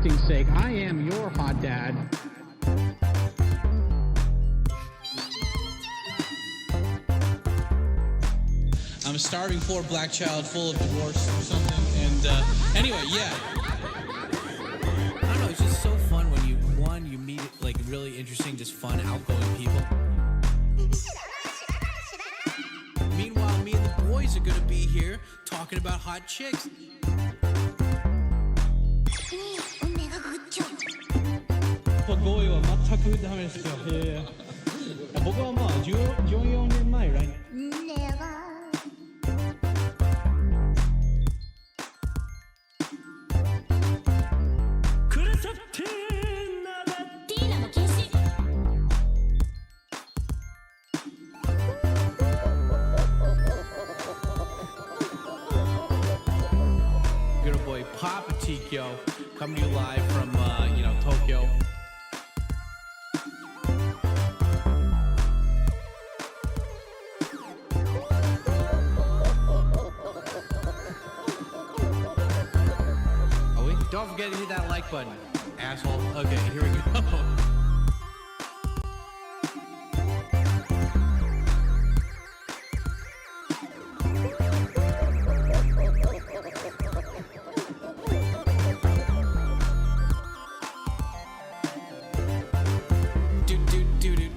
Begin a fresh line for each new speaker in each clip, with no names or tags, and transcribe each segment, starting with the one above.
correcting's sake, I am your hot dad.
I'm a starving poor black child full of divorce or something. And anyway, yeah.
I don't know, it's just so fun when you meet like really interesting, just fun, outgoing people. Meanwhile, me and the boys are gonna be here talking about hot chicks.
合意は全くダメですよ。僕はまあ14年前来年。
Good boy, Papa Tikyo, coming to you live from Tokyo. Don't forget to hit that like button, asshole. Okay, here we go.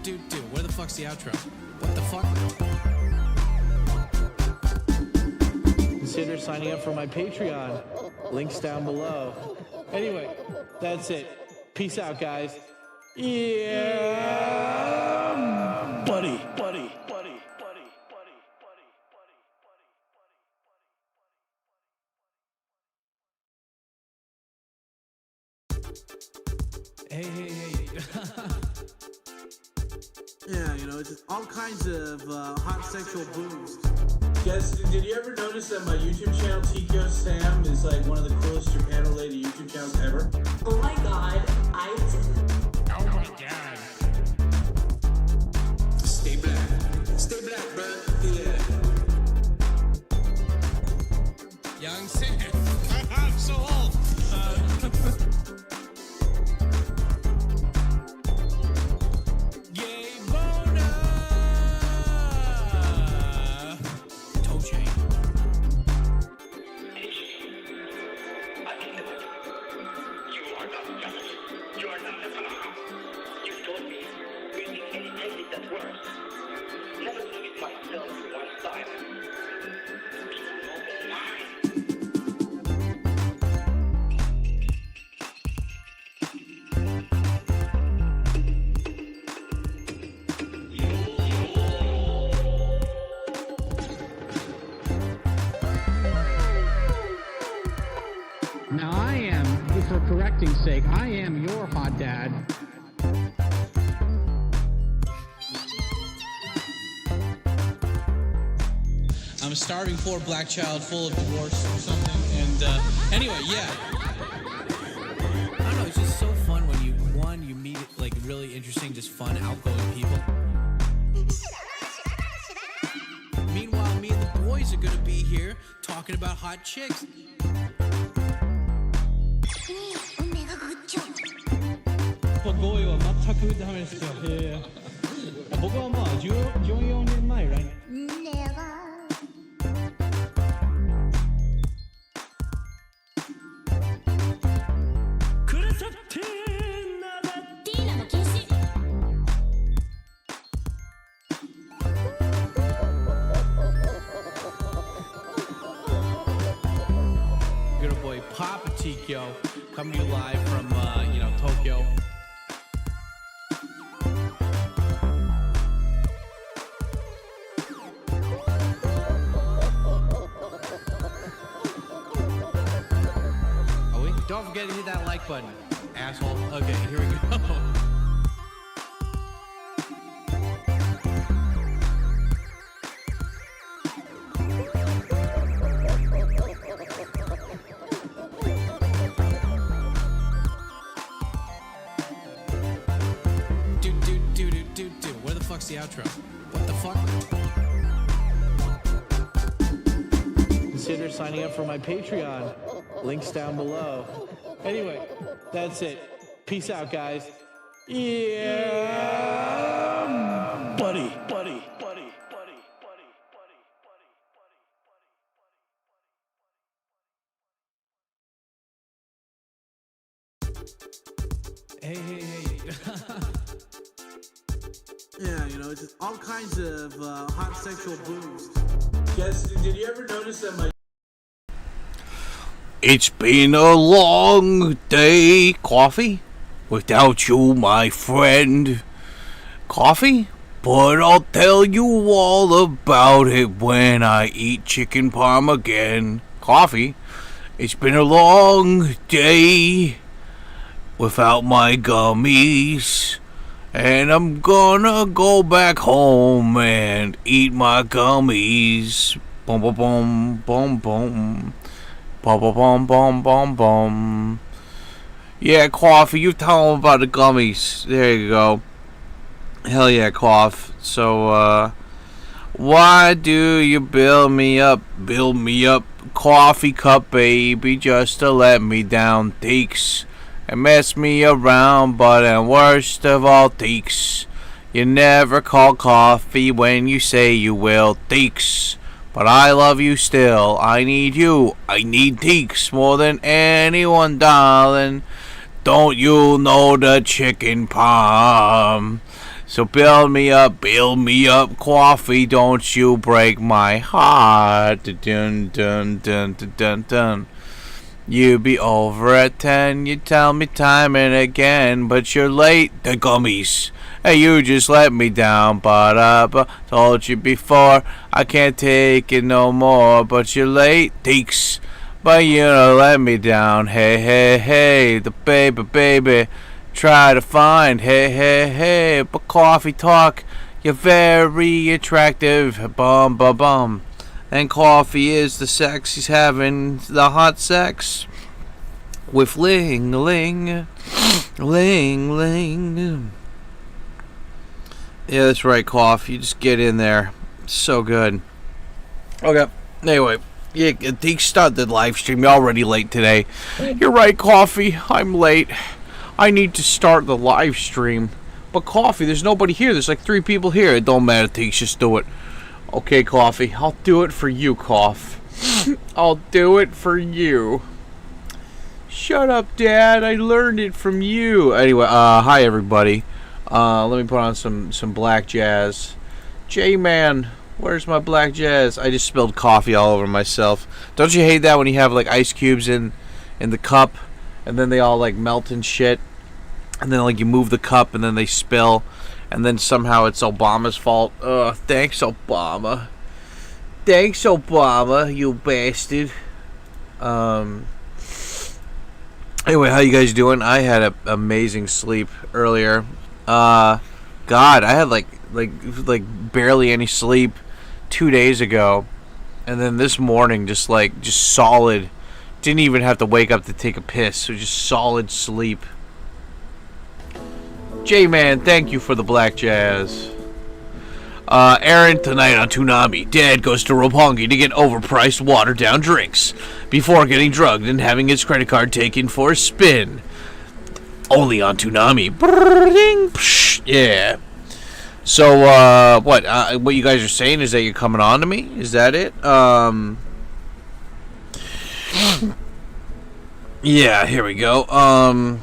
Dude. Where the fuck's the outro? What the fuck?
Consider signing up for my Patreon. Links down below. Anyway, that's it. Peace out, guys. Yeah, buddy.
Hey.
Yeah, it's just all kinds of hot sexual boobs.
Guys, did you ever notice that my YouTube channel, TkyoSam, is like one of the coolest Japan-related YouTube channels ever?
Oh my god, I did.
Oh my god.
Stay black, bro. Yeah.
Young Sam. I'm so old. Gay boner. Toe chain.
You are not just. You are not the phenomenon. You told me using any technique that works. Never limit myself to one style. Be open-minded.
Now I am, for correcting's sake, I am your hot dad.
I'm a starving poor black child full of divorce or something. And anyway, yeah.
I don't know, it's just so fun when you meet like really interesting, just fun, outgoing people. Meanwhile, me and the boys are gonna be here talking about hot chicks.
Well, 合意は全くダメですよ。僕はまあ14年前来年。
Good boy, Papa Tikyo, coming to you live from Tokyo. Don't forget to hit that like button, asshole. Okay, here we go. Dude. Where the fuck's the outro? What the fuck?
Consider signing up for my Patreon. Links down below. Anyway, that's it. Peace out, guys. Yeah, buddy.
Hey.
Yeah, you know, just all kinds of hot sexual booms.
Yes, did you ever notice that my
It's been a long day, coffee, without you, my friend. Coffee? But I'll tell you all about it when I eat chicken parm again. Coffee? It's been a long day without my gummies. And I'm gonna go back home and eat my gummies. Boom, boom, boom, boom, boom. Boom, boom, boom, boom, boom, boom. Yeah, Coffee, you tell them about the gummies. There you go. Hell yeah, Cough. So, why do you build me up, coffee cup baby, just to let me down, takes and mess me around, but and worst of all, takes you never call coffee when you say you will, takes. But I love you still. I need you. I need Teeks more than anyone, darling. Don't you know the chicken palm? So build me up, coffee. Don't you break my heart. Dun dun dun dun dun dun. You be over at 10. You tell me time and again, but you're late. The gummies. Hey, you just let me down, but told you before, I can't take it no more, but you're late, Teeks, but you know, let me down, hey, the baby, try to find, hey, but coffee talk, you're very attractive, bum, and coffee is the sex he's having, the hot sex, with ling. Yeah, that's right, Cough. You just get in there. It's so good. Okay. Anyway, yeah, they start the live stream. You're already late today. You're right, Coffee. I'm late. I need to start the live stream. But Coffee, there's nobody here. There's like 3 people here. It don't matter, Teeks. Just do it. Okay, Coffee. I'll do it for you, Cough. I'll do it for you. Shut up, Dad. I learned it from you. Anyway, hi, everybody. Let me put on some black jazz. J-Man, where's my black jazz? I just spilled coffee all over myself. Don't you hate that when you have like ice cubes in the cup and then they all like melt and shit? And then like you move the cup and then they spill and then somehow it's Obama's fault. Ugh, thanks Obama. Thanks Obama, you bastard. Anyway, how you guys doing? I had an amazing sleep earlier. God, I had like barely any sleep 2 days ago, and then this morning just solid. Didn't even have to wake up to take a piss. So just solid sleep. J-Man, thank you for the black jazz. Aaron, tonight on Toonami, Dad goes to Roppongi to get overpriced watered-down drinks before getting drugged and having his credit card taken for a spin. Only on Toonami. Yeah. So, what you guys are saying is that you're coming on to me? Is that it? Yeah, here we go.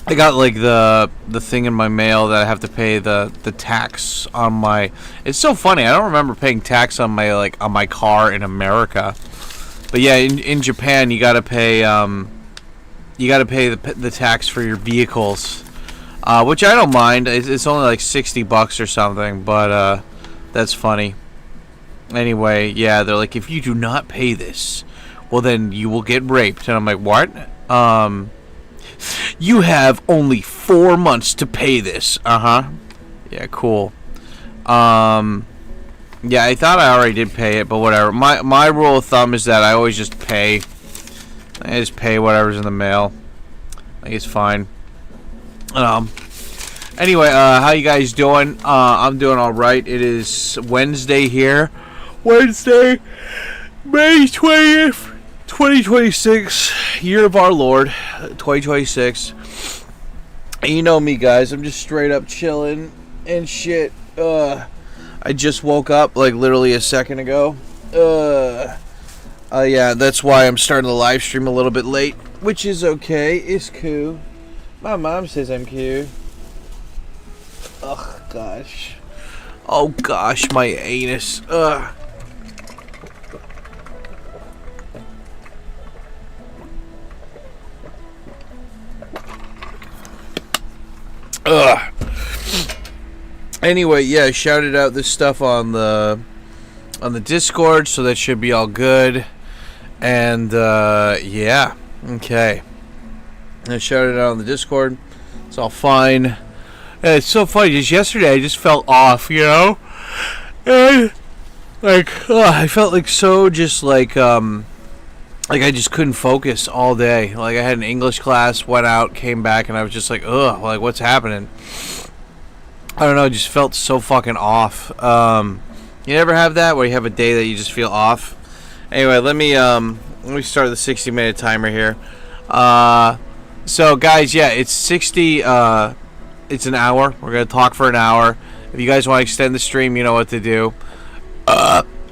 I got like the thing in my mail that I have to pay the tax on my. It's so funny. I don't remember paying tax on my car in America, but yeah, in Japan you gotta pay the tax for your vehicles, which I don't mind. It's only like $60 or something, but that's funny. Anyway, yeah, they're like, if you do not pay this, well then you will get raped, and I'm like, what? You have only 4 months to pay this. Yeah, cool. Yeah, I thought I already did pay it, but whatever. My rule of thumb is that I always just pay. I just pay whatever's in the mail. I think it's fine. Anyway, how you guys doing? I'm doing all right. It is Wednesday here. Wednesday, May 20th, 2026, year of our Lord, 2026. And you know me, guys. I'm just straight up chilling and shit. I just woke up like literally a second ago. Yeah, that's why I'm starting the live stream a little bit late, which is okay. It's cool. My mom says I'm cute. Ugh, gosh. Oh, gosh, my anus. Ugh. Ugh. Anyway, yeah, I shouted out this stuff on the Discord, so that should be all good. And yeah, okay. I shouted out on the Discord. It's all fine. And it's so funny. Just yesterday, I just felt off, you know. And I felt like so just like I just couldn't focus all day. Like I had an English class, went out, came back, and I was just like, ugh, like what's happening? I don't know, just felt so fucking off. You never have that where you have a day that you just feel off? Anyway, let me start the 60-minute timer here. So guys, yeah, it's 60. It's an hour. We're gonna talk for an hour. If you guys want to extend the stream, you know what to do.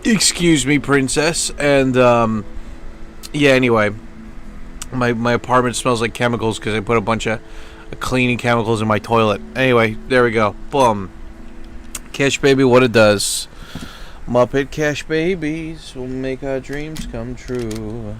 Excuse me, princess. And yeah. Anyway, my apartment smells like chemicals because I put a bunch of cleaning chemicals in my toilet. Anyway, there we go. Boom. Cash baby, what it does. Muppet Cash Babies will make our dreams come true.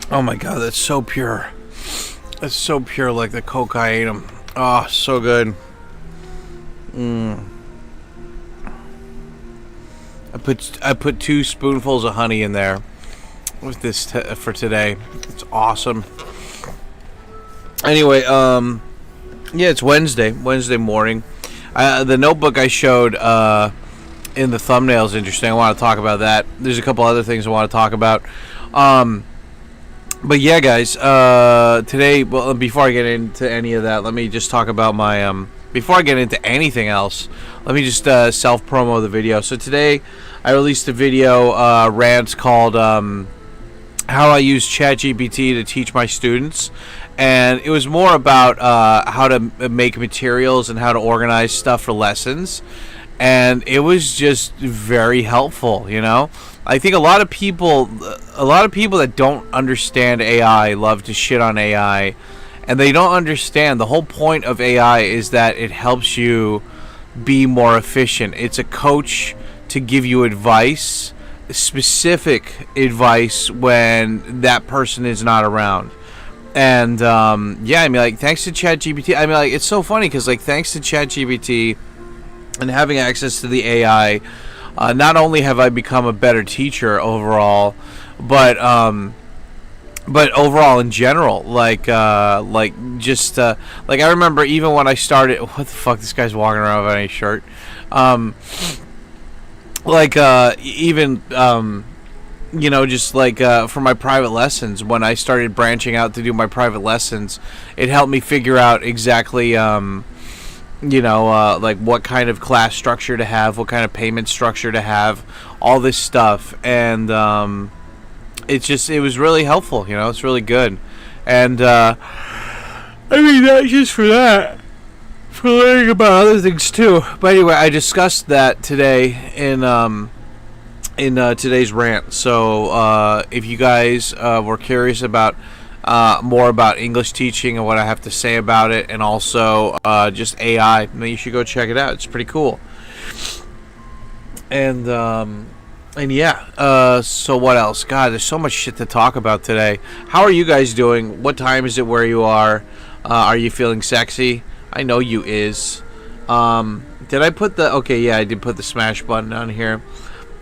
Oh my god, that's so pure. That's so pure, like the coke I ate 'em. Oh, so good. I put 2 spoonfuls of honey in there with this for today. It's awesome. Anyway, yeah, it's Wednesday morning. The notebook I showed in the thumbnail is interesting. I want to talk about that. There's a couple other things I want to talk about. But yeah, guys, today, well, before I get into any of that, let me just talk about my, before I get into anything else, let me just self-promo the video. So today, I released a video, rant called, How I Use ChatGPT to Teach My Students. And it was more about how to make materials and how to organize stuff for lessons. And it was just very helpful, you know? I think a lot of people that don't understand AI love to shit on AI, and they don't understand the whole point of AI is that it helps you be more efficient. It's a coach to give you advice, specific advice when that person is not around. And yeah, I mean, like, thanks to ChatGPT, I mean, like, it's so funny because, like, thanks to ChatGPT and having access to the AI, not only have I become a better teacher overall, but overall in general, like just like I remember even when I started. What the fuck? This guy's walking around without any shirt. Even you know, just like for my private lessons, when I started branching out to do my private lessons, it helped me figure out exactly you know, like what kind of class structure to have, what kind of payment structure to have, all this stuff. And it was really helpful, you know, it's really good. And I mean, not just for that, for learning about other things too. But anyway, I discussed that today in today's rant. So if you guys were curious about more about English teaching and what I have to say about it, and also just AI, then you should go check it out. It's pretty cool. And yeah, so what else? God, there's so much shit to talk about today. How are you guys doing? What time is it where you are? Are you feeling sexy? I know you is. Did I put the... Okay, yeah, I did put the smash button on here.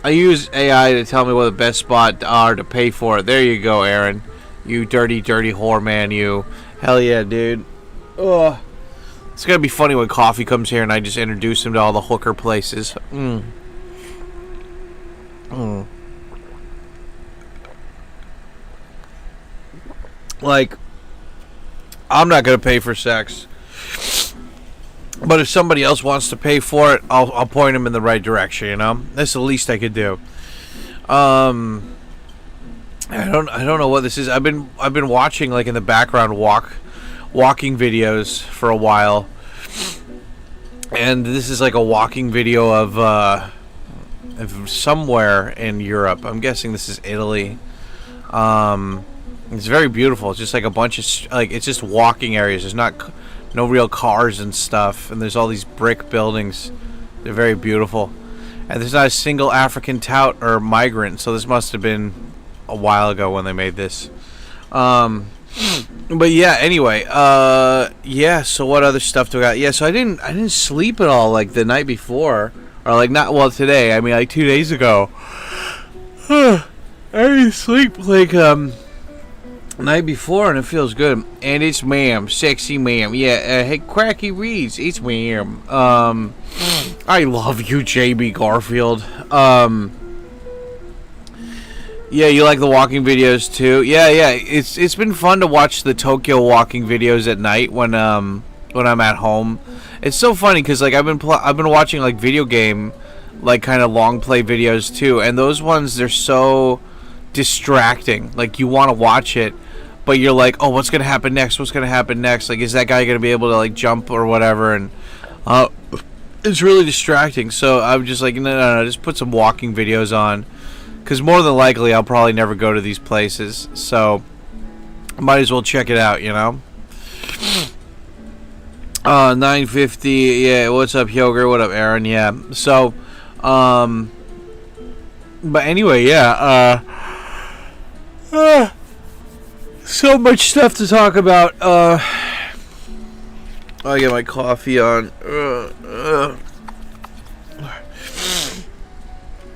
I use AI to tell me what the best spot are to pay for it. There you go, Aaron. You dirty, dirty whore man, you. Hell yeah, dude. Ugh. It's gonna be funny when Coffee comes here and I just introduce him to all the hooker places. Like, I'm not gonna pay for sex, but if somebody else wants to pay for it, I'll point them in the right direction. You know, that's the least I could do. I don't know what this is. I've been watching, like, in the background, walking videos for a while, and this is like a walking video of somewhere in Europe. I'm guessing this is Italy. It's very beautiful. It's just like a bunch of it's just walking areas. There's no real cars and stuff, and there's all these brick buildings. They're very beautiful, and there's not a single African tout or migrant. So this must have been a while ago when they made this. But yeah, anyway, yeah, so what other stuff do I got? Yeah, so I didn't sleep at all, like, the night before, or, like, not, well, today, I mean, like, 2 days ago. I didn't sleep, like, night before, and it feels good. And it's ma'am, sexy ma'am. Yeah, hey, Cracky Reeds, it's ma'am. I love you, J.B. Garfield. Yeah, you like the walking videos too? Yeah. It's been fun to watch the Tokyo walking videos at night when I'm at home. It's so funny because, like, I've been watching, like, video game, like, kind of long play videos too, and those ones, they're so distracting. Like, you want to watch it, but you're like, oh, what's gonna happen next? What's gonna happen next? Like, is that guy gonna be able to, like, jump or whatever? And it's really distracting. So I'm just like, no, just put some walking videos on. Because more than likely, I'll probably never go to these places. So, might as well check it out, you know? 950. Yeah, what's up, Yogurt? What up, Aaron? Yeah. So, but anyway, yeah. So much stuff to talk about. I get my coffee on.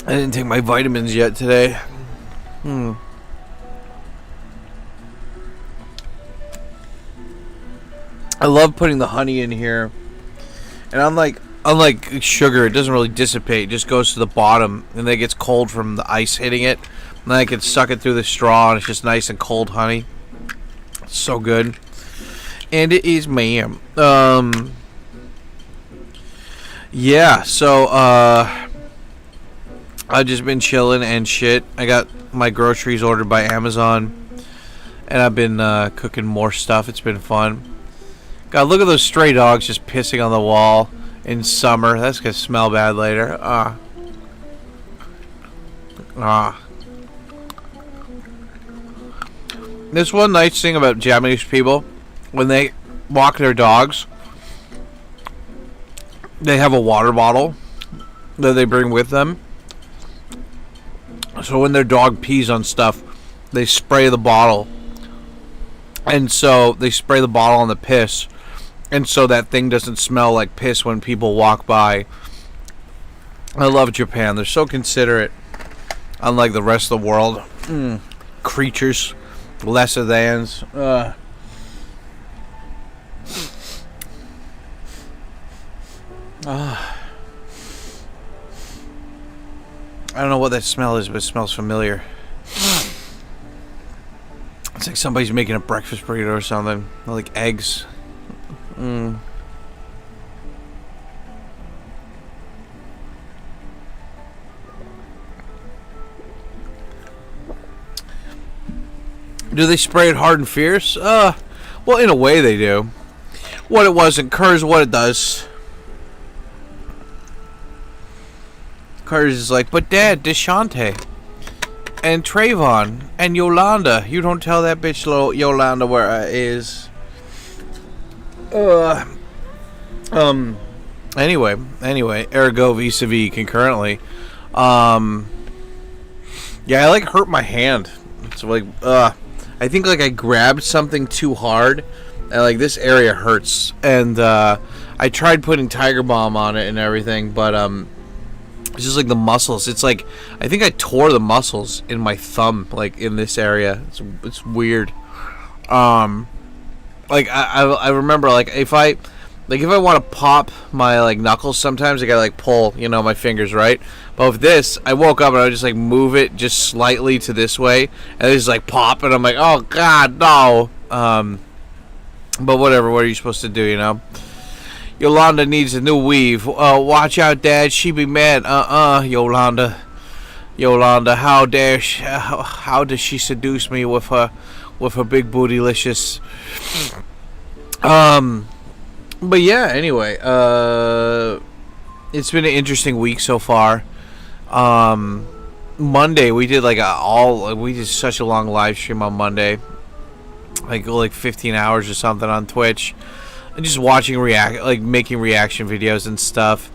I didn't take my vitamins yet today. I love putting the honey in here. And unlike sugar, it doesn't really dissipate. It just goes to the bottom, and then it gets cold from the ice hitting it. And then I can suck it through the straw, and it's just nice and cold honey. It's so good. And it is ma'am. Yeah, so, I've just been chilling and shit. I got my groceries ordered by Amazon, and I've been cooking more stuff. It's been fun. God, look at those stray dogs just pissing on the wall in summer. That's gonna smell bad later. This one nice thing about Japanese people, when they walk their dogs, they have a water bottle that they bring with them. So when their dog pees on stuff, they spray the bottle. And so they spray the bottle on the piss. And so that thing doesn't smell like piss when people walk by. I love Japan. They're so considerate. Unlike the rest of the world. Creatures. Lesser thans. I don't know what that smell is, but it smells familiar. It's like somebody's making a breakfast burrito or something. Like eggs. Do they spray it hard and fierce? Well, in a way they do. What it wasn't, Kurz, what it does. Kurz is like, but Dad, Deshante and Trayvon and Yolanda, you don't tell that bitch Yolanda where it is. Anyway, ergo vis-a-vis concurrently. Yeah, I like hurt my hand. It's like, I think like I grabbed something too hard, and like this area hurts. And I tried putting Tiger Balm on it and everything, but it's just like the muscles. It's like I think I tore the muscles in my thumb, like in this area. It's weird. Like I remember, like if I Like, if I want to pop my, like, knuckles sometimes, I gotta, like, pull, you know, my fingers, right? But with this, I woke up and I would just, like, move it just slightly to this way, and it's like, pop, and I'm like, oh, God, no. But whatever, what are you supposed to do, you know? Yolanda needs a new weave. Watch out, Dad, she be mad. Yolanda. Yolanda, how dare she, how does she seduce me with her big bootylicious? But yeah, anyway, it's been an interesting week so far. Monday we did we did such a long live stream on Monday, like 15 hours or something on Twitch, and just watching making reaction videos and stuff.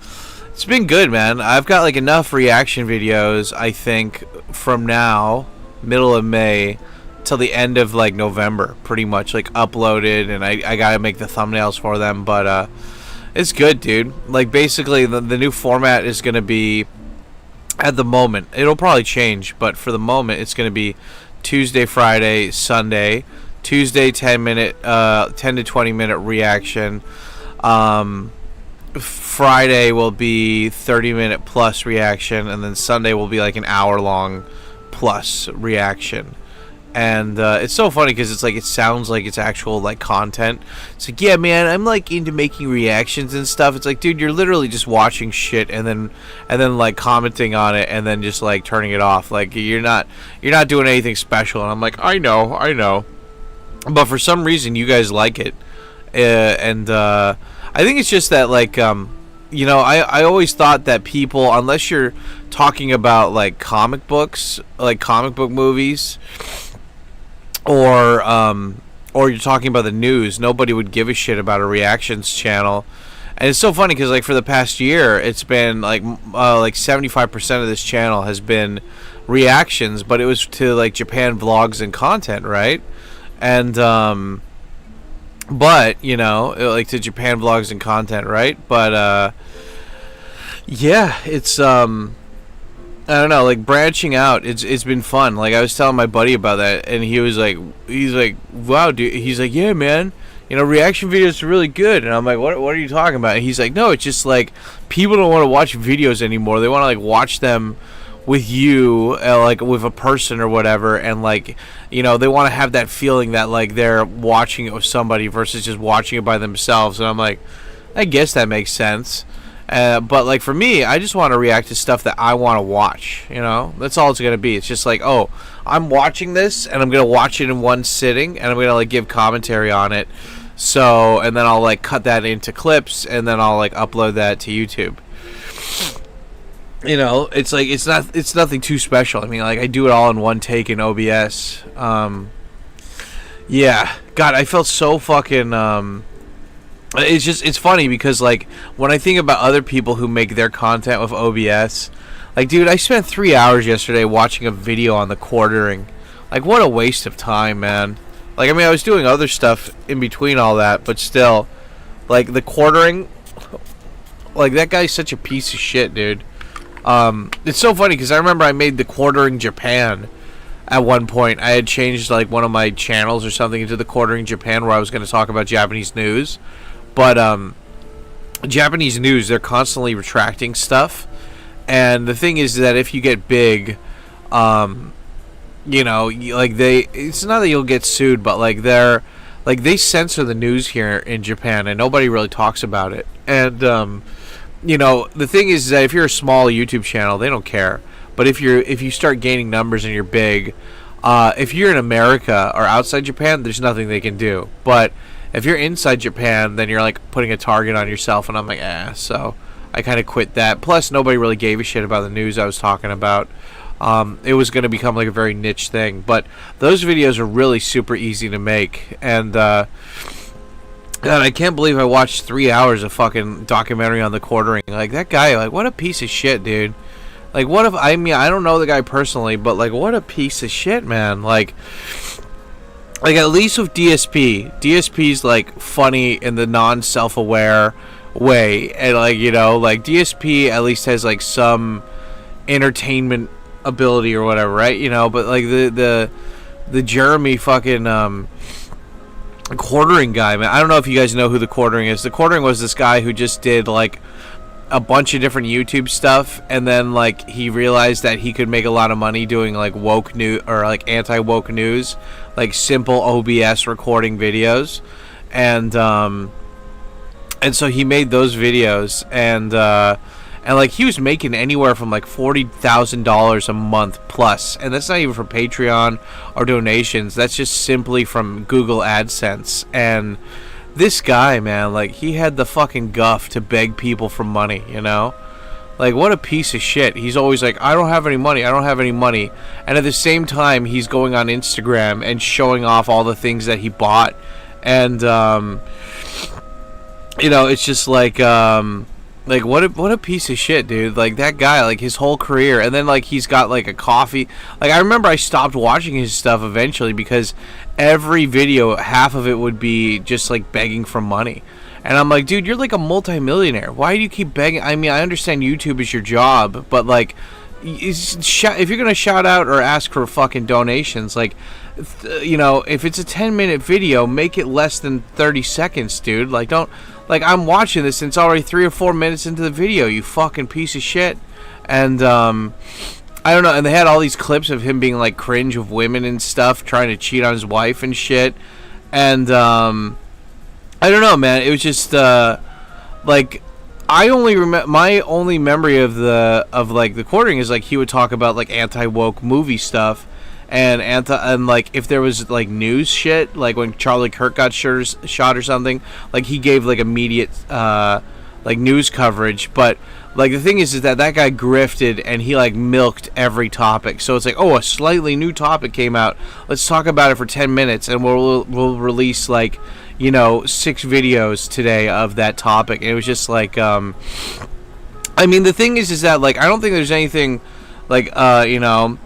It's been good, man. I've got like enough reaction videos, I think, from now, middle of May, till the end of like November, pretty much, like, uploaded, and I gotta make the thumbnails for them. But it's good, dude. Like, basically the new format is gonna be, at the moment, it'll probably change, but for the moment it's gonna be Tuesday, Friday, Sunday. Tuesday 10 to 20 minute reaction. Friday will be 30-minute plus reaction, and then Sunday will be like an hour long plus reaction. And it's so funny because it's like, it sounds like it's actual like content. It's like, yeah, man, I'm like into making reactions and stuff. It's like, dude, you're literally just watching shit and then like commenting on it and then just like turning it off. Like, you're not doing anything special. And I'm like, I know, but for some reason you guys like it, and I think it's just that, like, you know, I always thought that people, unless you're talking about like comic books, like comic book movies, or you're talking about the news, nobody would give a shit about a reactions channel. And it's so funny because, like, for the past year, it's been like 75% of this channel has been reactions, but it was to like Japan vlogs and content, right? And but, you know, like, to Japan vlogs and content, right? But yeah, it's I don't know, like, branching out, it's been fun. Like, I was telling my buddy about that, and he's like, wow, dude. He's like, yeah, man, you know, reaction videos are really good. And I'm like, what are you talking about? And he's like, no, it's just like, people don't want to watch videos anymore. They want to like watch them with you, like with a person or whatever, and like, you know, they want to have that feeling that like they're watching it with somebody versus just watching it by themselves. And I'm like, I guess that makes sense. But like, for me, I just want to react to stuff that I want to watch, you know? That's all it's going to be. It's just like, oh, I'm watching this and I'm going to watch it in one sitting and I'm going to like give commentary on it. So, and then I'll like cut that into clips and then I'll like upload that to YouTube. You know, it's like, it's nothing too special. I mean, like, I do it all in one take in OBS. Yeah, God, I felt so fucking, it's funny because, like, when I think about other people who make their content with OBS, like, dude, I spent 3 hours yesterday watching a video on the quartering. Like, what a waste of time, man. Like, I mean, I was doing other stuff in between all that, but still, like, the quartering, like, that guy's such a piece of shit, dude. It's so funny because I remember I made the quartering Japan at one point. I had changed like one of my channels or something into the quartering Japan, where I was going to talk about Japanese news. But Japanese news, they're constantly retracting stuff, and the thing is that if you get big, you know, like, it's not that you'll get sued, but like they censor the news here in Japan and nobody really talks about it. And you know, the thing is that if you're a small YouTube channel, they don't care. But if you start gaining numbers and you're big, if you're in America or outside Japan, there's nothing they can do. But if you're inside Japan, then you're like putting a target on yourself, and I'm like, so I kind of quit that. Plus, nobody really gave a shit about the news I was talking about. It was going to become like a very niche thing. But those videos are really super easy to make, and God, I can't believe I watched 3 hours of fucking documentary on the quartering. Like, that guy, like, what a piece of shit, dude. Like, what if, I mean, I don't know the guy personally, but like, what a piece of shit, man. Like at least with DSP's like funny in the non-self-aware way, and like, you know, like, DSP at least has like some entertainment ability or whatever, right? You know, but like the Jeremy fucking Quartering guy, man. I don't know if you guys know who the Quartering is. The Quartering was this guy who just did like a bunch of different YouTube stuff, and then like he realized that he could make a lot of money doing like woke news or like anti-woke news, like simple OBS recording videos, and so he made those videos, and like he was making anywhere from like $40,000 a month plus, and that's not even from Patreon or donations. That's just simply from Google AdSense. And this guy, man, like he had the fucking guff to beg people for money, you know? Like, what a piece of shit. He's always like, I don't have any money, I don't have any money. And at the same time, he's going on Instagram and showing off all the things that he bought. And, you know, it's just like what a piece of shit, dude. Like that guy, like his whole career, and then like he's got like a coffee. Like I remember I stopped watching his stuff eventually because every video, half of it would be just like begging for money. And I'm like, dude, you're like a multimillionaire. Why do you keep begging? I mean, I understand YouTube is your job, but like if you're going to shout out or ask for fucking donations, like you know, if it's a 10-minute video, make it less than 30 seconds, dude. Like don't. Like, I'm watching this and it's already 3 or 4 minutes into the video, you fucking piece of shit. And, I don't know, and they had all these clips of him being, like, cringe of women and stuff, trying to cheat on his wife and shit. And, I don't know, man, it was just, like, I only remember, my only memory of the Quartering is, like, he would talk about, like, anti-woke movie stuff. And like if there was like news shit, like when Charlie Kirk got shot or something, like he gave like immediate like news coverage. But like the thing is that guy grifted and he like milked every topic. So it's like, oh, a slightly new topic came out, let's talk about it for 10 minutes and we'll release like, you know, 6 videos today of that topic. And it was just like I mean the thing is that like I don't think there's anything like you know,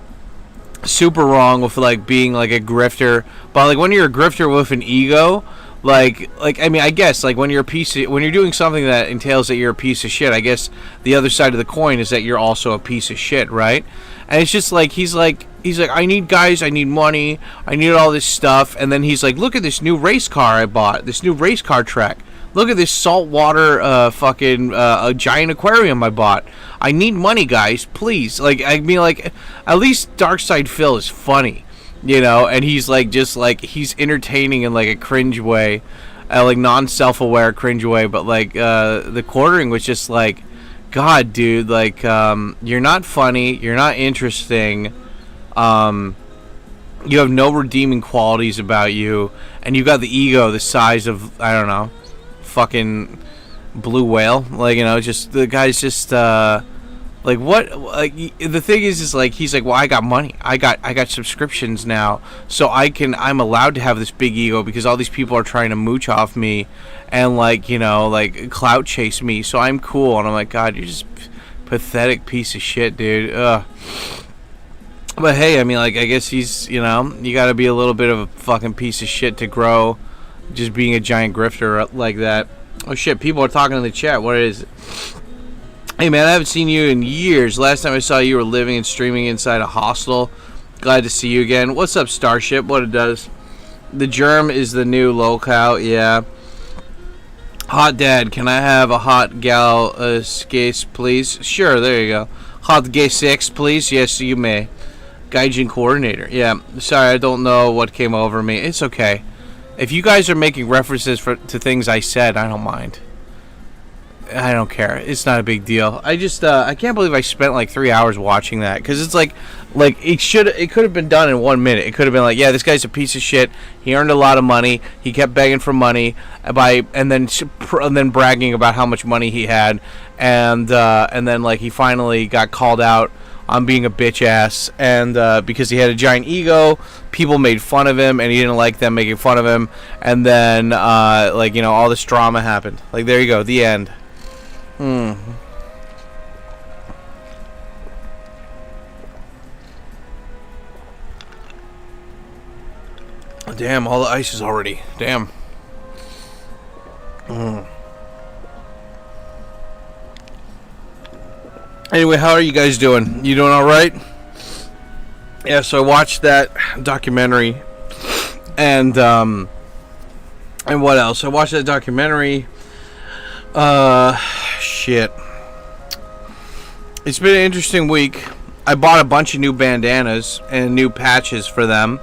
super wrong with like being like a grifter, but like when you're a grifter with an ego, like I mean I guess like when you're doing something that entails that you're a piece of shit, I guess the other side of the coin is that you're also a piece of shit, right? And it's just like he's like I need money, I need all this stuff, and then he's like, look at this new race car I bought, this new race car track. Look at this saltwater fucking a giant aquarium I bought. I need money, guys, please. Like, I mean, like, at least Darkside Phil is funny, you know, and he's like just like he's entertaining in like a cringe way, like non-self-aware cringe way. But like the Quartering was just like, God, dude, like you're not funny, you're not interesting, you have no redeeming qualities about you, and you got the ego the size of, I don't know, fucking blue whale. Like, you know, just the guy's just like what, like the thing is like he's like, well, I got money, I got subscriptions now, so I'm allowed to have this big ego because all these people are trying to mooch off me and like, you know, like clout chase me, so I'm cool. And I'm like, God, you're just pathetic piece of shit, dude. Ugh. But hey, I mean, like, I guess he's, you know, you gotta be a little bit of a fucking piece of shit to grow just being a giant grifter like that. Oh shit, people are talking in the chat. What is it? Hey man, I haven't seen you in years. Last time I saw you were living and streaming inside a hostel. Glad to see you again. What's up, Starship? What it does? The germ is the new locale, yeah. Hot dad, can I have a hot gal case, please? Sure, there you go. Hot gay sex, please? Yes, you may. Gaijin coordinator. Yeah, sorry, I don't know what came over me. It's okay. If you guys are making references to things I said, I don't mind. I don't care. It's not a big deal. I just I can't believe I spent like 3 hours watching that, because it's like it could have been done in 1 minute. It could have been like, yeah, this guy's a piece of shit. He earned a lot of money. He kept begging for money and then bragging about how much money he had, and then like he finally got called out on being a bitch ass, and because he had a giant ego, people made fun of him, and he didn't like them making fun of him, and then like, you know, all this drama happened. Like, there you go, the end. Damn, all the ice is already. Damn. Anyway, how are you guys doing? You doing all right? Yeah, so I watched that documentary, and And what else? I watched that documentary. Shit. It's been an interesting week. I bought a bunch of new bandanas and new patches for them.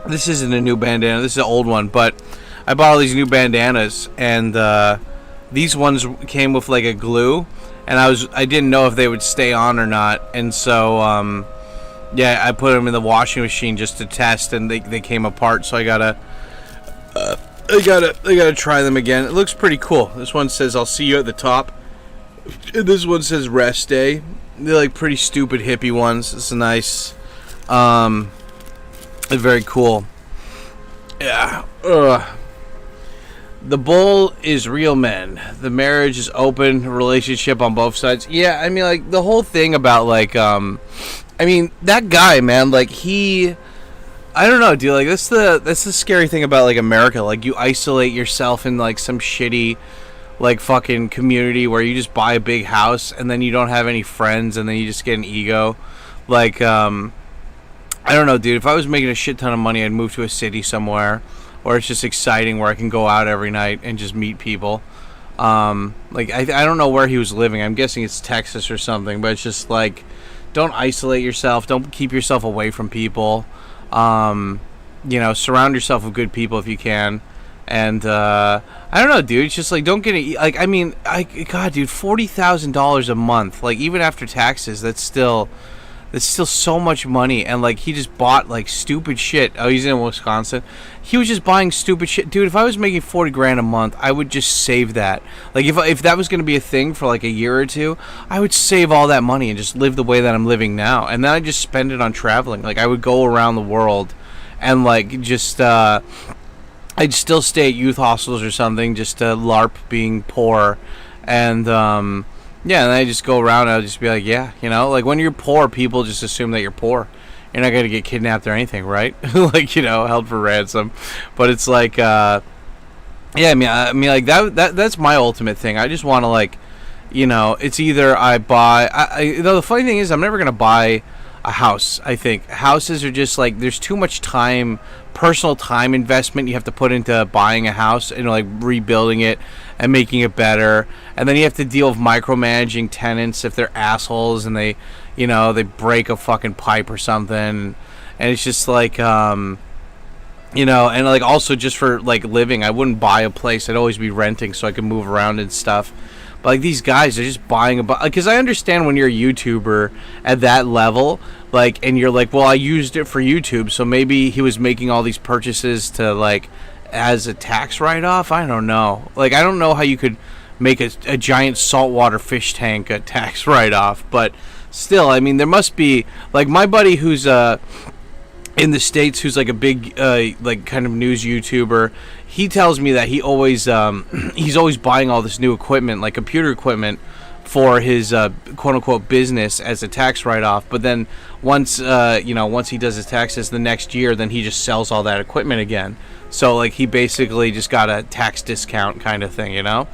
This isn't a new bandana. This is an old one, but I bought all these new bandanas, and these ones came with like a glue, and I didn't know if they would stay on or not, and so yeah, I put them in the washing machine just to test, and they came apart. So I gotta try them again. It looks pretty cool. This one says "I'll see you at the top." And this one says "Rest Day." They're like pretty stupid hippie ones. It's nice. They're very cool. Yeah. The bull is real men. The marriage is open. Relationship on both sides. Yeah, I mean, like the whole thing about like, I mean, that guy, man, like I don't know, dude. Like that's the scary thing about like America. Like you isolate yourself in like some shitty, like fucking community where you just buy a big house and then you don't have any friends and then you just get an ego. Like, I don't know, dude. If I was making a shit ton of money, I'd move to a city somewhere, or it's just exciting where I can go out every night and just meet people. Like I don't know where he was living. I'm guessing it's Texas or something, but it's just like, don't isolate yourself. Don't keep yourself away from people. You know, surround yourself with good people if you can. And I don't know, dude. It's just like, don't get it. Like, I mean, God, dude, $40,000 a month. Like, even after taxes, that's still so much money. And like, he just bought like stupid shit. Oh, he's in Wisconsin. He was just buying stupid shit, dude. If I was making $40,000 a month, I would just save that. Like, if that was gonna be a thing for like a year or two, I would save all that money and just live the way that I'm living now. And then I just spend it on traveling. Like, I would go around the world, and like just I'd still stay at youth hostels or something just to LARP being poor. And yeah, and I just go around and I'll just be like, yeah, you know, like when you're poor, people just assume that you're poor. You're not going to get kidnapped or anything, right? Like, you know, held for ransom. But it's like, yeah, I mean, like that's my ultimate thing. I just want to, like, you know, it's either I buy, you know, the funny thing is I'm never going to buy a house. I think houses are just like, there's too much time, personal time investment you have to put into buying a house and like rebuilding it and making it better, and then you have to deal with micromanaging tenants if they're assholes and they, you know, they break a fucking pipe or something, and it's just like, you know, and like also just for like living, I wouldn't buy a place. I'd always be renting so I could move around and stuff. But like these guys are just buying because I understand when you're a YouTuber at that level, like, and you're like, well, I used it for YouTube, so maybe he was making all these purchases to like as a tax write-off. I don't know. Like, I don't know how you could make a giant saltwater fish tank a tax write-off, but still, I mean, there must be, like, my buddy who's in the States, who's like a big like kind of news YouTuber, he tells me that he always he's always buying all this new equipment, like computer equipment, for his quote-unquote business as a tax write-off. But then once you know, once he does his taxes the next year, then he just sells all that equipment again. So like he basically just got a tax discount kind of thing, you know.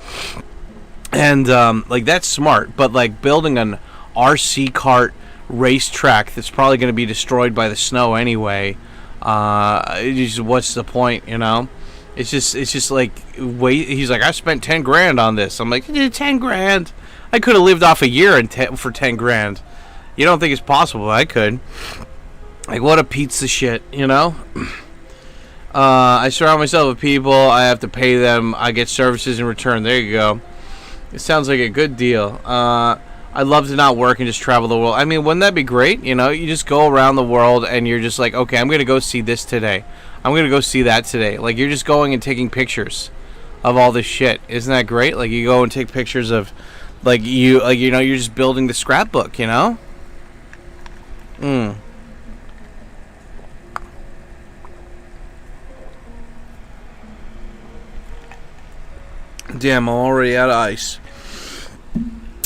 And like that's smart. But like building an RC kart racetrack that's probably going to be destroyed by the snow anyway, what's the point, you know? It's just like, wait, he's like, I spent 10 grand on this. I'm like, 10 grand? I could have lived off a year for 10 grand. You don't think it's possible? I could. Like, what a pizza shit, you know? I surround myself with people. I have to pay them. I get services in return. There you go. It sounds like a good deal. I'd love to not work and just travel the world. I mean, wouldn't that be great? You know, you just go around the world and you're just like, okay, I'm going to go see this today. I'm going to go see that today. Like, you're just going and taking pictures of all this shit. Isn't that great? Like, you go and take pictures of, like, you know, you're just building the scrapbook, you know? Damn, I'm already out of ice.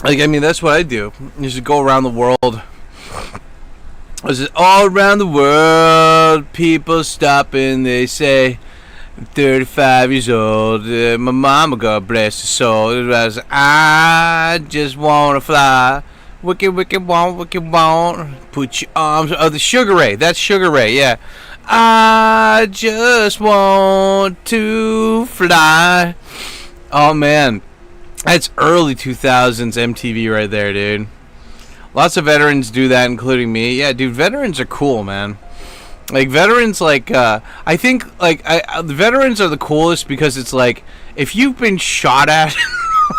Like, I mean, that's what I do. You just go around the world. All around the world, people stop and they say, 35 years old, my mama, God bless her soul. I just want to fly. Wicked, wicked, want, put your arms. Oh, the Sugar Ray. That's Sugar Ray, yeah. I just want to fly. Oh man, that's early 2000s MTV right there, dude. Lots of veterans do that, including me. Yeah, dude, veterans are cool, man. Like, veterans, like, I think, like, the veterans are the coolest because it's like, if you've been shot at,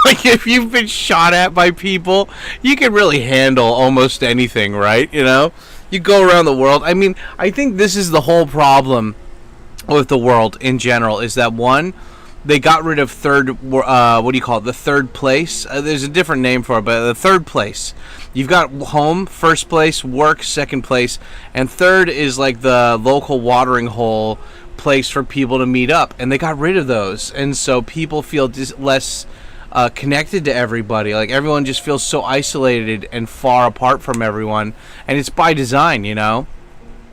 like, if you've been shot at by people, you can really handle almost anything, right? You know? You go around the world. I mean, I think this is the whole problem with the world in general, is that, one, they got rid of what do you call it? The third place? There's a different name for it, but the third place. You've got home, first place, work, second place, and third is like the local watering hole place for people to meet up. And they got rid of those. And so people feel less connected to everybody. Like, everyone just feels so isolated and far apart from everyone. And it's by design, you know?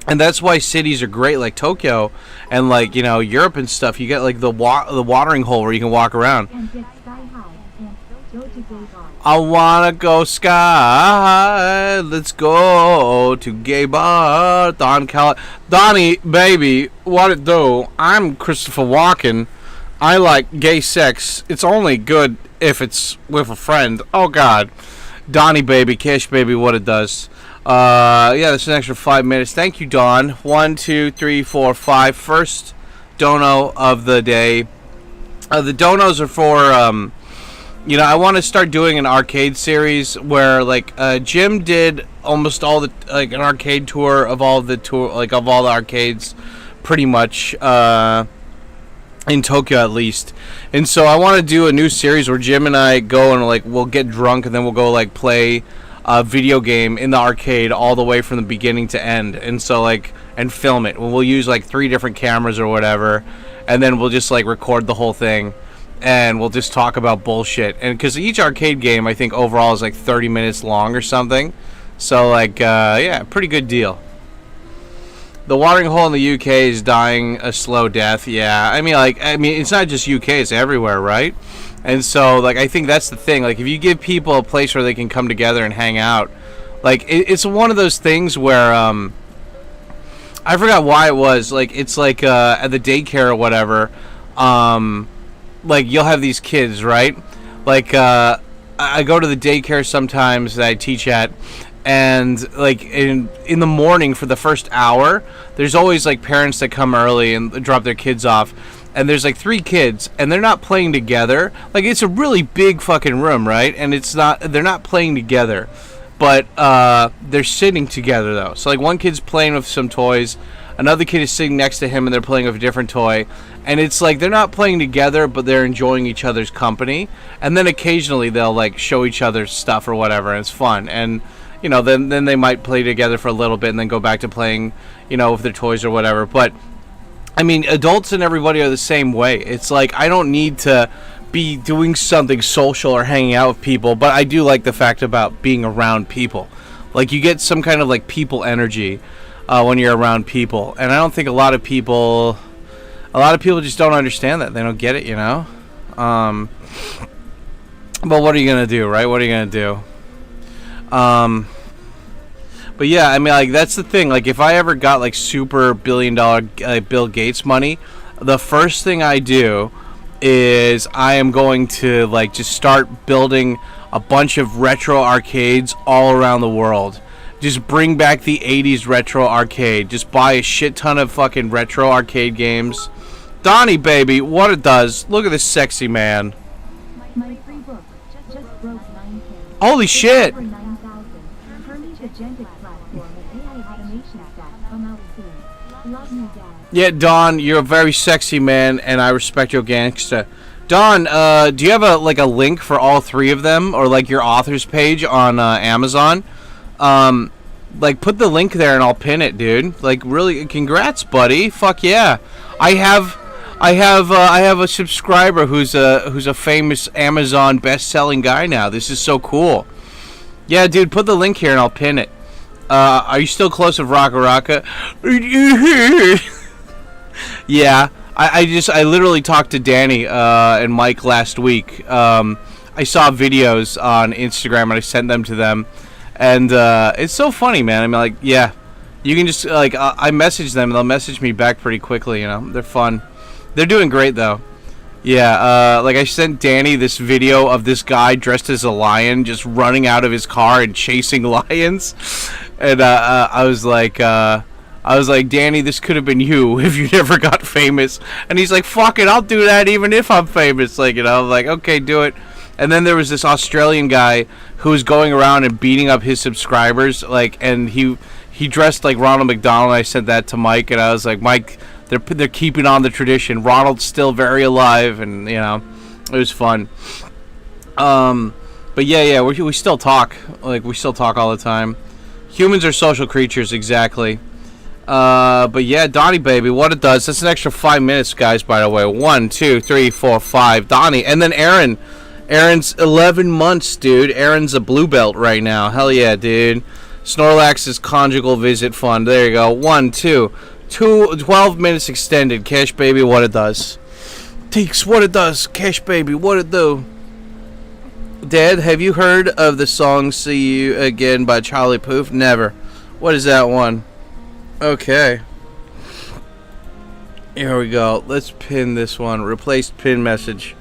And that's why cities are great, like Tokyo and, like, you know, Europe and stuff. You get, like, the watering hole where you can walk around. I wanna go sky. Let's go to gay bar. Donnie, baby, what it do? I'm Christopher Walken. I like gay sex. It's only good if it's with a friend. Oh, God. Donnie, baby, Cash, baby, what it does. Yeah, that's an extra 5 minutes. Thank you, Dawn. 1, 2, 3, 4, 5. First dono of the day. The donos are for, you know, I want to start doing an arcade series where, like, Jim did almost all the, like, an arcade tour of all the arcades, pretty much, in Tokyo at least. And so I want to do a new series where Jim and I go and, like, we'll get drunk and then we'll go, like, play a video game in the arcade all the way from the beginning to end. And so, like, and film it. We'll use, like, 3 different cameras or whatever, and then we'll just, like, record the whole thing. And we'll just talk about bullshit. And because each arcade game, I think, overall is like 30 minutes long or something. So, like, yeah, pretty good deal. The watering hole in the UK is dying a slow death. Yeah, I mean, it's not just UK, it's everywhere, right? And so, like, I think that's the thing. Like, if you give people a place where they can come together and hang out, like, it's one of those things where, I forgot why it was. Like, it's like, at the daycare or whatever, like, you'll have these kids, right? Like, I go to the daycare sometimes that I teach at, and, like, in the morning for the first hour, there's always, like, parents that come early and drop their kids off, and there's, like, 3 kids, and they're not playing together. Like, it's a really big fucking room, right? And they're not playing together, but, they're sitting together, though. So, like, one kid's playing with some toys, another kid is sitting next to him, and they're playing with a different toy. And it's like they're not playing together, but they're enjoying each other's company. And then occasionally they'll, like, show each other stuff or whatever, and it's fun. And, you know, then they might play together for a little bit and then go back to playing, you know, with their toys or whatever. But, I mean, adults and everybody are the same way. It's like, I don't need to be doing something social or hanging out with people, but I do like the fact about being around people. Like, you get some kind of, like, people energy when you're around people. And I don't think a lot of people just don't understand that. They don't get it, you know? But what are you going to do, right? What are you going to do? But yeah, I mean, like, that's the thing. Like, if I ever got, like, super billion-dollar Bill Gates money, the first thing I do is I am going to, like, just start building a bunch of retro arcades all around the world. Just bring back the 80s retro arcade. Just buy a shit ton of fucking retro arcade games. Donnie, baby, what it does. Look at this sexy man.
My free book just broke 9K.
Holy shit.
Over 9,000. Hermes agentic platform with AI automation stack come out soon. Love me, Dad.
Yeah, Don, you're a very sexy man, and I respect your gangsta. Don, do you have a link for all 3 of them, or, like, your author's page on Amazon? Like, put the link there and I'll pin it, dude. Like, really, congrats, buddy. Fuck yeah. I have a subscriber who's a famous Amazon best-selling guy now. This is so cool. Yeah, dude, put the link here and I'll pin it. Are you still close with Raka Raka? Yeah, I literally talked to Danny and Mike last week. I saw videos on Instagram and I sent them to them. And it's so funny, man. I mean, like, yeah, You can just like I message them, and they'll message me back pretty quickly. You know, they're fun. They're doing great though. Yeah, like I sent Danny this video of this guy dressed as a lion just running out of his car and chasing lions, and I was like, Danny, this could have been you if you never got famous. And he's like, fuck it, I'll do that even if I'm famous. Like, you know, I'm like, okay, do it. And then there was this Australian guy who was going around and beating up his subscribers, like, and he dressed like Ronald McDonald. I sent that to Mike, and I was like, Mike, they're keeping on the tradition. Ronald's still very alive, and you know, it was fun. But yeah, we still talk. Like, we still talk all the time. Humans are social creatures, exactly. But yeah, Donnie baby, what it does. That's an extra 5 minutes, guys. By the way, 1, 2, 3, 4, 5. Donnie, and then Aaron. Aaron's 11 months, dude. Aaron's a blue belt right now. Hell yeah, dude. Snorlax's conjugal visit fund. There you go. 1, 2. 12 minutes extended. Cash baby, what it does. Teeks, what it does. Cash baby, what it do. Dad, have you heard of the song See You Again by Charlie Puth? Never. What is that one? Okay. Here we go. Let's pin this one. Replace pin message.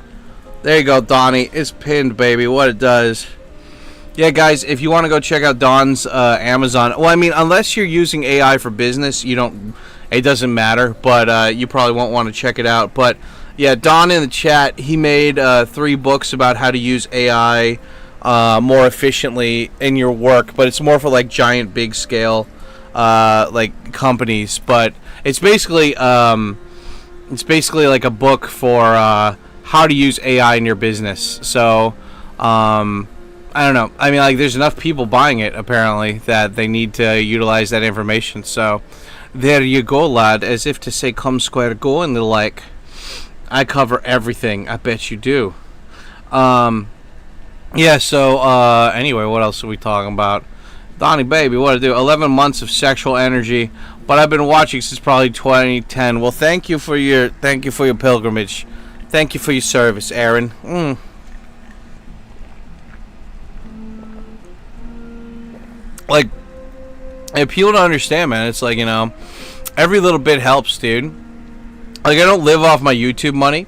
There you go, Donnie. It's pinned, baby. What it does. Yeah, guys, if you want to go check out Don's Amazon. Well, I mean, unless you're using AI for business, you don't. It doesn't matter, but you probably won't want to check it out. But yeah, Don in the chat, he made 3 books about how to use AI more efficiently in your work, but it's more for like giant, big scale like companies. But it's basically like a book for how to use AI in your business. So I don't know. I mean, like, there's enough people buying it apparently that they need to utilize that information. So there you go, lad. As if to say, come square go, and they're like, I cover everything. I bet you do. Yeah, so anyway, what else are we talking about? Donnie baby, what to do? 11 months of sexual energy, but I've been watching since probably 2010. Well, thank you for your pilgrimage. Thank you for your service, Aaron. Like, if people don't understand, man, it's like, you know, every little bit helps, dude. Like, I don't live off my YouTube money.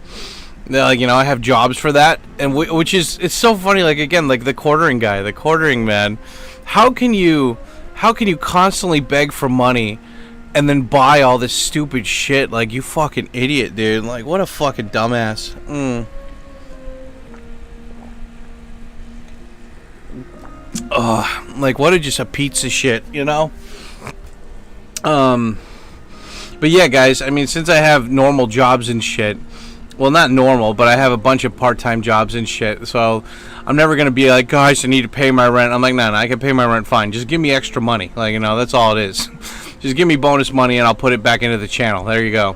Like, you know, I have jobs for that, and which is, it's so funny. Like, again, like the quartering guy, the quartering man. How can you constantly beg for money and then buy all this stupid shit? Like, you fucking idiot, dude. Like, what a fucking dumbass. Like, what a just a pizza shit, you know? But yeah, guys, I mean, since I have normal jobs and shit, well, not normal, but I have a bunch of part-time jobs and shit, so I'm never gonna be like, guys, I need to pay my rent. I'm like, no, I can pay my rent fine. Just give me extra money. Like, you know, that's all it is. Just give me bonus money and I'll put it back into the channel. There you go.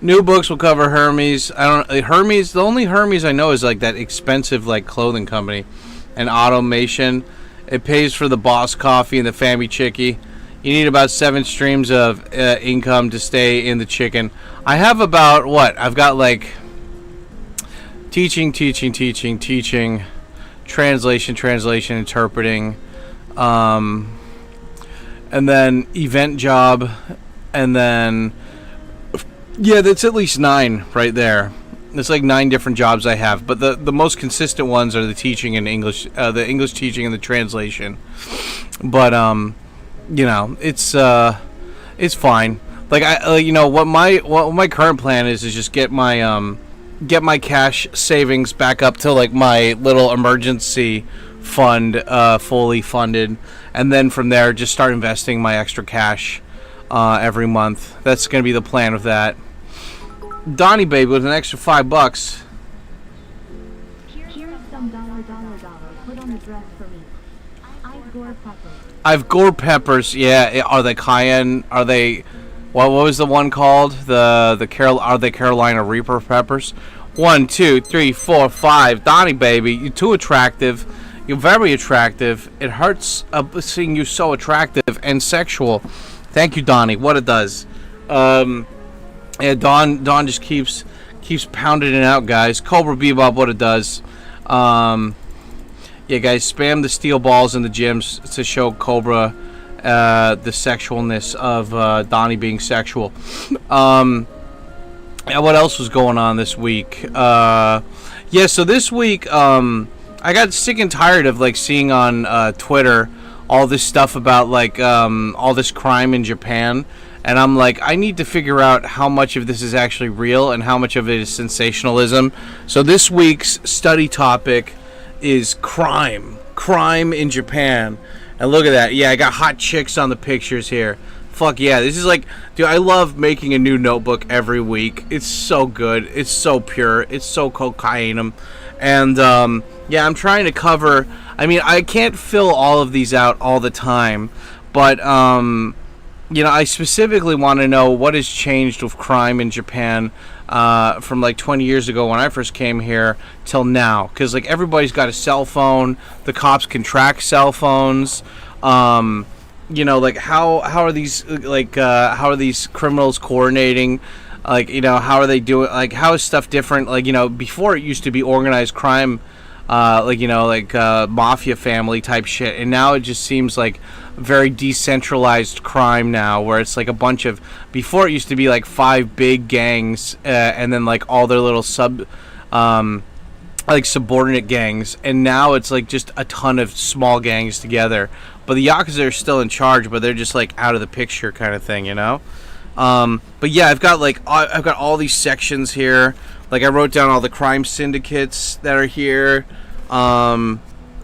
New books will cover Hermes. Hermes, the only Hermes I know is like that expensive like clothing company and automation. It pays for the Boss Coffee and the Family Chickie. You need about 7 streams of income to stay in the chicken. I have about, what? I've got like teaching, translation, interpreting, and then event job, and then, yeah, that's at least 9 right there. It's like 9 different jobs I have, but the most consistent ones are the teaching and English, the English teaching and the translation. But you know, it's fine. Like, you know, what my current plan is just get my cash savings back up to like my little emergency fund, fully funded, and then from there just start investing my extra cash every month. That's gonna be the plan of that. Donnie baby with an extra $5.
Here's some dollar. Put on the dress for me. I've gore peppers.
I've gore peppers. Yeah, are they cayenne? Are they? What was the one called? Are they Carolina Reaper peppers? 1, 2, 3, 4, 5. Donnie baby, you're too attractive. You're very attractive. It hurts seeing you so attractive and sexual. Thank you, Donnie. What it does. Yeah, Don just keeps Yeah, guys, spam the steel balls in the gyms to show Cobra the sexualness of Donnie being sexual. Yeah, what else was going on this week? Yeah, so this week, I got sick and tired of like seeing on Twitter all this stuff about like all this crime in Japan, and I'm like, I need to figure out how much of this is actually real and how much of it is sensationalism. So this week's study topic is crime in Japan. And look at that. Yeah, I got hot chicks on the pictures here. Fuck yeah, this is like, dude, I love making a new notebook every week. It's so good. It's so pure. It's so cocaine. And, yeah, I'm trying to cover, I mean, I can't fill all of these out all the time, but, you know, I specifically want to know what has changed with crime in Japan, from like 20 years ago when I first came here till now. Because, like, everybody's got a cell phone. The cops can track cell phones. You know, like how are these criminals coordinating? Like, you know, how are they doing? Like, how is stuff different? Like, you know, before it used to be organized crime, like, you know, like mafia family type shit, and now it just seems like very decentralized crime now, where it's like a bunch of. Before it used to be like 5 big gangs, and then like all their little like subordinate gangs, and now it's like just a ton of small gangs together. But the Yakuza are still in charge, but they're just like out of the picture kind of thing, you know? But yeah, I've got all these sections here. Like, I wrote down all the crime syndicates that are here. I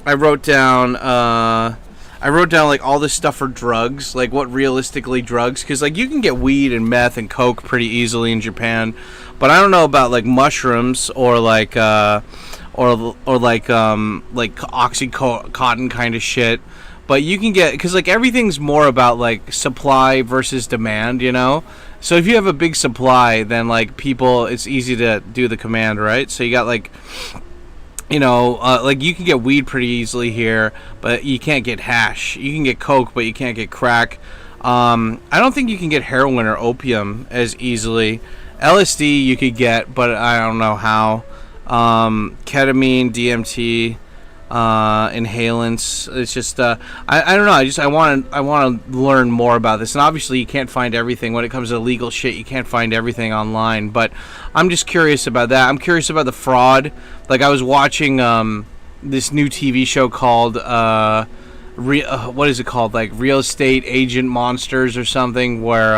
wrote down like all this stuff for drugs, like what realistically drugs, because like you can get weed and meth and coke pretty easily in Japan, but I don't know about like mushrooms or like like Oxycontin kind of shit. But you can get, because like everything's more about like supply versus demand, you know? So if you have a big supply, then like people, it's easy to do the command, right? So you got like, you know, like you can get weed pretty easily here, but you can't get hash. You can get coke, but you can't get crack. I don't think you can get heroin or opium as easily. LSD you could get, but I don't know how. Ketamine, DMT, inhalants. It's just I don't know. I want to learn more about this. And obviously you can't find everything when it comes to legal shit. You can't find everything online, but I'm just curious about that. I'm curious about the fraud. Like, I was watching this new TV show called what is it called? Like Real Estate Agent Monsters or something, where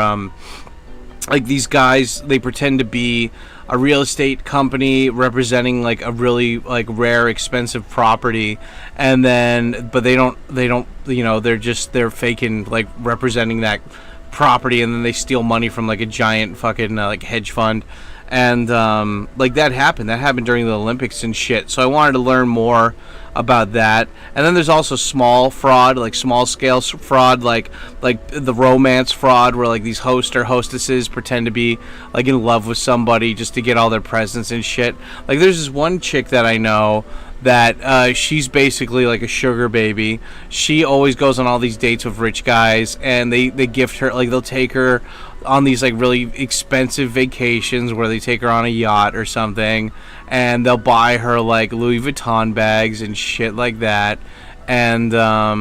like these guys, they pretend to be a real estate company representing like a really like rare, expensive property, and then but they don't you know, they're faking like representing that property, and then they steal money from like a giant fucking like hedge fund, and like that happened during the Olympics and shit. So I wanted to learn more about that. And then there's also small fraud, like small scale fraud, like the romance fraud, where like these host or hostesses pretend to be like in love with somebody just to get all their presents and shit. Like, there's this one chick that I know that she's basically like a sugar baby. She always goes on all these dates with rich guys, and they gift her, like they'll take her on these like really expensive vacations where they take her on a yacht or something, and they'll buy her like Louis Vuitton bags and shit like that. And I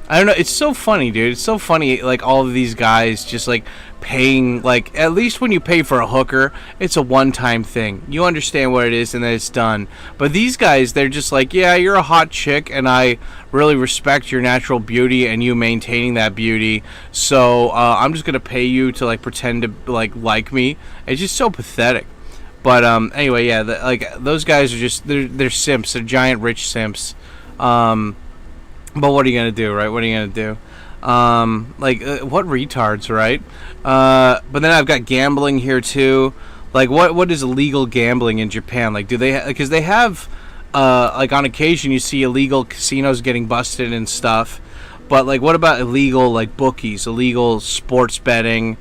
don't know, it's so funny, dude. It's so funny, like all of these guys just like paying, like, at least when you pay for a hooker, it's a one-time thing. You understand what it is and then it's done. But these guys, they're just like, yeah, you're a hot chick and I really respect your natural beauty and you maintaining that beauty, so I'm just gonna pay you to like pretend to like me. It's just so pathetic. But anyway, yeah, like those guys are just, they're simps. They're giant rich simps. But what are you gonna do, right? What are you gonna do? What retards, right? But then I've got gambling here too. Like, what is illegal gambling in Japan? Like, do they? Because they have, like, on occasion you see illegal casinos getting busted and stuff. But like, what about illegal like bookies, illegal sports betting?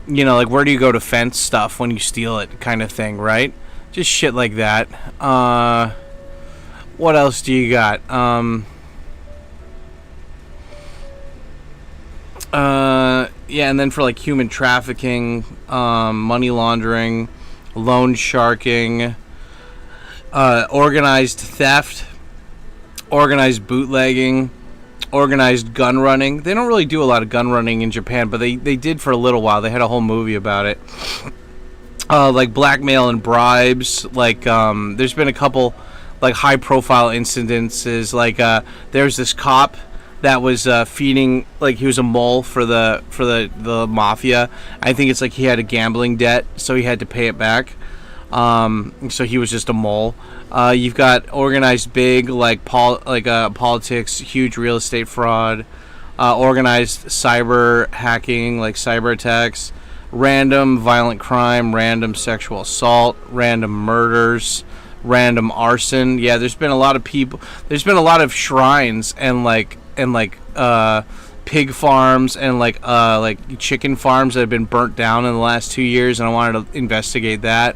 You know, like, where do you go to fence stuff when you steal it, kind of thing, right? Just shit like that. What else do you got? Yeah, and then for like human trafficking, money laundering, loan sharking, organized theft, organized bootlegging, organized gun running. They don't really do a lot of gun running in Japan, but they did for a little while. They had a whole movie about it. Like blackmail and bribes. Like there's been a couple like high profile incidences. Like there's this cop that was feeding, like he was a mole for the mafia. I think it's like he had a gambling debt, so he had to pay it back. So he was just a mole. You've got organized big politics, huge real estate fraud, organized cyber hacking, like cyber attacks, random violent crime, random sexual assault, random murders, random arson. Yeah, there's been a lot of people. There's been a lot of shrines and pig farms and like chicken farms that have been burnt down in the last 2 years, and I wanted to investigate that.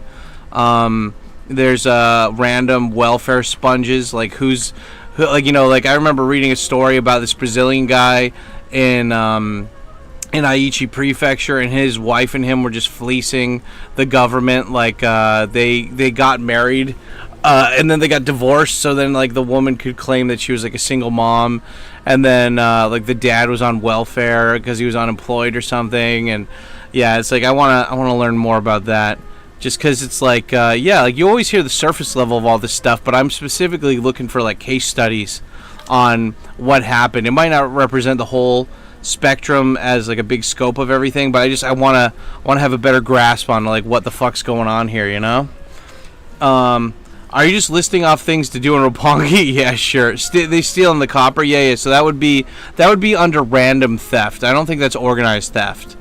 There's random welfare sponges, like I remember reading a story about this Brazilian guy in Aichi Prefecture, and his wife and him were just fleecing the government. Like they got married, and then they got divorced, so then like the woman could claim that she was like a single mom, and then like the dad was on welfare because he was unemployed or something. And yeah, it's like I wanna learn more about that. Just because it's like, like you always hear the surface level of all this stuff, but I'm specifically looking for like case studies on what happened. It might not represent the whole spectrum as like a big scope of everything, but I want to have a better grasp on like what the fuck's going on here, you know? Are you just listing off things to do in Roppongi? Yeah, sure. They stealing the copper? Yeah. So that would be under random theft. I don't think that's organized theft.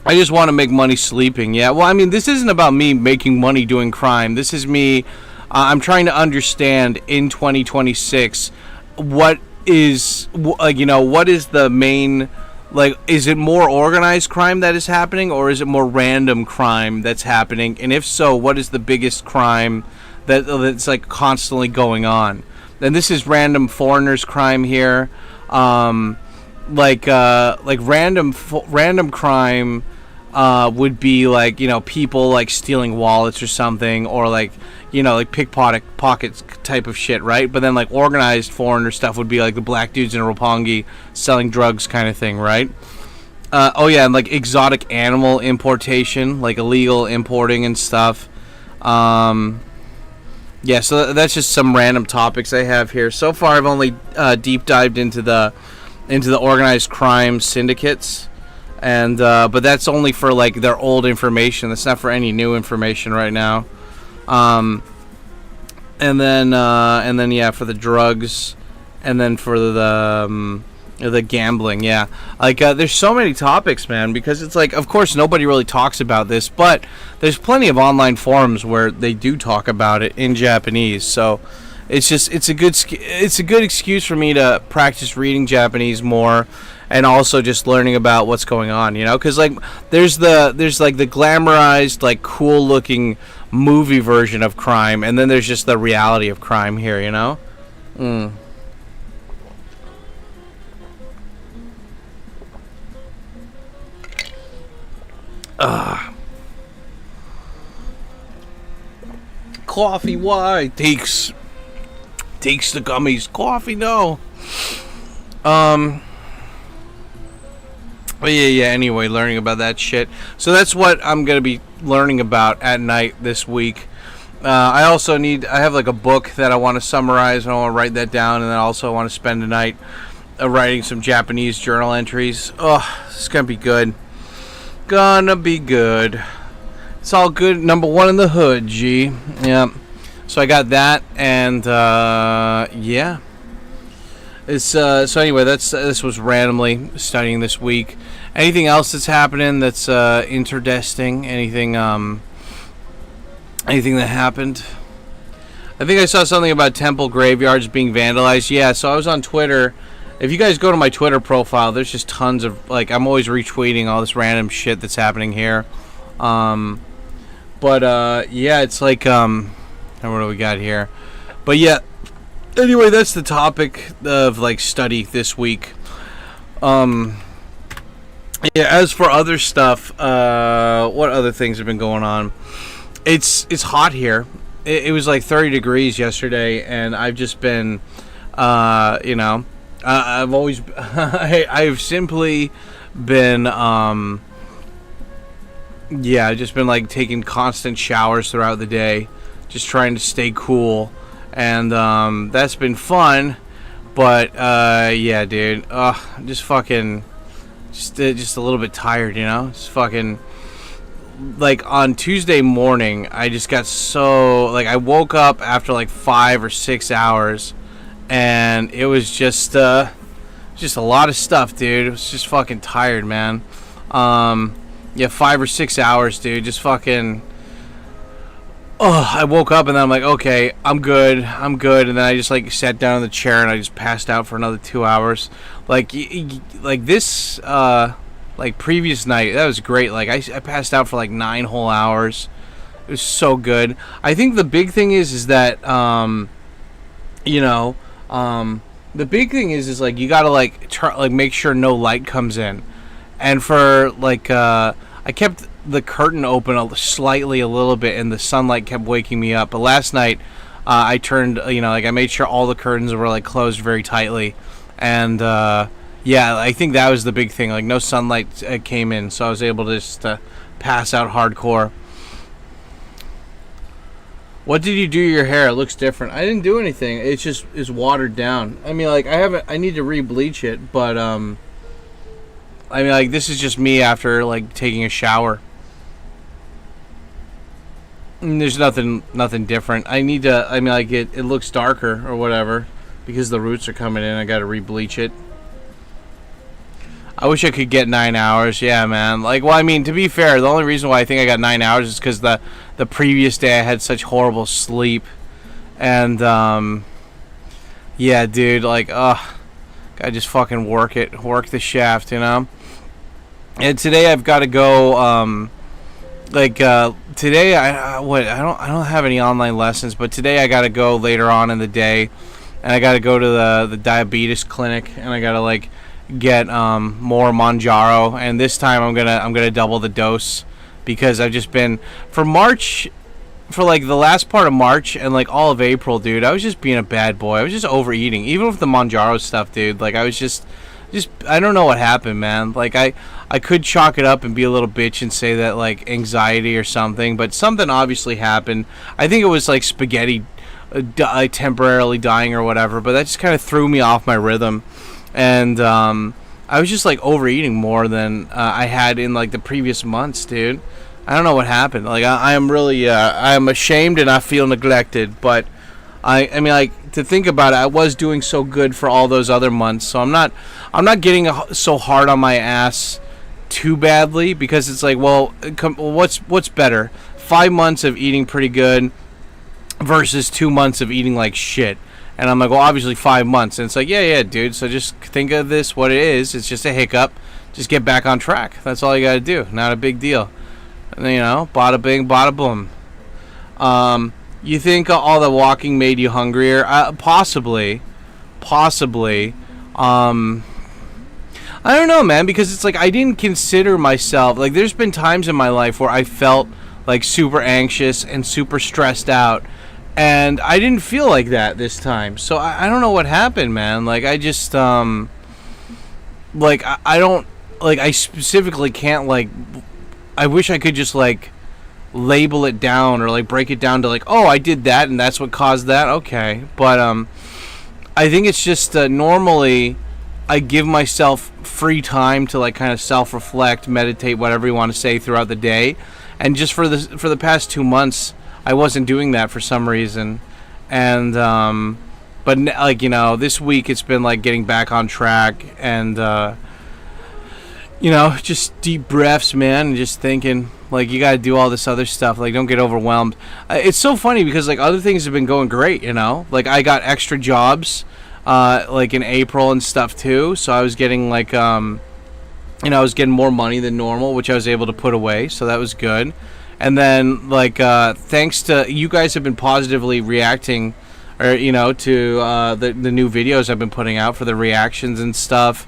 I just want to make money sleeping. Yeah, well, I mean, this isn't about me making money doing crime. This is me. I'm trying to understand in 2026 what is the main, like, is it more organized crime that is happening, or is it more random crime that's happening? And if so, what is the biggest crime that's like constantly going on? And this is random foreigners crime here. Like random crime would be like, people like stealing wallets or something, or like, like pickpockets type of shit, right? But then like organized foreigner stuff would be like the black dudes in Roppongi selling drugs kind of thing, right? And like exotic animal importation, like illegal importing and stuff. So that's just some random topics I have here. So far I've only deep dived into the organized crime syndicates, and but that's only for like their old information. That's not for any new information right now. And then for the drugs, and then for the gambling. Yeah, like there's so many topics, man, because it's like, of course nobody really talks about this, but there's plenty of online forums where they do talk about it in Japanese. So it's a good excuse for me to practice reading Japanese more, and also just learning about what's going on, because like there's like the glamorized, like cool looking movie version of crime, and then there's just the reality of crime here, Coffee, why? Takes the gummies. Coffee, no. But yeah, anyway, learning about that shit. So that's what I'm going to be learning about at night this week. I have like a book that I want to summarize, and I want to write that down, and then also I want to spend the night writing some Japanese journal entries. Oh, it's going to be good. Gonna be good. It's all good. Number one in the hood, G. Yeah. So I got that, and yeah. It's so anyway, this was randomly studying this week. Anything else that's happening that's interesting? Anything that happened? I think I saw something about temple graveyards being vandalized. Yeah, so I was on Twitter. If you guys go to my Twitter profile, there's just tons of, like, I'm always retweeting all this random shit that's happening here. Yeah, it's like what do we got here? But yeah, anyway, that's the topic of like study this week. Yeah, as for other stuff, what other things have been going on? It's hot here. it was like 30 degrees yesterday, and I've just been, you know, I've always, I've simply been, yeah, I've just been like taking constant showers throughout the day, just trying to stay cool, and that's been fun. But yeah, dude, I'm just fucking, just a little bit tired, you know. It's fucking like on Tuesday morning, I just got so like I woke up after like 5 or 6 hours, and it was just a lot of stuff, dude. It was just fucking tired, man. Yeah, 5 or 6 hours, dude. Just fucking. Oh, I woke up and then I'm like, okay, I'm good, and then I just like sat down in the chair and I just passed out for another 2 hours. Like this, like previous night, that was great. Like I passed out for like 9 whole hours. It was so good. I think the big thing is that, you know, the big thing is like you gotta like make sure no light comes in, and for like I kept the curtain open slightly a little bit, and the sunlight kept waking me up. But last night, I turned, you know, like I made sure all the curtains were like closed very tightly, and yeah, I think that was the big thing. Like no sunlight came in, so I was able to just pass out hardcore. What did you do to your hair? It looks different. I didn't do anything. It's just is watered down. I mean, like I need to re-bleach it, but I mean, like this is just me after like taking a shower. There's nothing different. I need to. I mean, like it looks darker or whatever because the roots are coming in. I got to re-bleach it. I wish I could get 9 hours. Yeah, man. Like, well, I mean, to be fair, the only reason why I think I got 9 hours is because the previous day I had such horrible sleep, and yeah, dude. Like, gotta just fucking work the shaft, you know. And today I've got to go. Today I don't have any online lessons, but today I got to go later on in the day, and I got to go to the diabetes clinic, and I got to like get more Manjaro, and this time I'm gonna double the dose because I've just been for like the last part of March and like all of April, dude. I was just being a bad boy. I was just overeating, even with the Manjaro stuff, dude. Like I was just I don't know what happened, man. Like I could chalk it up and be a little bitch and say that like anxiety or something, but something obviously happened. I think it was like spaghetti temporarily dying or whatever, but that just kind of threw me off my rhythm, and I was just like overeating more than I had in like the previous months, dude. I don't know what happened. Like I am really I am ashamed and I feel neglected, but I mean, like, to think about it, I was doing so good for all those other months, so I'm not getting so hard on my ass too badly, because it's like, well, what's better? 5 months of eating pretty good versus 2 months of eating like shit. And I'm like, well, obviously 5 months. And it's like, yeah, dude, so just think of this what it is. It's just a hiccup. Just get back on track. That's all you got to do. Not a big deal. And, you know, bada bing, bada boom. You think all the walking made you hungrier? Possibly. I don't know, man, because it's like I didn't consider myself, like there's been times in my life where I felt like super anxious and super stressed out, and I didn't feel like that this time. So I don't know what happened, man. Like I just like I don't, like I specifically can't, like I wish I could just like label it down or like break it down to like, oh, I did that and that's what caused that. Okay, but I think it's just normally I give myself free time to like kind of self-reflect, meditate, whatever you want to say throughout the day, and just for the past 2 months I wasn't doing that for some reason, and but like, you know, this week it's been like getting back on track, and you know, just deep breaths, man, and just thinking like you gotta do all this other stuff, like don't get overwhelmed. It's so funny because like other things have been going great, you know, like I got extra jobs like in April and stuff too, so I was getting like you know, I was getting more money than normal, which I was able to put away, so that was good. And then like thanks to you guys have been positively reacting, or you know, to the new videos I've been putting out for the reactions and stuff.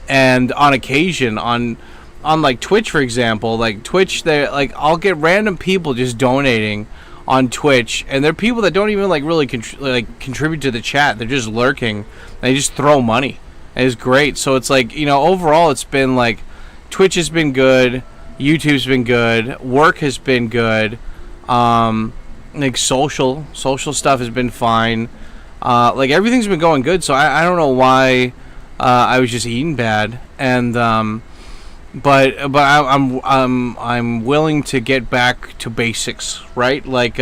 And on occasion on like Twitch, for example, like Twitch, they like I'll get random people just donating on Twitch, and they're people that don't even like really contribute to the chat. They're just lurking. They just throw money. And it's great. So it's like, you know, overall it's been like Twitch has been good, YouTube's been good, work has been good, like social stuff has been fine. Like everything's been going good. So I don't know why I was just eating bad, and but I'm willing to get back to basics, right? Like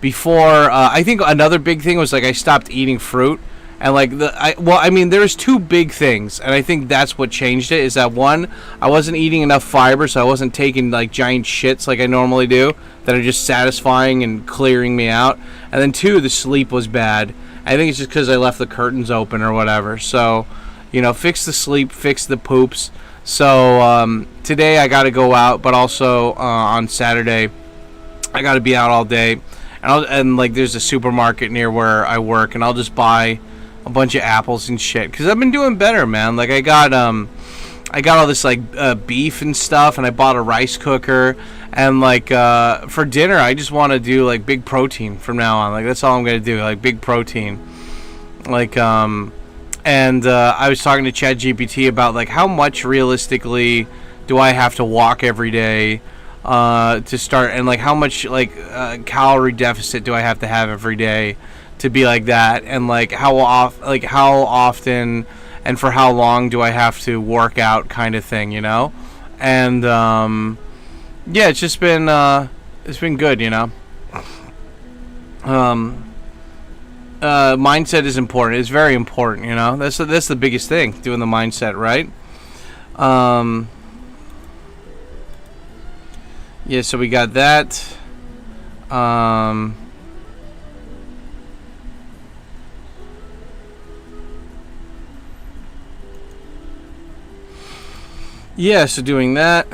before, I think another big thing was like I stopped eating fruit, and like there's two big things, and I think that's what changed it. Is that one, I wasn't eating enough fiber, so I wasn't taking like giant shits like I normally do that are just satisfying and clearing me out, and then two, the sleep was bad. I think it's just because I left the curtains open or whatever. So, you know, fix the sleep, fix the poops. So today I got to go out, but also on Saturday I got to be out all day, and like there's a supermarket near where I work, and I'll just buy a bunch of apples and shit because I've been doing better, man. Like I got all this like beef and stuff, and I bought a rice cooker, and like for dinner I just want to do like big protein from now on. Like that's all I'm gonna do, like big protein, like And I was talking to ChatGPT about like how much realistically do I have to walk every day to start, and like how much like calorie deficit do I have to have every day to be like that, and like how often and for how long do I have to work out, kind of thing, you know? And yeah, it's just been good, you know. Mindset is important. It's very important, you know. That's the biggest thing, doing the mindset, right? Yeah, so we got that. Yeah, so doing that.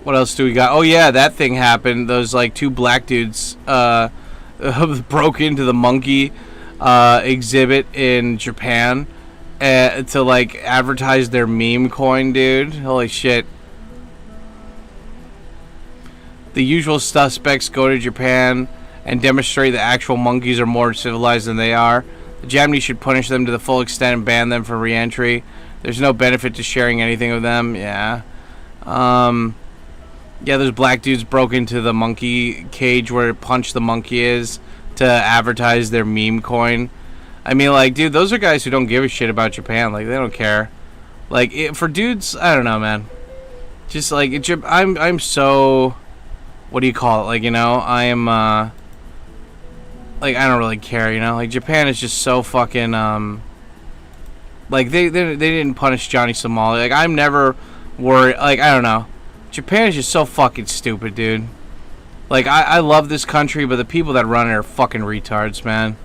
What else do we got? Oh yeah, that thing happened. Those like two black dudes broke into the monkey exhibit in Japan to like advertise their meme coin, dude. Holy shit. The usual suspects go to Japan and demonstrate that actual monkeys are more civilized than they are. The Japanese should punish them to the full extent and ban them from re-entry. There's no benefit to sharing anything with them. Yeah. Yeah, those black dudes broke into the monkey cage where Punch the Monkey is to advertise their meme coin. I mean, like, dude, those are guys who don't give a shit about Japan. Like, they don't care. Like, for dudes, I don't know, man. Just, like, I'm so... What do you call it? Like, you know, I am, like, I don't really care, you know? Like, Japan is just so fucking, like, they didn't punish Johnny Somali. Like, I'm never worried. Like, I don't know. Japan is just so fucking stupid, dude. Like, I love this country, but the people that run it are fucking retards, man.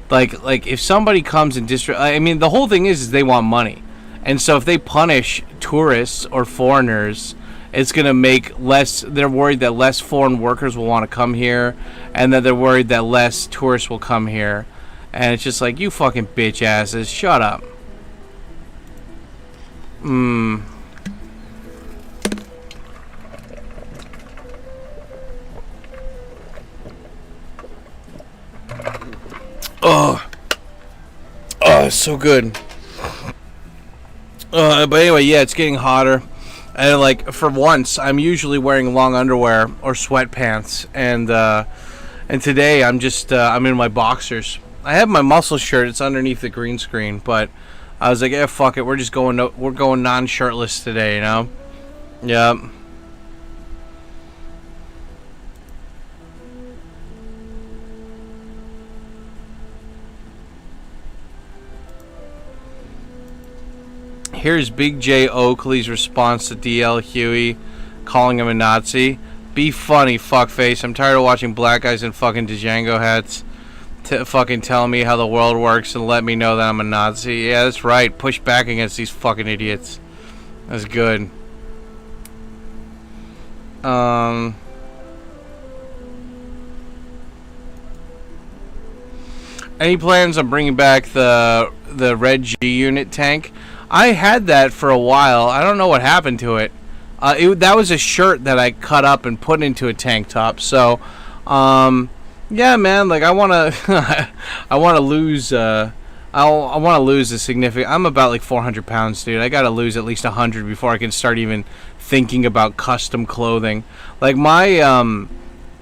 Like if somebody comes and I mean, the whole thing is they want money. And so if they punish tourists or foreigners, it's going to make less... They're worried that less foreign workers will want to come here, and that they're worried that less tourists will come here. And it's just like, you fucking bitch asses, shut up. Oh, it's so good. But anyway, yeah, it's getting hotter. And like for once, I'm usually wearing long underwear or sweatpants, and today I'm just I'm in my boxers. I have my muscle shirt; it's underneath the green screen. But I was like, yeah, fuck it, we're going non-shirtless today, you know? Yep. Here's Big J Oakley's response to DL Huey calling him a Nazi. Be funny, fuckface. I'm tired of watching black guys in fucking Django hats fucking tell me how the world works and let me know that I'm a Nazi. Yeah, that's right. Push back against these fucking idiots. That's good. Any plans on bringing back the Red G unit tank? I had that for a while. I don't know what happened to it. That was a shirt that I cut up and put into a tank top. So, yeah, man. Like I wanna, I wanna lose. I want to lose a significant. I'm about like 400 pounds, dude. I gotta lose at least 100 before I can start even thinking about custom clothing. Like my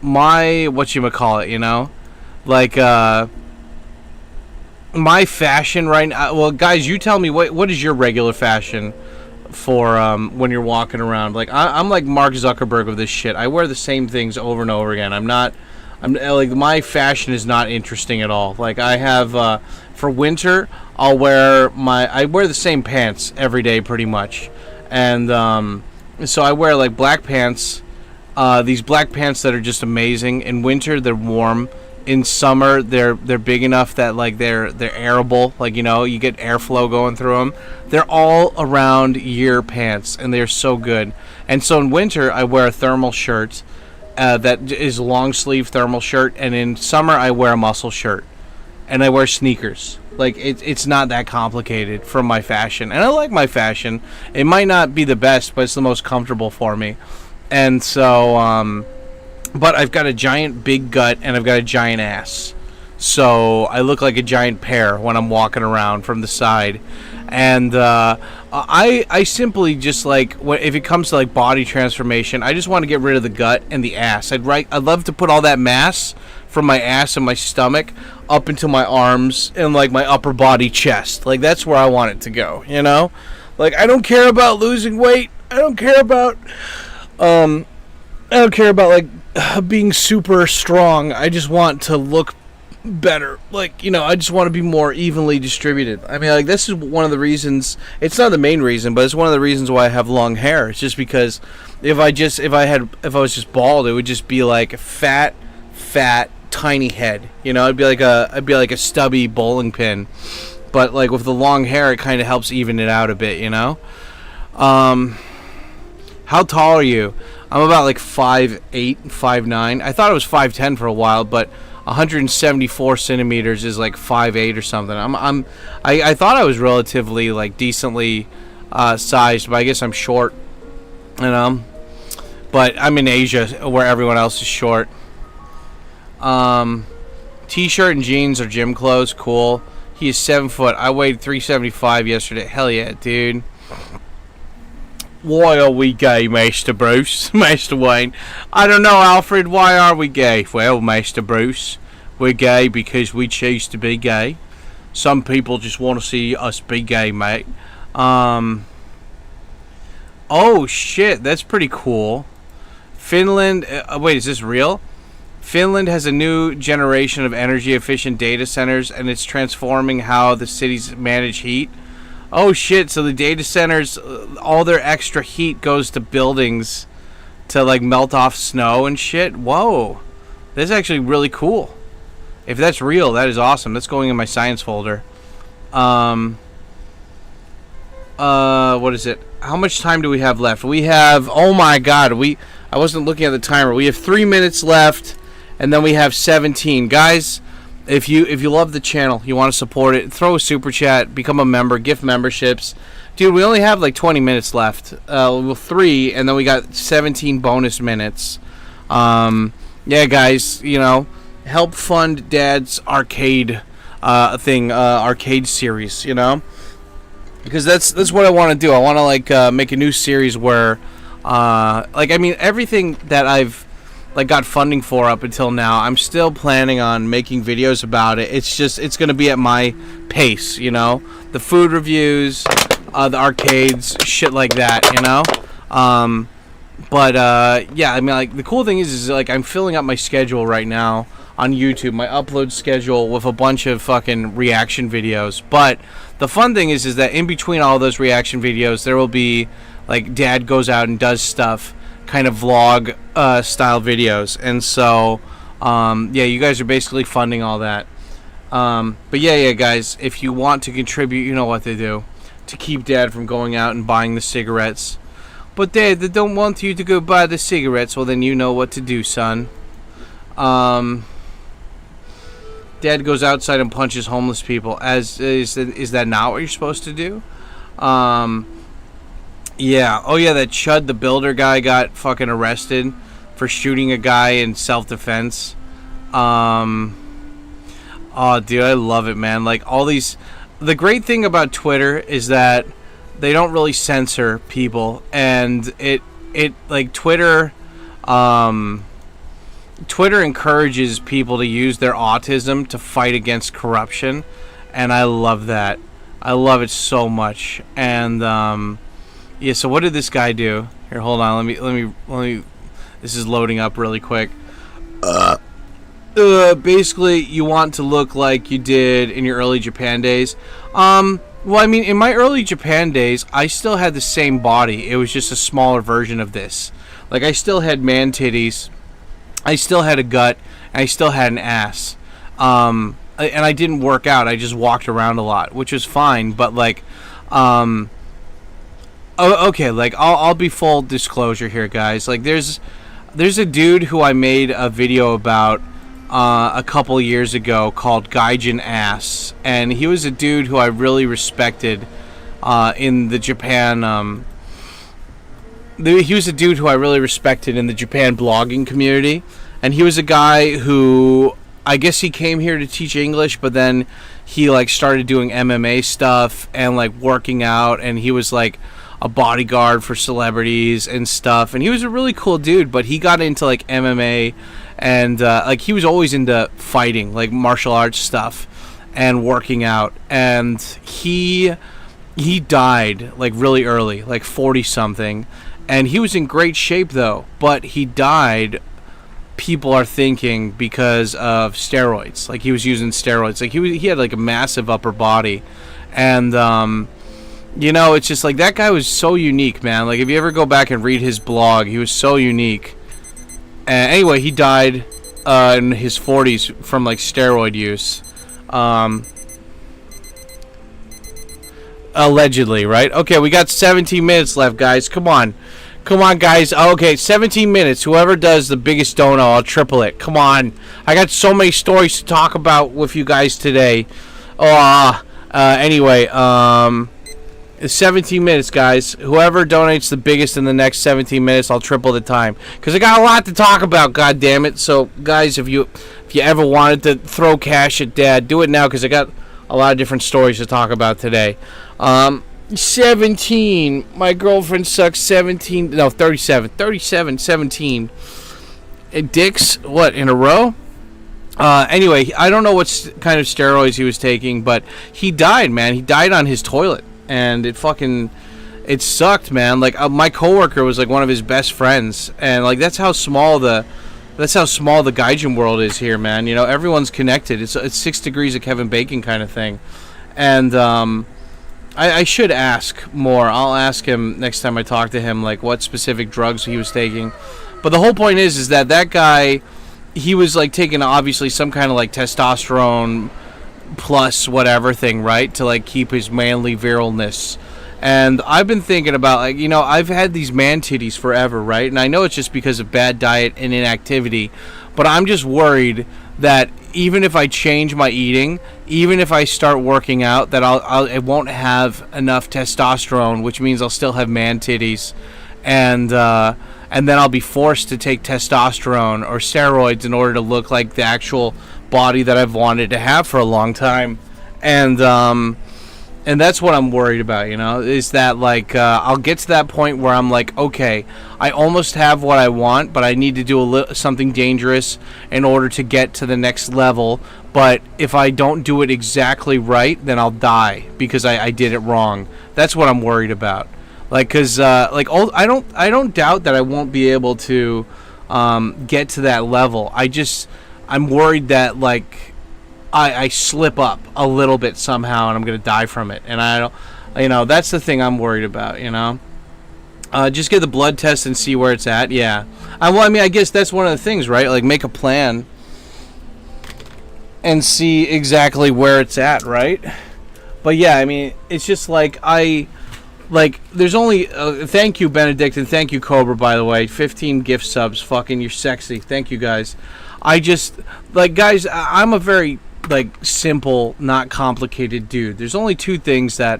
whatchamacallit, you know, like my fashion right now. Well, guys, you tell me what is your regular fashion for when you're walking around? Like I'm like Mark Zuckerberg of this shit. I wear the same things over and over again. I'm like, my fashion is not interesting at all. Like I have for winter, I wear the same pants every day pretty much, and so I wear like black pants. These black pants that are just amazing. In winter, they're warm. In summer, they're big enough that like they're airable. Like, you know, you get airflow going through them. They're all around year pants, and they're so good. And so in winter, I wear a thermal shirt that is a long sleeve thermal shirt, and in summer, I wear a muscle shirt, and I wear sneakers. Like it's not that complicated for my fashion, and I like my fashion. It might not be the best, but it's the most comfortable for me. And so, but I've got a giant big gut and I've got a giant ass. So I look like a giant pear when I'm walking around from the side. And I simply just like, if it comes to like body transformation, I just want to get rid of the gut and the ass. I'd love to put all that mass from my ass and my stomach up into my arms and like my upper body chest. Like that's where I want it to go, you know? Like I don't care about losing weight. I don't care about like being super strong. I just want to look better. Like, you know, I just want to be more evenly distributed. I mean, like, this is one of the reasons. It's not the main reason, but it's one of the reasons why I have long hair. It's just because if I was just bald, it would just be like a fat tiny head. You know, I'd be like a stubby bowling pin. But like with the long hair, it kind of helps even it out a bit, you know. How tall are you? I'm about like 5'8", 5'9". I thought it was 5'10" for a while, but 174 centimeters is like 5'8" or something. I thought I was relatively like decently sized, but I guess I'm short, you know. But I'm in Asia where everyone else is short. T-shirt and jeans are gym clothes. Cool. He is 7 foot. I weighed 375 yesterday. Hell yeah, dude. Why are we gay, Master Bruce? Master Wayne? I don't know, Alfred. Why are we gay? Well, Master Bruce, we're gay because we choose to be gay. Some people just want to see us be gay, mate. Oh, shit. That's pretty cool. Finland... wait, is this real? Finland has a new generation of energy-efficient data centers, and it's transforming how the cities manage heat. Oh shit, so the data centers, all their extra heat goes to buildings to like melt off snow and shit. Whoa. That's actually really cool. If that's real, that is awesome. That's going in my science folder. What is it? How much time do we have left? We have, oh my god, I wasn't looking at the timer. We have 3 minutes left, and then we have 17. Guys, If you love the channel, you want to support it, throw a super chat, become a member, gift memberships. Dude, we only have like 20 minutes left. 3, and then we got 17 bonus minutes. Yeah, guys, you know, help fund Dad's arcade arcade series, you know? Because that's what I want to do. I want to like make a new series where like, I mean, everything that I've like got funding for up until now, I'm still planning on making videos about it. It's gonna be at my pace, you know. The food reviews, the arcades, shit like that, you know. But yeah, I mean, like the cool thing is like I'm filling up my schedule right now on YouTube, my upload schedule with a bunch of fucking reaction videos. But the fun thing is that in between all those reaction videos, there will be like Dad goes out and does stuff, kind of vlog style videos. And so yeah, you guys are basically funding all that. But yeah guys, if you want to contribute, you know what to do to keep Dad from going out and buying the cigarettes. But Dad, they don't want you to go buy the cigarettes. Well, then you know what to do, son. Dad goes outside and punches homeless people. Is that not what you're supposed to do? Yeah. Oh yeah, that Chud the Builder guy got fucking arrested for shooting a guy in self-defense. Oh, dude, I love it, man. Like all these. The great thing about Twitter is that they don't really censor people, and it like Twitter. Twitter encourages people to use their autism to fight against corruption, and I love that. I love it so much. And yeah, so what did this guy do? Here, hold on. Let me. This is loading up really quick. Basically, you want to look like you did in your early Japan days. Well, I mean, in my early Japan days, I still had the same body. It was just a smaller version of this. Like, I still had man titties. I still had a gut. And I still had an ass. And I didn't work out. I just walked around a lot, which was fine. But, like, okay, like, I'll be full disclosure here, guys. Like, there's a dude who I made a video about a couple years ago called Gaijin Ass, and he was a dude who I really respected in the Japan. He was a dude who I really respected in the Japan blogging community, and he was a guy who I guess he came here to teach English, but then he like started doing MMA stuff and like working out, and he was like a bodyguard for celebrities and stuff, and he was a really cool dude. But he got into like MMA. And like he was always into fighting, like martial arts stuff, and working out. And he died like really early, like 40 something. And he was in great shape though. But he died, people are thinking, because of steroids. Like he was using steroids. Like he had like a massive upper body, and you know, it's just like that guy was so unique, man. Like if you ever go back and read his blog, he was so unique. Anyway, he died in his 40s from like steroid use, allegedly, right? Okay, we got 17 minutes left, guys. Come on, guys. Okay, 17 minutes. Whoever does the biggest dono, I'll triple it. Come on, I got so many stories to talk about with you guys today. Anyway, 17 minutes, guys. Whoever donates the biggest in the next 17 minutes, I'll triple the time. Because I got a lot to talk about, God damn it. So, guys, if you ever wanted to throw cash at Dad, do it now, because I got a lot of different stories to talk about today. 17. My girlfriend sucks 17. No, 37. 37, 17. Dicks, what, in a row? Anyway, I don't know what kind of steroids he was taking, but he died, man. He died on his toilet. And it sucked, man. Like my coworker was like one of his best friends, and like that's how small the Gaijin world is here, man. You know, everyone's connected. It's 6 degrees of Kevin Bacon kind of thing, and I should ask more. I'll ask him next time I talk to him, like what specific drugs he was taking. But the whole point is that guy, he was like taking obviously some kind of like testosterone plus whatever thing, right, to like keep his manly virilness. And I've been thinking about, like, you know, I've had these man titties forever, right? And I know it's just because of bad diet and inactivity, but I'm just worried that even if I change my eating, even if I start working out, that it won't have enough testosterone, which means I'll still have man titties, and then I'll be forced to take testosterone or steroids in order to look like the actual body that I've wanted to have for a long time. And that's what I'm worried about, you know, is that like I'll get to that point where I'm like, okay, I almost have what I want, but I need to do something dangerous in order to get to the next level. But if I don't do it exactly right, then I'll die because I did it wrong. That's what I'm worried about. Like, because I don't doubt that I won't be able to get to that level. I'm worried that like I slip up a little bit somehow and I'm gonna die from it, and I don't, you know, that's the thing I'm worried about, you know. Just get the blood test and see where it's at. Yeah. Well, I mean, I guess that's one of the things, right? Like, make a plan and see exactly where it's at, right? But yeah, I mean, it's just like there's only thank you, Benedict, and thank you, Cobra, by the way. 15 gift subs. Fucking, you're sexy. Thank you, guys. I just, like, guys, I'm a very, like, simple, not complicated dude. There's only two things that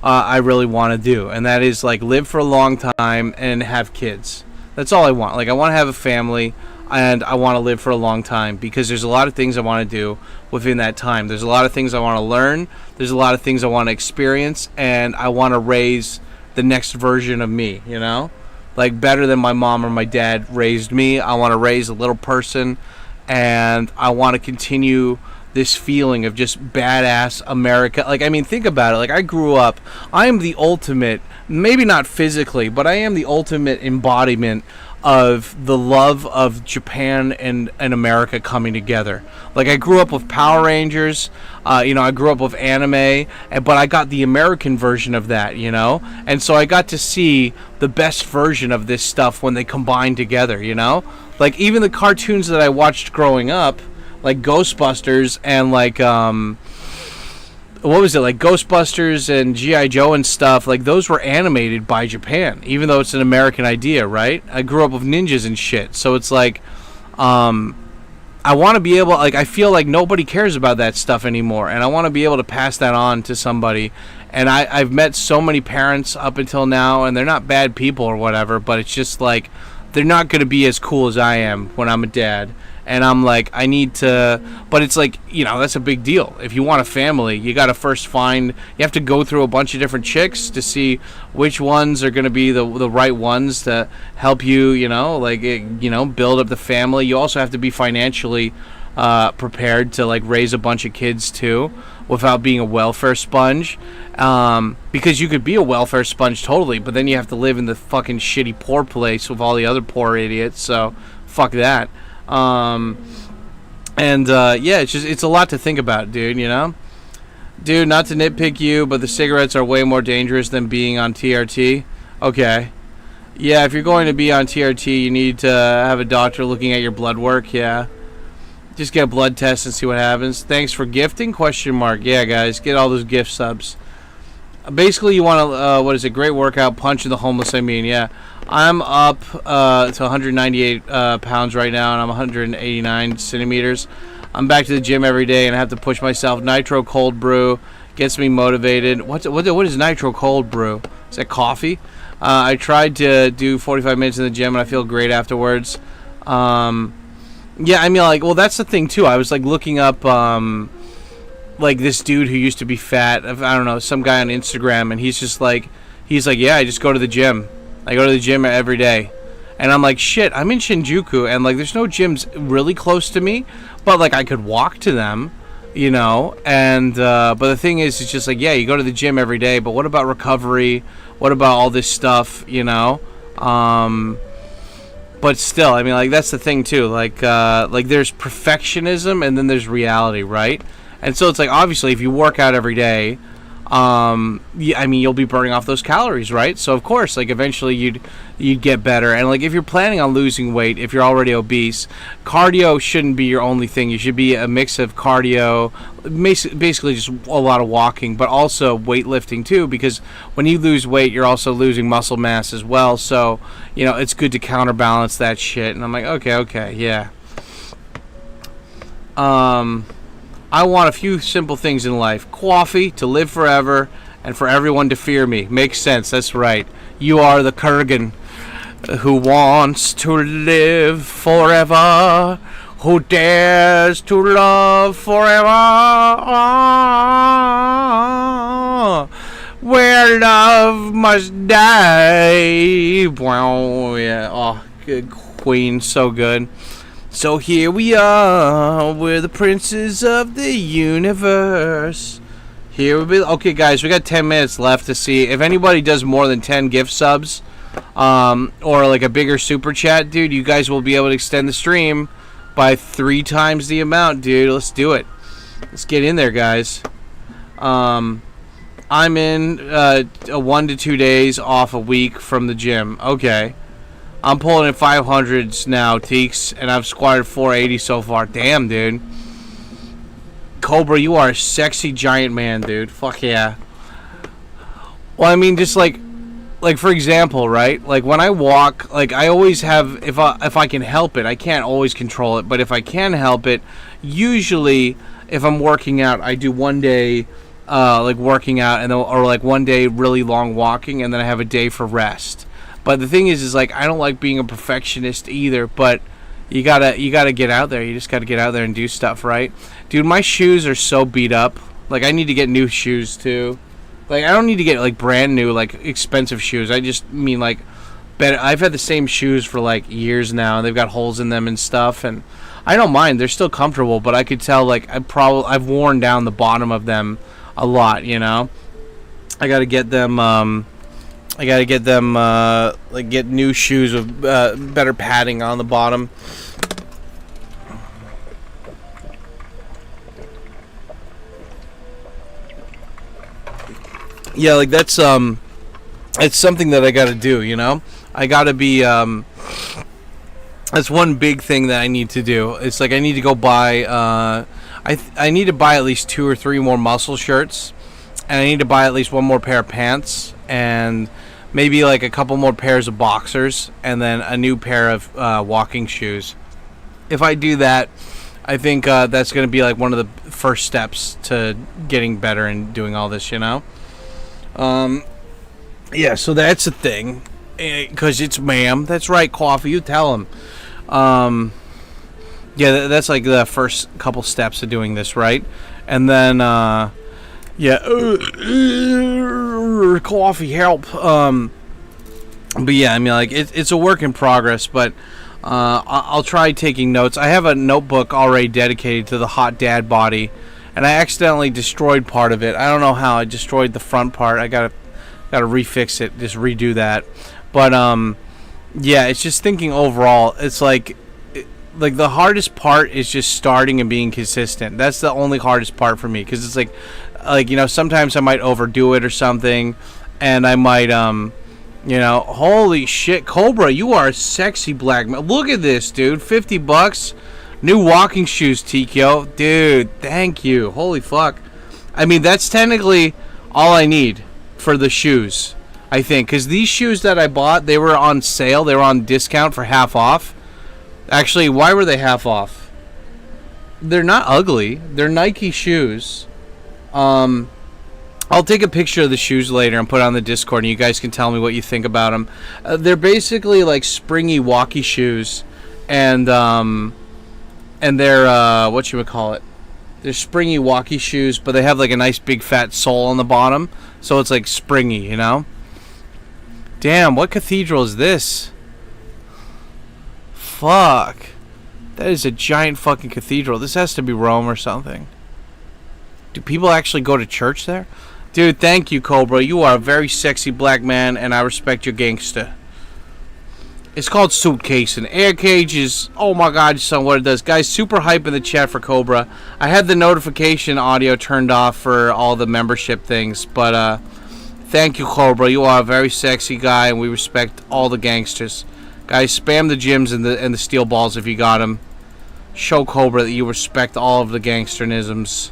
I really want to do, and that is like live for a long time and have kids. That's all I want. Like I want to have a family, and I want to live for a long time because there's a lot of things I want to do within that time. There's a lot of things I want to learn. There's a lot of things I want to experience, and I want to raise the next version of me, you know? Like better than my mom or my dad raised me. I want to raise a little person, and I want to continue this feeling of just badass America. Like, I mean, think about it. Like, I grew up, I am the ultimate, maybe not physically, but I am the ultimate embodiment of the love of Japan and America coming together. Like, I grew up with Power Rangers, I grew up with anime, but I got the American version of that, and so I got to see the best version of this stuff when they combine together, like even the cartoons that I watched growing up, like Ghostbusters and like what was it, like Ghostbusters and G.I. Joe and stuff, like those were animated by Japan, even though it's an American idea, right? I grew up with ninjas and shit, so it's like I want to be able, like, I feel like nobody cares about that stuff anymore, and I want to be able to pass that on to somebody. And I've met so many parents up until now, and they're not bad people or whatever, but it's just like they're not going to be as cool as I am when I'm a dad. And I'm like, I need to, but it's like, that's a big deal. If you want a family, you got to first you have to go through a bunch of different chicks to see which ones are going to be the right ones to help you, build up the family. You also have to be financially prepared to like raise a bunch of kids too, without being a welfare sponge. Because you could be a welfare sponge totally, but then you have to live in the fucking shitty poor place with all the other poor idiots. So fuck that. It's a lot to think about, dude, Dude, not to nitpick you, but the cigarettes are way more dangerous than being on TRT. Okay. Yeah, if you're going to be on TRT, you need to have a doctor looking at your blood work, yeah. Just get a blood test and see what happens. Thanks for gifting, ? Yeah, guys, get all those gift subs. Basically, you want to, great workout, punch the homeless, yeah. I'm up to 198 pounds right now, and I'm 189 centimeters. I'm back to the gym every day, and I have to push myself. Nitro cold brew gets me motivated. What is nitro cold brew? Is that coffee? I tried to do 45 minutes in the gym, and I feel great afterwards. That's the thing, too. I was, looking up, this dude who used to be fat. I don't know, some guy on Instagram, and he's yeah, I just go to the gym. I go to the gym every day. And I'm like, shit, I'm in Shinjuku, and, there's no gyms really close to me, but, I could walk to them, and, but the thing is, it's just yeah, you go to the gym every day, but what about recovery? What about all this stuff, But still, that's the thing, too, there's perfectionism, and then there's reality, right? And so it's obviously, if you work out every day, you'll be burning off those calories, right? So of course, eventually you'd get better. And if you're planning on losing weight, if you're already obese, cardio shouldn't be your only thing. You should be a mix of cardio, basically just a lot of walking, but also weightlifting too, because when you lose weight, you're also losing muscle mass as well. So, it's good to counterbalance that shit. And I'm like, okay, yeah. I want a few simple things in life. Coffee, to live forever, and for everyone to fear me. Makes sense, that's right. You are the Kurgan who wants to live forever, who dares to love forever, where love must die. Wow, yeah, oh, good queen, so good. So here we are, we're the princes of the universe. Here we be. Okay, guys, we got 10 minutes left to see if anybody does more than 10 gift subs, or a bigger super chat, dude. You guys will be able to extend the stream by 3 times the amount, dude. Let's do it. Let's get in there, guys. I'm in 1 to 2 days off a week from the gym. Okay. I'm pulling in 500s now, Teeks, and I've squatted 480 so far. Damn, dude. Cobra, you are a sexy giant man, dude. Fuck yeah. Well, just for example, right? When I walk, I always have, if I can help it, I can't always control it, but if I can help it, usually if I'm working out, I do one day like working out, and then, or like one day really long walking, and then I have a day for rest. But the thing is like I don't like being a perfectionist either. But you gotta get out there. You just gotta get out there and do stuff, right? Dude, my shoes are so beat up. Like I need to get new shoes too. Like I don't need to get like brand new, like expensive shoes. I just mean like better. I've had the same shoes for like years now, and they've got holes in them and stuff, and I don't mind. They're still comfortable, but I could tell like I've worn down the bottom of them a lot. You know, I gotta get them. Like get new shoes with better padding on the bottom. Yeah, like that's it's something that I got to do. You know, I got to be. That's one big thing that I need to do. It's like I need to go buy. I need to buy at least 2 or 3 more muscle shirts, and I need to buy at least 1 more pair of pants, and maybe like a couple more pairs of boxers, and then a new pair of walking shoes. If I do that, I think that's going to be like one of the first steps to getting better and doing all this, you know? Yeah, so that's the thing. Because it's ma'am. That's right, Coffee. You tell him. Yeah, that's like the first couple steps of doing this, right? And then, yeah, Coffee, help. But yeah, I mean, like it's a work in progress, but I'll try taking notes. I have a notebook already dedicated to the hot dad body, and I accidentally destroyed part of it. I don't know how. I destroyed the front part. I gotta refix it, just redo that. But yeah, it's just thinking overall. It's like the hardest part is just starting and being consistent. That's the only hardest part for me, because it's like you know, sometimes I might overdo it or something, and I might you know, holy shit, Cobra, you are a sexy black man. Look at this, dude. $50, new walking shoes, Tikyo, dude. Thank you. Holy fuck. I mean, that's technically all I need for the shoes, I think, because these shoes that I bought, they were on sale. They were on discount for half off. Actually, why were they half off? They're not ugly. They're Nike shoes. I'll take a picture of the shoes later and put it on the Discord, and you guys can tell me what you think about them. They're basically like springy walkie shoes, and they're whatchamacallit? They're springy walkie shoes, but they have like a nice big fat sole on the bottom, so it's like springy, you know? Damn, what cathedral is this? Fuck. That is a giant fucking cathedral. This has to be Rome or something. Do people actually go to church there? Dude, thank you, Cobra. You are a very sexy black man, and I respect your gangster. It's called suitcase, and air cage is... Oh my god, son, what it does. Guys, super hype in the chat for Cobra. I had the notification audio turned off for all the membership things, but thank you, Cobra. You are a very sexy guy, and we respect all the gangsters. Guys, spam the gyms and the steel balls if you got them. Show Cobra that you respect all of the gangsternisms.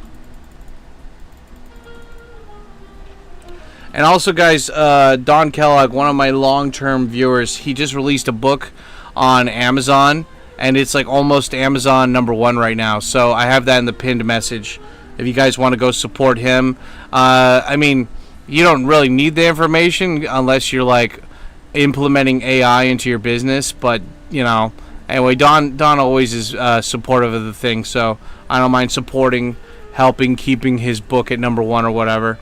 And also, guys, Don Kellogg, one of my long-term viewers, he just released a book on Amazon, and it's like almost Amazon #1 right now. So I have that in the pinned message. If you guys want to go support him, I mean, you don't really need the information unless you're like implementing AI into your business. But you know, anyway, Don always is supportive of the thing, so I don't mind supporting, helping, keeping his book at #1 or whatever.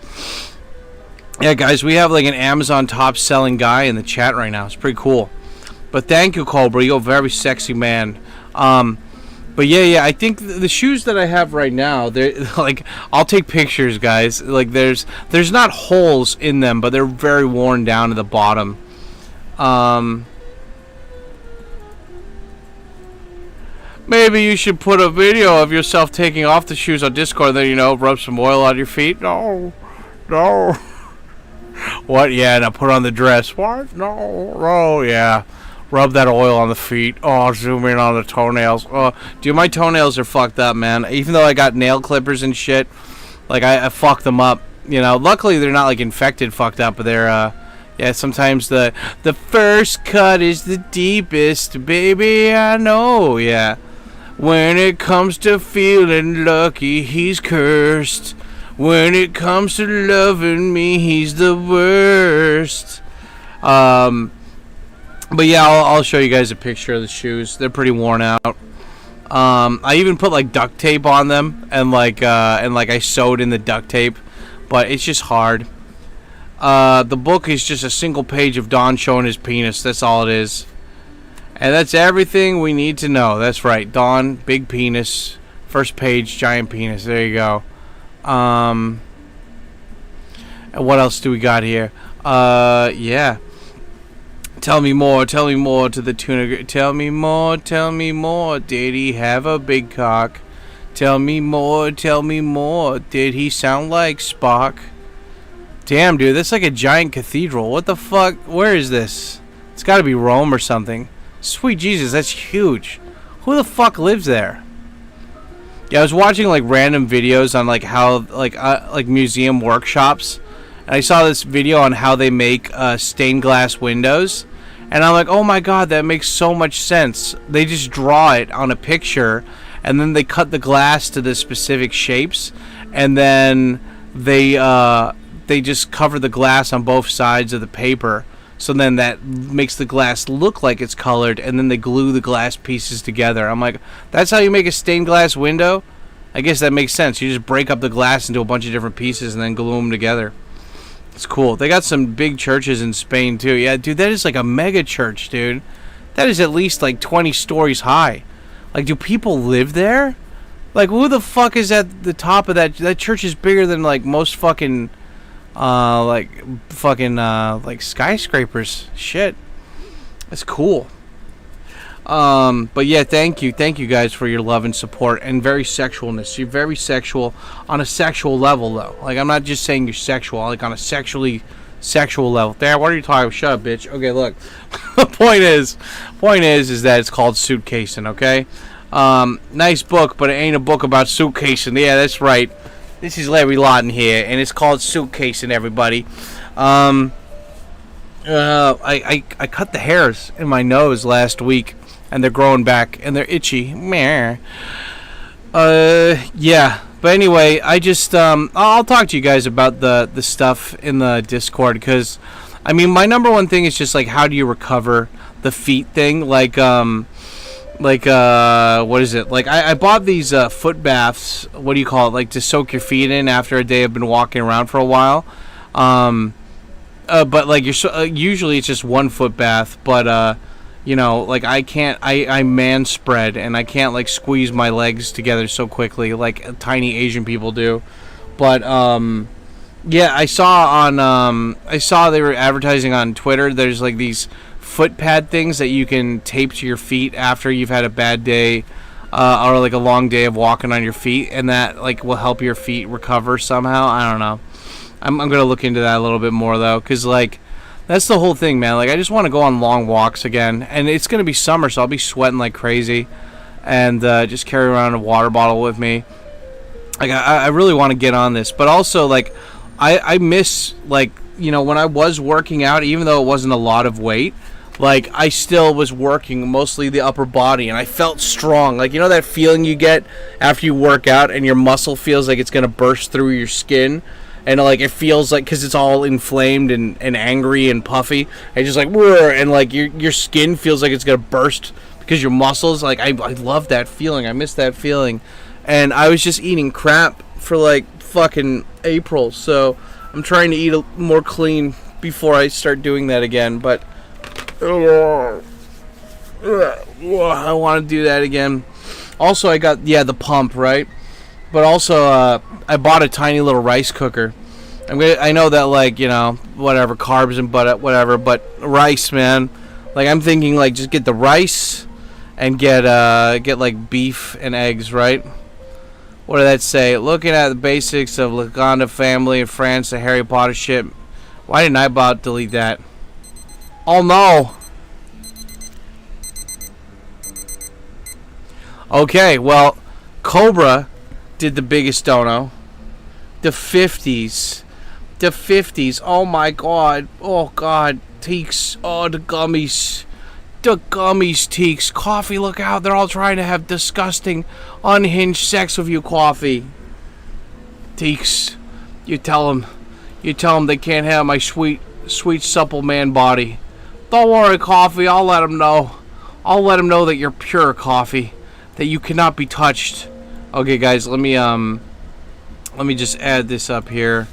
Yeah, guys, we have like an Amazon top-selling guy in the chat right now. It's pretty cool. But thank you, Cobra. You're a very sexy man. But yeah, I think the shoes that I have right now, they're like, I'll take pictures, guys. Like, there's not holes in them, but they're very worn down to the bottom. Maybe you should put a video of yourself taking off the shoes on Discord, then, you know, rub some oil on your feet. No. What? Yeah, now put on the dress. What? No, yeah. Rub that oil on the feet. Oh, zoom in on the toenails. Oh, dude, my toenails are fucked up, man. Even though I got nail clippers and shit, like, I fucked them up. You know, luckily they're not, like, infected fucked up, but they're, yeah, sometimes the first cut is the deepest, baby, I know, yeah. When it comes to feeling lucky, he's cursed. When it comes to loving me, he's the worst. But yeah, I'll show you guys a picture of the shoes. They're pretty worn out. I even put like duct tape on them, and like I sewed in the duct tape, but it's just hard. The book is just a single page of Don showing his penis. That's all it is, and that's everything we need to know. That's right, Don, big penis, first page, giant penis. There you go. And what else do we got here? Yeah. Tell me more to the tuna. Tell me more, did he have a big cock? Tell me more, did he sound like Spock? Damn, dude, that's like a giant cathedral. What the fuck? Where is this? It's gotta be Rome or something. Sweet Jesus, that's huge. Who the fuck lives there? Yeah, I was watching like random videos on like how like museum workshops, and I saw this video on how they make stained glass windows. And I'm like, oh my god, that makes so much sense. They just draw it on a picture, and then they cut the glass to the specific shapes, and then they just cover the glass on both sides of the paper. So then that makes the glass look like it's colored, and then they glue the glass pieces together. I'm like, that's how you make a stained glass window? I guess that makes sense. You just break up the glass into a bunch of different pieces and then glue them together. It's cool. They got some big churches in Spain too. Yeah, dude, that is like a mega church, dude. That is at least like 20 stories high. Like, do people live there? Like, who the fuck is at the top of that? That church is bigger than like most fucking, like skyscrapers. Shit, that's cool. But yeah, thank you guys for your love and support and very sexualness. You're very sexual on a sexual level, though. Like, I'm not just saying you're sexual, like on a sexual level. Dad, what are you talking about? Shut up, bitch. Okay, look. The point is that it's called Suitcasing. Okay, nice book, but it ain't a book about suitcasing. Yeah, that's right. This is Larry Lawton here, and it's called Suitcasing. Everybody. I cut the hairs in my nose last week. And they're growing back, and they're itchy. Meh. Yeah. But anyway, I just, I'll talk to you guys about the stuff in the Discord, because, I mean, my number one thing is just, like, how do you recover the feet thing? Like, what is it? Like, I bought these, foot baths, what do you call it? Like, to soak your feet in after a day of been walking around for a while. But, like, usually it's just one foot bath, but, you know, like, I man spread, and I can't, like, squeeze my legs together so quickly like tiny Asian people do. But, yeah, I saw they were advertising on Twitter. There's, like, these foot pad things that you can tape to your feet after you've had a bad day, or, like, a long day of walking on your feet, and that, like, will help your feet recover somehow. I don't know. I'm gonna look into that a little bit more, though, because, like, that's the whole thing, man. Like, I just want to go on long walks again. And it's going to be summer, so I'll be sweating like crazy. And just carry around a water bottle with me. Like, I really want to get on this. But also, like, I miss, like, you know, when I was working out, even though it wasn't a lot of weight, like, I still was working mostly the upper body. And I felt strong. Like, you know that feeling you get after you work out and your muscle feels like it's going to burst through your skin? And, like, it feels like, because it's all inflamed and angry and puffy, and just like, and, like, your skin feels like it's going to burst because your muscles, like, I love that feeling. I miss that feeling. And I was just eating crap for, like, fucking April, so I'm trying to eat more clean before I start doing that again, but I want to do that again. Also, I got, the pump, right? But also, I bought a tiny little rice cooker. I know that, like, you know, whatever, carbs and whatever, but rice, man. Like, I'm thinking, like, just get the rice and get like, beef and eggs, right? What did that say? Looking at the basics of Lagonda family in France, the Harry Potter shit. Why didn't I delete that? Oh, no. Okay, well, Cobra did the biggest dono. The 50s. Oh my god. Oh god. Teeks. Oh, the gummies. Teeks. Coffee, look out. They're all trying to have disgusting, unhinged sex with you, Coffee. Teeks. You tell them they can't have my sweet supple man body. Don't worry, Coffee. I'll let them know. I'll let them know that you're pure, Coffee. That you cannot be touched. Okay, guys, let me just add this up here.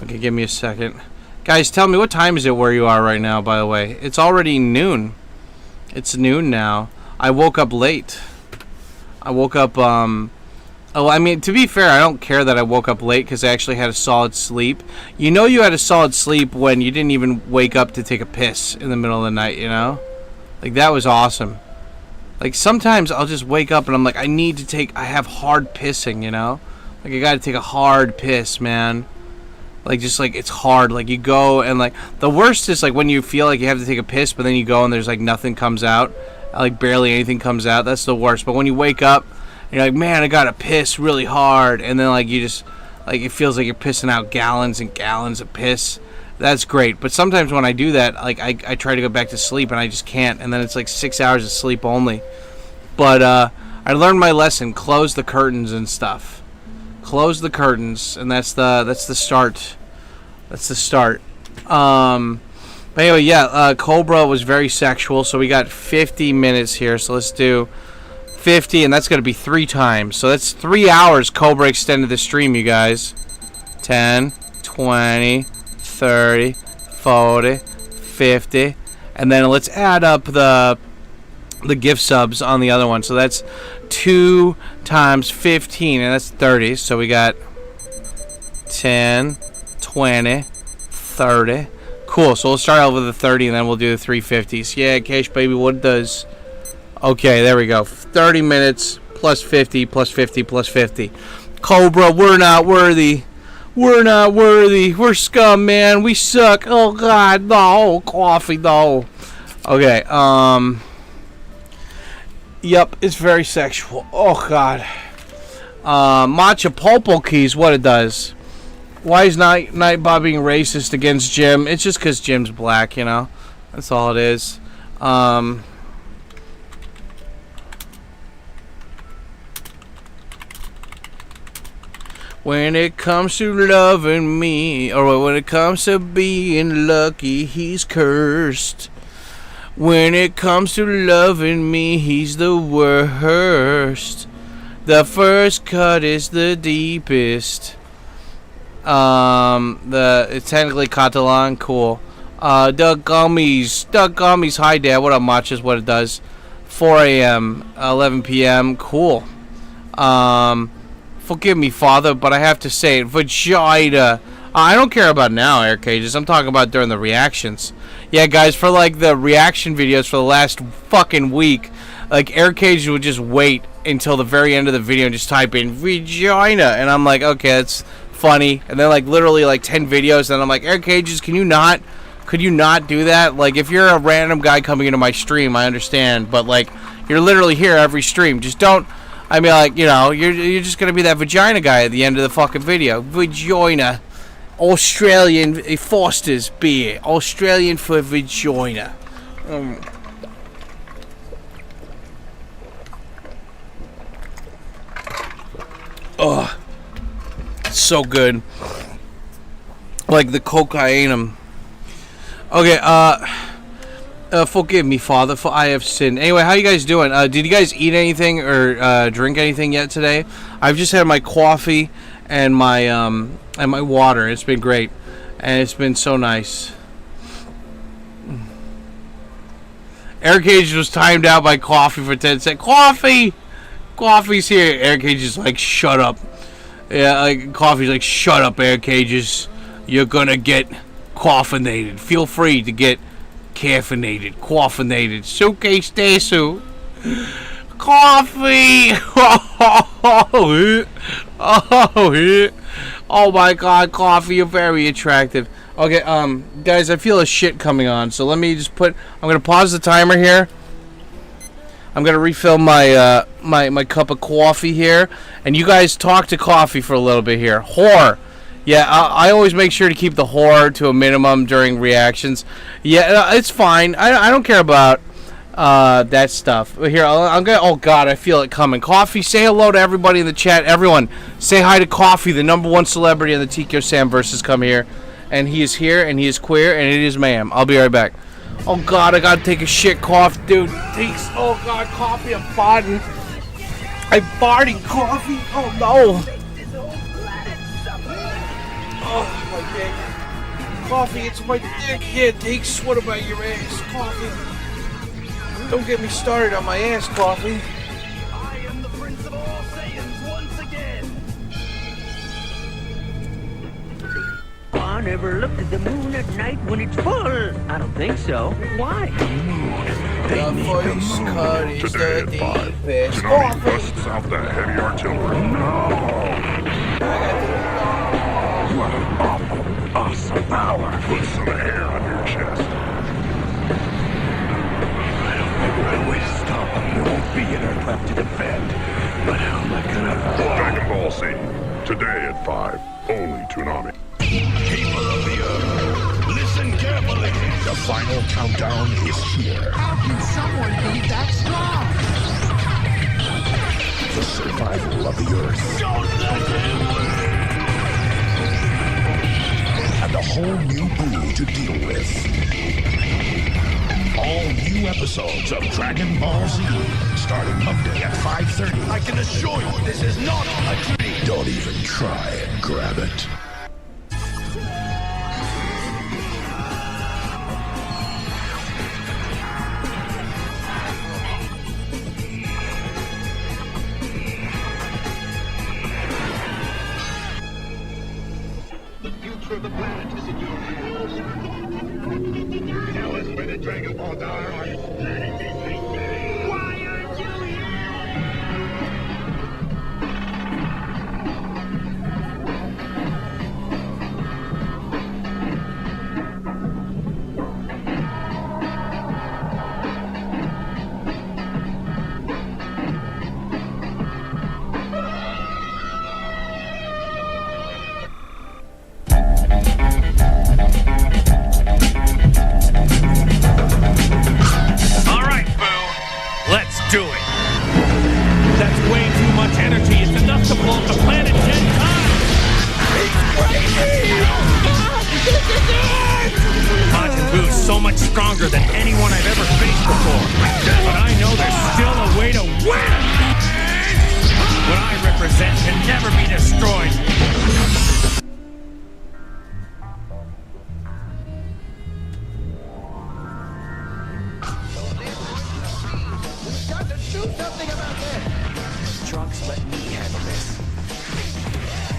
Okay, give me a second. Guys, tell me, what time is it where you are right now, by the way? It's already noon. It's noon now. I woke up late. I woke up, oh, I mean, to be fair, I don't care that I woke up late because I actually had a solid sleep. You know you had a solid sleep when you didn't even wake up to take a piss in the middle of the night, you know? Like, that was awesome. Like, sometimes I'll just wake up and I'm like, I have hard pissing, you know? Like, I gotta take a hard piss, man. Like, just, like, it's hard. Like, you go and, like, the worst is, like, when you feel like you have to take a piss, but then you go and there's, like, nothing comes out. Like, barely anything comes out. That's the worst. But when you wake up, and you're like, man, I gotta piss really hard. And then, like, you just, like, it feels like you're pissing out gallons and gallons of piss. That's great. But sometimes when I do that, like, I try to go back to sleep, and I just can't. And then it's, like, 6 hours of sleep only. But, I learned my lesson. Close the curtains and stuff. Close the curtains, and that's the start. That's the start. But anyway, yeah, Cobra was very sexual, so we got 50 minutes here. So let's do 50, and that's going to be 3 times. So that's 3 hours Cobra extended the stream, you guys. 10, 20, 30, 40, 50, and then let's add up the gift subs on the other one. So that's 2 times 15, and that's 30. So we got 10, 20, 30. Cool. So we'll start out with the 30, and then we'll do the 350s. Yeah, Cash baby, what it does. Okay, there we go. 30 minutes plus 50 plus 50 plus 50. Cobra, we're not worthy. We're not worthy. We're scum, man. We suck. Oh God, no. Coffee, no. Okay. Yep, it's very sexual. Oh, God. Matcha Popo Keys, what it does. Why is Nightbot being racist against Jim? It's just because Jim's black, you know? That's all it is. When it comes to loving me, or when it comes to being lucky, he's cursed. When it comes to loving me, he's the worst. The first cut is the deepest. It's technically Catalan, cool. Duck Gummies, hi Dad, what up Matches, what it does. 4 a.m., 11 p.m., cool. Forgive me, Father, but I have to say it, vagina. I don't care about now, Air Cages, I'm talking about during the reactions. Yeah, guys, for, like, the reaction videos for the last fucking week, like, Air Cages would just wait until the very end of the video and just type in vagina, and I'm like, okay, that's funny, and then, like, literally, like, 10 videos, and I'm like, Air Cages, could you not do that? Like, if you're a random guy coming into my stream, I understand, but, like, you're literally here every stream, just don't, I mean, like, you know, you're just gonna be that vagina guy at the end of the fucking video, vagina. Australian Foster's beer. Australian for vagina. Oh, so good. Like the cocaine. Okay, forgive me, Father, for I have sinned. Anyway, how you guys doing? Did you guys eat anything or drink anything yet today? I've just had my coffee and my water. It's been great, and it's been so nice. Air Cage was timed out by coffee for 10 seconds. Coffee's here. Air Cage is like, shut up. Yeah, like Coffee's like, shut up, Air Cages. You're gonna get caffeinated. Feel free to get caffeinated, caffeinated. Suitcase desu. Coffee. Oh my God, Coffee, you're very attractive. Okay, guys, I feel a shit coming on, so let me just I'm gonna pause the timer here. I'm gonna refill my my cup of coffee here, and you guys talk to Coffee for a little bit here. Whore. Yeah, I always make sure to keep the whore to a minimum during reactions. Yeah, it's fine. I don't care about that stuff. Here, I'm gonna. Oh God, I feel it coming. Coffee, say hello to everybody in the chat. Everyone, say hi to Coffee, the #1 celebrity in the TkyoSam versus. Come here, and he is here, and he is queer, and it is ma'am. I'll be right back. Oh God, I gotta take a shit, Coffee, dude. Thanks. Oh God, Coffee, I'm farting. I'm farting, Coffee. Oh no. Oh my dick. Coffee, it's my dick. Here, take sweat about your ass, Coffee. Don't get me started on my ass, Coffee.
I am the Prince of all Saiyans once again.
I never looked at the moon at night when it's full. I don't think so. Why?
The voice cut is
Today
the
at 5,
deepest.
Tsunami busts out the heavy artillery. What an awesome power. Put some hair on your chest. I always stop. There won't be an Earth left to defend. But how am I gonna... Dragon Ball Z. Today at 5. Only Toonami. People of the Earth, listen carefully. The final countdown is here.
How can someone be that strong?
The survival of the Earth.
Don't let him win!
And a whole new brew to deal with. All new episodes of Dragon Ball Z, starting Monday at 5:30. I can assure you, this is not a dream. Don't even try and grab it.
The future of the planet is in your hands. Tell us where the Dragon Balls are. Why aren't you here?
All right, Boo. Let's do it. That's way too much energy. It's enough to blow up the planet 10 times. Majin Buu's so much stronger than anyone I've ever faced before. But I know there's still a way to win. What I represent can never be destroyed.
Trunks, let me handle this.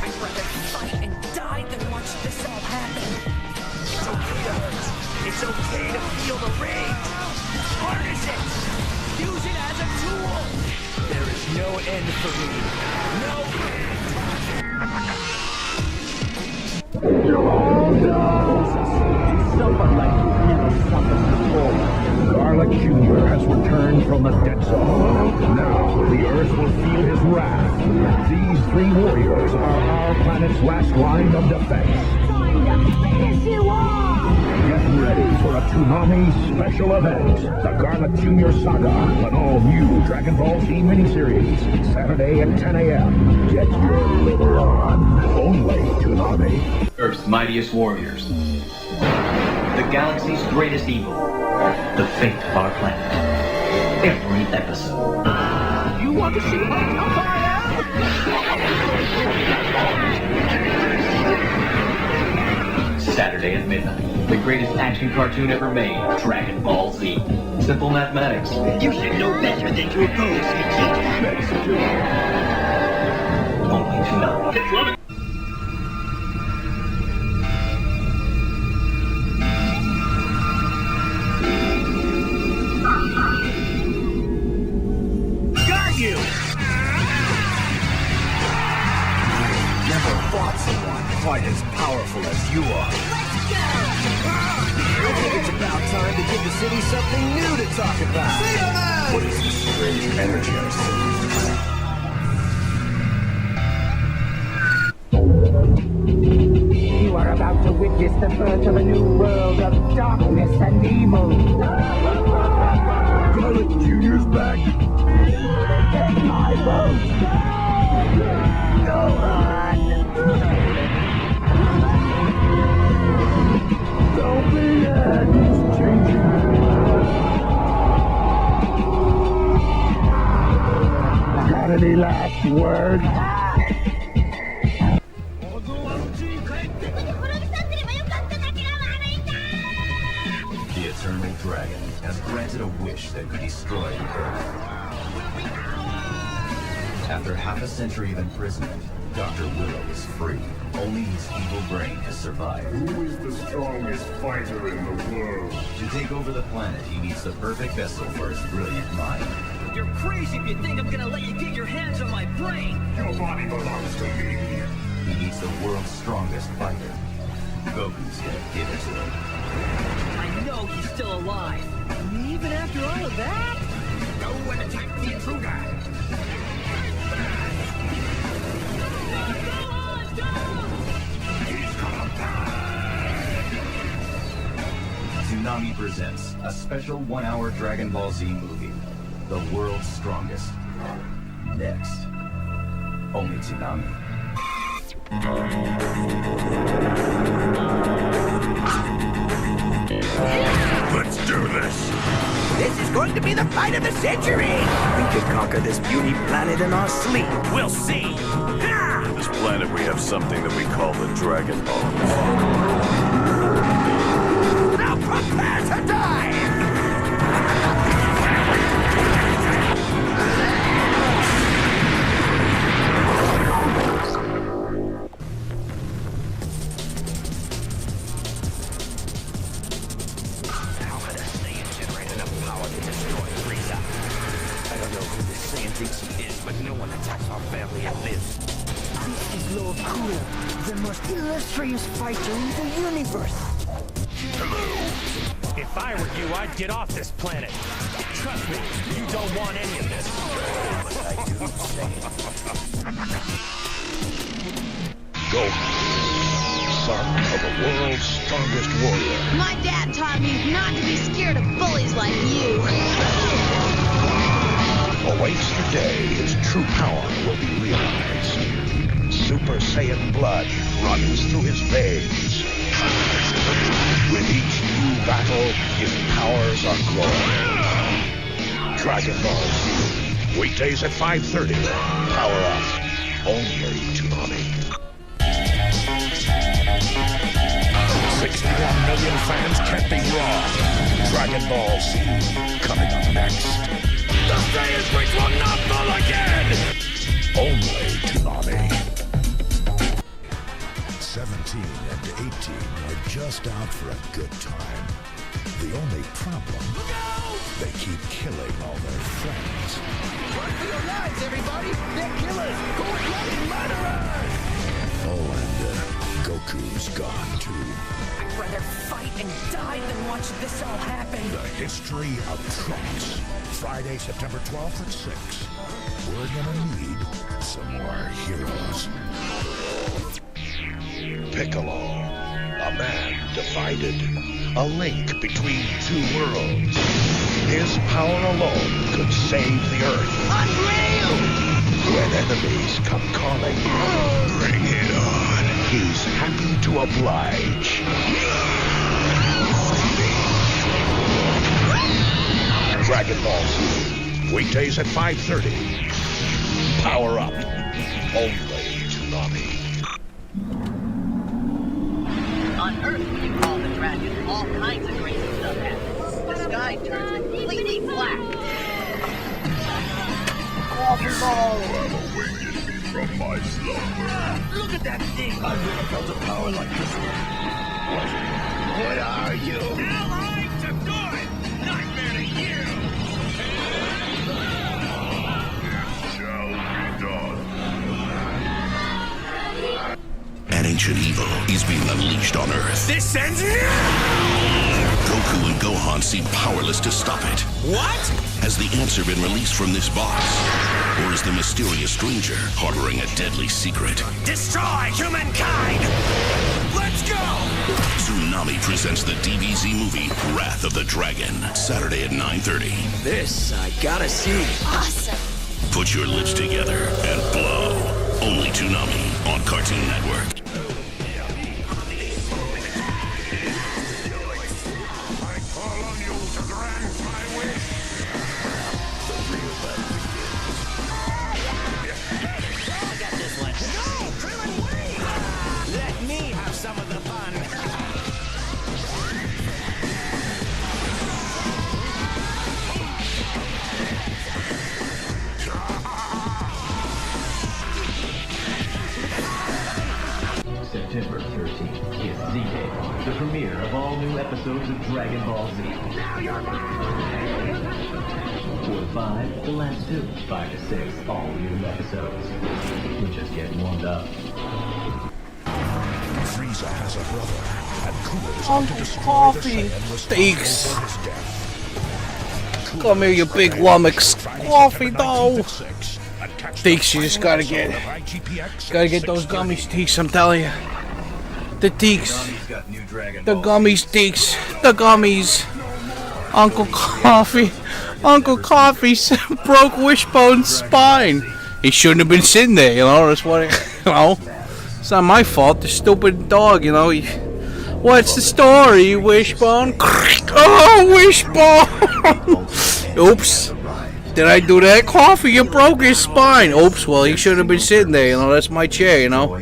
I'd rather fight and die than watch this all happen. It's okay to hurt. It's okay to feel the rage. Harness it. Use it as a tool. There is no end for me. No end.
Someone like you never fought us before. Garlic Jr. has returned from the dead zone. Now the Earth will feel his wrath. These three warriors are our planet's last line of defense.
Time to finish you off!
Get ready for a Toonami special event. The Garlic Jr. Saga, an all-new Dragon Ball Z miniseries. Saturday at 10 a.m. Get your liver on. Only Toonami.
Earth's mightiest warriors. The galaxy's greatest evil. The fate of our planet. Every episode.
You want to see how tough I am?
Saturday at midnight. The greatest action cartoon ever made. Dragon Ball Z. Simple mathematics.
You should know better than to oppose me, kid.
Only Toonami.
Got you!
Never fought someone quite as powerful as you are.
I think it's about time to give the city something new to talk about.
What is this strange energy I see?
You are about to witness the birth of a new world of darkness and evil.
Go Any last words?
The Eternal Dragon has granted a wish that could destroy the Earth. After half a century of imprisonment, Dr. Willow is free. Only his evil brain has survived.
Who is the strongest fighter in the world?
To take over the planet, he needs the perfect vessel for his brilliant mind.
You're crazy if you think I'm gonna let you get your hands on my brain!
Your body belongs to me.
He needs the world's strongest fighter. Goku's gonna give it to him.
I know he's still alive. Even after all of that?
Go and attack the intruder. He's gonna die.
Toonami presents a special 1-hour Dragon Ball Z movie, The World's Strongest. Next, only Toonami.
Let's do this.
This is going to be the fight of the century! We could conquer this puny planet in our sleep. We'll see!
On this planet, we have something that we call the Dragon Balls.
Now prepare to die! How could a Saiyan generate enough power to destroy Frieza? I don't know who this Saiyan thinks he is, but no one attacks our family and lives. This is Lord Cooler, the most illustrious fighter in the universe.
Hello. If I were you, I'd get off this planet. Trust me, you don't want any of this.
But I do say it.
Goku, son of the world's strongest warrior.
My dad taught me not to be scared of bullies like you.
Awaits the day his true power will be realized. Super Saiyan blood runs through his veins. With each new battle, his powers are growing. Dragon Ball Z, weekdays at 5:30. Power up, only Toonami. 61 million fans can't be wrong. Dragon Ball Z, coming up next.
The Saiyans reach will not fall again!
Only Toonami. 17 and 18 are just out for a good time. The only problem, they keep killing all their friends.
Run for your lives, everybody! They're killers! Cold-blooded murderers!
Oh, and Goku's gone too.
I'd rather fight and die than watch this all happen.
The history of Trunks. Friday, September 12th at 6. We're gonna need some more heroes. Piccolo, a man divided, a link between two worlds. His power alone could save the Earth.
Unreal!
When enemies come calling, bring it on. He's happy to oblige. Dragon Ball Z, weekdays at 5:30. Power up, only Toonami.
On Earth, when you call the dragon, all kinds of crazy stuff happens. The sky turns completely black.
Awakened me from my slumber.
Look at that thing! I've never felt a power like this one. What are you?
Allied to good! Nightmare to you!
Shall be done.
An ancient evil is being unleashed on Earth.
This ends now!
Goku and Gohan seem powerless to stop it.
What?
Has the answer been released from this box? Or is the mysterious stranger harboring a deadly secret?
Destroy humankind! Let's go!
Toonami presents the DBZ movie Wrath of the Dragon, Saturday at 9:30.
This I gotta see.
Awesome.
Put your lips together and blow. Only Toonami on Cartoon Network.
I call on you to grant my wish. The real battle begins.
new episodes of Dragon Ball Z.
Now you're mine!
4 to 5, the last 2. 5 to 6, all new episodes. We're just getting warmed up.
Frieza has a brother, and Cooler's
Uncle
out to destroy
Coffee.
the Saiyan
Thanks.
responsible for his death.
Come here, you big lummox. Coffee, though. Teeks, you just gotta get those gummies, Teeks, I'm telling you. The Teeks. The gummies, Teeks. The gummies. Uncle Coffee broke Wishbone's spine. He shouldn't have been sitting there, you know. That's what, it's not my fault. The stupid dog, you know. What's the story, Wishbone? Oh, Wishbone! Oops. Did I do that? Coffee, you broke his spine. Oops, well, he shouldn't have been sitting there, you know. That's my chair, you know.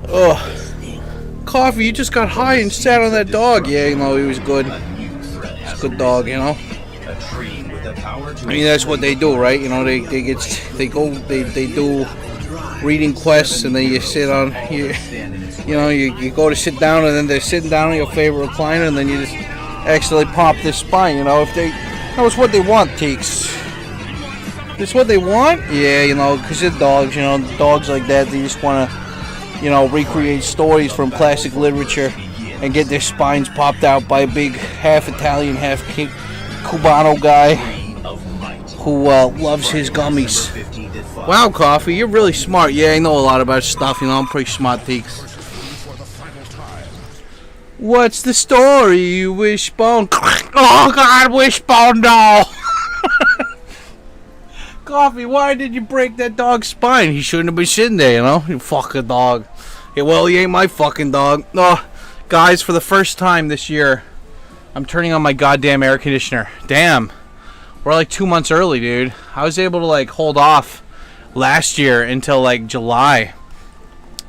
Oh. Coffee, you just got high and sat on that dog. Yeah, you know, he was good. He's a good dog, you know. I mean, that's what they do, right? You know, they do reading quests, and then you sit on, you go to sit down, and then they're sitting down on your favorite recliner, and then you just accidentally pop their spine, you know. If they, that's what they want, Teeks. That's what they want? Yeah, you know, because they're dogs, you know, dogs like that, they just want to, you know, recreate stories from classic literature and get their spines popped out by a big half Italian, half Cubano guy who loves his gummies. Wow, Coffee, you're really smart. Yeah, I know a lot about stuff, you know, I'm pretty smart, Teeks. What's the story, Wishbone? Oh, God, Wishbone, no! Coffee, why did you break that dog's spine? He shouldn't have been sitting there, you know? You fucking dog. Yeah, well, he ain't my fucking dog. Oh, guys, for the first time this year, I'm turning on my goddamn air conditioner. Damn. We're like 2 months early, dude. I was able to, like, hold off last year until, like, July.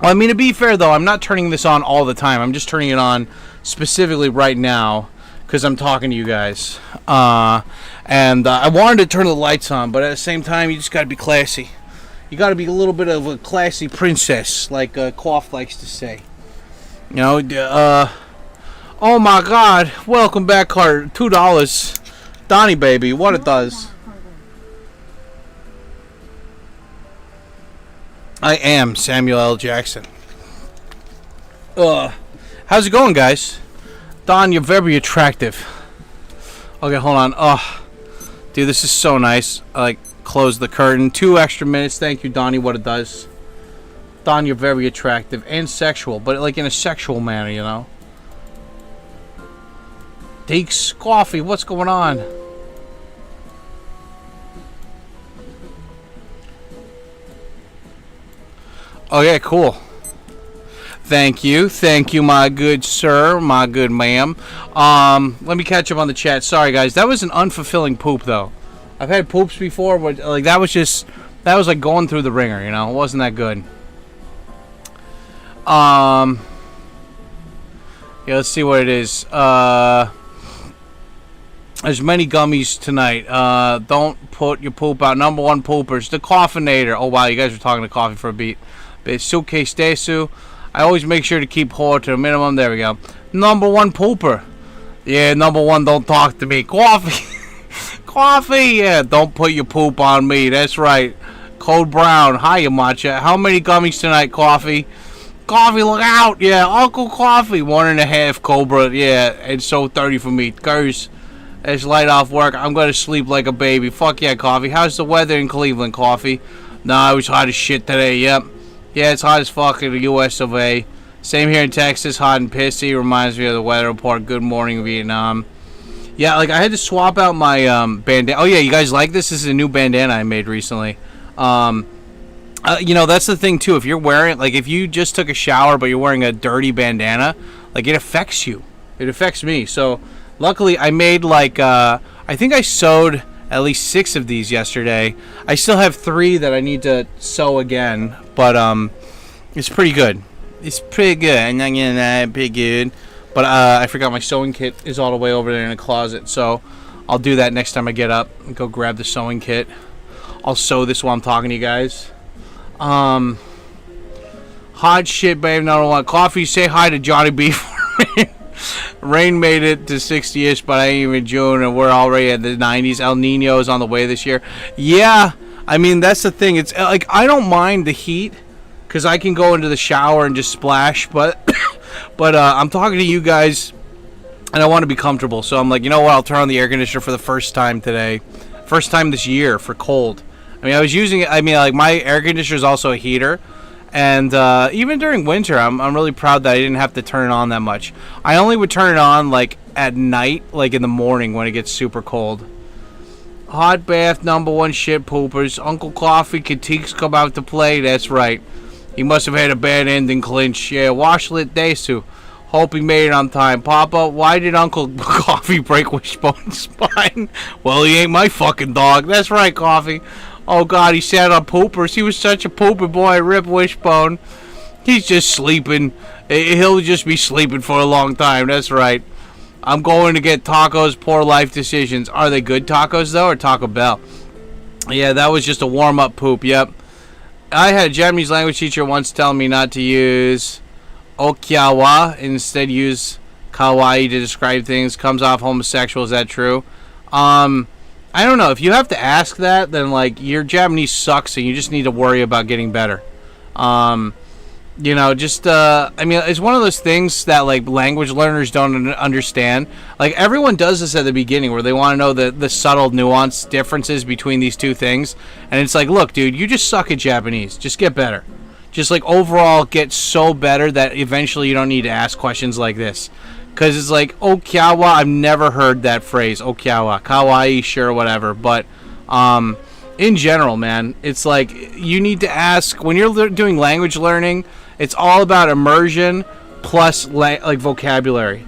Well, I mean, to be fair, though, I'm not turning this on all the time. I'm just turning it on specifically right now because I'm talking to you guys. And I wanted to turn the lights on, but at the same time, you just got to be classy. You got to be a little bit of a classy princess, like Quaff likes to say. You know, oh my God, welcome back, Carter. $2. Donnie, baby, what it does. I am Samuel L. Jackson. How's it going, guys? Don, you're very attractive. Okay, hold on. Dude, this is so nice. I, like, close the curtain. 2 extra minutes. Thank you, Donnie, what it does. Don, you're very attractive and sexual, but like in a sexual manner, you know. Deeks, Coffee, what's going on? Oh, yeah, cool. Thank you, my good sir, my good ma'am. Let me catch up on the chat. Sorry, guys, that was an unfulfilling poop, though. I've had poops before, but like that was like going through the ringer, you know. It wasn't that good. Yeah, let's see what it is. There's many gummies tonight. Don't put your poop out. Number 1 poopers, the Coffinator. Oh wow, you guys were talking to Coffee for a beat. Suitcase Desu. I always make sure to keep horror to a minimum. There we go. Number 1 pooper. Yeah, number 1, don't talk to me. Coffee. Coffee. Yeah, don't put your poop on me. That's right. Code Brown. Hiya, Matcha. How many gummies tonight, Coffee? Coffee, look out. Yeah, Uncle Coffee. 1.5, Cobra. Yeah, and so 30 for me. Curse. It's light off work. I'm going to sleep like a baby. Fuck yeah, Coffee. How's the weather in Cleveland, Coffee? Nah, it was hot as shit today. Yep. Yeah, it's hot as fuck in the US of A. Same here in Texas, hot and pissy. Reminds me of the weather report. Good morning, Vietnam. Yeah, like I had to swap out my bandana. Oh yeah, you guys like this? This is a new bandana I made recently. You know, that's the thing too. If you're wearing, like, if you just took a shower but you're wearing a dirty bandana, like it affects you. It affects me. So luckily, I made like I think I sewed at least 6 of these yesterday. I still have 3 that I need to sew again, but it's pretty good. It's pretty good. I'm not gonna lie, pretty good. But I forgot my sewing kit is all the way over there in the closet, so I'll do that next time I get up and go grab the sewing kit. I'll sew this while I'm talking to you guys. Hot shit, babe. Number 1. Coffee, say hi to Johnny B for me. Rain made it to 60-ish, but I ain't even June, and we're already at the 90s. El Nino is on the way this year. Yeah, I mean, that's the thing. It's like, I don't mind the heat, because I can go into the shower and just splash, but I'm talking to you guys, and I want to be comfortable. So I'm like, you know what? I'll turn on the air conditioner for the first time today. First time this year for cold. I mean, I was using it. I mean, like, my air conditioner is also a heater. And even during winter, I'm really proud that I didn't have to turn it on that much. I only would turn it on, like, at night, like in the morning when it gets super cold. Hot bath, #1 shit poopers. Uncle Coffee critiques come out to play. That's right. He must have had a bad ending, Clinch. Yeah, washlet Desu. Hope he made it on time. Papa, why did Uncle Coffee break Wishbone's spine? Well, he ain't my fucking dog. That's right, Coffee. Oh, God, he sat on poopers. He was such a pooper boy, Rip Wishbone. He's just sleeping. He'll just be sleeping for a long time. That's right. I'm going to get tacos, Poor Life Decisions. Are they good tacos, though, or Taco Bell? Yeah, that was just a warm-up poop, yep. I had a Japanese language teacher once tell me not to use Okinawa, instead use kawaii to describe things. Comes off homosexual. Is that true? I don't know. If you have to ask that, then, like, your Japanese sucks and you just need to worry about getting better. You know, just, I mean, it's one of those things that, like, language learners don't understand. Like, everyone does this at the beginning where they want to know the subtle nuance differences between these two things. And it's like, look, dude, you just suck at Japanese. Just get better. Just, like, overall get so better that eventually you don't need to ask questions like this. Because it's like, Okinawa, I've never heard that phrase, Okinawa. Kawaii, sure, whatever. But, in general, man, it's like, you need to ask, when you're doing language learning, it's all about immersion plus, like, vocabulary.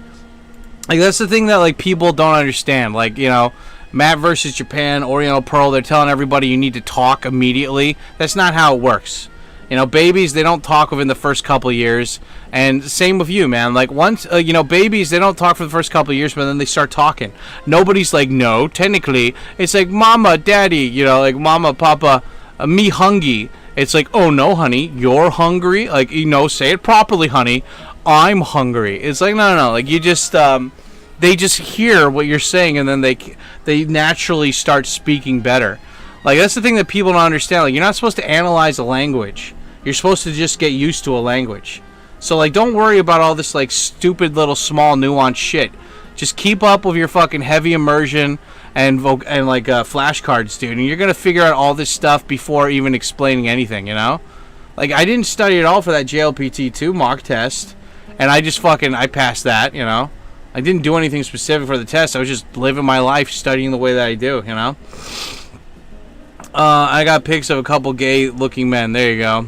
Like, that's the thing that, like, people don't understand. Like, you know, Matt versus Japan, Oriental Pearl, they're telling everybody you need to talk immediately. That's not how it works. You know, babies, they don't talk within the first couple of years. And same with you, man. Like, once, you know, babies, they don't talk for the first couple of years, but then they start talking. Nobody's like, no, technically. It's like, mama, daddy, you know, like, mama, papa, me hungry. It's like, oh, no, honey, you're hungry. Like, you know, say it properly, honey. I'm hungry. It's like, no. Like, you just, they just hear what you're saying, and then they naturally start speaking better. Like, that's the thing that people don't understand. Like, you're not supposed to analyze a language. You're supposed to just get used to a language. So, like, don't worry about all this, like, stupid little small nuanced shit. Just keep up with your fucking heavy immersion and like, flashcards, dude. And you're going to figure out all this stuff before even explaining anything, you know? Like, I didn't study at all for that JLPT2 mock test. And I just I passed that, you know? I didn't do anything specific for the test. I was just living my life studying the way that I do, you know? I got pics of a couple gay-looking men. There you go.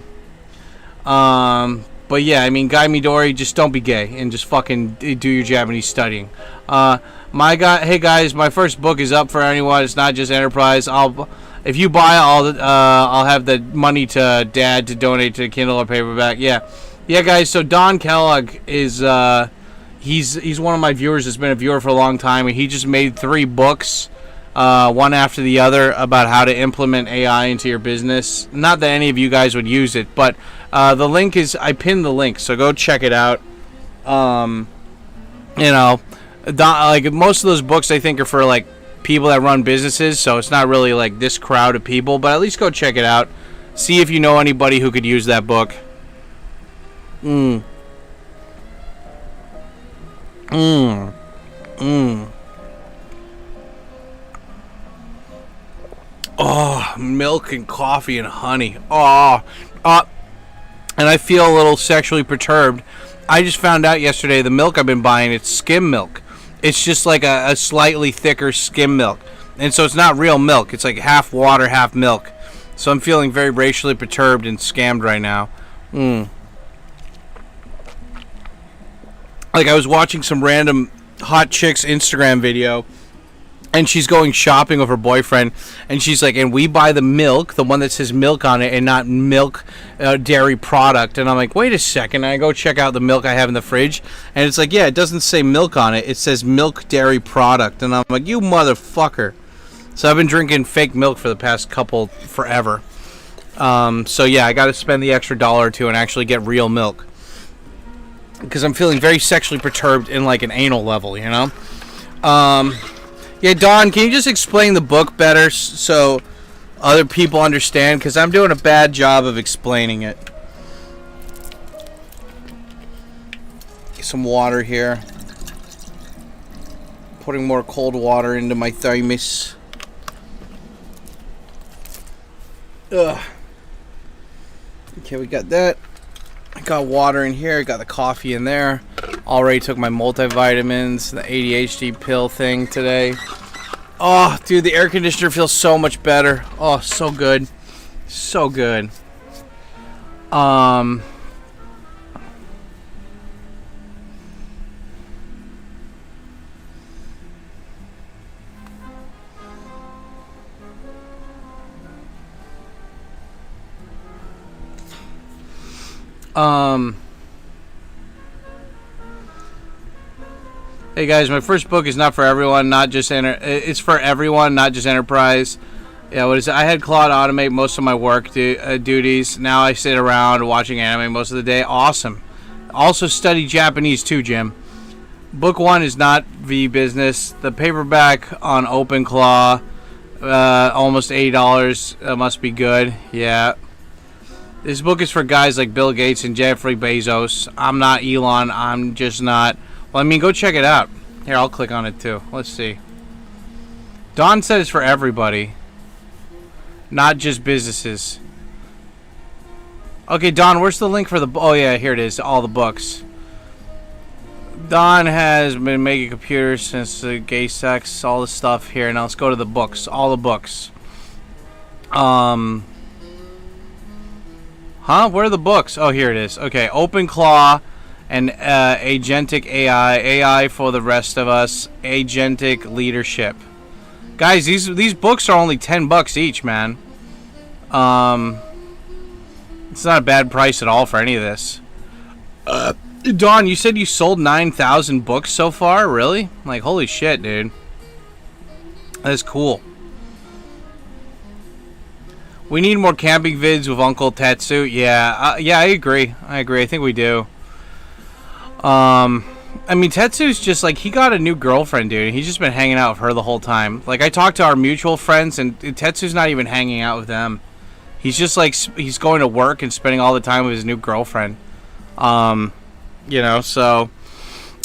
But yeah, I mean, Guy Midori, just don't be gay and just fucking do your Japanese studying. Hey guys, my first book is up for anyone. It's not just Enterprise. If you buy it, I'll have the money to Dad to donate to Kindle or paperback. Yeah, guys. So Don Kellogg is he's one of my viewers. Has been a viewer for a long time, and he just made 3 books. One after the other about how to implement AI into your business. Not that any of you guys would use it, but the link is, I pinned the link, so go check it out. You know, like, most of those books I think are for, like, people that run businesses, so it's not really like this crowd of people, but at least go check it out. See if you know anybody who could use that book. Oh, milk and coffee and honey. And I feel a little sexually perturbed. I just found out yesterday the milk I've been buying, it's skim milk. It's just like a slightly thicker skim milk. And so it's not real milk. It's like half water, half milk. So I'm feeling very racially perturbed and scammed right now. Like, I was watching some random hot chick's Instagram video, and she's going shopping with her boyfriend, and she's like, and we buy the milk, the one that says milk on it, and not milk dairy product. And I'm like, wait a second. And I go check out the milk I have in the fridge, and it's like, yeah, it doesn't say milk on it. It says milk dairy product. And I'm like, you motherfucker. So I've been drinking fake milk for the past forever. So yeah, I got to spend the extra $1 or $2 and actually get real milk. because I'm feeling very sexually perturbed in like an anal level, you know. Yeah, Don, can you just explain the book better so other people understand? Because I'm doing a bad job of explaining it. Get some water here. Putting more cold water into my thermos. Ugh. Okay, we got that. I got water in here. I got the coffee in there. Already took my multivitamins, the ADHD pill thing today. Oh, dude, the air conditioner feels so much better. Oh, so good. So good. Hey guys, my first book is not for everyone, not just it's for everyone, not just enterprise. Yeah, what is it? I had Claude automate most of my work duties. Now I sit around watching anime most of the day. Awesome. Also study Japanese too, Jim. Book 1 is not V business. The paperback on OpenClaw, almost $80. Must be good. Yeah. This book is for guys like Bill Gates and Jeffrey Bezos. I'm not Elon. I'm just not. Well, I mean, go check it out. Here, I'll click on it too. Let's see. Don said it's for everybody, not just businesses. Okay, Don, where's the link for the... Oh, yeah, here it is. All the books. Don has been making computers since gay sex, all the stuff here. Now let's go to the books. All the books. Huh? Where are the books? Oh, here it is. Okay, OpenClaw and Agentic AI for the rest of us. Agentic Leadership. Guys, these books are only $10 each, man. It's not a bad price at all for any of this. Don, you said you sold 9,000 books so far? Really? Like, holy shit, dude. That's cool. We need more camping vids with Uncle Tetsu. Yeah, yeah, I agree. I think we do. I mean, Tetsu's just like, he got a new girlfriend, dude. He's just been hanging out with her the whole time. Like, I talked to our mutual friends, and Tetsu's not even hanging out with them. He's just like, he's going to work and spending all the time with his new girlfriend. You know, so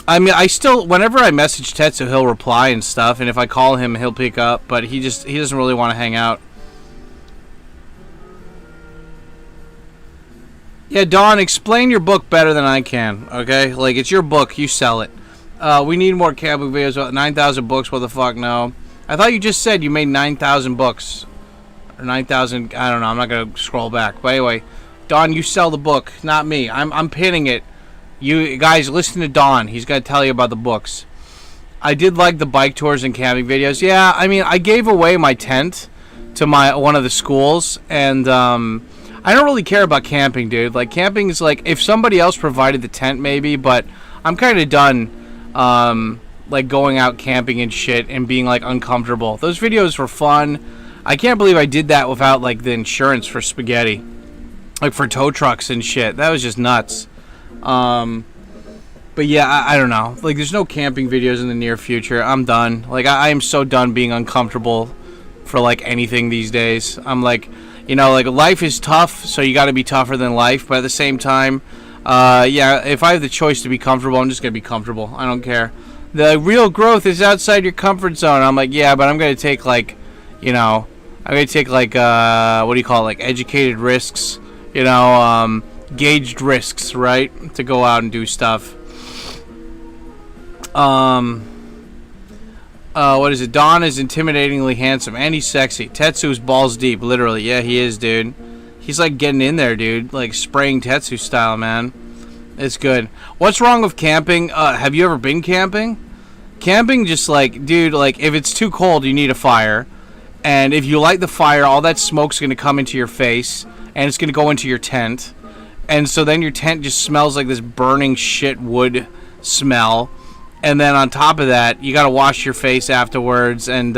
I mean, I still, whenever I message Tetsu, he'll reply and stuff, and if I call him, he'll pick up, but he doesn't really want to hang out. Yeah, Dawn, explain your book better than I can, okay? Like, it's your book, you sell it. We need more camping videos. 9,000 books, what the fuck, no. I thought you just said you made 9,000 books. Or 9,000, I don't know, I'm not going to scroll back. But anyway, Dawn, you sell the book, not me. I'm pinning it. You guys, listen to Dawn. He's going to tell you about the books. I did like the bike tours and camping videos. Yeah, I mean, I gave away my tent to one of the schools, and I don't really care about camping, dude. Like, camping is like, if somebody else provided the tent, maybe, but I'm kind of done, like, going out camping and shit and being, like, uncomfortable. Those videos were fun. I can't believe I did that without, like, the insurance for spaghetti. Like, for tow trucks and shit. That was just nuts. But yeah, I don't know. Like, there's no camping videos in the near future. I'm done. Like, I am so done being uncomfortable for, like, anything these days. I'm like, you know, like, life is tough, so you got to be tougher than life. But at the same time, yeah, if I have the choice to be comfortable, I'm just going to be comfortable. I don't care. The real growth is outside your comfort zone. I'm like, yeah, but I'm going to take, like, you know, I'm going to take, like, what do you call it, like, educated risks, you know, gauged risks, right, to go out and do stuff. What is it? Don is intimidatingly handsome and he's sexy. Tetsu's balls deep, literally. Yeah, he is, dude. He's like getting in there, dude. Like spraying Tetsu style, man. It's good. What's wrong with camping? Have you ever been camping? Camping, just like, dude, like if it's too cold, you need a fire. And if you light the fire, all that smoke's going to come into your face and it's going to go into your tent. And so then your tent just smells like this burning shit wood smell. And then on top of that, you got to wash your face afterwards, and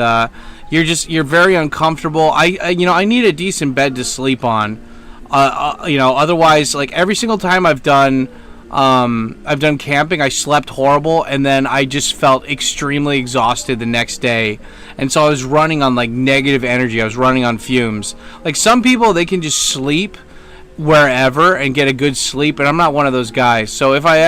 you're very uncomfortable. You know, I need a decent bed to sleep on. You know, otherwise, like every single time I've done I've done camping. I slept horrible, and then I just felt extremely exhausted the next day. And so I was running on like negative energy. I was running on fumes. Like some people, they can just sleep wherever and get a good sleep, and I'm not one of those guys. So if I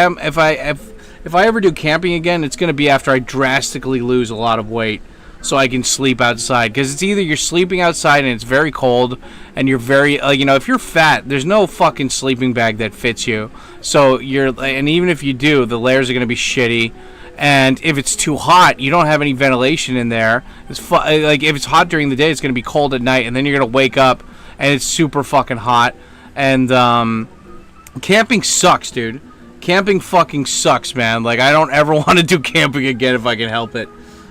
ever do camping again, it's going to be after I drastically lose a lot of weight, so I can sleep outside. Because it's either you're sleeping outside and it's very cold, and you're very, if you're fat, there's no fucking sleeping bag that fits you. So and even if you do, the layers are going to be shitty. And if it's too hot, you don't have any ventilation in there. Like if it's hot during the day, it's going to be cold at night, and then you're going to wake up and it's super fucking hot. And camping sucks, dude. Camping fucking sucks, man. Like, I don't ever want to do camping again if I can help it.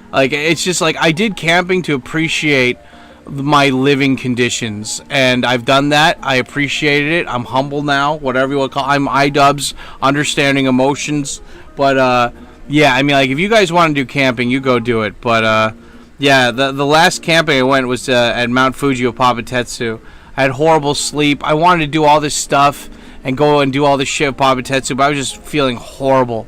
Like, it's just like, I did camping to appreciate my living conditions, and I've done that. I appreciated it. I'm humble now, whatever you want to call it. I'm iDubbbz, understanding emotions. But, yeah, I mean, like, if you guys want to do camping, you go do it. But, yeah, the last camping I went was at Mount Fuji with Papatetsu. I had horrible sleep. I wanted to do all this stuff and go and do all this shit with Papatetsu, but I was just feeling horrible.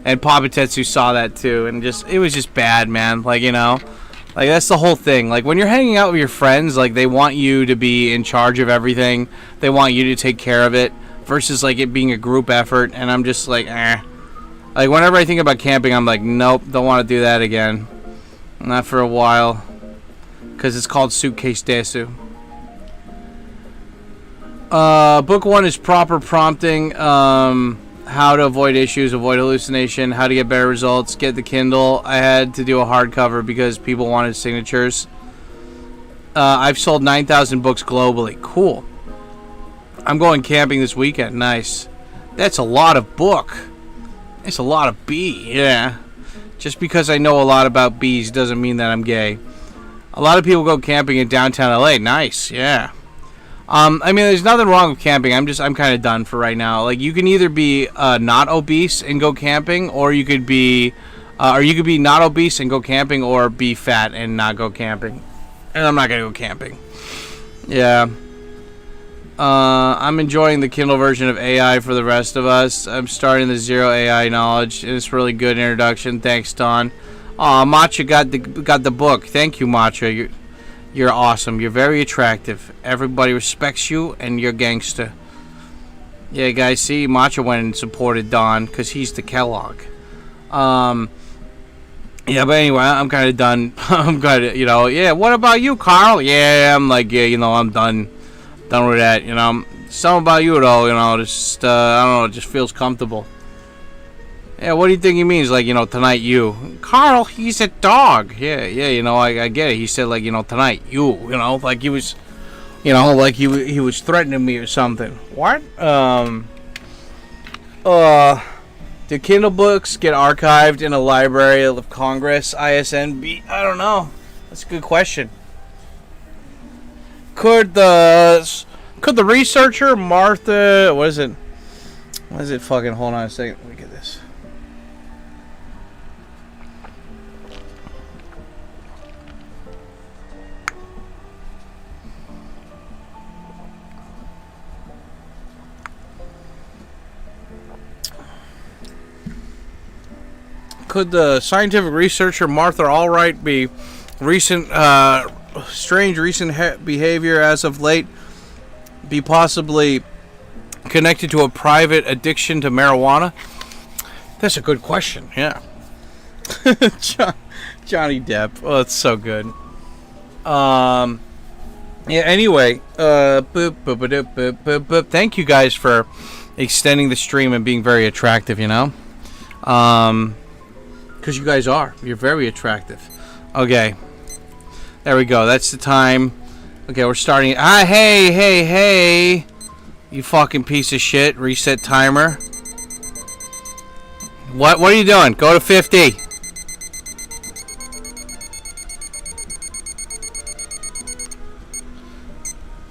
And Papatetsu saw that too, and it was just bad, man. Like, like that's the whole thing. Like when you're hanging out with your friends, like they want you to be in charge of everything. They want you to take care of it versus like it being a group effort. And I'm just like, eh. Like whenever I think about camping, I'm like, nope, don't want to do that again. Not for a while. Because it's called Suitcase Desu. Book 1 is proper prompting, how to avoid issues, avoid hallucination, how to get better results, get the Kindle. I had to do a hardcover because people wanted signatures. I've sold 9,000 books globally. Cool. I'm going camping this weekend. Nice. That's a lot of book. It's a lot of bee, yeah. Just because I know a lot about bees doesn't mean that I'm gay. A lot of people go camping in downtown LA. Nice, yeah. I mean, there's nothing wrong with camping. I'm kind of done for right now. Like, you can either be not obese and go camping, or you could be not obese and go camping, or be fat and not go camping. And I'm not gonna go camping. Yeah. I'm enjoying the Kindle version of AI for the rest of us. I'm starting the Zero AI Knowledge, and it's a really good introduction. Thanks, Don. Aw, Matcha got the book. Thank you, Matcha. You're awesome. You're very attractive. Everybody respects you, and you're gangster. Yeah, guys, see, Matcha went and supported Don because he's the Kellogg. Yeah, but anyway, I'm kind of done. I'm kind of, yeah, what about you, Carl? Yeah, I'm like, yeah, I'm done with that, Something about you, though, just, I don't know, it just feels comfortable. Yeah, what do you think he means? Like, tonight you. Carl, he's a dog. Yeah, I get it. He said, like, tonight you, like he was, like he was threatening me or something. What? Do Kindle books get archived in a Library of Congress, ISNB? I don't know. That's a good question. Could the researcher, Martha, what is it fucking, hold on a second. Let me get this. Could the scientific researcher Martha Albright be strange recent behavior as of late be possibly connected to a private addiction to marijuana? That's a good question. Yeah. Johnny Depp. Oh, it's so good. Yeah. Anyway. Thank you guys for extending the stream and being very attractive. Because you guys are. You're very attractive. Okay. There we go. That's the time. Okay, we're starting. Hey. You fucking piece of shit. Reset timer. What are you doing? Go to 50.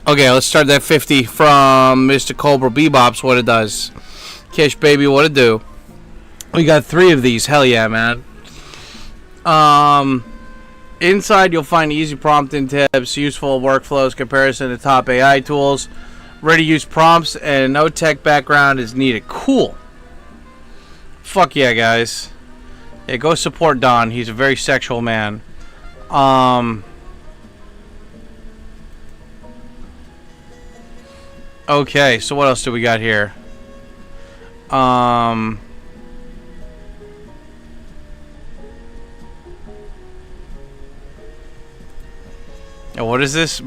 Okay, let's start that 50 from Mr. Cobra Bebop's what it does. Kish, baby, what it do? We got 3 of these. Hell yeah, man. Inside, you'll find easy prompting tips, useful workflows, comparison to top AI tools, ready-to-use prompts, and no tech background is needed. Cool. Fuck yeah, guys. Yeah, go support Don. He's a very sexual man. Okay, so what else do we got here? Oh, what is this?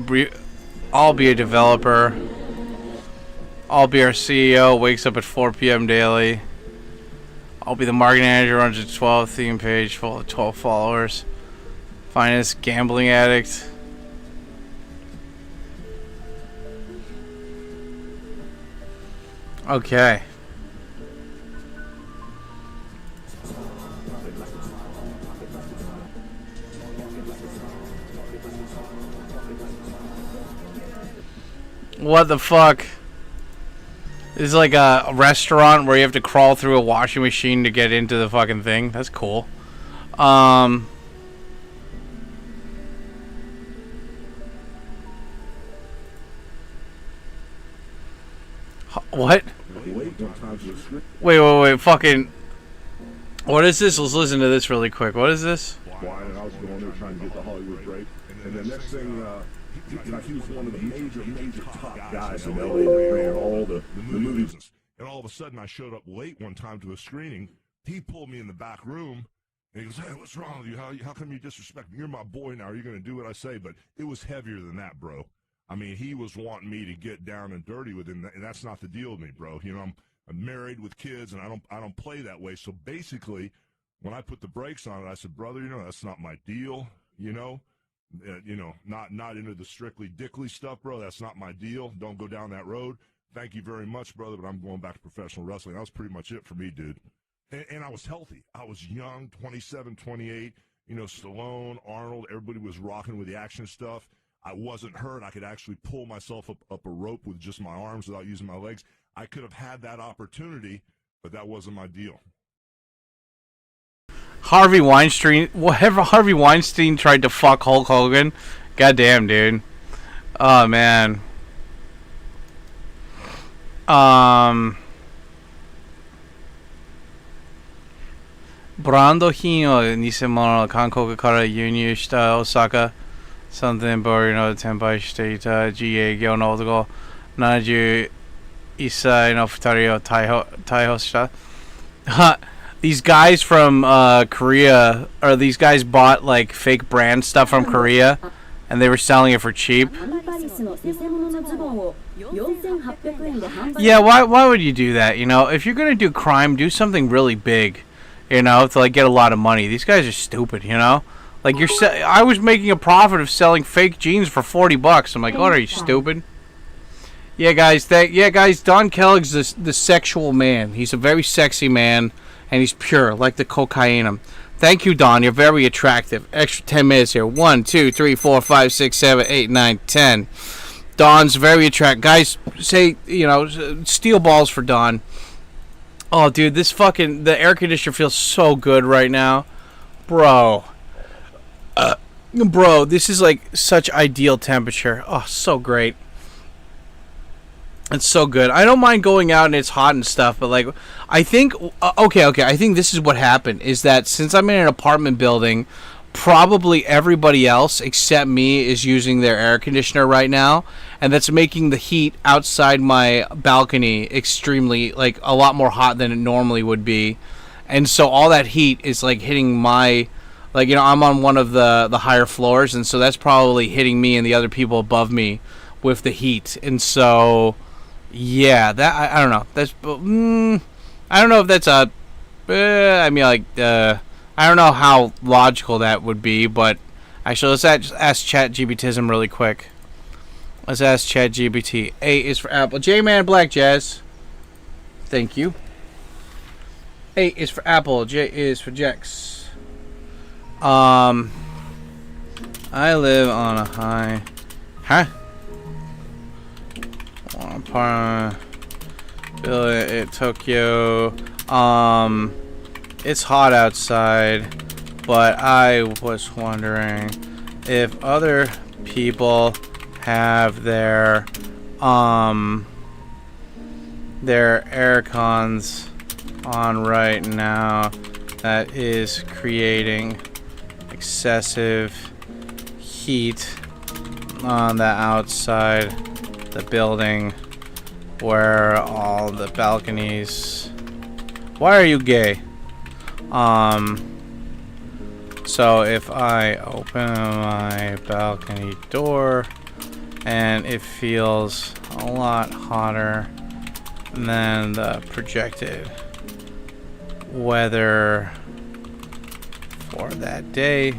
I'll be a developer. I'll be our CEO. Wakes up at 4 p.m. daily. I'll be the marketing manager. Runs a 12 theme page full of 12 followers. Finance gambling addict. Okay. What the fuck? This is like a restaurant where you have to crawl through a washing machine to get into the fucking thing. That's cool. What? Wait. Fucking. What is this? Let's listen to this really quick. What is this?
And I was going there trying to get the Hollywood break. And the next thing, he was one of the major top guys in LA that ran all the movies. And all of a sudden, I showed up late one time to a screening. He pulled me in the back room. And he goes, "Hey, what's wrong with you? How come you disrespect me? You're my boy now. Are you going to do what I say?" But it was heavier than that, bro. I mean, he was wanting me to get down and dirty with him, and that's not the deal with me, bro. You know, I'm married with kids, and I don't play that way. So basically, when I put the brakes on it, I said, "Brother, you know, that's not my deal. You know, not into the strictly dickly stuff, bro. That's not my deal. Don't go down that road. Thank you very much, brother, but I'm going back to professional wrestling." That was pretty much it for me, dude. And I was healthy. I was young, 27, 28. You know, Stallone, Arnold, everybody was rocking with the action stuff. I wasn't hurt. I could actually pull myself up a rope with just my arms without using my legs. I could have had that opportunity, but that wasn't my deal.
Harvey Weinstein. Whatever. Harvey Weinstein tried to fuck Hulk Hogan. Goddamn, dude. Oh man.ブランド品を偽物を韓国から輸入した大阪3店舗の転売していた自営業の男71歳の2人を逮捕した。These guys from Korea, or these guys bought like fake brand stuff from Korea and they were selling it for cheap. Yeah, why would you do that? You know, if you're gonna do crime, do something really big, you know, to like get a lot of money. These guys are stupid, you know. Like I was making a profit of selling fake jeans for $40. I'm like, what, are you stupid? Yeah, guys. Don Kellogg's the sexual man. He's a very sexy man, and he's pure, like the cocaine. Thank you, Don. You're very attractive. Extra 10 minutes here. 1, 2, 3, 4, 5, 6, 7, 8, 9, 10. Don's very attractive. Guys, say, you know, steel balls for Don. Oh, dude, the air conditioner feels so good right now. Bro, this is like such ideal temperature. Oh, so great. It's so good. I don't mind going out and it's hot and stuff, but like, I think, okay, I think this is what happened, is that since I'm in an apartment building, probably everybody else except me is using their air conditioner right now, and that's making the heat outside my balcony extremely, like, a lot more hot than it normally would be. And so all that heat is like hitting my, like, you know, I'm on one of the higher floors, and so that's probably hitting me and the other people above me with the heat. And so yeah, that I don't know. That's I don't know if that's a I mean, like, I don't know how logical that would be, but actually, let's ask ChatGPTism really quick. Let's ask ChatGPT. A is for Apple. J-Man Black Jazz. Thank you. A is for Apple. J is for Jex. I live on a high... Huh? Apartment building in Tokyo. It's hot outside, but I was wondering if other people have their air cons on right now that is creating excessive heat on the outside the building where all the balconies. Why are you gay? So if I open my balcony door and it feels a lot hotter than the projected weather for that day,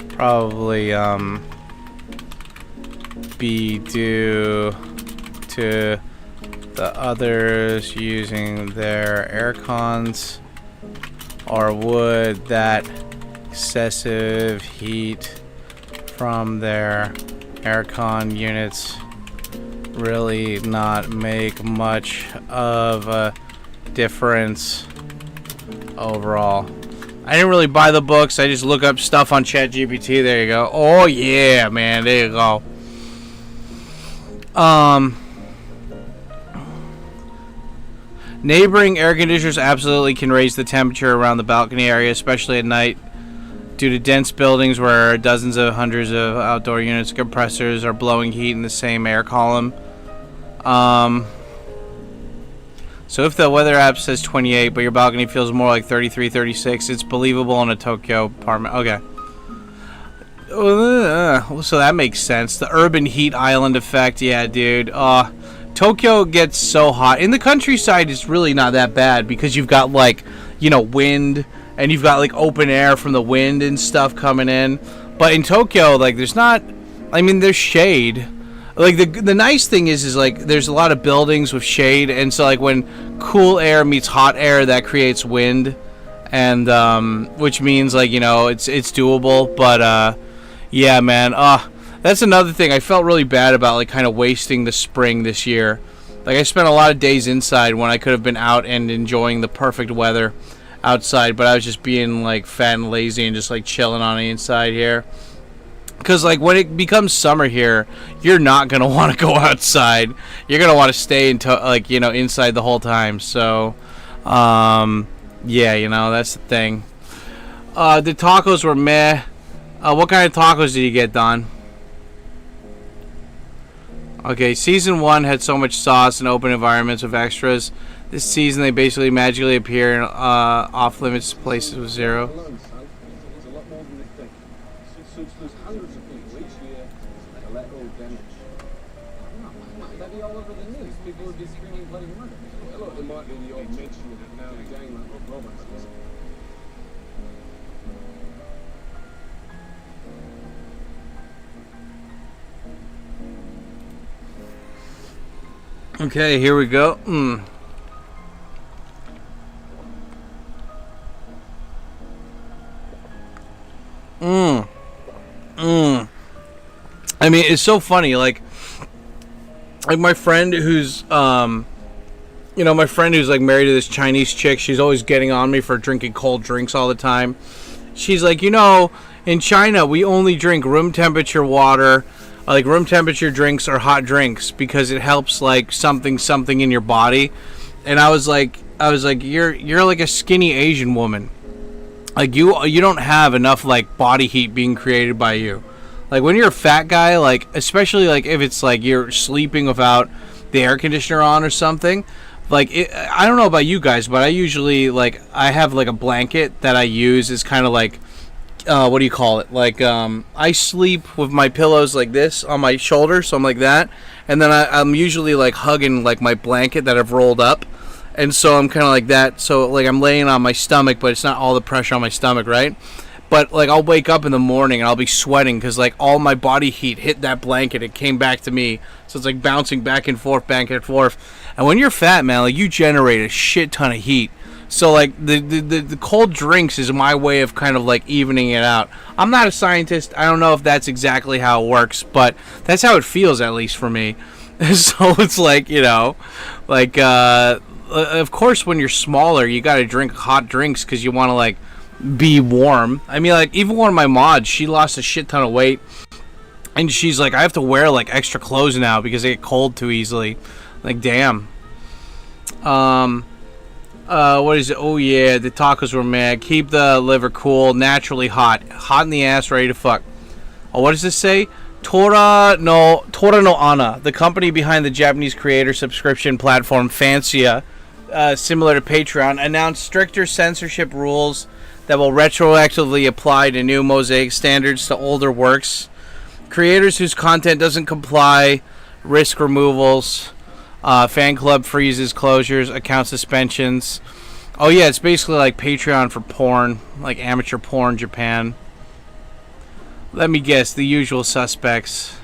probably be due to the others using their air cons, or would that excessive heat from their aircon units really not make much of a difference overall? I didn't really buy the books. I just look up stuff on ChatGPT. There you go. Oh yeah, man. There you go. Neighboring air conditioners absolutely can raise the temperature around the balcony area, especially at night, due to dense buildings where dozens of hundreds of outdoor units, compressors are blowing heat in the same air column. So if the weather app says 28, but your balcony feels more like 33, 36, it's believable in a Tokyo apartment. Okay. So that makes sense. The urban heat island effect. Yeah, dude. Tokyo gets so hot. In the countryside, it's really not that bad because you've got, like, you know, wind, and you've got, like, open air from the wind and stuff coming in. But in Tokyo, like, there's not, I mean, there's shade. Like, the nice thing is like, there's a lot of buildings with shade, and so, like, when cool air meets hot air, that creates wind, and, which means, like, you know, it's doable, but, yeah, man, that's another thing. I felt really bad about, like, kind of wasting the spring this year. Like, I spent a lot of days inside when I could have been out and enjoying the perfect weather outside, but I was just being, like, fat and lazy and just, like, chilling on the inside here. Because, like, when it becomes summer here, you're not going to want to go outside. You're going to want to stay, like, you know, inside the whole time. So, yeah, you know, that's the thing. The tacos were meh. What kind of tacos did you get, Don? Okay, season 1 had so much sauce and open environments with extras. This season, they basically magically appear in off-limits places with zero. Okay, here we go. I mean, it's so funny. Like my friend who's, you know, my friend who's like married to this Chinese chick. She's always getting on me for drinking cold drinks all the time. She's like, you know, in China we only drink room temperature water. Like room temperature drinks or hot drinks because it helps like something in your body. And I was like you're like a skinny Asian woman. Like you don't have enough like body heat being created by you. Like when you're a fat guy, like especially like if it's like you're sleeping without the air conditioner on or something. Like I don't know about you guys, but I usually like I have like a blanket that I use is kind of like what do you call it? Like, I sleep with my pillows like this on my shoulder, so I'm like that. And then I'm usually, like, hugging, like, my blanket that I've rolled up. And so I'm kind of like that. So, like, I'm laying on my stomach, but it's not all the pressure on my stomach, right? But, like, I'll wake up in the morning and I'll be sweating because, like, all my body heat hit that blanket. It came back to me. So it's, like, bouncing back and forth, back and forth. And when you're fat, man, like, you generate a shit ton of heat. So, like, the cold drinks is my way of kind of, like, evening it out. I'm not a scientist. I don't know if that's exactly how it works, but that's how it feels, at least for me. So it's like, you know, like, of course, when you're smaller, you got to drink hot drinks because you want to, like, be warm. I mean, like, even one of my mods, she lost a shit ton of weight. And she's like, I have to wear, like, extra clothes now because I get cold too easily. Like, damn. What is it? Oh yeah, the tacos were mad. Keep the liver cool, naturally hot. Hot in the ass, ready to fuck. Oh, what does this say? Tora no Ana, the company behind the Japanese creator subscription platform Fancia, similar to Patreon, announced stricter censorship rules that will retroactively apply to new Mosaic standards to older works. Creators whose content doesn't comply risk removals. Fan club freezes, closures, account suspensions. Oh yeah, it's basically like Patreon for porn, like amateur porn Japan. Let me guess, the usual suspects.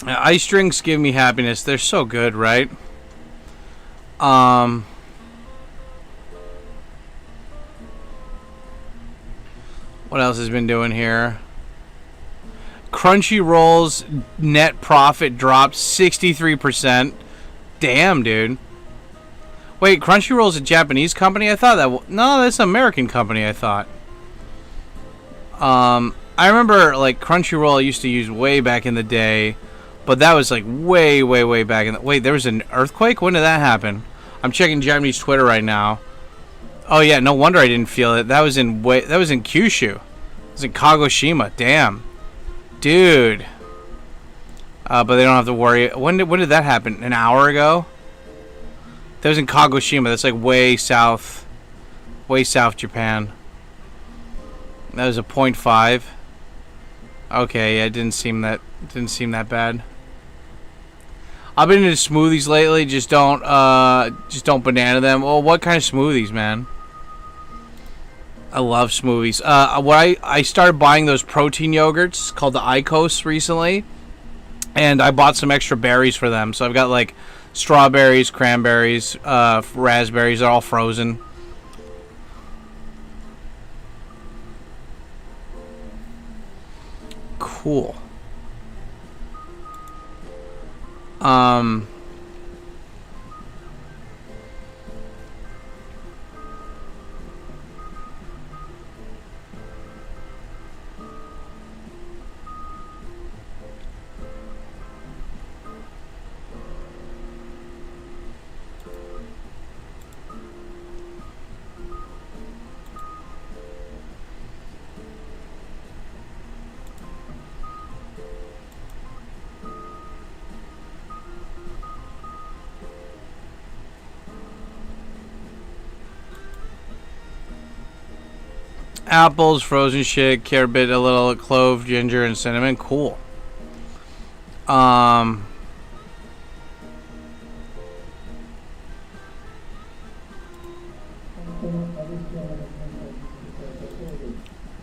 Ice drinks give me happiness. They're so good, right? What else has been doing here? Crunchyroll's net profit dropped 63%. Damn, dude. Wait, Crunchyroll's a Japanese company? I thought that... No, that's an American company, I thought. I remember, like, Crunchyroll I used to use way back in the day. But that was, like, way, way, way back in the... Wait, there was an earthquake? When did that happen? I'm checking Japanese Twitter right now. Oh, yeah, no wonder I didn't feel it. That was in Kyushu. It was in Kagoshima. Damn. Dude. But they don't have to worry. When did that happen? An hour ago? That was in Kagoshima. That's like way south Japan. That was a 0.5. Okay, yeah, it didn't seem that bad. I've been into smoothies lately. Just don't banana them. Oh, what kind of smoothies, man? I love smoothies. I started buying those protein yogurts called the Icos recently, and I bought some extra berries for them. So I've got like strawberries, cranberries, raspberries. They're all frozen. Cool. Apples, frozen shit, carrot bit, a little clove, ginger, and cinnamon. Cool.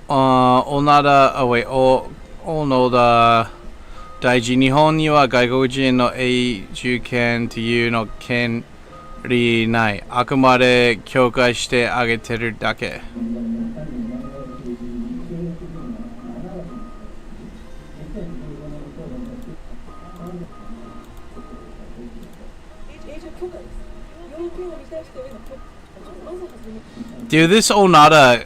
Onada, oh wait, Onoda Daiji, Nihon ni wa gaikokujin no eiju ken tiu no ken ri nai. Akumade kyoukai shite ageteru dake. Dude, this Onoda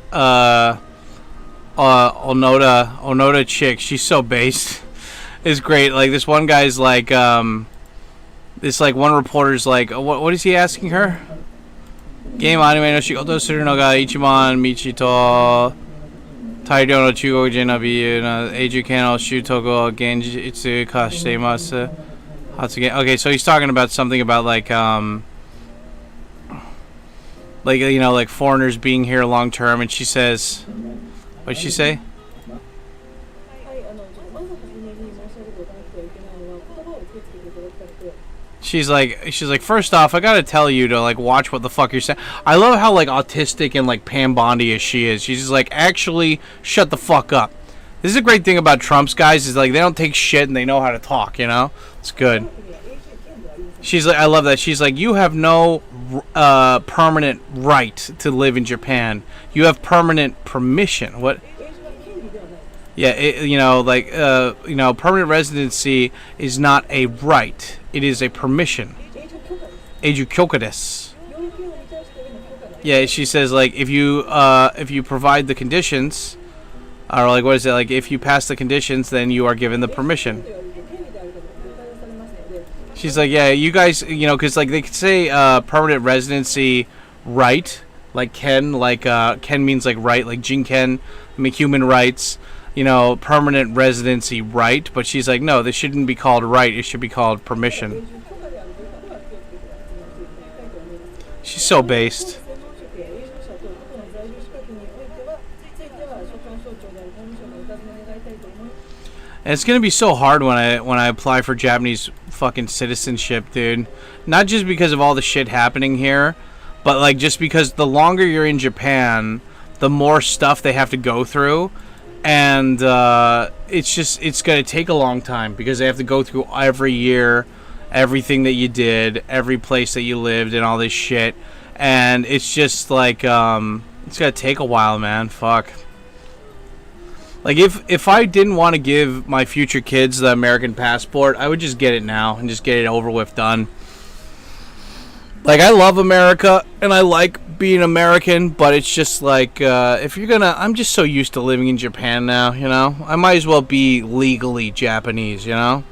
chick, she's so based. It's great. Like, this one guy's like, this, like, one reporter's like, what is he asking her? Game anime no shigoto suru no ga ichiban michi to tairyou no chugokujin no biyu no eiju ken o shutoku o genjitsu ka shite imasu. Okay, so he's talking about something about, like, you know, like foreigners being here long term, and she says, what did she say? She's like, first off, I gotta tell you to, like, watch what the fuck you're saying. I love how, like, autistic and, like, Pam Bondi as she is. She's just like, actually, shut the fuck up. This is a great thing about Trump's guys, is like, they don't take shit and they know how to talk, you know? It's good. She's like, I love that. She's like, you have no permanent right to live in Japan. You have permanent permission. What? Yeah, you know, like, you know, permanent residency is not a right. It is a permission. Eijukyoka desu. Yeah, she says like if you provide the conditions, or like what is it, like if you pass the conditions, then you are given the permission. She's like, yeah, you guys, you know, because like they could say permanent residency right, like Ken means like right, like Jinken, human rights, you know, permanent residency right. But she's like, no, this shouldn't be called right. It should be called permission. She's so based. And it's gonna be so hard when I apply for Japanese fucking citizenship, dude. Not just because of all the shit happening here, but like just because the longer you're in Japan, the more stuff they have to go through, and it's gonna take a long time because they have to go through every year, everything that you did, every place that you lived, and all this shit, and it's just like it's gonna take a while, man. Fuck. Like, if I didn't want to give my future kids the American passport, I would just get it now and just get it over with, done. Like, I love America, and I like being American, but it's just like, if you're gonna... I'm just so used to living in Japan now, you know? I might as well be legally Japanese, you know?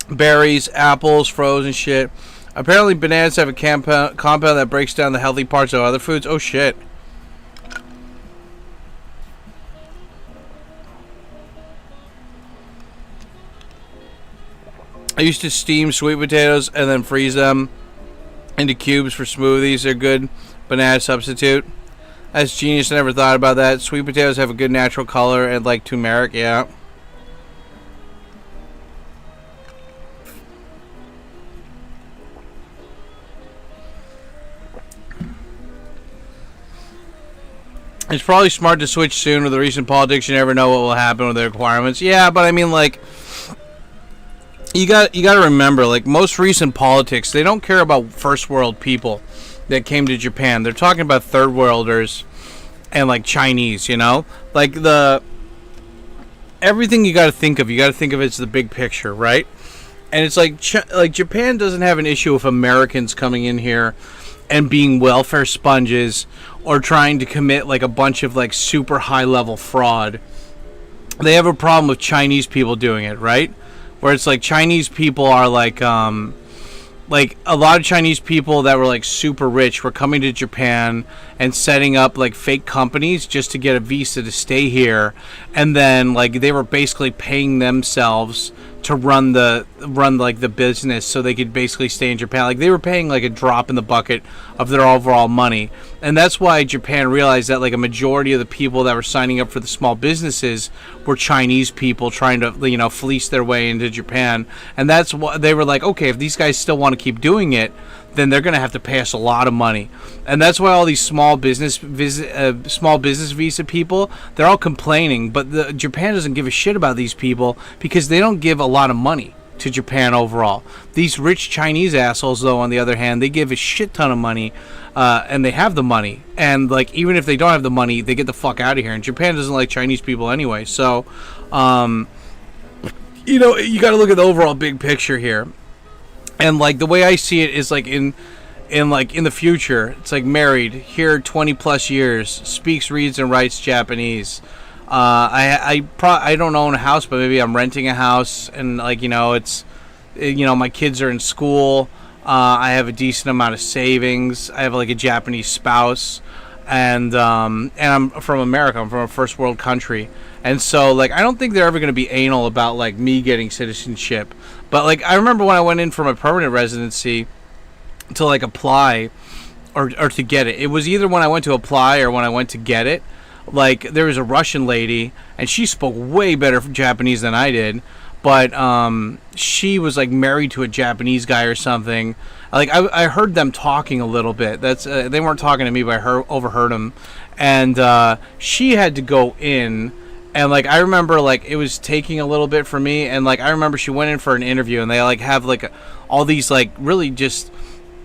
Berries, apples, frozen shit. Apparently bananas have a compound that breaks down the healthy parts of other foods. Oh shit. I used to steam sweet potatoes and then freeze them into cubes for smoothies. They're good banana substitute. That's genius. I never thought about that. Sweet potatoes have a good natural color and like turmeric, yeah. It's probably smart to switch soon. With the recent politics, you never know what will happen with the requirements. Yeah, but I mean, like, you got to remember, like, most recent politics, they don't care about first world people that came to Japan. They're talking about third worlders and like Chinese, you know, like everything you got to think of as the big picture, right? And it's like Japan doesn't have an issue with Americans coming in here and being welfare sponges or trying to commit like a bunch of like super high level fraud. They have a problem with Chinese people doing it, right? Where it's like Chinese people are like a lot of Chinese people that were like super rich were coming to Japan and setting up like fake companies just to get a visa to stay here, and then like they were basically paying themselves to run the business so they could basically stay in Japan. Like they were paying like a drop in the bucket of their overall money. And that's why Japan realized that like a majority of the people that were signing up for the small businesses were Chinese people trying to, you know, fleece their way into Japan. And that's why they were like, okay, if these guys still want to keep doing it, then they're going to have to pay us a lot of money. And that's why all these small business visa people, they're all complaining. But Japan doesn't give a shit about these people because they don't give a lot of money to Japan overall. These rich Chinese assholes, though, on the other hand, they give a shit ton of money, and they have the money. And like even if they don't have the money, they get the fuck out of here. And Japan doesn't like Chinese people anyway. So, you know, you got to look at the overall big picture here. And like the way I see it is like in the future, it's like married here 20 plus years, speaks, reads, and writes Japanese. I don't own a house, but maybe I'm renting a house, and like, you know, it's, you know, my kids are in school. I have a decent amount of savings. I have like a Japanese spouse, and I'm from America. I'm from a first world country. And so like I don't think they're ever going to be anal about like me getting citizenship. But like I remember when I went in for my permanent residency to like apply or to get it. It was either when I went to apply or when I went to get it. Like there was a Russian lady and she spoke way better Japanese than I did, but she was like married to a Japanese guy or something. Like I heard them talking a little bit. That's they weren't talking to me, but I overheard them. And she had to go in. And like I remember like it was taking a little bit for me, and like I remember she went in for an interview, and they like have like all these like really just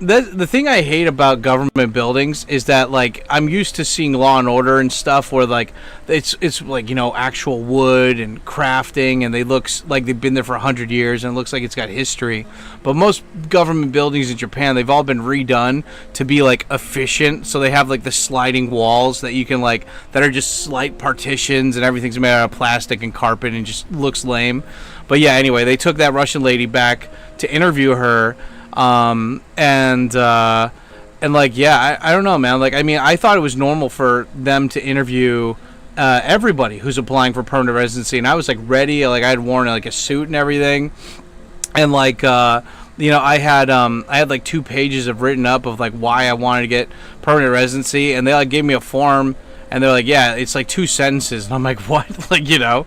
the thing I hate about government buildings is that, like, I'm used to seeing Law and Order and stuff where, like, it's like, you know, actual wood and crafting, and they look like they've been there for 100 years, and it looks like it's got history. But most government buildings in Japan, they've all been redone to be, like, efficient. So they have, like, the sliding walls that you can, like, that are just slight partitions, and everything's made out of plastic and carpet and just looks lame. But yeah, anyway, they took that Russian lady back to interview her. And like, yeah, I don't know, man. Like, I mean, I thought it was normal for them to interview everybody who's applying for permanent residency, and I was like ready, like I had worn like a suit and everything, and like you know, I had like 2 pages of written up of like why I wanted to get permanent residency, and they like gave me a form, and they're like, yeah, it's like 2 sentences, and I'm like, what? Like, you know,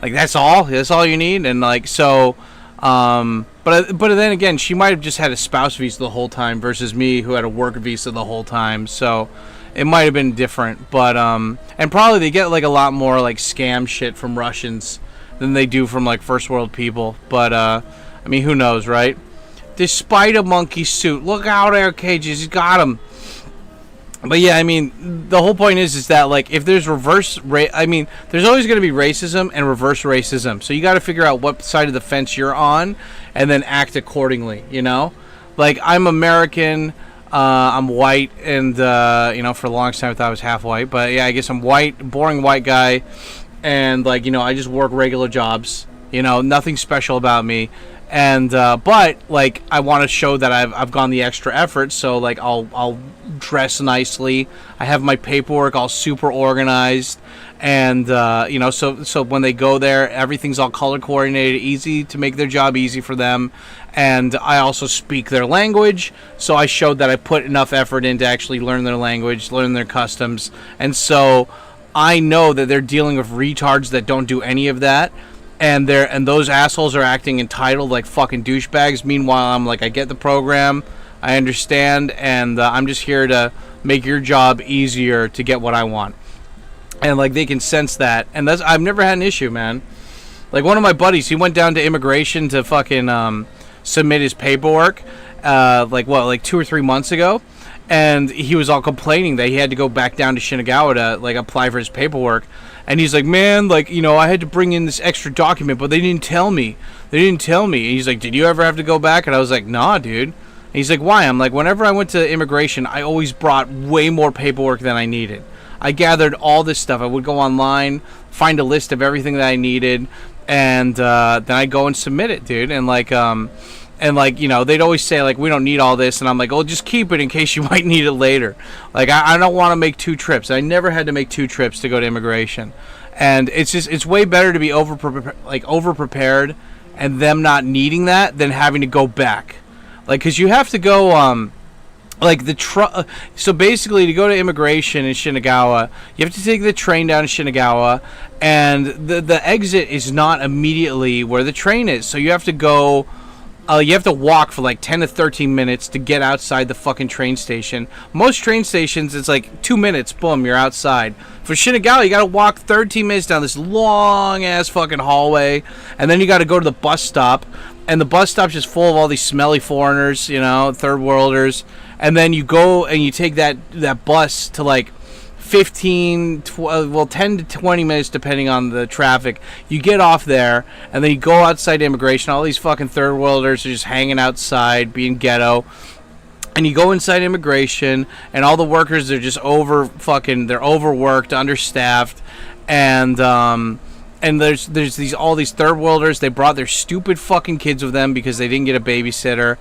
like that's all you need, and like so. But then again, she might have just had a spouse visa the whole time versus me who had a work visa the whole time. So it might have been different. But and probably they get like a lot more like scam shit from Russians than they do from like first world people. But I mean, who knows, right? Despite a monkey suit, look out there, Cages, he's got him. But yeah, I mean, the whole point is that, like, if there's I mean, there's always going to be racism and reverse racism. So you got to figure out what side of the fence you're on and then act accordingly, you know? Like, I'm American, I'm white, and, you know, for the longest time I thought I was half white. But yeah, I guess I'm white, boring white guy, and, like, you know, I just work regular jobs, you know, nothing special about me. And but like I want to show that I've gone the extra effort, so like I'll dress nicely. I have my paperwork all super organized, and you know, so when they go there, everything's all color coordinated, easy to make their job easy for them. And I also speak their language, so I showed that I put enough effort in to actually learn their language, learn their customs, and so I know that they're dealing with retards that don't do any of that. And those assholes are acting entitled like fucking douchebags. Meanwhile, I'm like, I get the program, I understand, and I'm just here to make your job easier to get what I want. And like they can sense that, and I've never had an issue, man. Like one of my buddies, he went down to immigration to fucking submit his paperwork, like 2 or 3 months ago, and he was all complaining that he had to go back down to Shinagawa to like apply for his paperwork. And he's like, man, like, you know, I had to bring in this extra document, but they didn't tell me. And he's like, did you ever have to go back? And I was like, nah, dude. And he's like, why? I'm like, whenever I went to immigration, I always brought way more paperwork than I needed. I gathered all this stuff. I would go online, find a list of everything that I needed, and then I'd go and submit it, dude. And like, you know, they'd always say, like, we don't need all this. And I'm like, oh, just keep it in case you might need it later. Like, I don't want to make 2 trips. I never had to make 2 trips to go to immigration. And it's way better to be over-prepared and them not needing that than having to go back. Like, because you have to go, so basically to go to immigration in Shinagawa, you have to take the train down to Shinagawa. And the exit is not immediately where the train is. So you have to go... you have to walk for like 10 to 13 minutes to get outside the fucking train station. Most train stations, it's like 2 minutes, boom, you're outside. For Shinagawa, you gotta walk 13 minutes down this long-ass fucking hallway, and then you gotta go to the bus stop, and the bus stop's just full of all these smelly foreigners, you know, third worlders, and then you go and you take that bus to like 10 to 20 minutes depending on the traffic. You get off there and then you go outside immigration. All these fucking third worlders are just hanging outside being ghetto, and you go inside immigration and all the workers are just they're overworked, understaffed, and there's all these third worlders. They brought their stupid fucking kids with them because they didn't get a babysitter,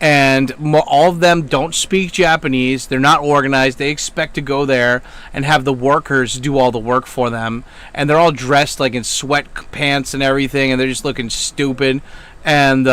and all of them don't speak Japanese. They're not organized. They expect to go there and have the workers do all the work for them, and they're all dressed like in sweatpants and everything, and they're just looking stupid. And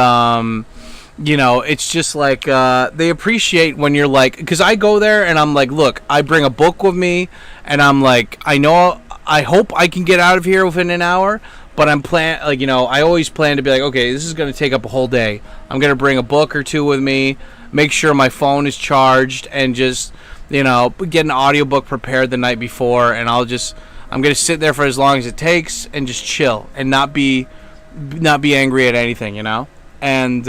you know, it's just like they appreciate when you're like, because I go there and I'm like, look, I bring a book with me, and I'm like, I hope I can get out of here within an hour, but I always plan to be like, okay, this is going to take up a whole day. I'm going to bring a book or 2 with me, make sure my phone is charged, and just, you know, get an audiobook prepared the night before, and I'm going to sit there for as long as it takes and just chill and not be angry at anything, you know? And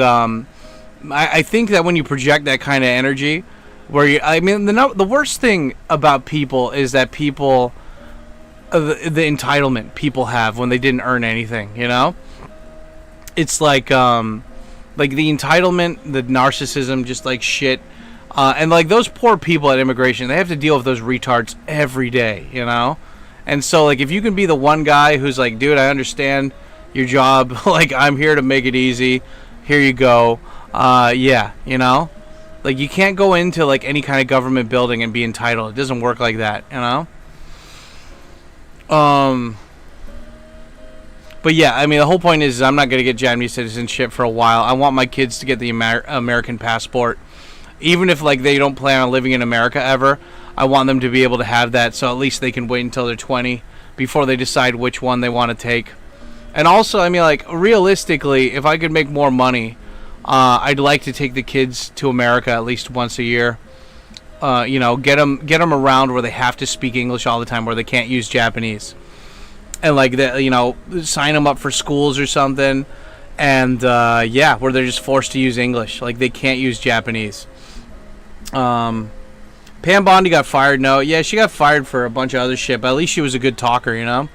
I think that when you project that kind of energy, where you, I mean, the worst thing about people is that people, the entitlement people have when they didn't earn anything, you know? It's like the entitlement, the narcissism, just like shit. And like those poor people at immigration, they have to deal with those retards every day, you know? And so like if you can be the one guy who's like, dude, I understand your job, like I'm here to make it easy, here you go. Yeah, you know? Like you can't go into like any kind of government building and be entitled. It doesn't work like that, you know? But yeah, I mean the whole point is I'm not going to get Japanese citizenship for a while. I want my kids to get the American passport. Even if like they don't plan on living in America ever, I want them to be able to have that, so at least they can wait until they're 20 before they decide which one they want to take. And also, I mean, like realistically, if I could make more money, I'd like to take the kids to America at least once a year. You know, get them around where they have to speak English all the time, where they can't use Japanese, and like that, you know, sign them up for schools or something, and yeah, where they're just forced to use English, like they can't use Japanese. Pam Bondi got fired. No, yeah, she got fired for a bunch of other shit, but at least she was a good talker, you know.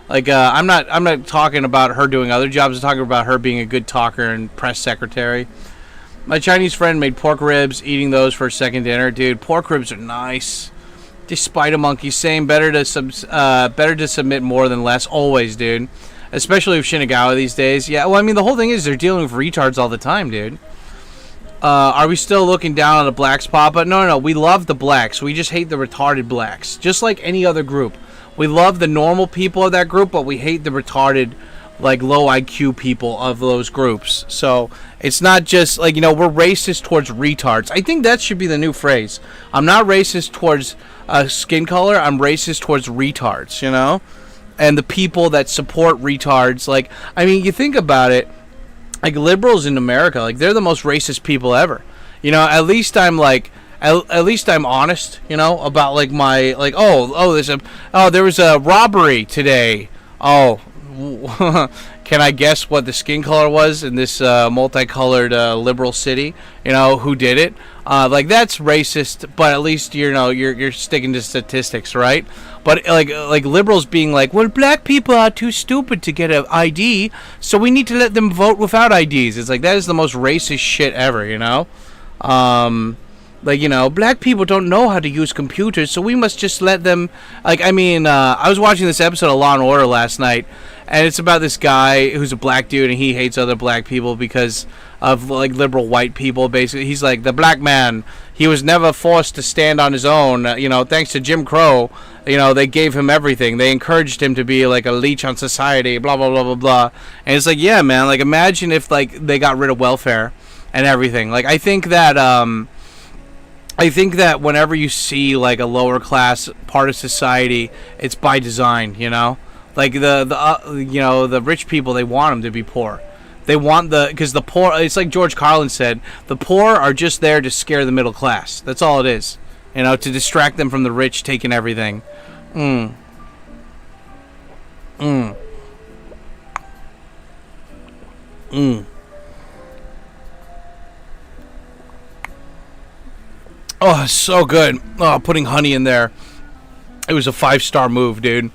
Like I'm not talking about her doing other jobs. I'm talking about her being a good talker and press secretary. My Chinese friend made pork ribs, eating those for a second dinner. Dude, pork ribs are nice. Just spider monkey saying better to submit more than less always, dude. Especially with Shinagawa these days. Yeah, well, I mean the whole thing is they're dealing with retards all the time, dude. Are we still looking down on the blacks, Papa? No. We love the blacks. We just hate the retarded blacks. Just like any other group. We love the normal people of that group, but we hate the retarded, like, low IQ people of those groups. So, it's not just, like, you know, we're racist towards retards. I think that should be the new phrase. I'm not racist towards skin color. I'm racist towards retards, you know? And the people that support retards. Like, I mean, you think about it. Like liberals in America, like they're the most racist people ever. You know, at least I'm like, at least I'm honest. You know, about like my like there was a robbery today. Oh, can I guess what the skin color was in this multicolored liberal city? You know, who did it? Like that's racist, but at least you know you're sticking to statistics, right? But like liberals being like, well, black people are too stupid to get an ID, so we need to let them vote without IDs. It's like that is the most racist shit ever, you know? Like, you know, black people don't know how to use computers, so we must just let them. Like, I mean, I was watching this episode of Law and Order last night, and it's about this guy who's a black dude, and he hates other black people because of like liberal white people. Basically, he's like the black man. He was never forced to stand on his own. You know, thanks to Jim Crow. You know, they gave him everything. They encouraged him to be like a leech on society. Blah blah blah blah blah. And it's like, yeah, man. Like, imagine if like they got rid of welfare and everything. Like, I think that whenever you see like a lower class part of society, it's by design. You know, like the rich people, they want them to be poor. They want because the poor, it's like George Carlin said, the poor are just there to scare the middle class. That's all it is. You know, to distract them from the rich taking everything. Oh, it's so good. Oh, putting honey in there. It was a 5-star move, dude.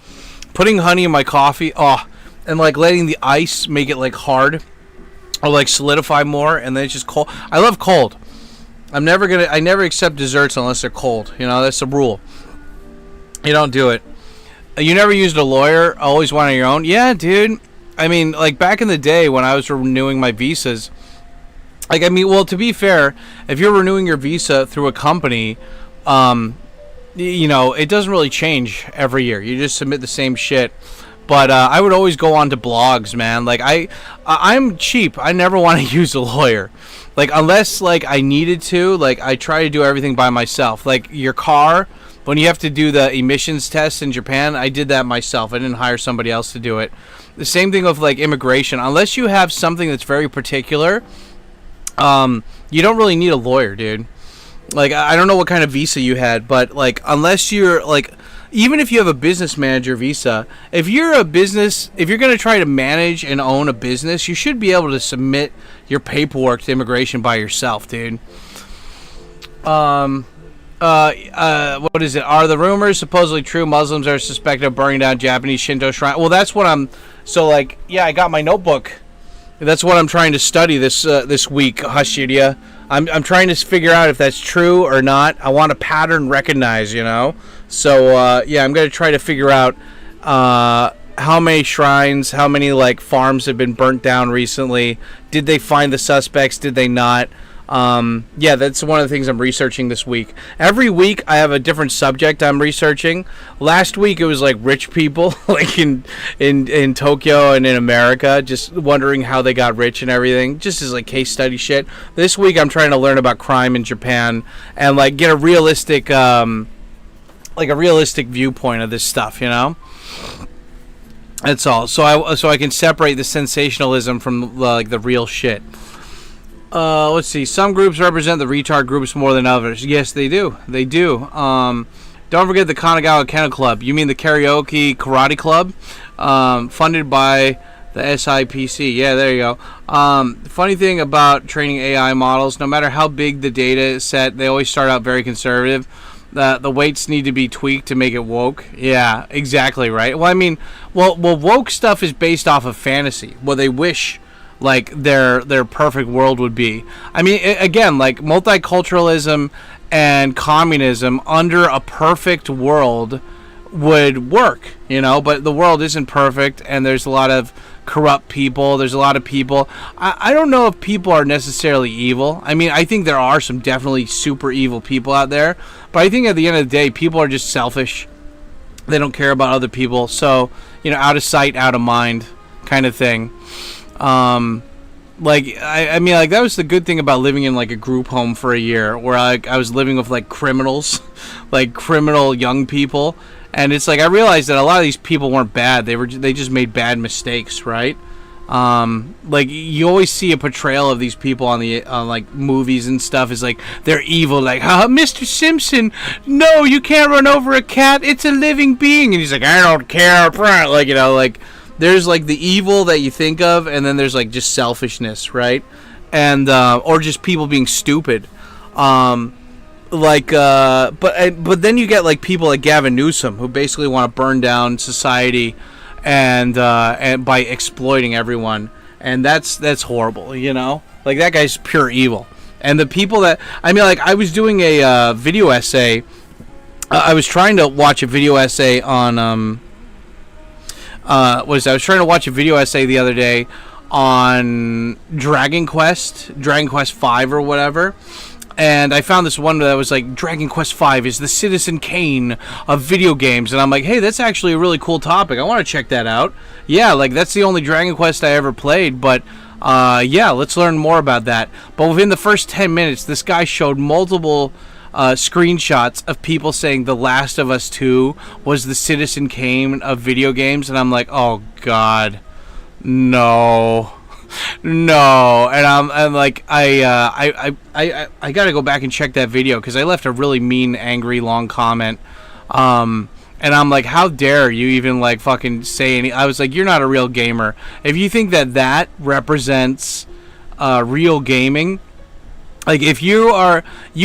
Putting honey in my coffee. Oh, and like letting the ice make it like hard. Or like solidify more, and then it's just cold. I love cold. I never accept desserts unless they're cold. You know, that's the rule. You don't do it. You never used a lawyer, always one on your own? Yeah, dude. I mean, like back in the day when I was renewing my visas, like, I mean, well, to be fair, if you're renewing your visa through a company, you know, it doesn't really change every year. You just submit the same shit. But I would always go on to blogs, man. Like, I'm cheap. I never want to use a lawyer. Like, unless, like, I needed to. Like, I try to do everything by myself. Like, your car, when you have to do the emissions test in Japan, I did that myself. I didn't hire somebody else to do it. The same thing with, like, immigration. Unless you have something that's very particular, you don't really need a lawyer, dude. Like, I don't know what kind of visa you had, but, like, unless you're, like... even if you have a business manager visa, if you're going to try to manage and own a business, you should be able to submit your paperwork to immigration by yourself, dude. What is it? Are the rumors supposedly true? Muslims are suspected of burning down Japanese Shinto shrine. Well, that's what I'm. So, like, yeah, I got my notebook. That's what I'm trying to study this week, Hashiria. I'm trying to figure out if that's true or not. I want a pattern recognize, you know. So, yeah, I'm gonna try to figure out how many shrines, how many like farms have been burnt down recently. Did they find the suspects? Did they not? Yeah, that's one of the things I'm researching this week. Every week I have a different subject I'm researching. Last week it was like rich people, like in Tokyo and in America, just wondering how they got rich and everything, just as like case study shit. This week I'm trying to learn about crime in Japan and like get a realistic viewpoint of this stuff, you know? That's all. So I can separate the sensationalism from like the real shit. Let's see. Some groups represent the retard groups more than others. Yes, they do. They do. Don't forget the Kanagawa Kennel Club. You mean the Karaoke Karate Club? Funded by the SIPC. Yeah, there you go. Funny thing about training AI models, no matter how big the data set, they always start out very conservative. The weights need to be tweaked to make it woke. Yeah, exactly right. Well, I mean, well, woke stuff is based off of fantasy. What they wish like their perfect world would be. I mean, again, like multiculturalism and communism under a perfect world would work, you know, but the world isn't perfect and there's a lot of corrupt people. There's a lot of people. I don't know if people are necessarily evil. I mean, I think there are some definitely super evil people out there, but I think at the end of the day, people are just selfish. They don't care about other people. So, you know, out of sight, out of mind kind of thing. Like, I mean, like, that was the good thing about living in, like, a group home for a year, where, I was living with, like, criminals, like, criminal young people, and it's, like, I realized that a lot of these people weren't bad, they just made bad mistakes, right? Like, you always see a portrayal of these people on like, movies and stuff, is like, they're evil, like, Mr. Simpson, no, you can't run over a cat, it's a living being, and he's like, I don't care, like, you know, like, there's like the evil that you think of, and then there's like just selfishness, right? And or just people being stupid. But then you get like people like Gavin Newsom who basically want to burn down society and by exploiting everyone, and that's horrible, you know? Like, that guy's pure evil. And the people that, I mean, like, I was doing a video essay. I was trying to watch a video essay on I was trying to watch a video essay the other day on Dragon Quest 5 or whatever, and I found this one that was like, Dragon Quest 5 is the Citizen Kane of video games, and I'm like, hey, that's actually a really cool topic. I want to check that out. Yeah, like, that's the only Dragon Quest I ever played, but yeah, let's learn more about that. But within the first 10 minutes, this guy showed multiple screenshots of people saying The Last of Us 2 was the Citizen Kane of video games, and I'm like, oh god, no, and I'm like, I gotta go back and check that video, because I left a really mean, angry, long comment, and I'm like, how dare you even like fucking say any? I was like, you're not a real gamer if you think that represents real gaming. Like, if you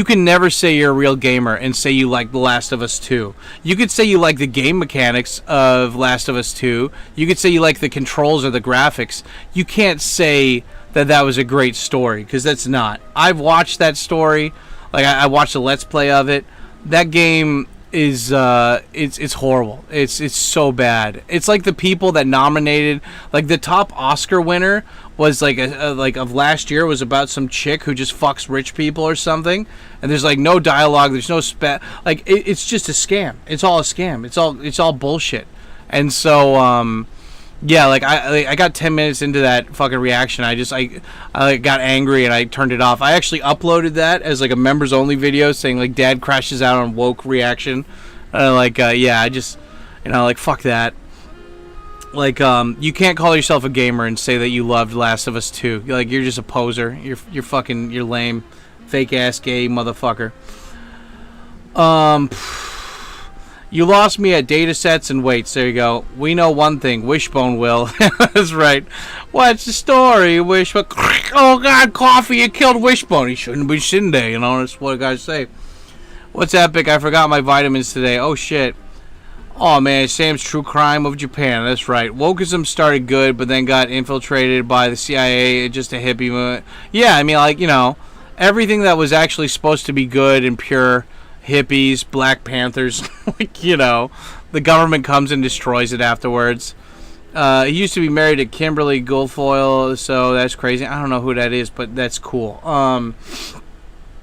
can never say you're a real gamer and say you like The Last of Us 2. You could say you like the game mechanics of Last of Us 2. You could say you like the controls or the graphics. You can't say that was a great story, because that's not. I've watched that story. Like, I watched a Let's Play of it. That game is, it's horrible. It's so bad. It's like the people that nominated, like, the top Oscar winner was like of last year was about some chick who just fucks rich people or something, and there's like no dialogue, there's no like, it's just a scam. It's all a scam. It's all bullshit. And so yeah, like I got 10 minutes into that fucking reaction. I got angry and I turned it off. I actually uploaded that as like a members only video saying like, dad crashes out on woke reaction. Like yeah, I just, you know, like, fuck that. Like, you can't call yourself a gamer and say that you loved Last of Us 2. Like, you're just a poser. You're lame, fake ass gay motherfucker. You lost me at data sets and weights. There you go. We know one thing. Wishbone will. That's right. What's the story, Wishbone? Oh, God, Coffee, it killed Wishbone. He shouldn't be sitting there, you know. That's what guys say. What's epic? I forgot my vitamins today. Oh, shit. Oh, man, Sam's True Crime of Japan. That's right. Wokeism started good, but then got infiltrated by the CIA. Just a hippie movement. Yeah, I mean, like, you know, everything that was actually supposed to be good and pure, hippies, Black Panthers, like, you know, the government comes and destroys it afterwards. He used to be married to Kimberly Guilfoyle, so that's crazy. I don't know who that is, but that's cool.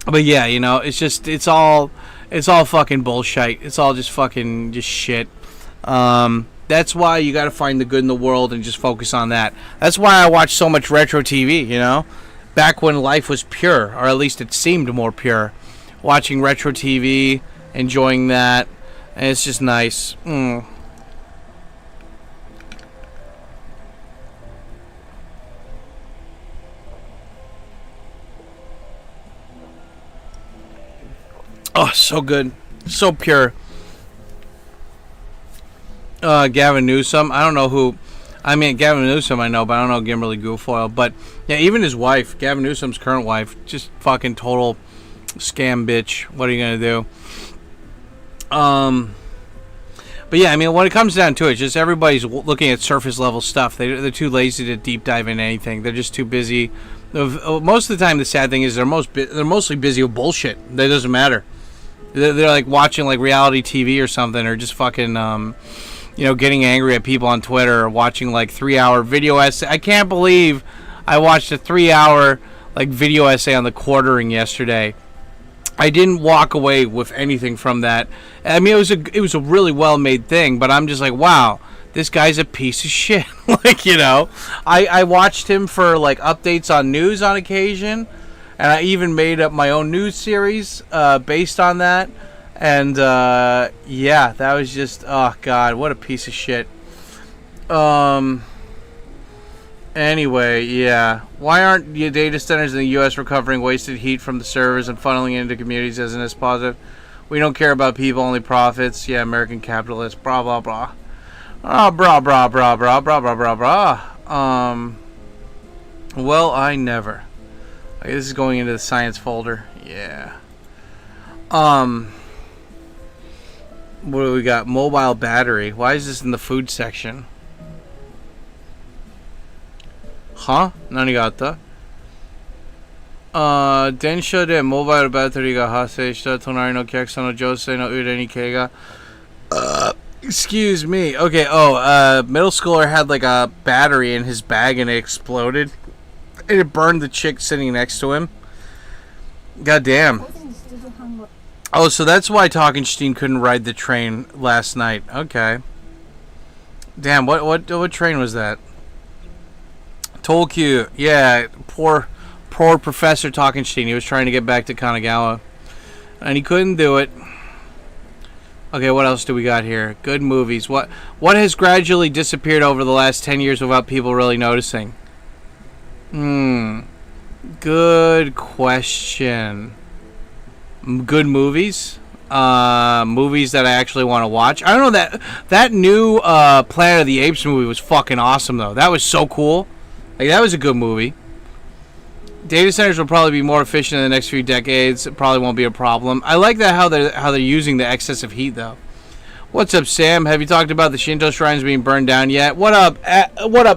But yeah, you know, it's all fucking bullshit. It's all just fucking just shit. That's why you got to find the good in the world and just focus on that. That's why I watch so much retro TV, you know, back when life was pure, or at least it seemed more pure. Watching retro TV, enjoying that, and it's just nice. Oh, so good. So pure. Gavin Newsom. I don't know who. I mean, Gavin Newsom I know, but I don't know Kimberly Guilfoyle. But, yeah, even his wife, Gavin Newsom's current wife, just fucking total scam bitch. What are you going to do? But, yeah, I mean, when it comes down to it, just everybody's looking at surface-level stuff. They're too lazy to deep dive into anything. They're just too busy. Most of the time, the sad thing is they're mostly busy with bullshit. That doesn't matter. They're like watching like reality TV or something, or just fucking, you know, getting angry at people on Twitter, or watching like 3-hour video essay. I can't believe I watched a 3-hour like video essay on the quartering yesterday. I didn't walk away with anything from that. I mean, it was a really well made thing, but I'm just like, wow, this guy's a piece of shit. Like, you know, I watched him for like updates on news on occasion. And I even made up my own news series based on that. And, yeah, that was just, oh, God, what a piece of shit. Anyway, yeah. Why aren't your data centers in the U.S. recovering wasted heat from the servers and funneling into communities as an S positive? We don't care about people, only profits. Yeah, American capitalists, blah, blah, blah. Oh, blah, blah, blah, blah, blah, blah, blah, blah. Well, I never. Okay, this is going into the science folder. Yeah. What do we got? Mobile battery. Why is this in the food section? Huh? 何があった? 電車でモバイルバッテリーが発生した隣の客車の女性の腕に怪我。Excuse me. Okay, middle schooler had like a battery in his bag and it exploded. And it burned the chick sitting next to him. God damn. Oh, so that's why Talkenstein couldn't ride the train last night. Okay. Damn, what train was that? Tokyo. Yeah, poor Professor Talkenstein. He was trying to get back to Kanagawa. And he couldn't do it. Okay, what else do we got here? Good movies. What has gradually disappeared over the last 10 years without people really noticing? Good question. Good movies? Movies that I actually want to watch. I don't know, that new Planet of the Apes movie was fucking awesome though. That was so cool. Like, that was a good movie. Data centers will probably be more efficient in the next few decades. It probably won't be a problem. I like that how they're using the excessive heat though. What's up, Sam? Have you talked about the Shinto shrines being burned down yet? What up,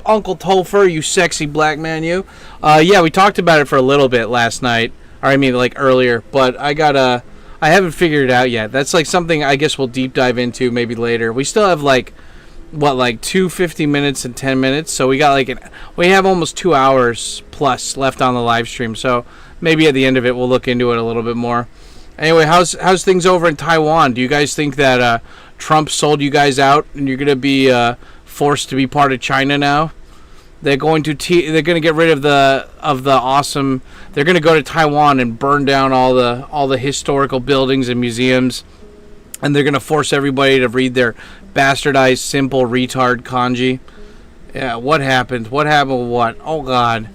Uncle Topher, you sexy black man, you? Yeah, we talked about it for a little bit last night. Or I mean, like, earlier. But I haven't figured it out yet. That's, like, something I guess we'll deep dive into maybe later. We still have, like, 2 50 minutes and 10 minutes? So we got, we have almost 2 hours plus left on the live stream. So maybe at the end of it, we'll look into it a little bit more. Anyway, how's things over in Taiwan? Do you guys think that Trump sold you guys out and you're going to be forced to be part of China now? They're going to get rid of the awesome. They're going to go to Taiwan and burn down all the historical buildings and museums, and they're going to force everybody to read their bastardized simple retard kanji. Yeah, what happened? What happened with what? Oh God.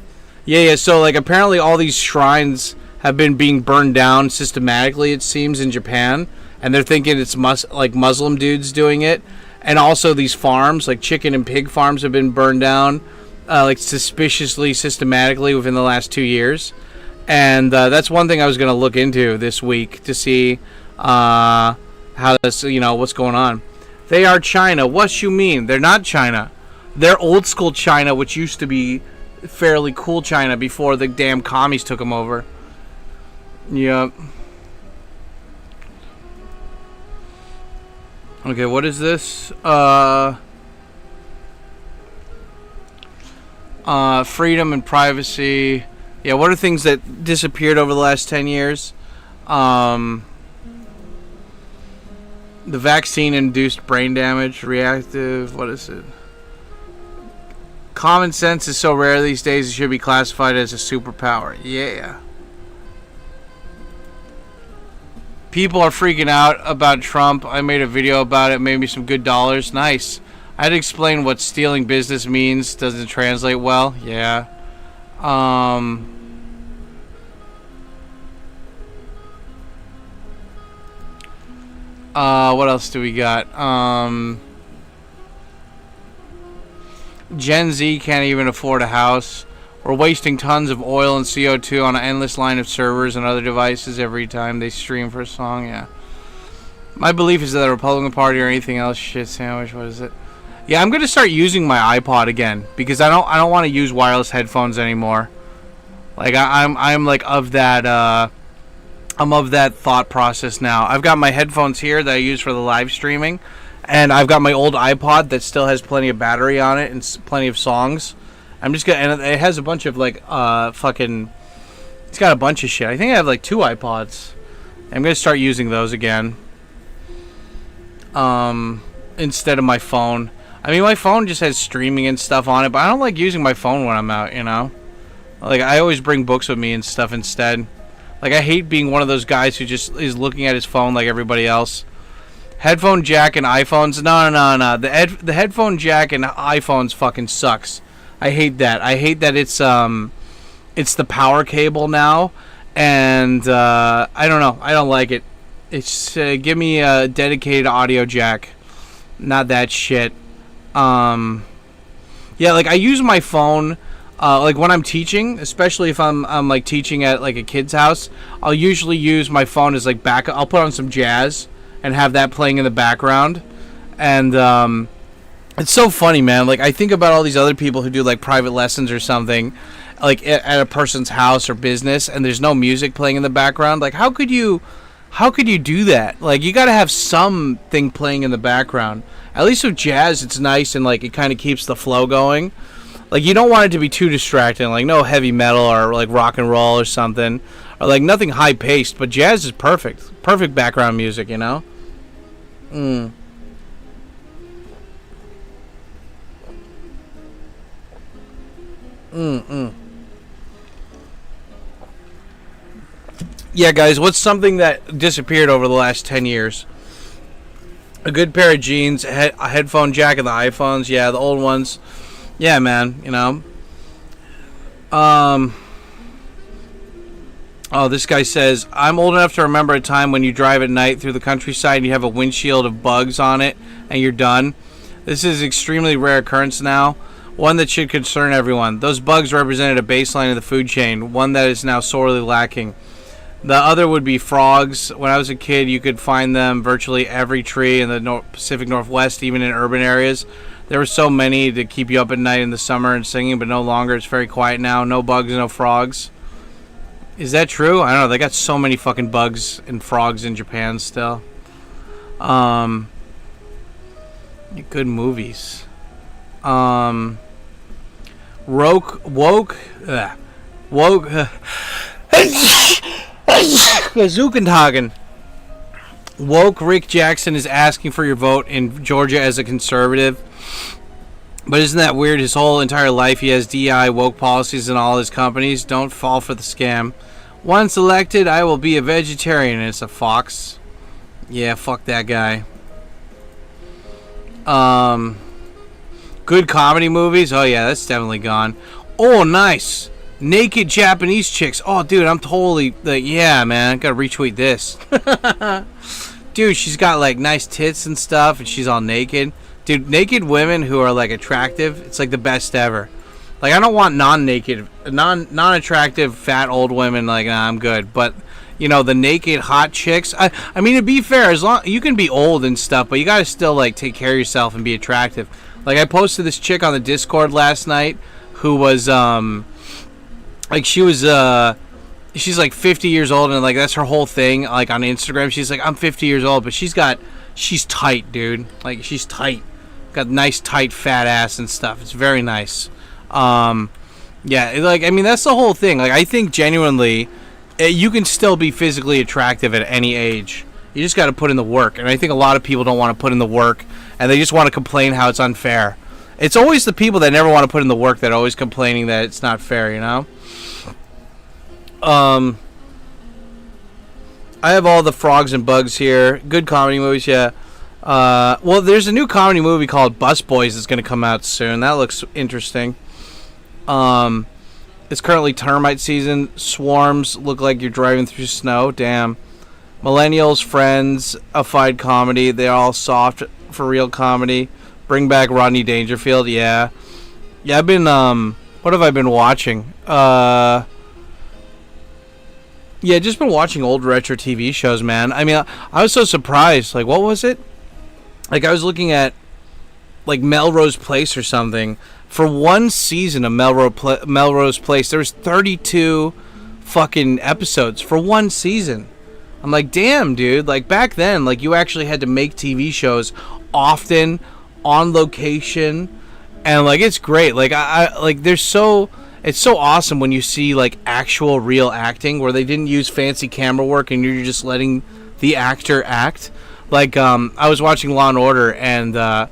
Yeah, so like apparently all these shrines have been being burned down systematically, it seems, in Japan. and they're thinking it's like Muslim dudes doing it. And also these farms, like chicken and pig farms, have been burned down, like suspiciously, systematically within the last 2 years. And that's one thing I was going to look into this week to see how this, what's going on. They are China. What you mean? They're not China. They're old school China, which used to be fairly cool China before the damn commies took them over. Yep. Okay, what is this? Freedom and privacy. Yeah, what are things that disappeared over the last 10 years? The vaccine-induced brain damage, reactive, what is it? Common sense is so rare these days it should be classified as a superpower. Yeah. People are freaking out about Trump. I made a video about it, made me some good dollars. Nice. I had to explain what stealing business means. Doesn't translate well. Yeah. What else do we got? Gen Z can't even afford a house. We're wasting tons of oil and CO2 on an endless line of servers and other devices every time they stream for a song. Yeah. My belief is that the Republican Party or anything else shit sandwich. What is it? Yeah, I'm gonna start using my iPod again because I don't want to use wireless headphones anymore. Like I'm like of that I'm of that thought process now. I've got my headphones here that I use for the live streaming, and I've got my old iPod that still has plenty of battery on it and plenty of songs. I'm just gonna, and it has a bunch of like it's got a bunch of shit. I think I have like 2 iPods. I'm gonna start using those again. Instead of my phone. I mean, my phone just has streaming and stuff on it, but I don't like using my phone when I'm out, Like, I always bring books with me and stuff instead. Like, I hate being one of those guys who just is looking at his phone like everybody else. Headphone jack and iPhones? No. The headphone jack and iPhones fucking sucks. I hate that. I hate that it's the power cable now, and I don't know. I don't like it. It's give me a dedicated audio jack, not that shit. Yeah, like I use my phone, like when I'm teaching, especially if I'm like teaching at like a kid's house. I'll usually use my phone as like backup. I'll put on some jazz and have that playing in the background, and it's so funny, man. Like, I think about all these other people who do, like, private lessons or something, like, at a person's house or business, and there's no music playing in the background. Like, how could you do that? Like, you gotta have something playing in the background. At least with jazz, it's nice and, like, it kind of keeps the flow going. Like, you don't want it to be too distracting. Like, no heavy metal or, like, rock and roll or something. Or, like, nothing high-paced. But jazz is perfect. Perfect background music, Yeah, guys, what's something that disappeared over the last 10 years? A good pair of jeans, a headphone jack, and the iPhones. Yeah, the old ones. Yeah, man, Oh, this guy says, I'm old enough to remember a time when you drive at night through the countryside and you have a windshield of bugs on it and you're done. This is extremely rare occurrence now. One that should concern everyone. Those bugs represented a baseline of the food chain, one that is now sorely lacking. The other would be frogs. When I was a kid, you could find them virtually every tree in the Pacific Northwest, even in urban areas. There were so many to keep you up at night in the summer and singing, but no longer. It's very quiet now. No bugs, no frogs. Is that true? I don't know. They got so many fucking bugs and frogs in Japan still. Good movies. Zukenhagen. Woke Rick Jackson is asking for your vote in Georgia as a conservative. But isn't that weird? His whole entire life he has DI woke policies in all his companies. Don't fall for the scam. Once elected, I will be a vegetarian. And it's a fox. Yeah, fuck that guy. Good comedy movies? Oh yeah, that's definitely gone. Oh, nice. Naked Japanese chicks. Oh, dude, I'm totally... yeah, man. Gotta retweet this. dude, she's got like nice tits and stuff, and she's all naked. Dude, naked women who are like attractive, it's like the best ever. Like, I don't want non-attractive fat old women. Like, nah, I'm good. But you know, the naked hot chicks. I mean, to be fair, as long you can be old and stuff, but you gotta still like take care of yourself and be attractive. Like, I posted this chick on the Discord last night who was like she's like 50 years old, and like that's her whole thing. Like on Instagram, she's like, I'm 50 years old, but she's tight, dude. Like, she's tight, got nice tight fat ass and stuff. It's very nice. Yeah, like, I mean, that's the whole thing. Like, I think genuinely, you can still be physically attractive at any age. You just got to put in the work, and I think a lot of people don't want to put in the work, and they just want to complain how it's unfair. It's always the people that never want to put in the work that are always complaining that it's not fair, you know? I have all the Frogs and Bugs here. Good comedy movies, yeah. Well, there's a new comedy movie called Bus Boys that's going to come out soon. That looks interesting. It's currently termite season. Swarms look like you're driving through snow. Damn. Millennials, Friends, a fight comedy. They're all soft for real comedy. Bring back Rodney Dangerfield. Yeah. Yeah, I've been, what have I been watching? Yeah, just been watching old retro TV shows, man. I mean, I was so surprised. Like, what was it? Like, I was looking at, like, Melrose Place or something. For one season of Melrose Place, there was 32 fucking episodes for one season. I'm like, damn, dude. Like, back then, like, you actually had to make TV shows often, on location, and, like, it's great. Like, I like, it's so awesome when you see, like, actual real acting where they didn't use fancy camera work and you're just letting the actor act. Like, I was watching Law and Order, and the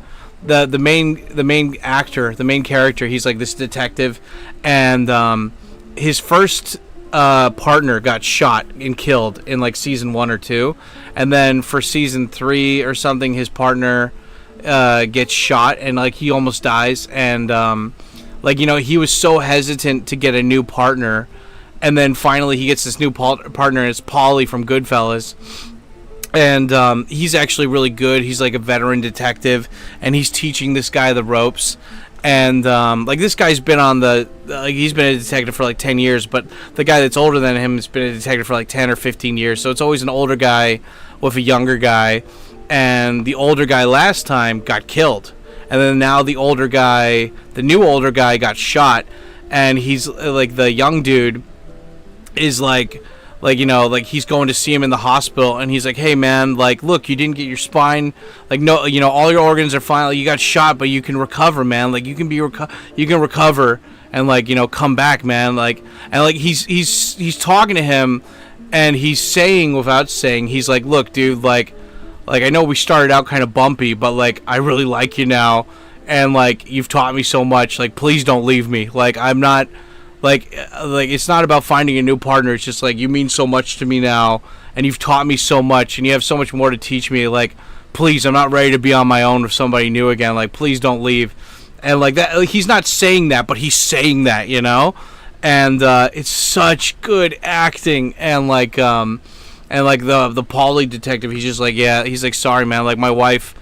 main actor, the main character, he's like this detective, and his first partner got shot and killed in like season 1 or 2, and then for season 3 or something, his partner gets shot and like he almost dies, and like, you know, he was so hesitant to get a new partner, and then finally he gets this new partner, and it's Paulie from Goodfellas. And he's actually really good. He's like a veteran detective, and he's teaching this guy the ropes. And like, this guy's been on he's been a detective for like 10 years, but the guy that's older than him has been a detective for like 10 or 15 years. So it's always an older guy with a younger guy. And the older guy last time got killed. And then now the new older guy got shot. And he's like, the young dude is like, you know, like, he's going to see him in the hospital, and he's like, hey man, like, look, you didn't get your spine, like, no, you know, all your organs are fine, like, you got shot, but you can recover, man, like, you can recover and, like, you know, come back, man, like, and like, he's talking to him, and he's saying without saying, he's like, look, dude, like I know we started out kind of bumpy, but like, I really like you now, and like, you've taught me so much, like, please don't leave me, like, I'm not like it's not about finding a new partner. It's just like, you mean so much to me now, and you've taught me so much, and you have so much more to teach me. Like, please, I'm not ready to be on my own with somebody new again. Like, please don't leave. And like that, like, he's not saying that, but he's saying that, you know. And it's such good acting. And like the Paulie detective, he's just like, yeah, he's like, sorry, man. Like, my wife,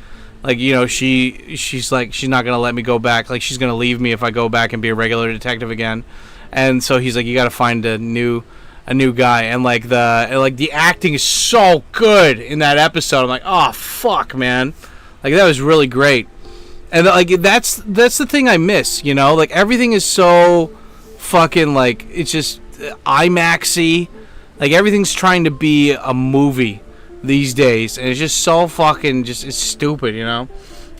like, you know, she's like, she's not gonna let me go back. Like, she's gonna leave me if I go back and be a regular detective again. And so he's like, you got to find a new guy, and like the acting is so good in that episode. I'm like, oh fuck, man, like, that was really great. And like, that's the thing I miss, you know, like, everything is so fucking, like, it's just IMAX-y, like, everything's trying to be a movie these days, and it's just so fucking it's stupid, you know.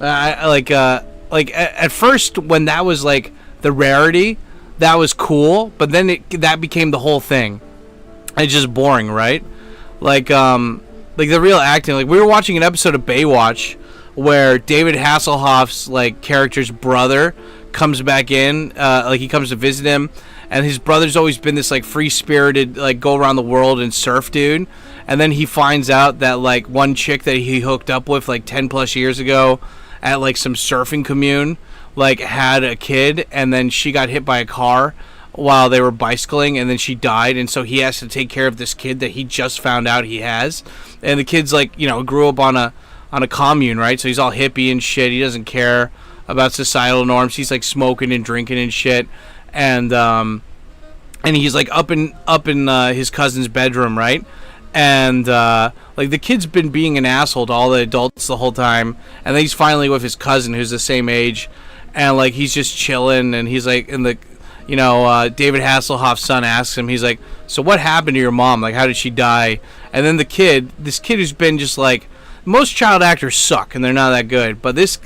At first, when that was like the rarity, that was cool, but then that became the whole thing. It's just boring, right? Like the real acting. Like, we were watching an episode of Baywatch where David Hasselhoff's like character's brother comes back in, like, he comes to visit him, and his brother's always been this like free-spirited, like, go around the world and surf dude, and then he finds out that like one chick that he hooked up with like 10 plus years ago at like some surfing commune, like, had a kid, and then she got hit by a car while they were bicycling, and then she died, and so he has to take care of this kid that he just found out he has. And the kid's like, you know, grew up on a commune, right? So he's all hippie and shit. He doesn't care about societal norms. He's like smoking and drinking and shit. And he's like up in his cousin's bedroom, right? And like the kid's been being an asshole to all the adults the whole time, and then he's finally with his cousin who's the same age, and like he's just chilling, and he's like, and the, you know, David Hasselhoff's son asks him, he's like, so what happened to your mom? Like, how did she die? And then this kid who's been just like, most child actors suck and they're not that good, but this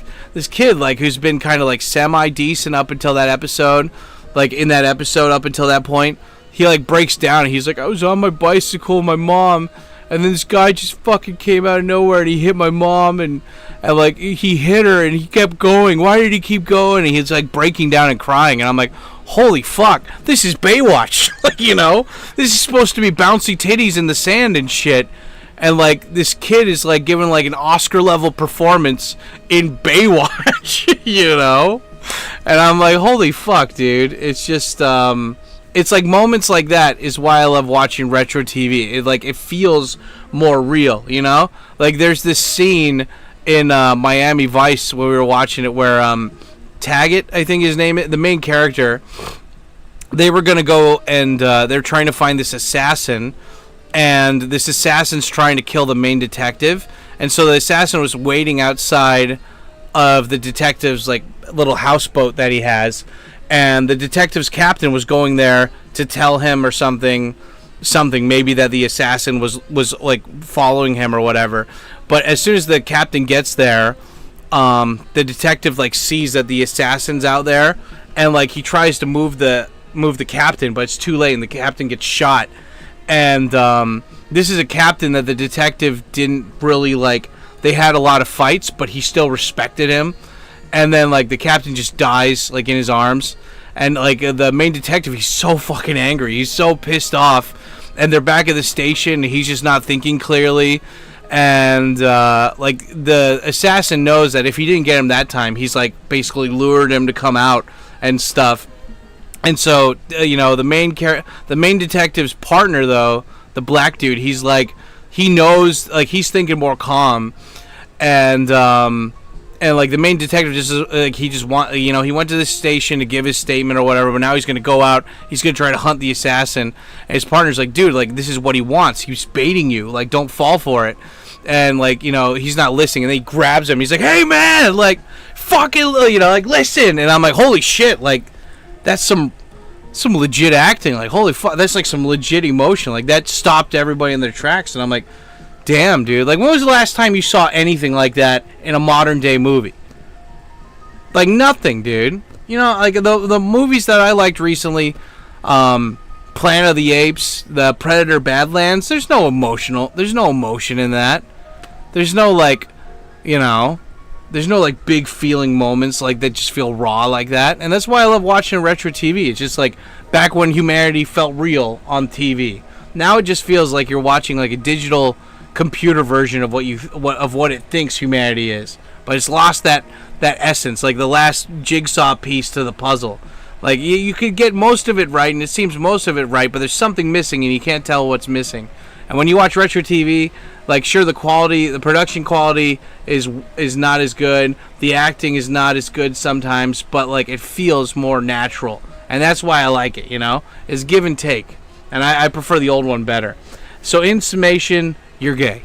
kid, like, who's been kind of like semi decent up until that episode, like in that episode up until that point, he like breaks down and he's like, I was on my bicycle with my mom, and then this guy just fucking came out of nowhere and he hit my mom, and like he hit her and he kept going. Why did he keep going? And he's like breaking down and crying, and I'm like, holy fuck, this is Baywatch. Like, you know, this is supposed to be bouncy titties in the sand and shit, and like this kid is like giving like an Oscar level performance in Baywatch. You know, and I'm like, holy fuck, dude. It's just it's like moments like that is why I love watching retro TV. It feels more real, you know? Like there's this scene in Miami Vice when we were watching it where Taggart, I think his name is, the main character, they were going to go and they're trying to find this assassin, and this assassin's trying to kill the main detective, and so the assassin was waiting outside of the detective's like little houseboat that he has, and the detective's captain was going there to tell him or something maybe that the assassin was like following him or whatever. But as soon as the captain gets there, the detective like sees that the assassin's out there, and like he tries to move the captain, but it's too late and the captain gets shot. And this is a captain that the detective didn't really like. They had a lot of fights, but he still respected him. And then like the captain just dies like in his arms, and like the main detective, he's so fucking angry, he's so pissed off, and they're back at the station and he's just not thinking clearly, and like the assassin knows that if he didn't get him that time, he's like basically lured him to come out and stuff. And so you know, the main detective's partner though, the black dude, he's like, he knows, like he's thinking more calm, and like the main detective just like he went to the station to give his statement or whatever, but now he's gonna go out, he's gonna try to hunt the assassin, and his partner's like, dude, like this is what he wants, he's baiting you, like don't fall for it. And like, you know, he's not listening, and then he grabs him, he's like, hey man, like fucking, you know, like listen. And I'm like, holy shit, like that's some legit acting, like holy fuck, that's like some legit emotion, like that stopped everybody in their tracks. And I'm like, damn, dude, like when was the last time you saw anything like that in a modern day movie? Like nothing, dude. You know, like the movies that I liked recently, Planet of the Apes, the Predator Badlands, there's no emotion in that. There's no like, you know, there's no like big feeling moments like that just feel raw like that. And that's why I love watching retro TV. It's just like back when humanity felt real on TV. Now it just feels like you're watching like a digital computer version of what it thinks humanity is, but it's lost that essence, like the last jigsaw piece to the puzzle. Like you could get most of it right, and it seems most of it right, but there's something missing and you can't tell what's missing. And when you watch retro TV, like sure, the production quality is not as good, the acting is not as good sometimes, but like it feels more natural, and that's why I like it, you know? It's give and take, and I prefer the old one better. So in summation, you're gay.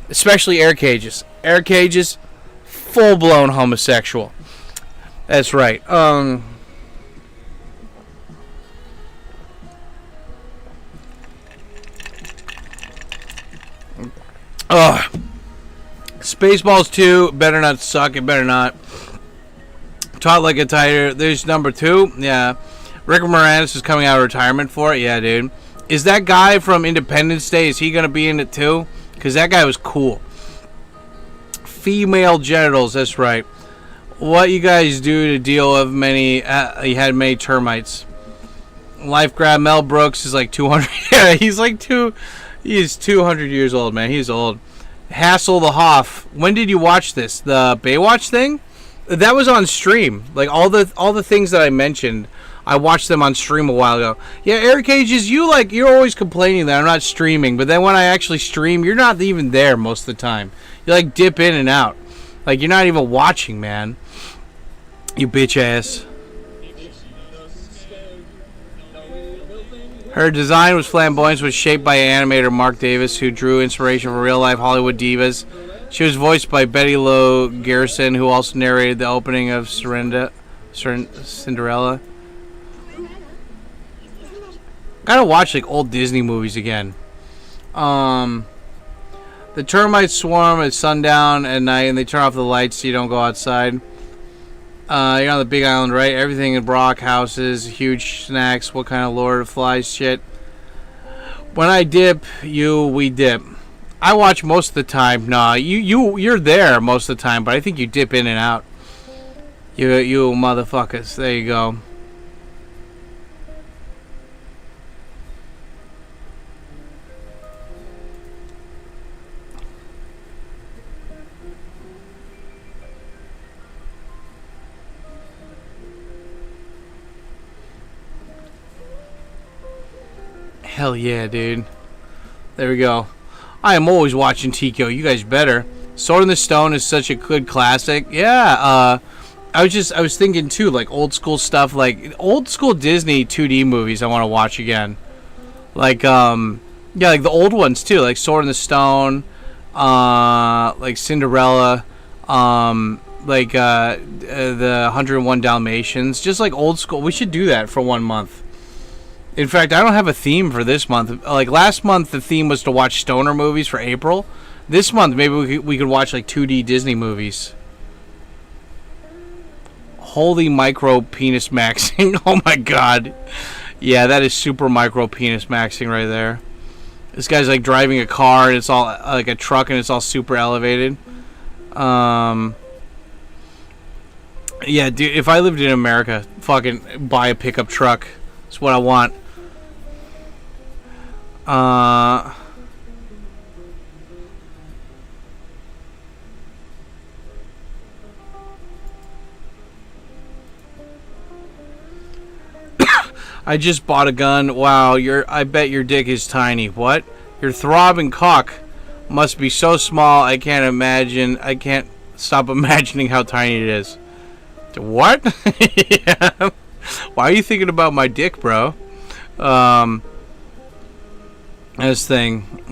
Especially Air Cages. Air Cages, full-blown homosexual. That's right. Spaceballs 2 better not suck. It better not. Taught Like a Tiger. There's number 2. Yeah. Rick Moranis is coming out of retirement for it. Yeah, dude. Is that guy from Independence Day, is he going to be in it too? Because that guy was cool. Female genitals, that's right. What you guys do to deal with many, you had many termites. Life grab Mel Brooks is like 200. Yeah, he's like he is 200 years old, man. He's old. Hassel the Hoff. When did you watch this? The Baywatch thing? That was on stream. Like all the things that I mentioned I watched them on stream a while ago. Yeah, Eric Cages, you're always complaining that I'm not streaming, but then when I actually stream, you're not even there most of the time. You like dip in and out. Like you're not even watching, man. You bitch ass. Her design was flamboyant, was shaped by animator Mark Davis, who drew inspiration from real-life Hollywood divas. She was voiced by Betty Lou Garrison, who also narrated the opening of Cinderella. Gotta watch like old Disney movies again. The termites swarm at sundown at night, and they turn off the lights so you don't go outside. You're on the Big Island, right? Everything in Brock houses, huge snacks, what kind of Lord of Flies shit. When I dip, we dip. I watch most of the time. Nah, you're there most of the time, but I think you dip in and out. You motherfuckers. There you go. Hell yeah, dude. There we go. I am always watching Tikyo. You guys better. Sword in the Stone is such a good classic. Yeah, I was thinking too, like old school stuff, like old school Disney 2D movies I want to watch again. Like yeah, like the old ones too, like Sword in the Stone, like Cinderella, like the 101 Dalmatians, just like old school. We should do that for 1 month. In fact, I don't have a theme for this month. Like last month, the theme was to watch stoner movies for April. This month, maybe we could watch like 2D Disney movies. Holy micro penis maxing! Oh my god, yeah, that is super micro penis maxing right there. This guy's like driving a car and it's all like a truck and it's all super elevated. Yeah, dude, if I lived in America, fucking buy a pickup truck. That's what I want. I just bought a gun. Wow, I bet your dick is tiny. What? Your throbbing cock must be so small. I can't stop imagining how tiny it is. What? Yeah. Why are you thinking about my dick, bro? This thing.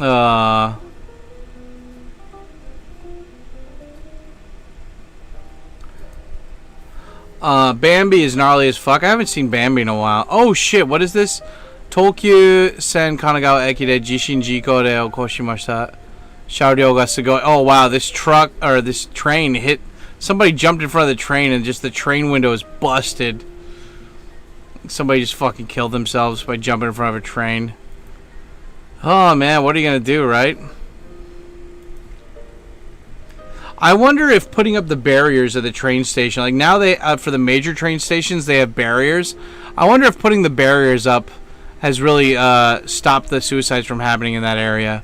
Bambi is gnarly as fuck. I haven't seen Bambi in a while. Oh shit, what is this? TkyoSam Kanagawa Ekide Jishin Jiko de Okoshimashita. Shaoryo ga sugoi. Oh wow, this truck or this train hit. Somebody jumped in front of the train and just the train window is busted. Somebody just fucking killed themselves by jumping in front of a train. Oh man, what are you gonna do, right? I wonder if putting up the barriers at the train station, like now they for the major train stations they have barriers. I wonder if putting the barriers up has really stopped the suicides from happening in that area.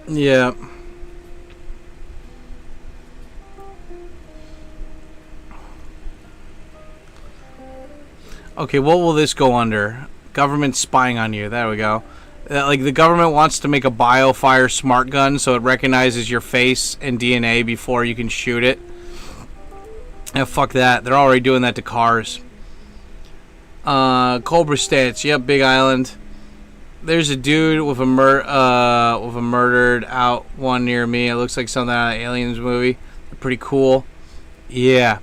Yeah. Okay, what will this go under? Government spying on you. There we go. Like the government wants to make a biofire smart gun so it recognizes your face and DNA before you can shoot it. Yeah, fuck that. They're already doing that to cars. Cobra stance. Yep, Big Island. There's a dude with a murdered out one near me. It looks like something out of the Aliens movie. Pretty cool. Yeah.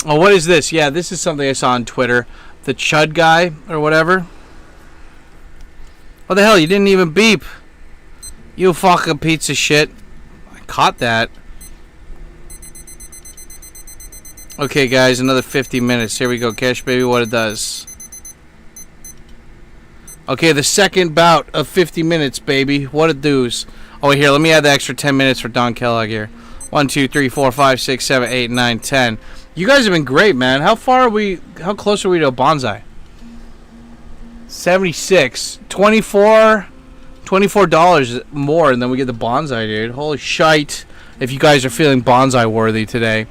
Oh, what is this? Yeah, this is something I saw on Twitter. The Chud guy or whatever. What the hell? You didn't even beep. You fucking piece of shit. I caught that. Okay, guys, another 50 minutes. Here we go. Cash Baby, what it does. Okay, the second bout of 50 minutes, baby. What it does. Oh, wait, here, let me add the extra 10 minutes for Don Kellogg here. 1, 2, 3, 4, 5, 6, 7, 8, 9, 10. You guys have been great, man. How close are we to a bonsai? 76. $24 more, and then we get the bonsai, dude. Holy shite. If you guys are feeling bonsai worthy today.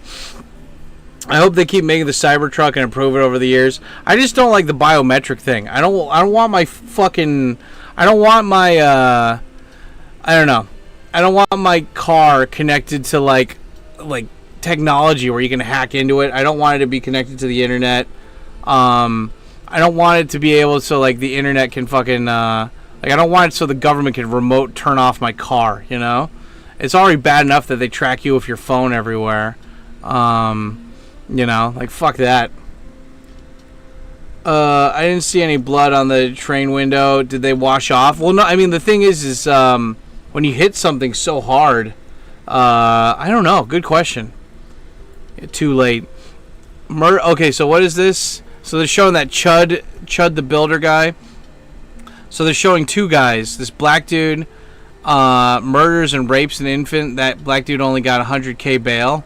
I hope they keep making the Cybertruck and improve it over the years. I just don't like the biometric thing. I don't want my car connected to like technology where you can hack into it. I don't want it to be connected to the internet. I don't want it to be able to like the internet can fucking I don't want it so the government can remote turn off my car, you know? It's already bad enough that they track you with your phone everywhere. You know, like fuck that. I didn't see any blood on the train window. Did they wash off? Well, no. I mean, the thing is when you hit something so hard, I don't know. Good question. Too late. Okay, so what is this? So they're showing that Chud the Builder guy. So they're showing two guys. This black dude murders and rapes an infant. That black dude only got $100K bail.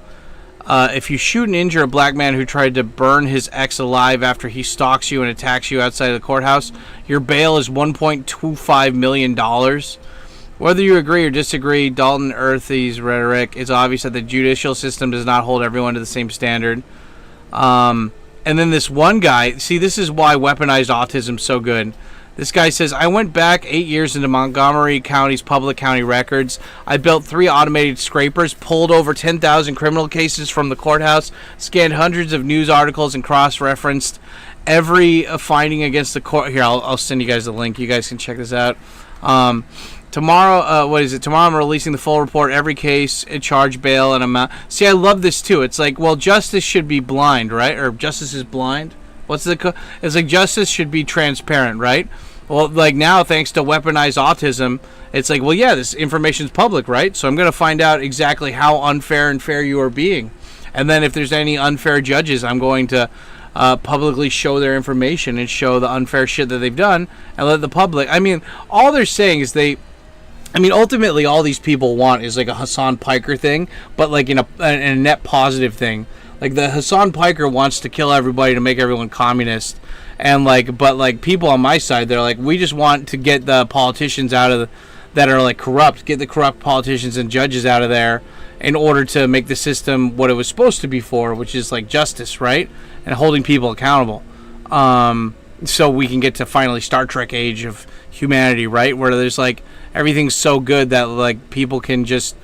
If you shoot and injure a black man who tried to burn his ex alive after he stalks you and attacks you outside of the courthouse, your bail is $1.25 million. Whether you agree or disagree, Dalton Earthy's rhetoric, it's obvious that the judicial system does not hold everyone to the same standard. And then this one guy, see, this is why weaponized autism is so good. This guy says, I went back 8 years into Montgomery County's public county records. I built 3 automated scrapers, pulled over 10,000 criminal cases from the courthouse, scanned hundreds of news articles, and cross-referenced every finding against the court. Here, I'll send you guys the link. You guys can check this out. Tomorrow, Tomorrow I'm releasing the full report, every case, charge, bail, and amount. See, I love this, too. It's like, well, justice should be blind, right? Or justice is blind? It's like justice should be transparent, right? Well, like now, thanks to weaponized autism, it's like, well, yeah, this information's public, right? So I'm going to find out exactly how unfair and fair you are being. And then if there's any unfair judges, I'm going to publicly show their information and show the unfair shit that they've done and let the public... I mean, all they're saying is ultimately all these people want is like a Hassan Piker thing, but like in a net positive thing. Like the Hassan Piker wants to kill everybody to make everyone communist, and but people on my side, they're like, we just want to get the politicians that are like corrupt, get the corrupt politicians and judges out of there in order to make the system what it was supposed to be for, which is like justice, right, and holding people accountable. So we can get to finally Star Trek age of humanity, right, where there's like everything's so good that like people can just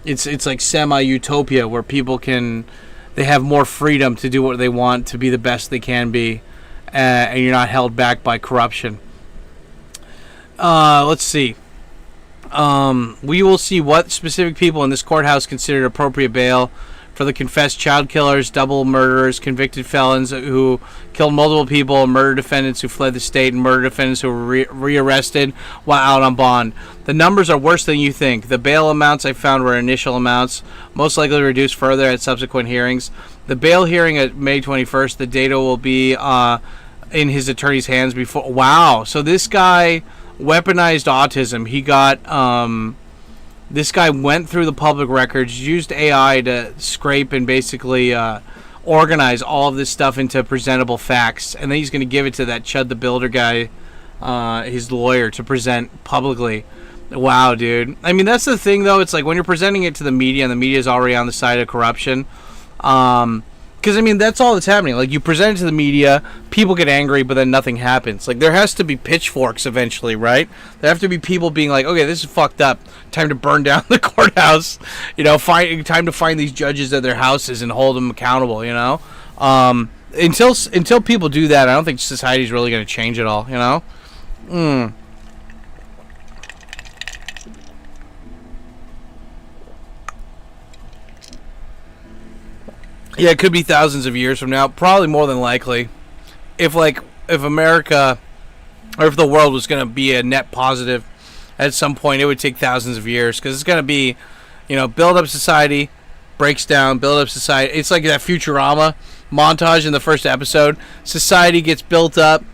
it's like semi-utopia where people they have more freedom to do what they want, to be the best they can be, and you're not held back by corruption. Let's see. We will see what specific people in this courthouse considered appropriate bail for the confessed child killers, double murderers, convicted felons who killed multiple people, murder defendants who fled the state, and murder defendants who were rearrested while out on bond. The numbers are worse than you think. The bail amounts I found were initial amounts, most likely reduced further at subsequent hearings. The bail hearing at May 21st, the data will be in his attorney's hands before... Wow, so this guy weaponized autism. He got... This guy went through the public records, used AI to scrape and basically organize all of this stuff into presentable facts, and then he's going to give it to that Chud the Builder guy, his lawyer, to present publicly. Wow, dude. I mean, that's the thing, though. It's like when you're presenting it to the media, and the media is already on the side of corruption, because, I mean, that's all that's happening. Like, you present it to the media, people get angry, but then nothing happens. Like, there has to be pitchforks eventually, right? There have to be people being like, okay, this is fucked up. Time to burn down the courthouse. You know, time to find these judges at their houses and hold them accountable, you know? Until people do that, I don't think society's really going to change at all, you know? Yeah, it could be thousands of years from now. Probably more than likely. If America, or if the world was going to be a net positive at some point, it would take thousands of years. Because it's going to be, build up society, breaks down, build up society. It's like that Futurama montage in the first episode. Society gets built up.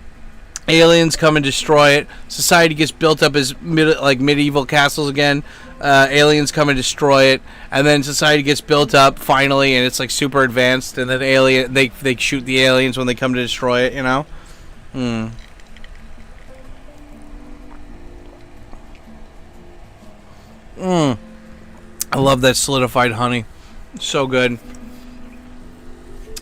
Aliens come and destroy it. Society gets built up as medieval castles again. aliens come and destroy it, and then society gets built up finally, and it's like super advanced, and then they shoot the aliens when they come to destroy it, you know? I love that solidified honey. So good.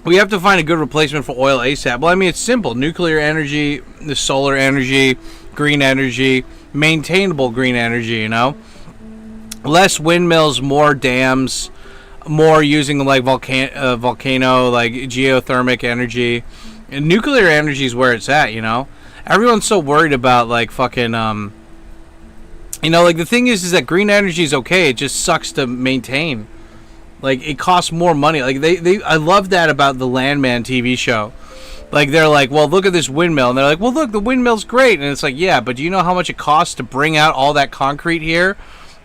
We have to find a good replacement for oil ASAP. Well, I mean, it's simple. Nuclear energy, the solar energy, green energy, maintainable green energy, you know? Less windmills, more dams, more using like volcano, like geothermic energy. And nuclear energy is where it's at, you know? Everyone's so worried about like fucking, you know, like the thing is that green energy is okay. It just sucks to maintain. Like, it costs more money. Like, I love that about the Landman TV show. Like, they're like, well, look at this windmill. And they're like, well, look, the windmill's great. And it's like, yeah, but do you know how much it costs to bring out all that concrete here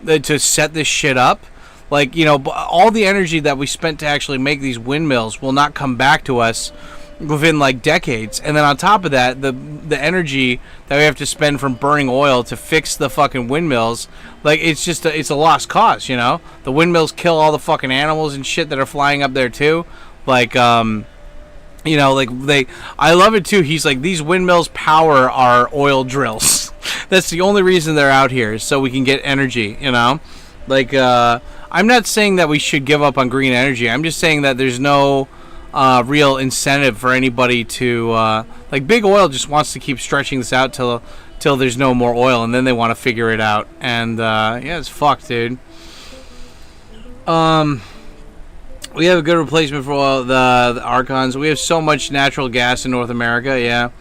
to set this shit up? Like, you know, all the energy that we spent to actually make these windmills will not come back to us within, like, decades. And then on top of that, the energy that we have to spend from burning oil to fix the fucking windmills, like, it's just it's a lost cause, you know? The windmills kill all the fucking animals and shit that are flying up there, too. Like, you know, like, I love it, too. He's like, these windmills power our oil drills. That's the only reason they're out here, is so we can get energy, you know? Like, I'm not saying that we should give up on green energy. I'm just saying that there's no real incentive for anybody to like, big oil just wants to keep stretching this out till there's no more oil, and then they want to figure it out, and yeah, it's fucked, dude. We have a good replacement for oil, the Archons. We have so much natural gas in North America. Yeah,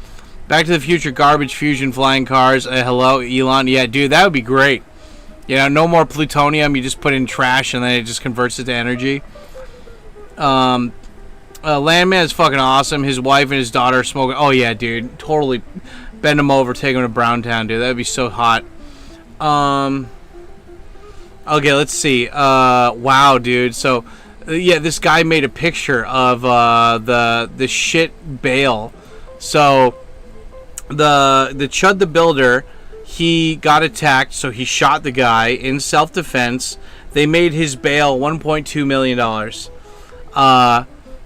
Back to the Future garbage fusion flying cars. Hello, Elon. Yeah, dude, that would be great. You know, no more plutonium. You just put in trash and then it just converts it to energy. Landman is fucking awesome. His wife and his daughter are smoking. Oh, yeah, dude. Totally bend him over, take him to Browntown, dude. That would be so hot. Okay, let's see. Wow, dude. So, yeah, this guy made a picture of the shit bale. So, the Chud the Builder, he got attacked, so he shot the guy in self-defense. They made his bail $1.2 million.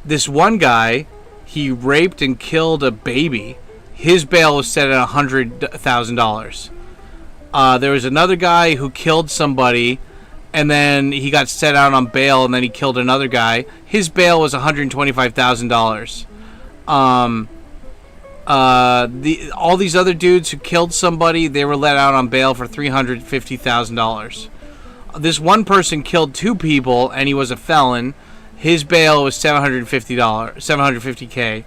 This one guy, he raped and killed a baby. His bail was set at $100,000. There was another guy who killed somebody, and then he got set out on bail, and then he killed another guy. His bail was $125,000. All these other dudes who killed somebody, they were let out on bail for $350,000. This one person killed two people, and he was a felon. His bail was $750K.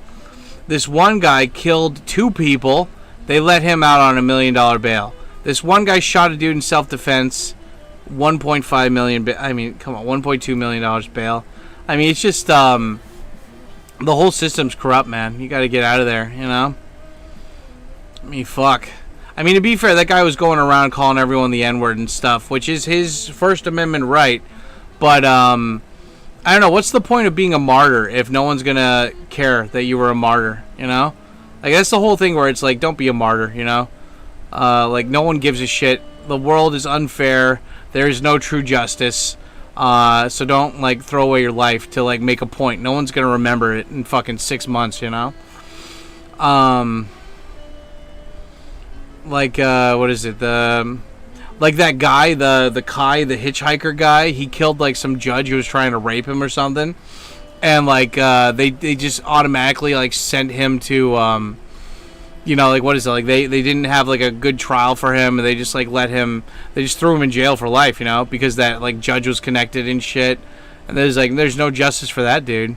This one guy killed two people. They let him out on $1 million bail. This one guy shot a dude in self-defense. $1.5 million. I mean, come on, $1.2 million bail. I mean, it's just the whole system's corrupt, man. You got to get out of there, you know. I mean, fuck. I mean, to be fair, that guy was going around calling everyone the N-word and stuff, which is his First Amendment right. But I don't know, what's the point of being a martyr if no one's gonna care that you were a martyr, you know? Like, that's the whole thing where it's like, don't be a martyr, you know? Like, no one gives a shit. The world is unfair. There is no true justice. So don't, like, throw away your life to, like, make a point. No one's gonna remember it in fucking 6 months, you know? Like, what is it? Like that guy, the Kai, the hitchhiker guy, he killed like some judge who was trying to rape him or something, and like they just automatically like sent him to you know, like, what is it, like they didn't have like a good trial for him, and they just like they just threw him in jail for life, you know, because that like judge was connected and shit, and there's no justice for that dude.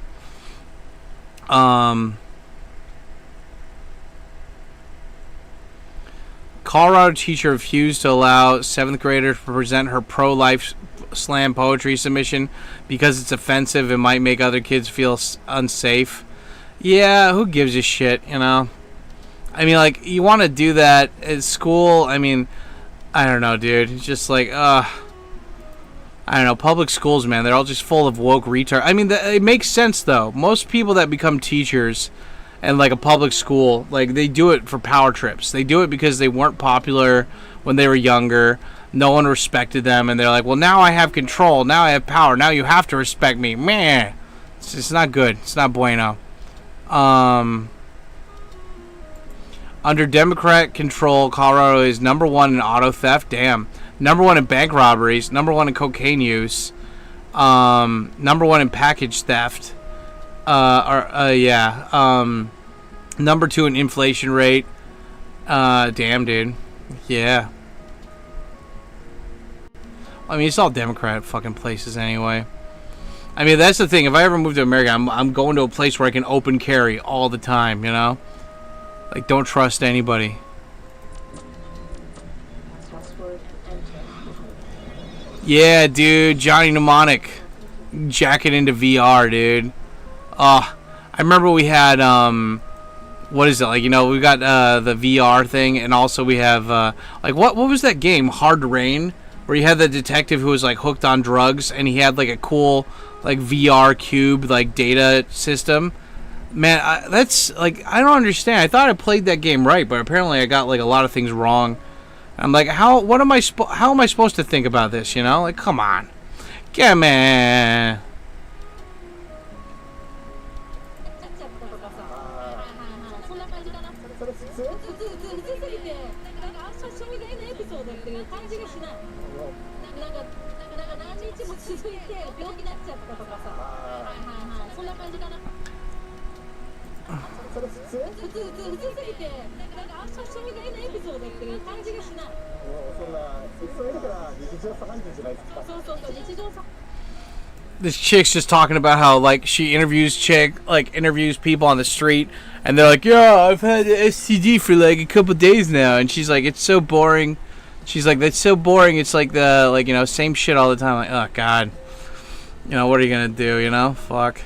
Colorado teacher refused to allow 7th grader to present her pro-life slam poetry submission because it's offensive and might make other kids feel unsafe. Yeah, who gives a shit, you know? I mean, like, you want to do that at school? I mean, I don't know, dude. It's just like, I don't know. Public schools, man, they're all just full of woke retard. I mean, it makes sense, though. Most people that become teachers and like a public school, like, they do it for power trips. They do it because they weren't popular when they were younger. no one respected them, and they're like, well, now I have control, now I have power, now you have to respect me. Man, it's not good. It's not bueno. Under Democrat control, Colorado is #1 in auto theft. Damn. #1 in bank robberies. #1 in cocaine use. #1 in package theft. #2 in inflation rate. Damn, dude. Yeah. I mean, it's all Democrat fucking places anyway. I mean, that's the thing. If I ever move to America, I'm going to a place where I can open carry all the time, you know? Like, don't trust anybody. Yeah, dude. Johnny Mnemonic. Jacking into VR, dude. I remember we had, what is it? Like, you know, we got the VR thing, and also we have, like, what was that game? Hard Rain? Where you had the detective who was, like, hooked on drugs, and he had, like, a cool, like, VR cube, like, data system. Man, that's, like, I don't understand. I thought I played that game right, but apparently I got, like, a lot of things wrong. I'm like, how am I supposed to think about this, you know? Like, come on. Come on. This chick's just talking about how, like, she interviews people on the street, and they're like, yeah, I've had STD for like a couple days now, and she's like, it's so boring. She's like, that's so boring. It's like the, like, you know, same shit all the time. Like, oh god, you know, what are you gonna do? You know, fuck.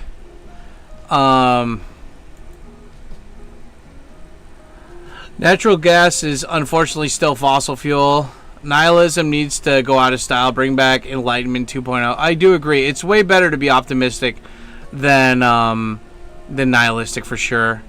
Natural gas is unfortunately still fossil fuel. Nihilism needs to go out of style. Bring back Enlightenment 2.0. I do agree. It's way better to be optimistic than nihilistic, for sure.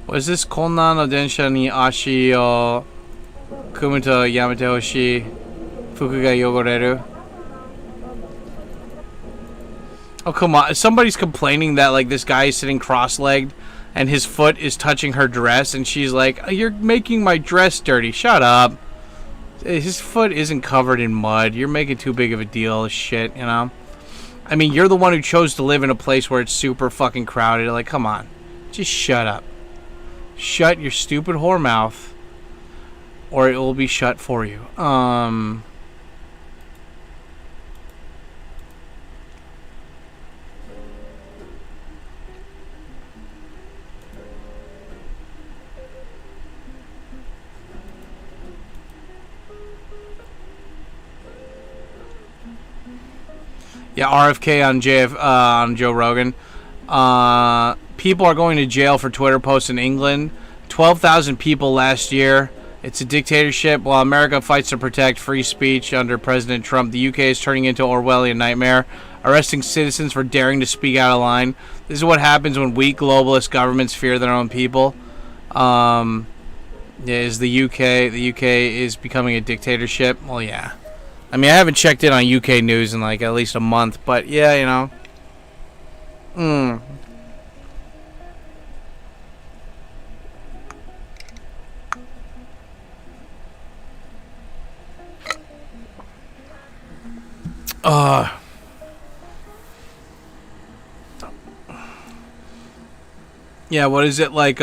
Was this Konna no densha ni ashi o kumu to yamete hoshii? Fuku ga yogoreru? Oh, come on. Somebody's complaining that, like, this guy is sitting cross-legged and his foot is touching her dress, and she's like, you're making my dress dirty. Shut up. His foot isn't covered in mud. You're making too big of a deal of shit, you know? I mean, you're the one who chose to live in a place where it's super fucking crowded. Like, come on. Just shut up. Shut your stupid whore mouth, or it will be shut for you. Yeah, RFK on Joe Rogan. People are going to jail for Twitter posts in England. 12,000 people last year. It's a dictatorship. While America fights to protect free speech under President Trump, the UK is turning into an Orwellian nightmare, arresting citizens for daring to speak out of line. This is what happens when weak globalist governments fear their own people. Is the UK? The UK is becoming a dictatorship. Well, yeah. I mean, I haven't checked in on UK news in like at least a month, but yeah, you know. Yeah, what is it like?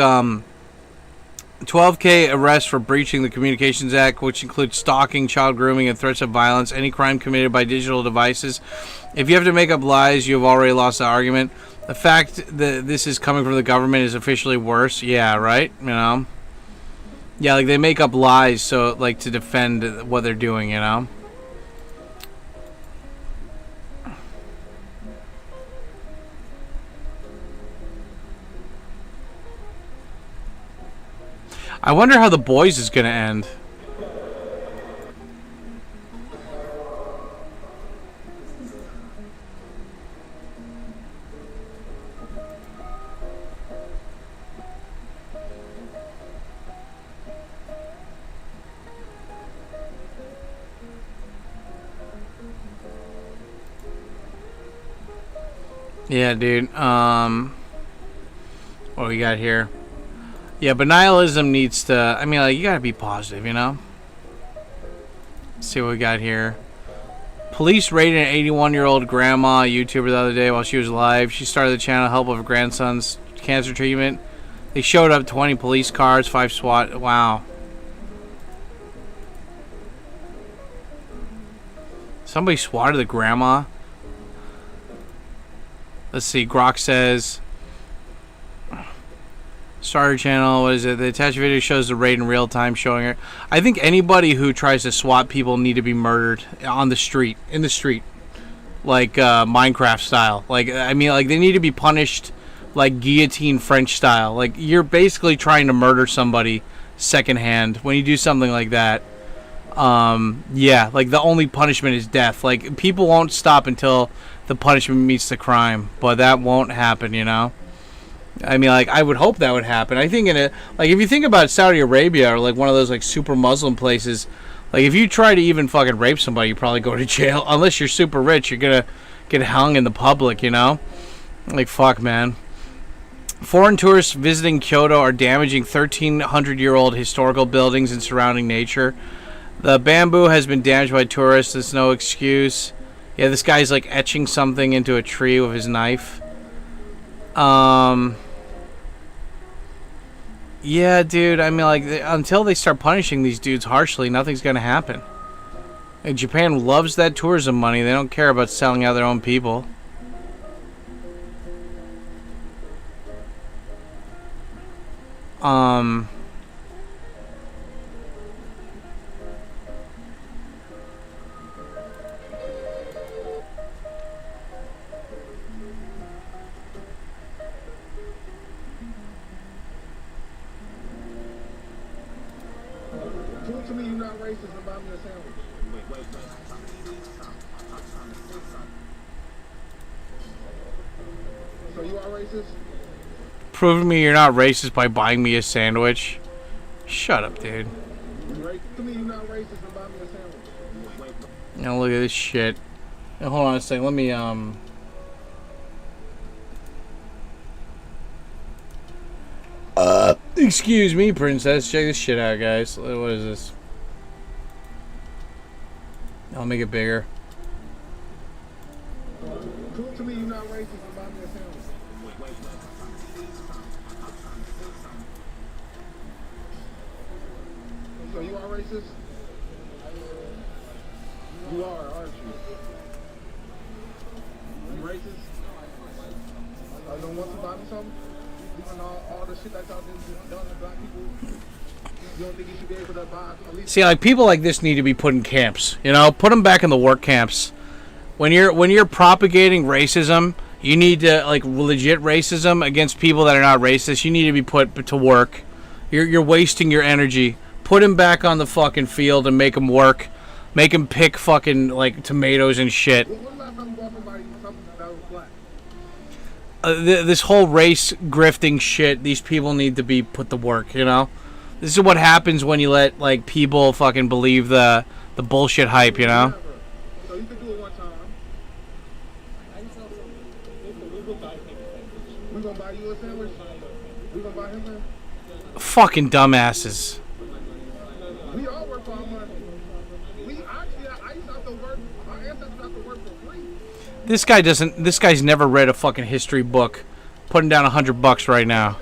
12K arrests for breaching the Communications Act, which includes stalking, child grooming, and threats of violence. Any crime committed by digital devices. If you have to make up lies, you have already lost the argument. The fact that this is coming from the government is officially worse. Yeah, right? You know? Yeah, like they make up lies so, like, to defend what they're doing, you know? I wonder how The Boys is going to end. Yeah, dude. What we got here? Yeah, but nihilism needs to. I mean, like, you gotta be positive, you know. Let's see what we got here. Police raided an 81-year-old grandma YouTuber the other day while she was alive. She started the channel to help with her grandson's cancer treatment. They showed up 20 police cars, 5 SWAT. Wow. Somebody swatted the grandma. Let's see. Grok says, starter channel, what is it? The attached video shows the raid in real time, showing her. I think anybody who tries to swat people need to be murdered on the street, in the street, like Minecraft style. Like, I mean, like, they need to be punished like guillotine French style. Like, you're basically trying to murder somebody secondhand when you do something like that. Yeah, like, the only punishment is death. Like, people won't stop until the punishment meets the crime, but that won't happen, you know. I mean, like, I would hope that would happen. I think like, if you think about Saudi Arabia or like one of those like super Muslim places, like, if you try to even fucking rape somebody, you probably go to jail. Unless you're super rich, you're gonna get hung in the public, you know. Like, fuck, man. Foreign tourists visiting Kyoto are damaging 1,300-year-old historical buildings and surrounding nature. The bamboo has been damaged by tourists. There's no excuse. Yeah, this guy's like etching something into a tree with his knife. Yeah, dude, I mean, like, until they start punishing these dudes harshly, nothing's gonna happen. And Japan loves that tourism money. They don't care about selling out their own people.
Prove to me you're not racist and buy me a sandwich. Wait. So you are racist?
Prove to me you're not racist by buying me a sandwich. Shut up, dude.
Prove to me you're not racist and buy me a sandwich.
Now look at this shit. Now, hold on a second. Let me excuse me, princess. Check this shit out, guys. What is this? I'll make it bigger.
Prove to me you're not racist and buy me a sandwich. So you are racist? You are, aren't you? You racist? I don't want to buy me something? Even all the shit that y'all done to black people? You don't think you should be able to buy at least?
See, like, people like this need to be put in camps. You know, put them back in the work camps. When you're propagating racism, you need to, like, legit racism against people that are not racist. You need to be put to work. You're wasting your energy. Put them back on the fucking field and make them work. Make them pick fucking, like, tomatoes and shit. This whole race grifting shit, these people need to be put to work, you know? This is what happens when you let, like, people fucking believe the bullshit hype, you know?
So you can do it one time. We gonna buy you a sandwich? We gonna buy him one?
Fucking dumbasses.
We all work for our money. I used to have to work, our ancestors have to work for free.
This guy's never read a fucking history book. Putting down $100 right now.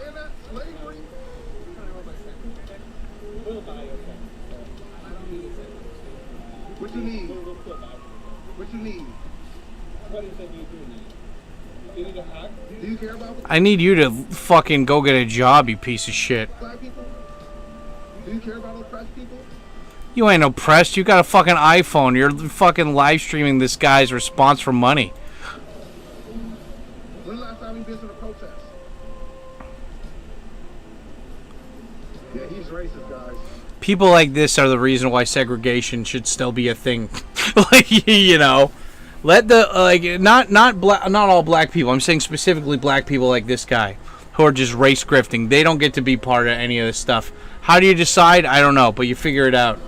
What you need? What you need? Do you care about
I need you to fucking go get a job, you piece of shit.
black people? Do you care about oppressed people?
You ain't oppressed. You got a fucking iPhone. You're fucking live streaming this guy's response for money.
When the last time you been to the protest? Yeah, he's racist, guys.
People like this are the reason why segregation should still be a thing. Like, you know, let the not all black people. I'm saying specifically black people like this guy who are just race grifting. They don't get to be part of any of this stuff. How do you decide? I don't know, but you figure it out.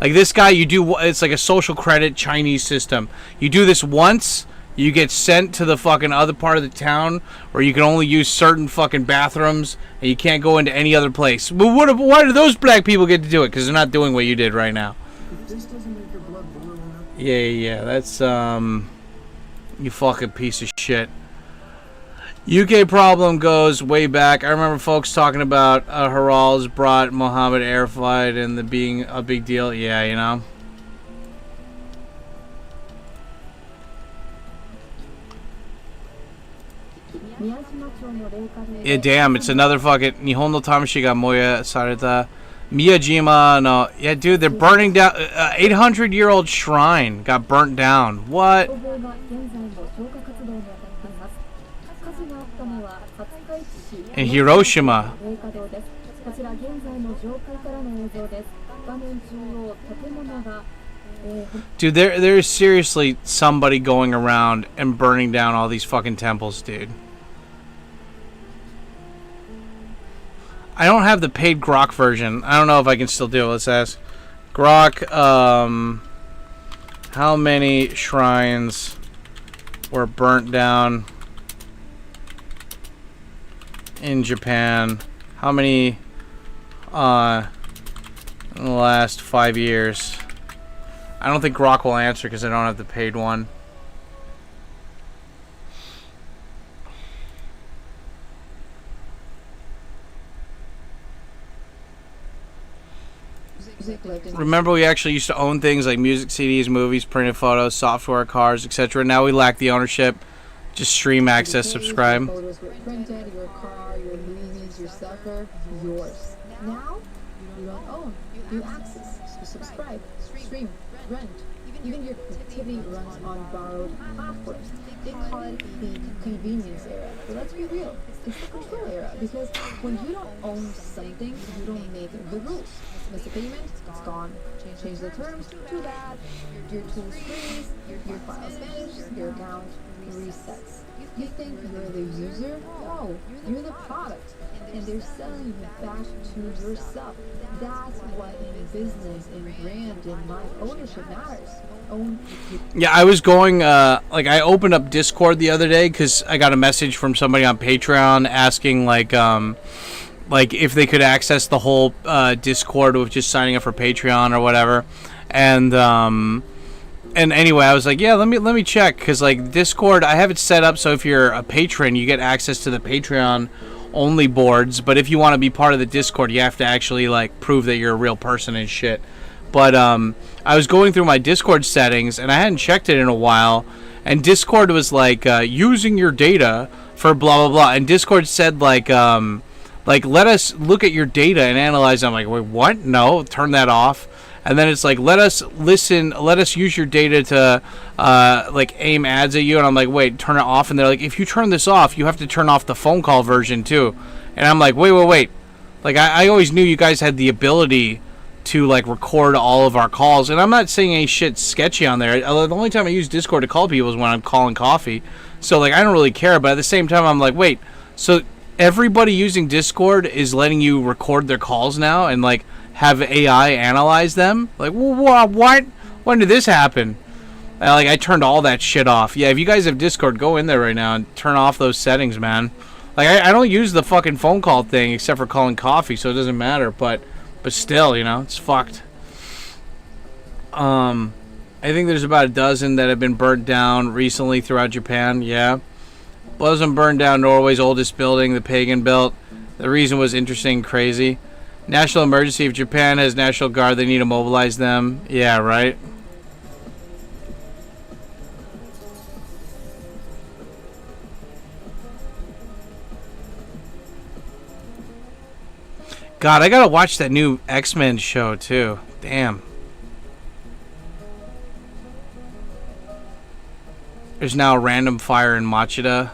Like this guy, it's like a social credit Chinese system. You do this once, You get sent to the fucking other part of the town where you can only use certain fucking bathrooms and you can't go into any other place. But why do those black people get to do it? Because they're not doing what you did right now. Yeah. That's, you fucking piece of shit. UK problem goes way back. I remember folks talking about Haral's brought Mohammed air flight and the being a big deal. Yeah, you know. Yeah, damn, it's another fucking Nihon no Tamashi ga moya sareta Miyajima no. Yeah, dude, they're burning down 800-year-old shrine got burnt down. What? In Hiroshima. Dude, there's seriously somebody going around and burning down all these fucking temples, dude. I don't have the paid Grok version. I don't know if I can still do it. Let's ask. Grok, how many shrines were burnt down in Japan? How many in the last 5 years? I don't think Grok will answer because I don't have the paid one. Remember, we actually used to own things like music CDs, movies, printed photos, software, cars, etc. Now we lack the ownership. Just stream, access, subscribe.
Photos were printed, your car, your movies, your software, yours. Now, you don't own. You access, you subscribe, stream, rent. Even your activity runs on borrowed platforms. They call it the convenience era. But let's be real, it's the control era. Because when you don't own something, you don't make the rules. Miss a payment, it's gone. Change the terms, too bad. Your tools freeze, your files vanish, your account resets. You think you're the user? No, you're the product. And they're selling you back to yourself. That's what in business, in brand, in life, ownership matters.
Yeah, I was going, like, I opened up Discord the other day because I got a message from somebody on Patreon asking, like, if they could access the whole Discord with just signing up for Patreon or whatever. And anyway, I was like, yeah, let me check, because, like, Discord, I have it set up so if you're a patron, you get access to the Patreon only boards, but if you want to be part of the Discord, you have to actually, like, prove that you're a real person and shit. But I was going through my Discord settings and I hadn't checked it in a while, and Discord was like using your data for blah blah blah, and Discord said like let us look at your data and analyze. I'm like, wait, what? No, turn that off. And then it's like, let us use your data to like aim ads at you. And I'm like, wait, turn it off. And they're like, if you turn this off, you have to turn off the phone call version too. And I'm like, wait. Like, I always knew you guys had the ability to, like, record all of our calls. And I'm not saying any shit sketchy on there. The only time I use Discord to call people is when I'm calling coffee. So, like, I don't really care. But at the same time, I'm like, wait, so everybody using Discord is letting you record their calls now and, like, have AI analyze them? Like, what? When did this happen? I turned all that shit off. Yeah, if you guys have Discord, go in there right now and turn off those settings, man. Like, I don't use the fucking phone call thing except for calling coffee, so it doesn't matter. But still, you know, it's fucked. I think there's about a dozen that have been burnt down recently throughout Japan. Yeah. Wasn't burned down Norway's oldest building, the Pagan Belt. The reason was interesting and crazy. National emergency. If Japan has National Guard, they need to mobilize them. Yeah, right. God, I gotta watch that new X-Men show too. Damn. There's now a random fire in Machida.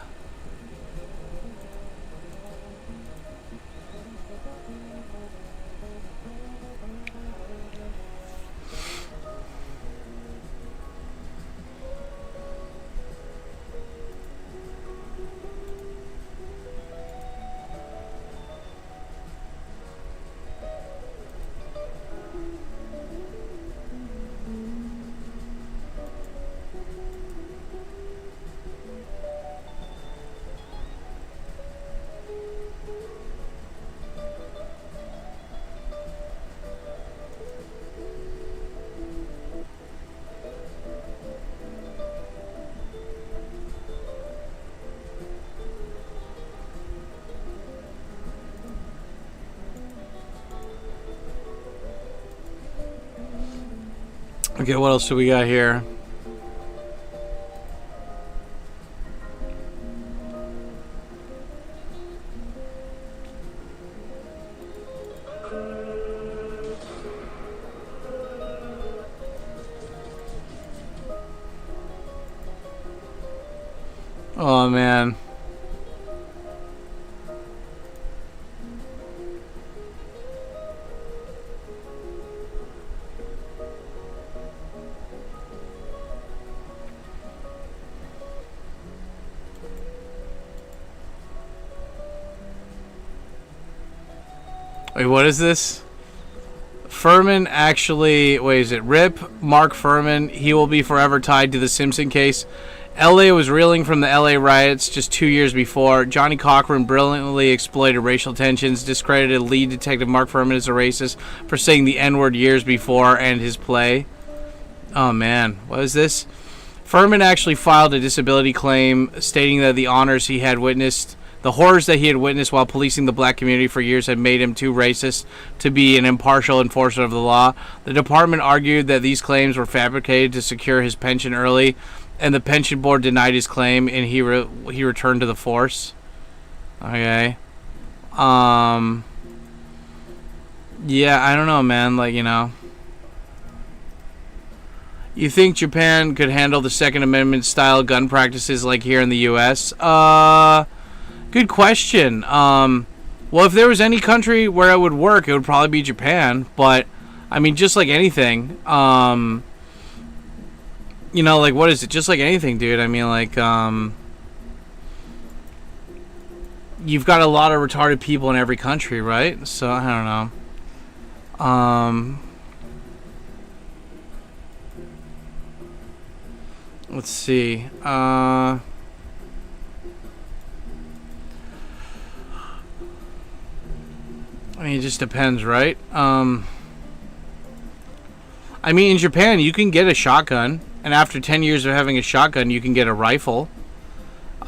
Okay, what else do we got here? Oh, man. Wait, what is this? Furman actually... Wait, is it RIP? Mark Furman. He will be forever tied to the Simpson case. LA was reeling from the LA riots just 2 years before. Johnny Cochran brilliantly exploited racial tensions, discredited lead detective Mark Furman as a racist for saying the N-word years before and his play. Oh, man. What is this? Furman actually filed a disability claim stating that the horrors that he had witnessed while policing the black community for years had made him too racist to be an impartial enforcer of the law. The department argued that these claims were fabricated to secure his pension early, and the pension board denied his claim, and he returned to the force. Okay. Yeah, I don't know, man. Like, you know. You think Japan could handle the Second Amendment style gun practices like here in the U.S.? Good question. Well, if there was any country where it would work, it would probably be Japan. But, I mean, just like anything, you know, like, what is it? Just like anything, dude. I mean, like, you've got a lot of retarded people in every country, right? So, I don't know. Let's see. I mean, it just depends, right? I mean, in Japan, you can get a shotgun. And after 10 years of having a shotgun, you can get a rifle.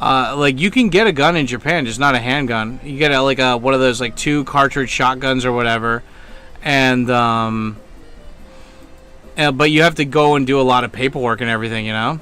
Like, you can get a gun in Japan, just not a handgun. You get one of those, like, 2 cartridge shotguns or whatever. And, but you have to go and do a lot of paperwork and everything, you know?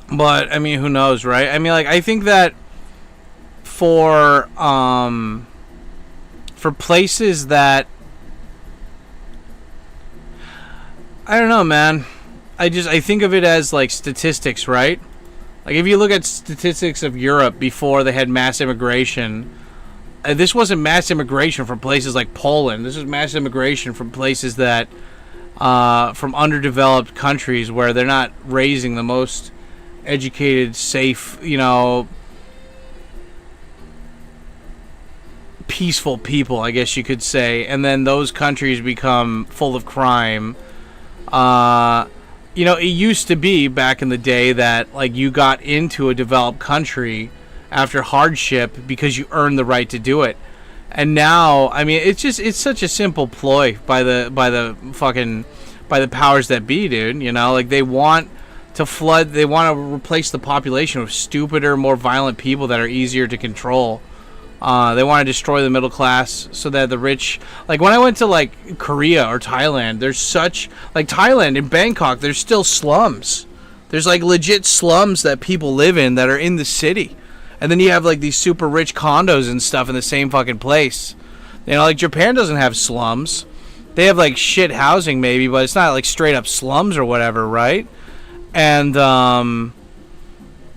But, I mean, who knows, right? I mean, like, I think that for places that... I don't know, man. I think of it as, like, statistics, right? Like, if you look at statistics of Europe before they had mass immigration, this wasn't mass immigration from places like Poland. This was mass immigration from places that... from underdeveloped countries where they're not raising the most... educated, safe, you know, peaceful people, I guess you could say, and then those countries become full of crime. You know, it used to be back in the day that, like, you got into a developed country after hardship because you earned the right to do it. And now, I mean, it's such a simple ploy by the powers that be, dude. You know, like, they want to flood, they want to replace the population with stupider, more violent people that are easier to control. They want to destroy the middle class so that the rich... Like, when I went to, like, Korea or Thailand, there's such... Like, Thailand, in Bangkok, there's still slums. There's, like, legit slums that people live in that are in the city. And then you have, like, these super rich condos and stuff in the same fucking place. You know, like, Japan doesn't have slums. They have, like, shit housing, maybe, but it's not, like, straight-up slums or whatever, right? And,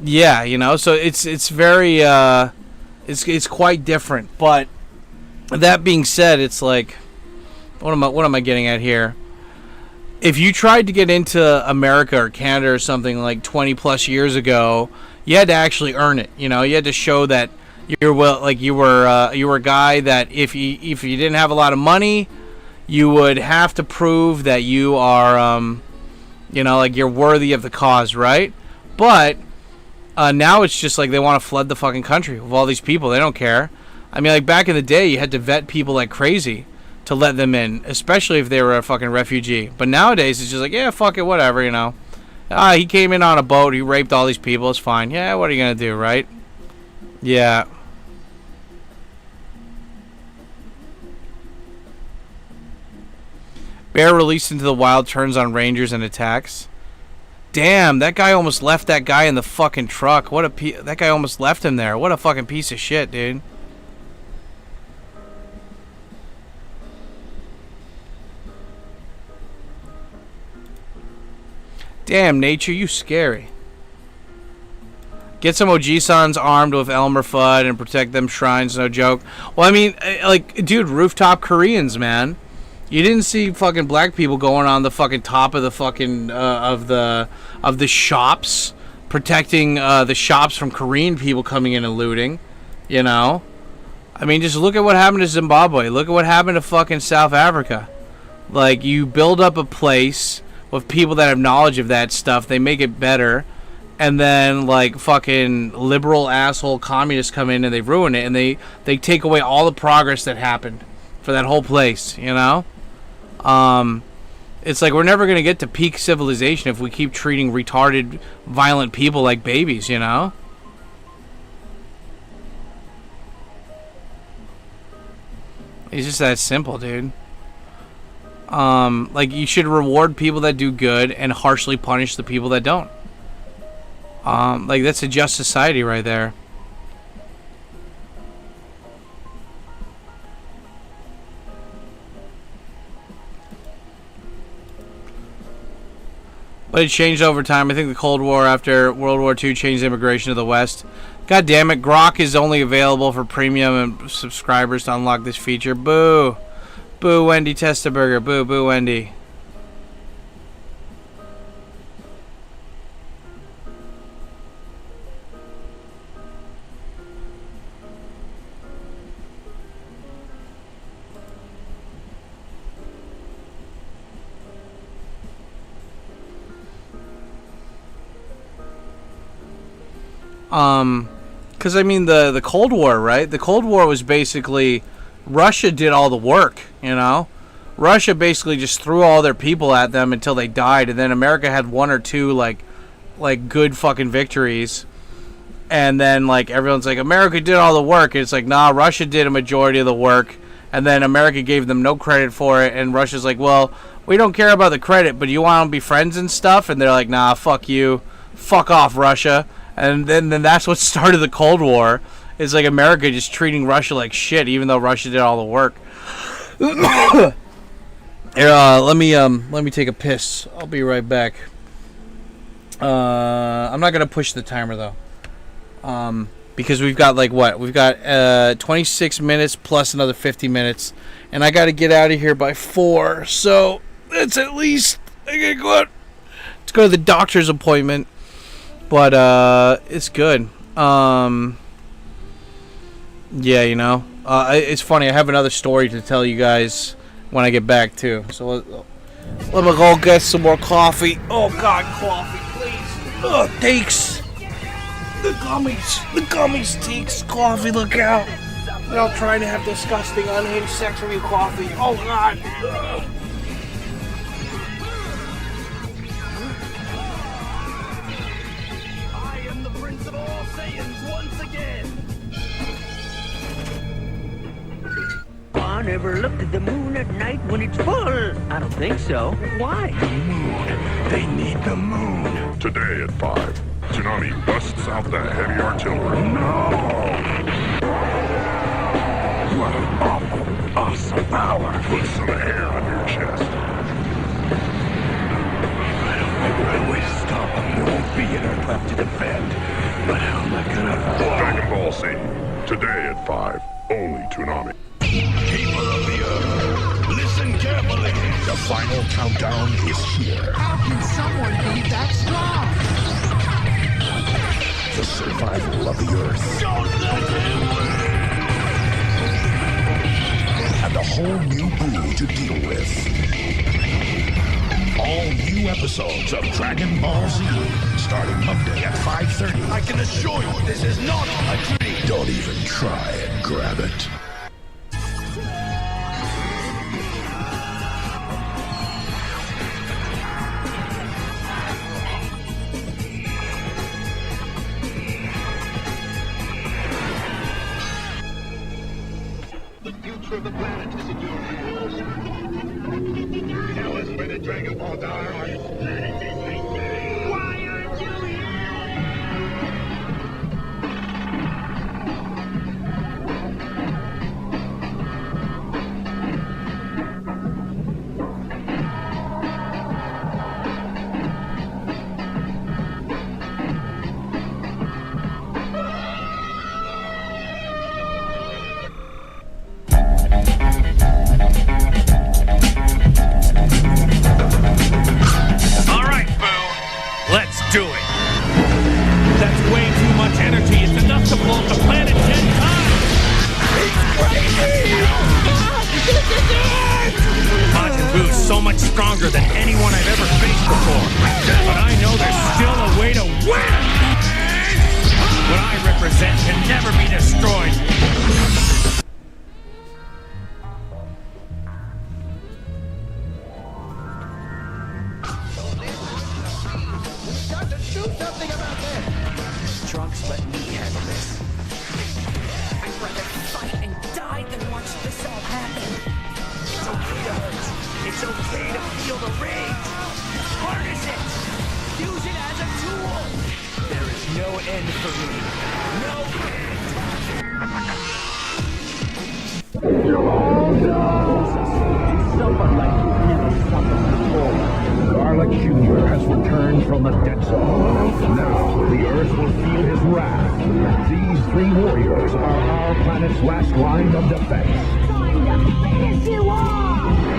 yeah, you know, so it's very, it's quite different. But that being said, it's like, what am I getting at here? If you tried to get into America or Canada or something like 20 plus years ago, you had to actually earn it. You know, you had to show that you were a guy that if you didn't have a lot of money, you would have to prove that you are, You know, like, you're worthy of the cause, right? But now it's just like they want to flood the fucking country with all these people. They don't care. I mean, like, back in the day, you had to vet people like crazy to let them in, especially if they were a fucking refugee. But nowadays, it's just like, yeah, fuck it, whatever, you know. He came in on a boat, he raped all these people, it's fine. Yeah, what are you going to do, right? Yeah. Bear released into the wild turns on rangers and attacks. Damn, that guy almost left that guy in the fucking truck. What a that guy almost left him there. What a fucking piece of shit, dude. Damn, nature, you scary. Get some Oji-sans armed with Elmer Fudd and protect them shrines, no joke. Well, I mean, like, dude, rooftop Koreans, man. You didn't see fucking black people going on the fucking top of the fucking of the shops, protecting the shops from Korean people coming in and looting. You know, I mean, just look at what happened to Zimbabwe. Look at what happened to fucking South Africa. Like, you build up a place with people that have knowledge of that stuff, they make it better, and then like fucking liberal asshole communists come in and they ruin it, and they take away all the progress that happened for that whole place. You know. It's like we're never going to get to peak civilization if we keep treating retarded, violent people like babies, you know? It's just that simple, dude. Like, you should reward people that do good and harshly punish the people that don't. Like, that's a just society right there. But it changed over time. I think the Cold War after World War II changed immigration to the West. God damn it, Grok is only available for premium and subscribers to unlock this feature. Boo. Boo, Wendy Testaburger. Boo, boo, Wendy. Because I mean the Cold War, right? The Cold War was basically Russia did all the work, you know? Russia basically just threw all their people at them until they died, and then America had one or two like good fucking victories, and then like everyone's like, America did all the work, and it's like, nah, Russia did a majority of the work, and then America gave them no credit for it, and Russia's like, well, we don't care about the credit, but you want to be friends and stuff, and they're like, nah, fuck you, fuck off, Russia. And then that's what started the Cold War. It's like America just treating Russia like shit, even though Russia did all the work. Here, let me take a piss. I'll be right back. I'm not gonna push the timer though, because we've got like what? We've got 26 minutes plus another 50 minutes, and I got to get out of here by 4. So that's at least I gotta go out. Let's go to the doctor's appointment. But it's good. Yeah, you know, it's funny. I have another story to tell you guys when I get back too. So let me go get some more coffee. Oh God, coffee, please. Oh, takes the gummies takes coffee. Look out! They're all trying to have disgusting, unhinged sex with you, coffee. Oh God. Ugh.
I never looked at the moon at night when it's full. I don't think so. Why?
The moon. They need the moon. Today at 5, Tsunami busts out the heavy artillery. No! What an awesome power. Put some hair on your chest. I don't know the right way to stop them. There won't be an Earth left to defend. But how am I gonna... Dragon Ball Z. Today at 5, only Toonami.
People of the Earth, listen carefully. The final countdown is here.
How can someone be that strong?
The survival of the Earth. Don't let him win! And a whole new brew to deal with.
All new episodes of Dragon Ball Z starting Monday at 5:30. I can assure you this is not a dream. Don't even try and grab it.
The future of the planet is in your hands. Tell us where the Dragon Balls are. Why aren't you
All right, Boo. Let's do it. That's way too much energy. It's enough to blow up the planet 10 times. He's crazy! Majin Buu's so much stronger than anyone I've ever faced before. But I know there's still a way to win! What I represent can never be destroyed.
Do something about this! Trunks, let me handle this. I'd rather fight and die than watch this all happen. It's okay to hurt. It's okay to feel the rage. Harness it! Use it as a tool! There is no end for me. No
Did someone like you really suffer before? Garlic Jr. has returned from the dead zone. Now the Earth will feel his wrath. These three warriors are our planet's last line of defense.
Finish you off!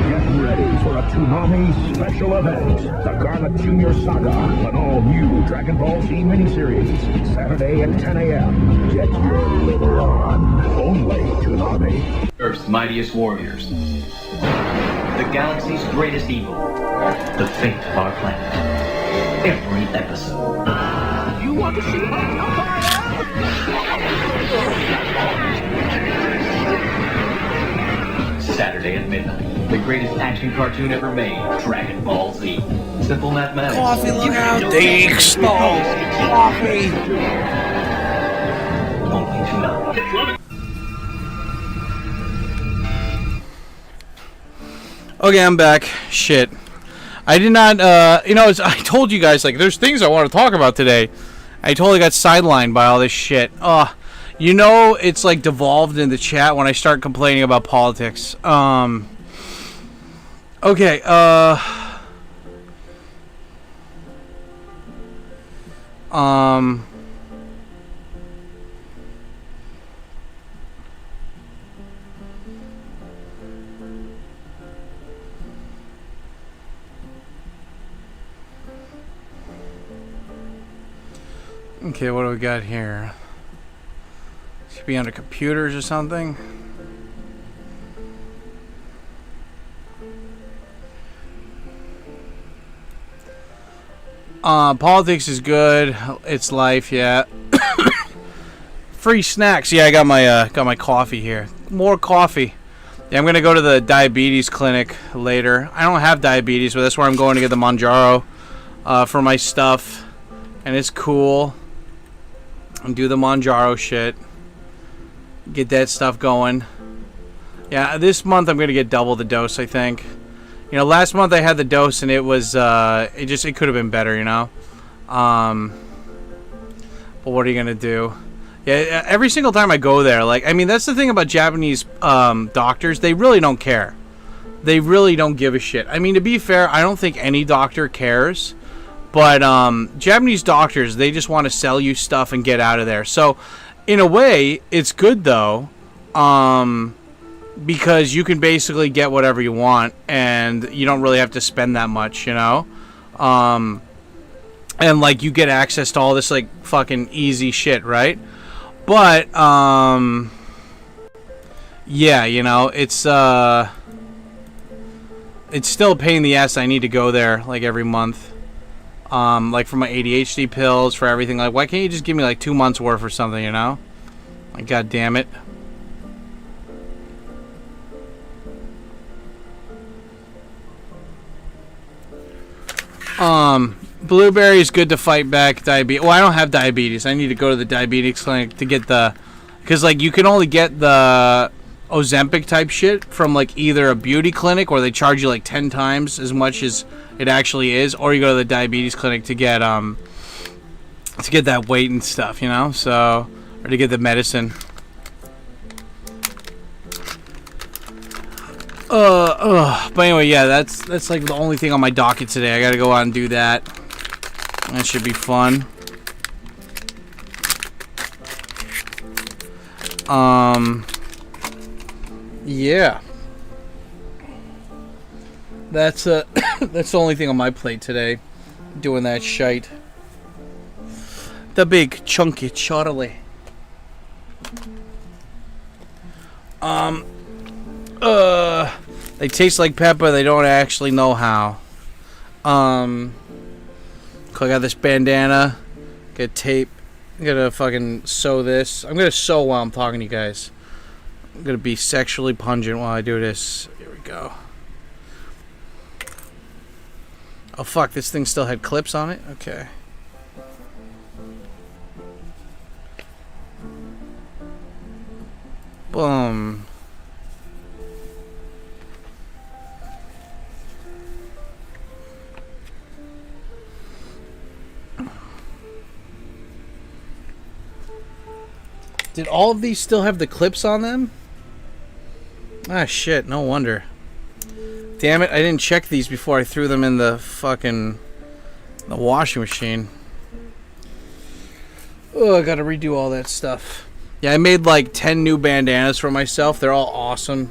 Get ready for a Toonami special event. The Garlic Jr. Saga, an all-new Dragon Ball Z miniseries. Saturday at 10 a.m. Get your liver on. Only Toonami.
Earth's mightiest warriors. The galaxy's greatest evil. The fate of our planet. Every episode.
You want to see
Saturday at midnight. The greatest action cartoon ever made. Dragon Ball Z. Simple mathematics.
Coffee, look out! They explode! Coffee!
Only Toonami.
Okay, I'm back. Shit. I did not, I told you guys, like, there's things I want to talk about today. I totally got sidelined by all this shit. It's, like, devolved in the chat when I start complaining about politics. Okay, okay, what do we got here? Should be under computers or something. Politics is good. It's life, yeah. Free snacks. Yeah, I got my coffee here. More coffee. Yeah, I'm gonna go to the diabetes clinic later. I don't have diabetes, but that's where I'm going to get the Manjaro for my stuff, and it's cool. And do the Manjaro shit. Get that stuff going. Yeah, this month I'm gonna get double the dose, I think. You know, last month I had the dose and it was it could have been better, you know. But what are you gonna do? Yeah, every single time I go there, like, I mean, that's the thing about Japanese doctors. They really don't care. They really don't give a shit. I mean, to be fair, I don't think any doctor cares. But Japanese doctors, they just want to sell you stuff and get out of there. So, in a way, it's good, though, because you can basically get whatever you want, and you don't really have to spend that much, you know? And, like, you get access to all this, like, fucking easy shit, right? But, yeah, you know, it's, it's still a pain in the ass. I need to go there like every month. Like for my ADHD pills, for everything. Like, why can't you just give me like 2 months worth or something, you know? Like, god damn it. Blueberry is good to fight back diabetes. Well, I don't have diabetes. I need to go to the diabetes clinic to get the... Because, like, you can only get the Ozempic type shit from, like, either a beauty clinic or they charge you, like, 10 times as much as it actually is. Or you go to the diabetes clinic to get that weight and stuff, you know? So... Or to get the medicine. But anyway, yeah, that's like the only thing on my docket today. I gotta go out and do that. That should be fun. Yeah. That's that's the only thing on my plate today. Doing that shite. The big chunky Charlie. They taste like pepper, they don't actually know how. I got this bandana. Get tape. I'm gonna fucking sew this. I'm gonna sew while I'm talking to you guys. I'm gonna be sexually pungent while I do this. Here we go. Oh fuck, this thing still had clips on it? Okay. Boom. Did all of these still have the clips on them? Ah, shit, no wonder. Damn it, I didn't check these before I threw them in the fucking... the washing machine. Oh, I gotta redo all that stuff. Yeah, I made like 10 new bandanas for myself. They're all awesome.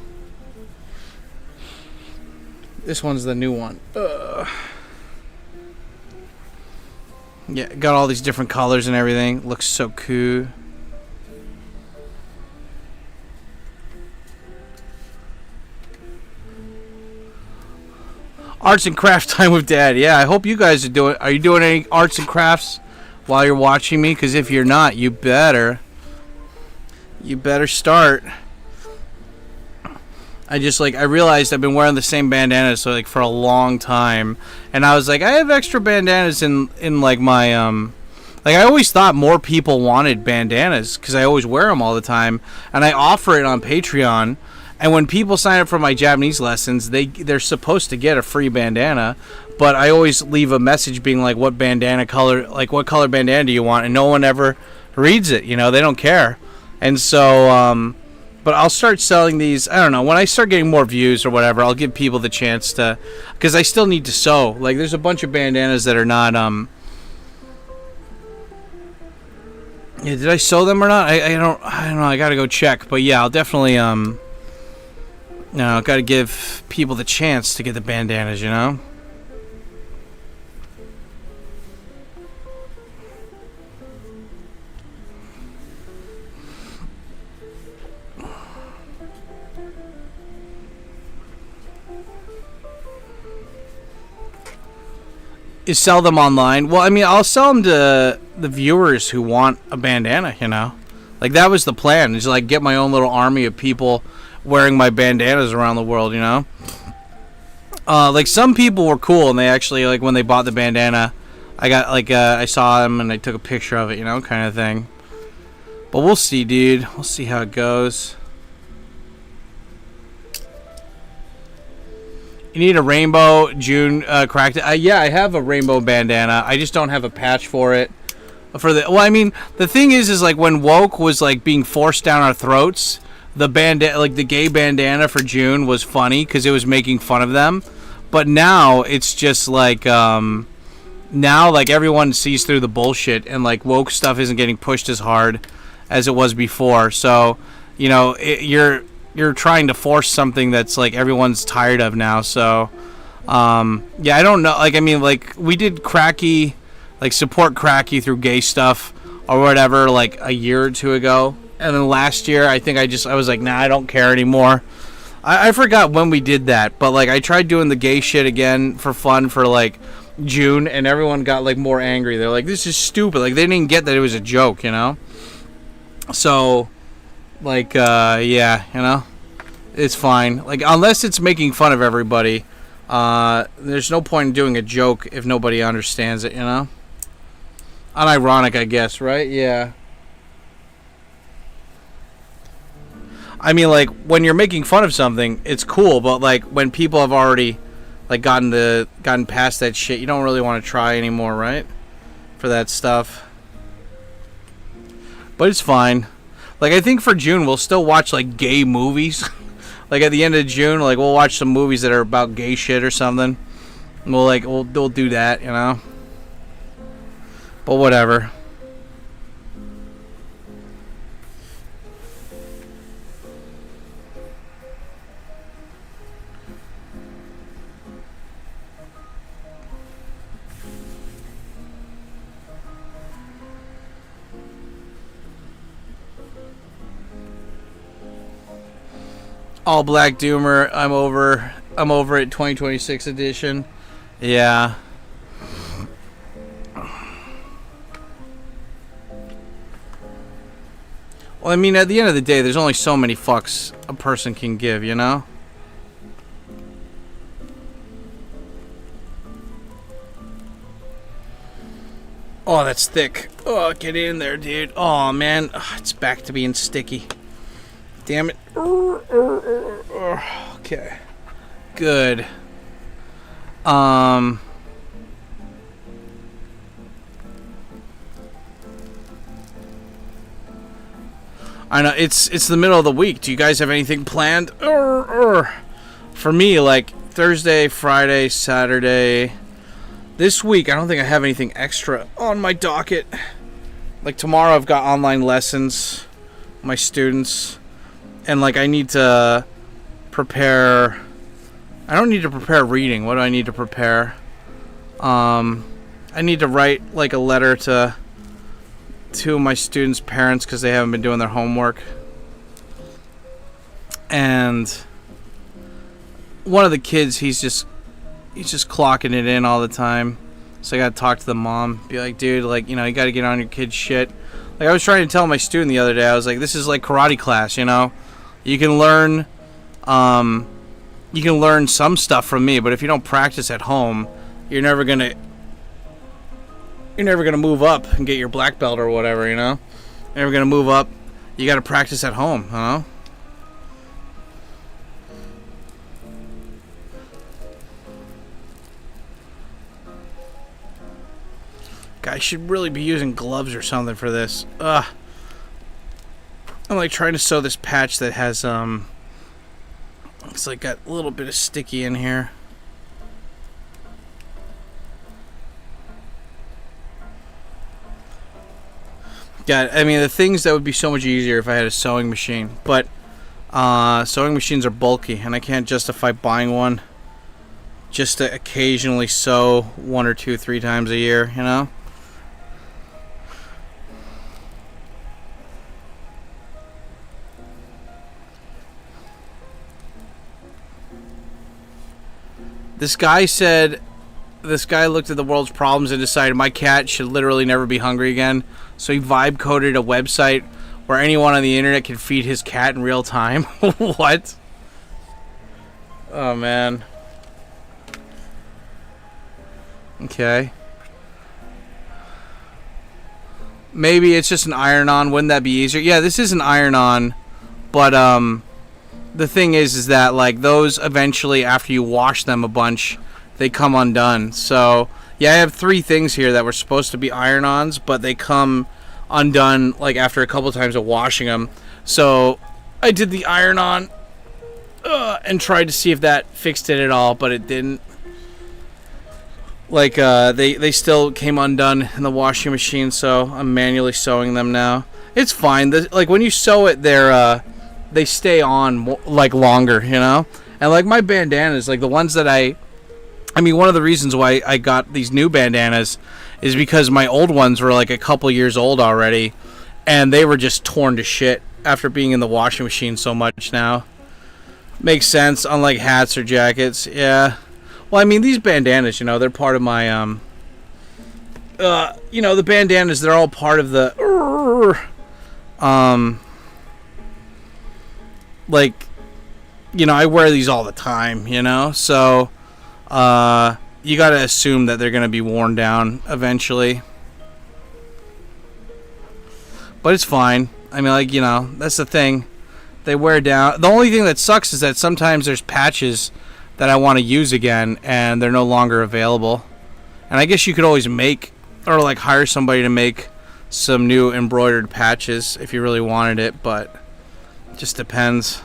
This one's the new one. Yeah, got all these different colors and everything. Looks so cool. Arts and crafts time with Dad. Yeah, I hope you guys are doing... Are you doing any arts and crafts while you're watching me? Because if you're not, you better... You better start. I realized I've been wearing the same bandanas for a long time. And I was like, I have extra bandanas in like my... Like, I always thought more people wanted bandanas because I always wear them all the time. And I offer it on Patreon. And when people sign up for my Japanese lessons, they're supposed to get a free bandana, but I always leave a message being like, what bandana color, like what color bandana do you want? And no one ever reads it, you know, they don't care. And so, but I'll start selling these, I don't know, when I start getting more views or whatever, I'll give people the chance to, because I still need to sew. Like, there's a bunch of bandanas that are not, yeah, did I sew them or not? I don't know, I gotta go check, but yeah, I'll definitely, no, gotta give people the chance to get the bandanas, you know? You sell them online? Well, I mean, I'll sell them to the viewers who want a bandana, you know? Like, that was the plan, is like get my own little army of people wearing my bandanas around the world, you know? Like, some people were cool, and they actually, like, when they bought the bandana, I got, like, I saw them, and I took a picture of it, you know, kind of thing. But we'll see, dude. We'll see how it goes. You need a rainbow June cracked. Yeah, I have a rainbow bandana. I just don't have a patch for it. Well, I mean, the thing is like, when woke was, like, being forced down our throats... The the gay bandana for June was funny because it was making fun of them, but now it's just like now like everyone sees through the bullshit and like woke stuff isn't getting pushed as hard as it was before. So you know you're trying to force something that's like everyone's tired of now. So yeah, I don't know. Like, I mean, like, we did Cracky, like, support Cracky through gay stuff or whatever, like a year or two ago. And then last year, I think I was like, nah, I don't care anymore. I forgot when we did that, but like I tried doing the gay shit again for fun for like June, and everyone got like more angry. They're like, this is stupid. Like they didn't get that it was a joke, you know? So like yeah, you know, it's fine. Like unless it's making fun of everybody, there's no point in doing a joke if nobody understands it, you know? Unironic, I guess, right? Yeah. I mean, like, when you're making fun of something, it's cool, but, like, when people have already, like, gotten past that shit, you don't really want to try anymore, right? For that stuff. But it's fine. Like, I think for June, we'll still watch, like, gay movies. Like, at the end of June, like, we'll watch some movies that are about gay shit or something. And we'll do that, you know? But whatever. All Black Doomer, I'm over it, 2026 edition. Yeah. Well, I mean, at the end of the day, there's only so many fucks a person can give, you know? Oh, that's thick. Oh, get in there, dude. Oh, man. Oh, it's back to being sticky. Damn it. Okay. Good. I know it's the middle of the week. Do you guys have anything planned? For me, like Thursday, Friday, Saturday. This week, I don't think I have anything extra on my docket. Like tomorrow, I've got online lessons, my students, and like I need to prepare. I don't need to prepare reading. What do I need to prepare? I need to write like a letter to two of my students' parents because they haven't been doing their homework. And one of the kids, he's just clocking it in all the time. So I gotta talk to the mom, be like, dude, like, you know, you gotta get on your kid's shit. Like I was trying to tell my student the other day, I was like, this is like karate class, you know? You can learn some stuff from me, but if you don't practice at home, you're never gonna move up and get your black belt or whatever, you know? You're never gonna move up. You gotta practice at home, you know? I should really be using gloves or something for this. I'm like trying to sew this patch that has it's like got a little bit of sticky in here. God, I mean the things that would be so much easier if I had a sewing machine, but sewing machines are bulky and I can't justify buying one just to occasionally sew 1 or 2, 3 times a year, you know? This guy looked at the world's problems and decided my cat should literally never be hungry again. So he vibe coded a website where anyone on the internet can feed his cat in real time. What? Oh, man. Okay. Maybe it's just an iron-on. Wouldn't that be easier? Yeah, this is an iron-on. But, the thing is that like those eventually after you wash them a bunch they come undone. So yeah, I have 3 things here that were supposed to be iron-ons, but they come undone like after a couple times of washing them. So I did the iron-on and tried to see if that fixed it at all, but it didn't. Like they still came undone in the washing machine, so I'm manually sewing them now. It's fine. Like when you sew it, they stay on like longer, you know? And like my bandanas, like the ones that I mean, one of the reasons why I got these new bandanas is because my old ones were like a couple years old already and they were just torn to shit after being in the washing machine so much now. Makes sense, unlike hats or jackets. Yeah. Well, I mean, these bandanas, you know, they're part of my, you know, the bandanas, they're all part of the, like, you know, I wear these all the time, you know, so, you gotta assume that they're gonna be worn down eventually. But it's fine. I mean, like, you know, that's the thing. They wear down. The only thing that sucks is that sometimes there's patches that I want to use again, and they're no longer available. And I guess you could always make, or like hire somebody to make some new embroidered patches if you really wanted it, but it just depends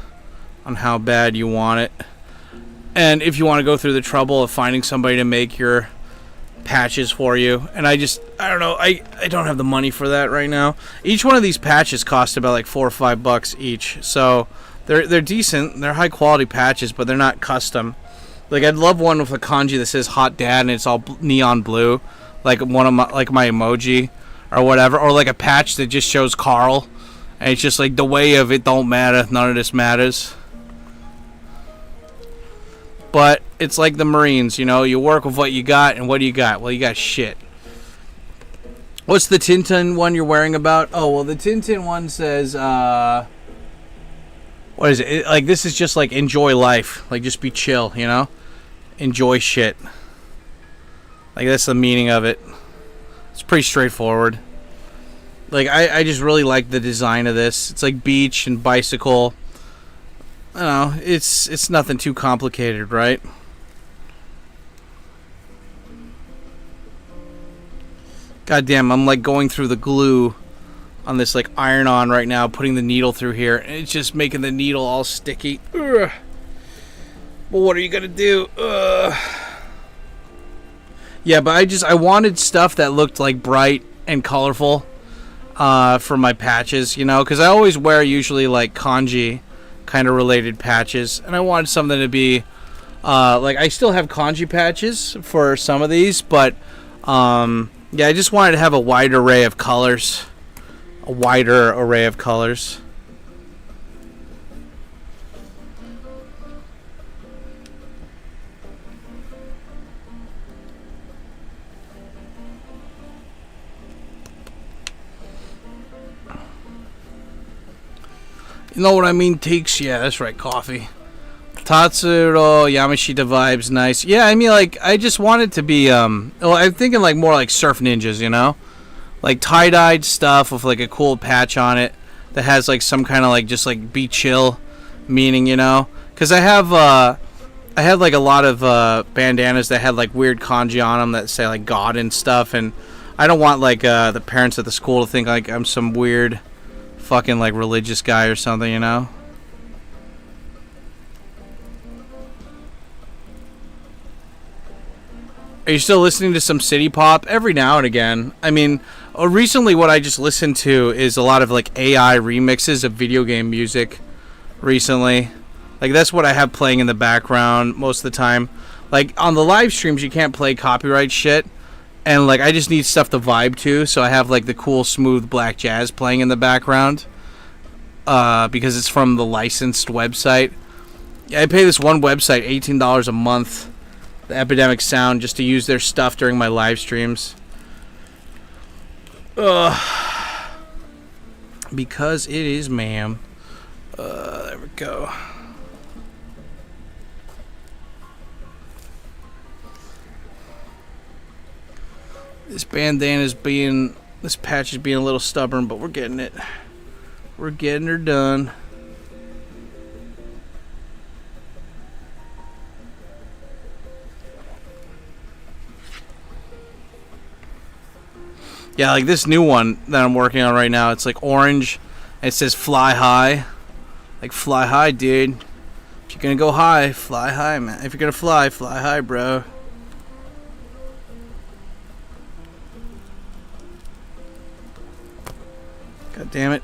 on how bad you want it. And if you want to go through the trouble of finding somebody to make your patches for you. And I don't know, I don't have the money for that right now. Each one of these patches cost about like $4 or $5 each, so they're decent. They're high quality patches, but they're not custom. Like, I'd love one with a kanji that says hot dad and it's all neon blue, like one of my, like my emoji or whatever, or like a patch that just shows Carl and it's just like the way of it don't matter, none of this matters. But it's like the Marines, you know, you work with what you got, and what do you got? Well, you got shit. What's the Tintin one you're wearing about? Oh, well, the Tintin one says, what is it? Like, this is just like enjoy life. Like, just be chill, you know? Enjoy shit. Like, that's the meaning of it. It's pretty straightforward. Like, I just really like the design of this. It's like beach and bicycle. I don't know, it's nothing too complicated, right? Goddamn, I'm like going through the glue on this like iron-on right now, putting the needle through here, and it's just making the needle all sticky. Ugh. Well, what are you gonna do? Yeah, but I wanted stuff that looked like bright and colorful for my patches, you know, because I always wear usually like kanji kind of related patches, and I wanted something to be like, I still have kanji patches for some of these, but yeah, I just wanted to have a wide array of colors, a wider array of colors. You know what I mean, Teeks? Yeah, that's right, coffee. Tatsuro Yamashita vibes, nice. Yeah, I mean, like, I just wanted to be, well, I'm thinking, like, more like Surf Ninjas, you know? Like, tie-dyed stuff with, like, a cool patch on it that has, like, some kind of, like, just, like, be chill meaning, you know? Because I had, like, a lot of bandanas that had, like, weird kanji on them that say, like, God and stuff, and I don't want, like, the parents at the school to think, like, I'm some weird fucking like religious guy or something, you know? Are you still listening to some city pop? Every now and again. I mean, recently what I just listened to is a lot of like AI remixes of video game music recently. Like, that's what I have playing in the background most of the time. Like, on the live streams you can't play copyright shit, and like I just need stuff to vibe to, so I have like the cool smooth black jazz playing in the background because it's from the licensed website. Yeah, I pay this one website $18 a month, the Epidemic Sound, just to use their stuff during my live streams. Because it is, ma'am. There we go. This this patch is being a little stubborn, but we're getting it. We're getting her done. Yeah, like this new one that I'm working on right now, it's like orange, and it says fly high. Like, fly high, dude. If you're gonna go high, fly high, man. If you're gonna fly high, bro. God damn it.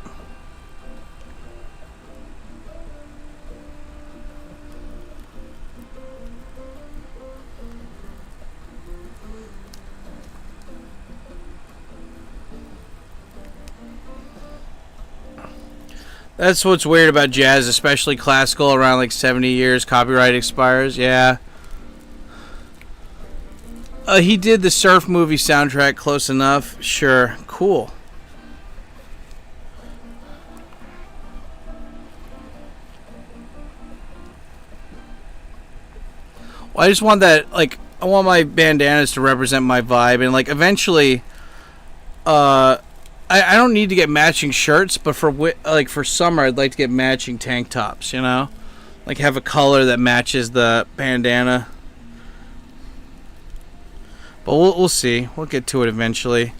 That's what's weird about jazz, especially classical. Around like 70 years, copyright expires. Yeah. He did the Surf movie soundtrack. Close enough. Sure. Cool. Well, I just want that, like, I want my bandanas to represent my vibe, and like eventually, I don't need to get matching shirts, but for summer, I'd like to get matching tank tops. You know, like have a color that matches the bandana. But we'll see. We'll get to it eventually.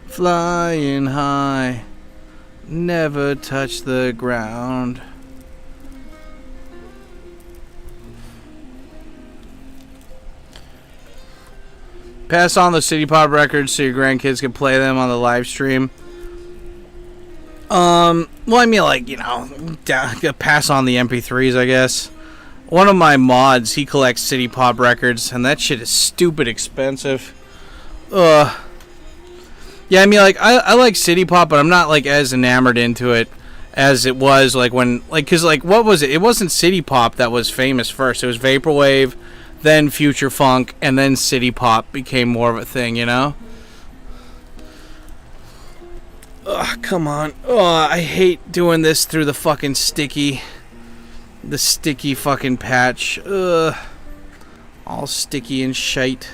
Flying high, never touch the ground. Pass on the City Pop records so your grandkids can play them on the live stream. Well, I mean, like, you know, pass on the MP3s, I guess. One of my mods, he collects City Pop records, and that shit is stupid expensive. Yeah, I mean, like, I like City Pop, but I'm not, like, as enamored into it as it was, like, when, like, because, like, what was it? It wasn't City Pop that was famous first. It was Vaporwave, then Future Funk, and then City Pop became more of a thing, you know? Ugh, come on. I hate doing this through the fucking sticky fucking patch. Ugh. All sticky and shite.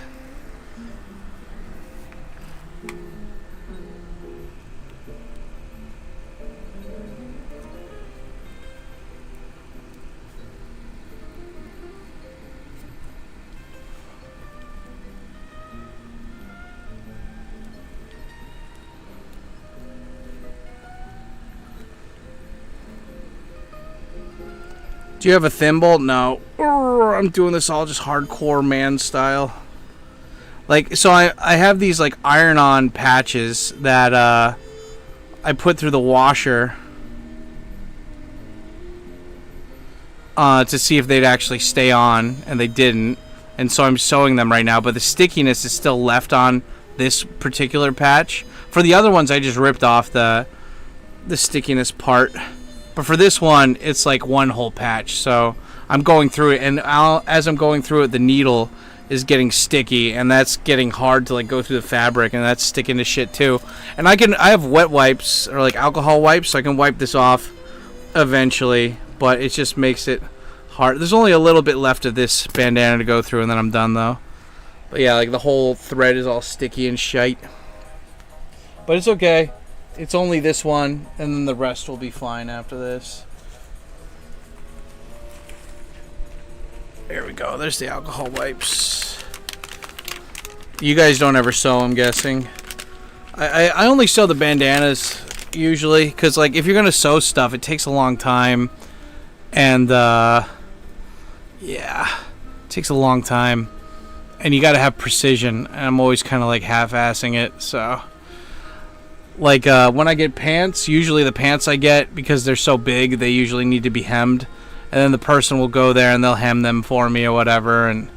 Do you have a thimble? No. I'm doing this all just hardcore man style. Like, so I have these, like, iron-on patches that I put through the washer to see if they'd actually stay on, and they didn't. And so I'm sewing them right now, but the stickiness is still left on this particular patch. For the other ones, I just ripped off the stickiness part. But for this one, it's like one whole patch. So I'm going through it, and as I'm going through it, the needle is getting sticky, and that's getting hard to like go through the fabric, and that's sticking to shit too. And I have wet wipes or like alcohol wipes, so I can wipe this off eventually. But it just makes it hard. There's only a little bit left of this bandana to go through, and then I'm done though. But yeah, like the whole thread is all sticky and shite. But it's okay. It's only this one, and then the rest will be fine after this. There we go. There's the alcohol wipes. You guys don't ever sew, I'm guessing. I only sew the bandanas, usually, because, like, if you're going to sew stuff, it takes a long time. And, yeah, it takes a long time. And you got to have precision, and I'm always kind of, like, half-assing it, so... Like, when I get pants, usually the pants I get, because they're so big, they usually need to be hemmed. And then the person will go there and they'll hem them for me or whatever. And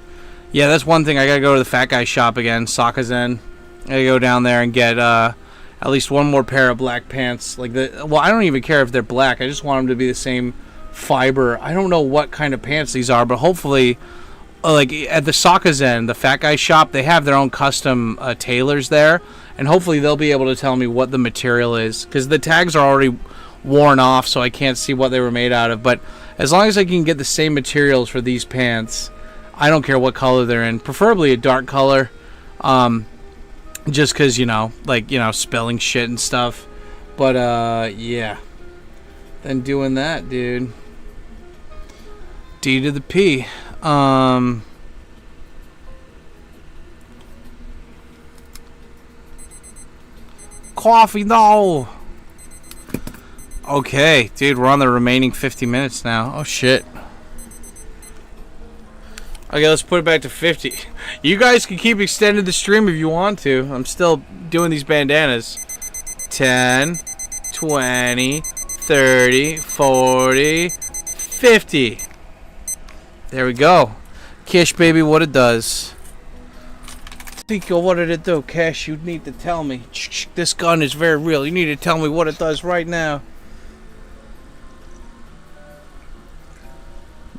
yeah, that's one thing. I gotta go to the fat guy shop again, Sakazen. I gotta go down there and get at least one more pair of black pants. Like well, I don't even care if they're black. I just want them to be the same fiber. I don't know what kind of pants these are, but hopefully, like at the Sakazen, the fat guy shop, they have their own custom tailors there. And hopefully they'll be able to tell me what the material is. Because the tags are already worn off, so I can't see what they were made out of. But as long as I can get the same materials for these pants, I don't care what color they're in. Preferably a dark color. Just because, you know, like, you know, spelling shit and stuff. But, yeah. Then doing that, dude. D to the P. Coffee, no. Okay, dude, we're on the remaining 50 minutes now. Oh shit. Okay, let's put it back to 50. You guys can keep extending the stream if you want to. I'm still doing these bandanas. 10, 20, 30, 40, 50. There we go. Kish, baby, what it does. Tikyo, what did it do? Cash, you need to tell me. This gun is very real. You need to tell me what it does right now.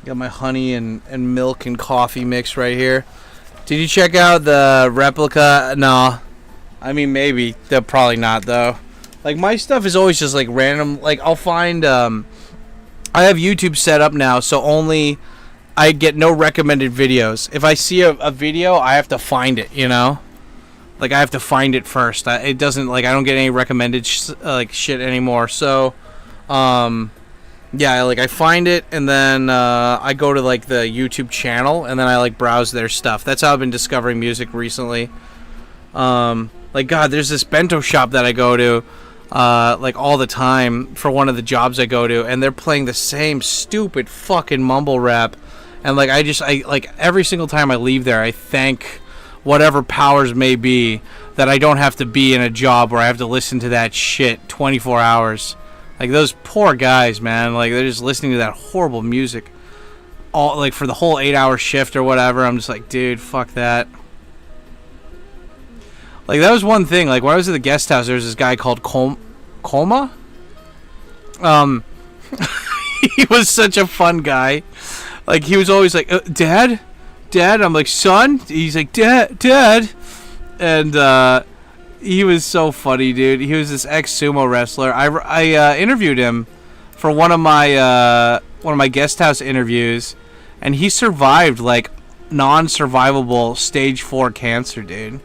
Got my honey and milk and coffee mix right here. Did you check out the replica? No. I mean, maybe. They're probably not, though. Like, my stuff is always just, like, random. Like, I'll find, I have YouTube set up now, so only I get no recommended videos. If I see a video, I have to find it, you know? Like, I have to find it first. It doesn't, like, I don't get any recommended, shit anymore. So, yeah, like, I find it, and then I go to, like, the YouTube channel, and then I, like, browse their stuff. That's how I've been discovering music recently. Like, God, there's this bento shop that I go to, like, all the time for one of the jobs I go to, and they're playing the same stupid fucking mumble rap. And, like, I like, every single time I leave there, I thank whatever powers may be that I don't have to be in a job where I have to listen to that shit 24 hours. Like, those poor guys, man. Like, they're just listening to that horrible music all, like, for the whole 8-hour shift or whatever. I'm just like, dude, fuck that. Like, that was one thing. Like, when I was at the guest house, there was this guy called Koma. He was such a fun guy. Like, he was always like, Dad? Dad? I'm like, son? He's like, Dad? And, he was so funny, dude. He was this ex-sumo wrestler. I interviewed him for one of my guest house interviews, and he survived, like, non-survivable stage 4 cancer, dude.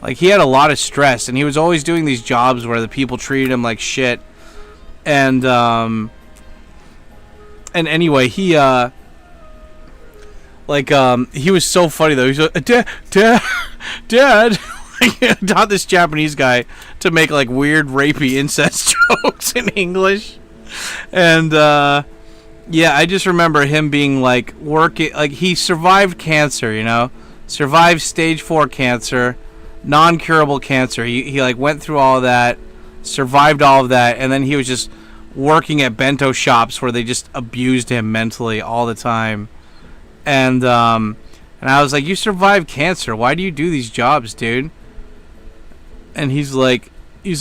Like, he had a lot of stress, and he was always doing these jobs where the people treated him like shit. And anyway, he was so funny, though. He's like, Dad. He taught this Japanese guy to make, like, weird rapey incest jokes in English. And, yeah, I just remember him being, like, working, like, he survived cancer, you know? Survived stage 4 cancer, non-curable cancer. He like, went through all of that, survived all of that, and then he was just working at bento shops where they just abused him mentally all the time. And I was like, you survived cancer. Why do you do these jobs, dude? And he's like, I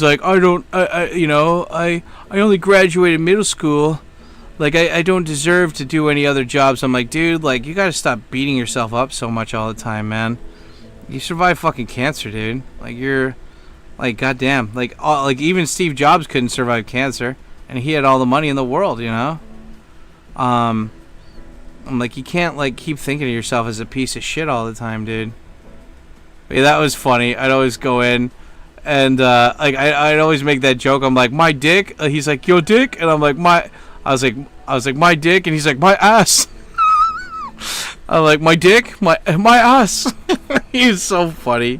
only graduated middle school. Like, I don't deserve to do any other jobs. I'm like, dude, like, you gotta stop beating yourself up so much all the time, man. You survived fucking cancer, dude. Like, you're, like, goddamn. Like, even Steve Jobs couldn't survive cancer. And he had all the money in the world, you know? I'm like, you can't, like, keep thinking of yourself as a piece of shit all the time, dude. But yeah, that was funny. I'd always go in, and, like, I'd always make that joke. I'm like, my dick? He's like, your dick? And I'm like, I was like, my dick? And he's like, my ass. I'm like, my dick? My ass. He's so funny.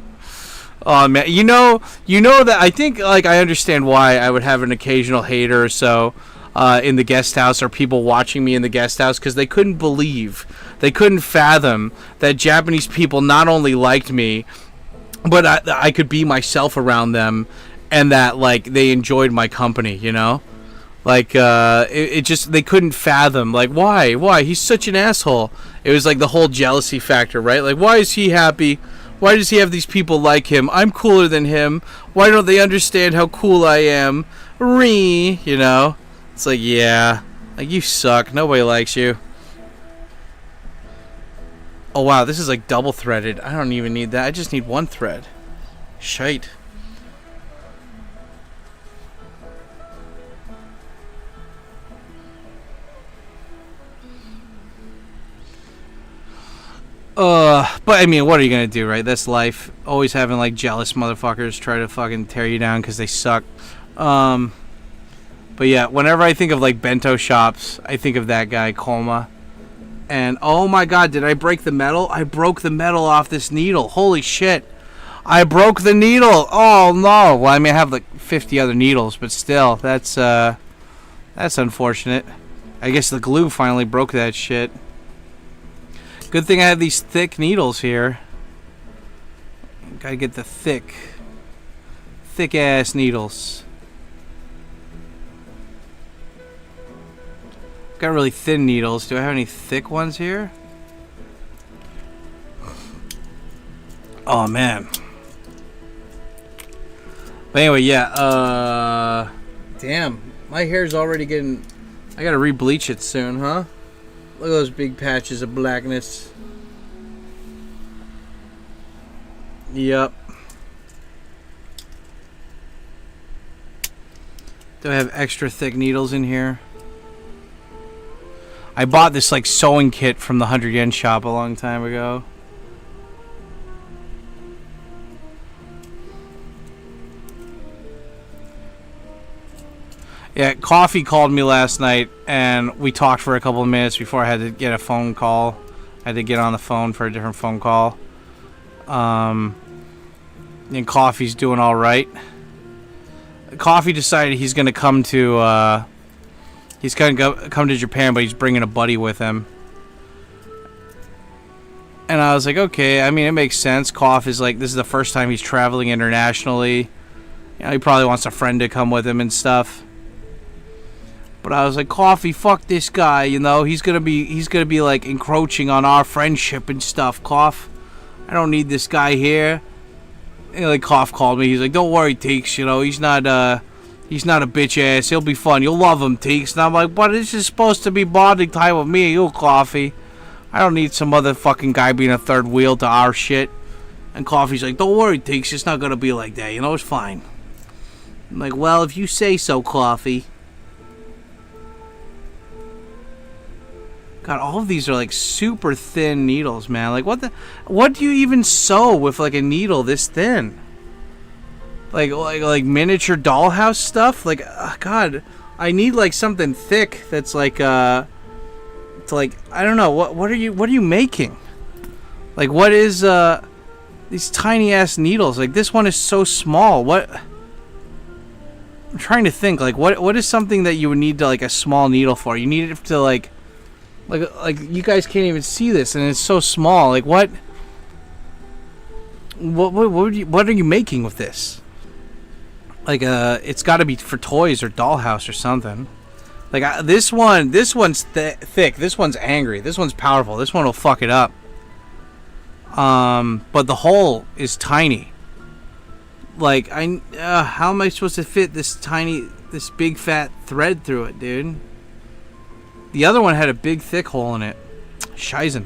Oh, man. You know that I think, like, I understand why I would have an occasional hater or so in the guest house, or people watching me in the guest house, because they couldn't fathom that Japanese people not only liked me, but I could be myself around them, and that, like, they enjoyed my company, you know? Like, it just, they couldn't fathom, like, why? He's such an asshole. It was like the whole jealousy factor, right? Like, why is he happy? Why does he have these people like him? I'm cooler than him. Why don't they understand how cool I am? You know? It's like, yeah. Like, you suck. Nobody likes you. Oh, wow. This is, like, double-threaded. I don't even need that. I just need one thread. Shite. But I mean, what are you gonna do, right? That's life. Always having, like, jealous motherfuckers try to fucking tear you down because they suck. But yeah, whenever I think of, like, bento shops, I think of that guy, Koma. And oh my god, did I break the metal? I broke the metal off this needle. Holy shit. I broke the needle. Oh no. Well, I mean, I have like 50 other needles, but still, that's unfortunate. I guess the glue finally broke that shit. Good thing I have these thick needles here. Gotta get the thick ass needles. Got really thin needles. Do I have any thick ones here? Oh man. But anyway, yeah, damn, my hair's already getting, I gotta re-bleach it soon, huh? Look at those big patches of blackness. Yep. Do I have extra thick needles in here? I bought this like sewing kit from the 100 yen shop a long time ago. Yeah, Coffee called me last night and we talked for a couple of minutes before I had to get a phone call. I had to get on the phone for a different phone call. And Coffee's doing all right. Coffee decided he's going to come to he's going to come to Japan, but he's bringing a buddy with him. And I was like, okay, I mean, it makes sense. Coff is like, this is the first time he's traveling internationally. You know, he probably wants a friend to come with him and stuff. But I was like, Coffee, fuck this guy, you know, he's gonna be like encroaching on our friendship and stuff, Coff. I don't need this guy here. And like Coff called me, he's like, don't worry, Teeks, you know, he's not a bitch ass, he'll be fun, you'll love him, Teeks. And I'm like, but this is supposed to be bonding time with me and you, Coffee. I don't need some other fucking guy being a third wheel to our shit. And Coffee's like, don't worry, Teeks, it's not gonna be like that, you know, it's fine. I'm like, well, if you say so, Coffee. God, all of these are like super thin needles, man. Like, what do you even sew with like a needle this thin? Like miniature dollhouse stuff? Like, God, I need like something thick that's like, to like, I don't know, what are you making? Like, what is, these tiny ass needles? Like, this one is so small. What? I'm trying to think, like, what is something that you would need to like a small needle for? You need it to like you guys can't even see this, and it's so small. Like, what are you making with this? Like, it's got to be for toys or dollhouse or something. Like, this one's thick. This one's angry. This one's powerful. This one will fuck it up. But the hole is tiny. Like, how am I supposed to fit this big fat thread through it, dude? The other one had a big thick hole in it. Shizen.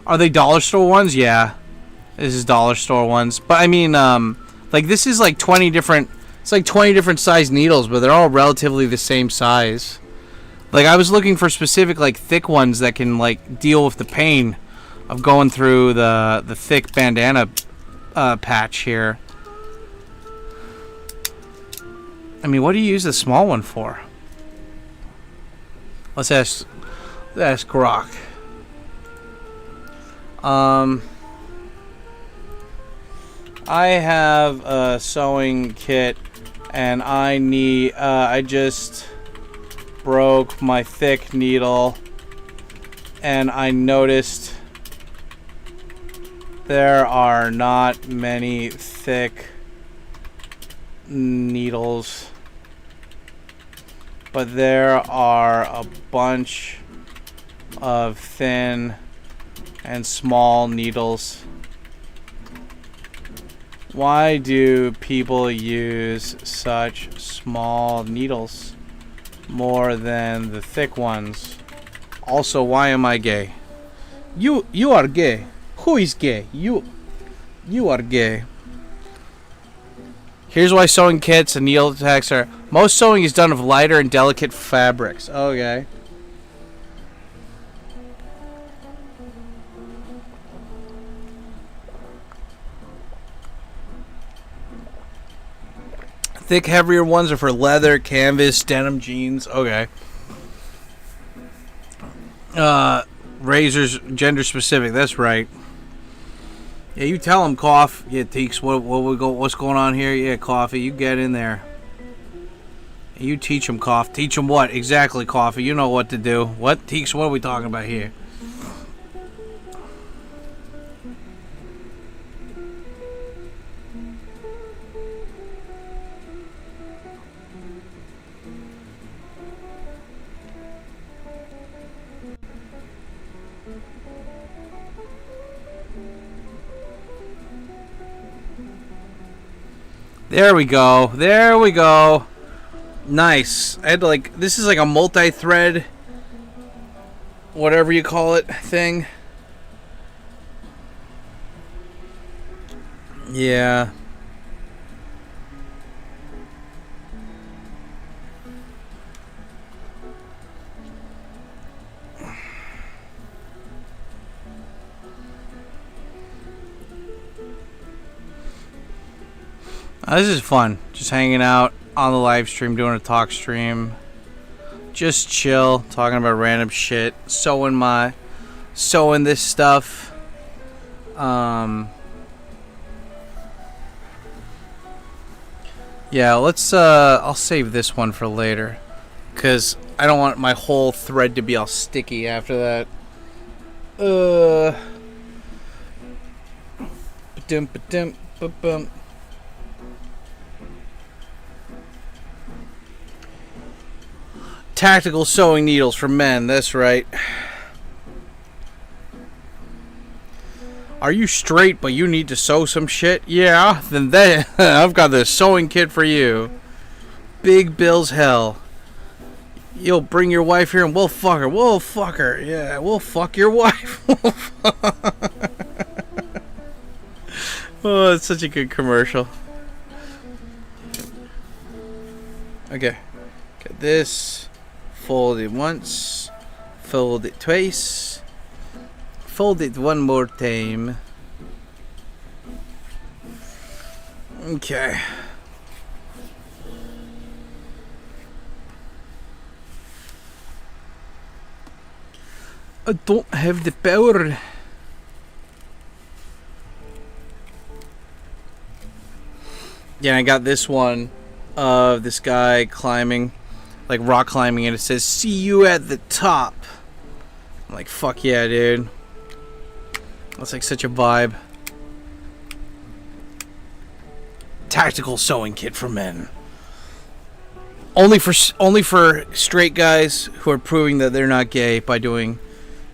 Are they dollar store ones? Yeah. This is dollar store ones. But I mean, like, this is like 20 different, it's like 20 different size needles, but they're all relatively the same size. Like, I was looking for specific, like, thick ones that can, like, deal with the pain of going through the thick bandana patch here. I mean, what do you use the small one for? Let's ask Grok. I have a sewing kit, and I just broke my thick needle, and I noticed there are not many thick needles, but there are a bunch of thin and small needles. Why do people use such small needles more than the thick ones? Also, why am I gay? You are gay. Who is gay? You are gay. Here's why sewing kits and needle attacks are... Most sewing is done with lighter and delicate fabrics. Okay. Thick, heavier ones are for leather, canvas, denim, jeans. Okay. Razors, gender specific. That's right. Yeah, you tell him, Cough. Yeah, Teeks, what's going on here? Yeah, Coffee, you get in there. You teach him, Cough. Teach him what? Exactly, Coffee. You know what to do. What? Teeks, what are we talking about here? There we go. There we go. Nice. I had to like, this is like a multi-thread, whatever you call it, thing. Yeah. This is fun. Just hanging out on the live stream, doing a talk stream. Just chill, talking about random shit. Sewing this stuff. Yeah, let's I'll save this one for later, cause I don't want my whole thread to be all sticky after that. Ba-dum, ba-dum, ba-bum. Tactical sewing needles for men, that's right. Are you straight but you need to sew some shit? Yeah, then I've got the sewing kit for you. Big Bill's hell. You'll bring your wife here and we'll fuck her. We'll fuck her. Yeah, we'll fuck your wife. Oh, it's such a good commercial. Okay. Get this. Fold it once, fold it twice, fold it one more time. Okay. I don't have the power. Yeah, I got this one of this guy climbing. Like rock climbing, and it says "See you at the top." I'm like, fuck yeah, dude. That's like such a vibe. Tactical sewing kit for men. Only for straight guys who are proving that they're not gay by doing.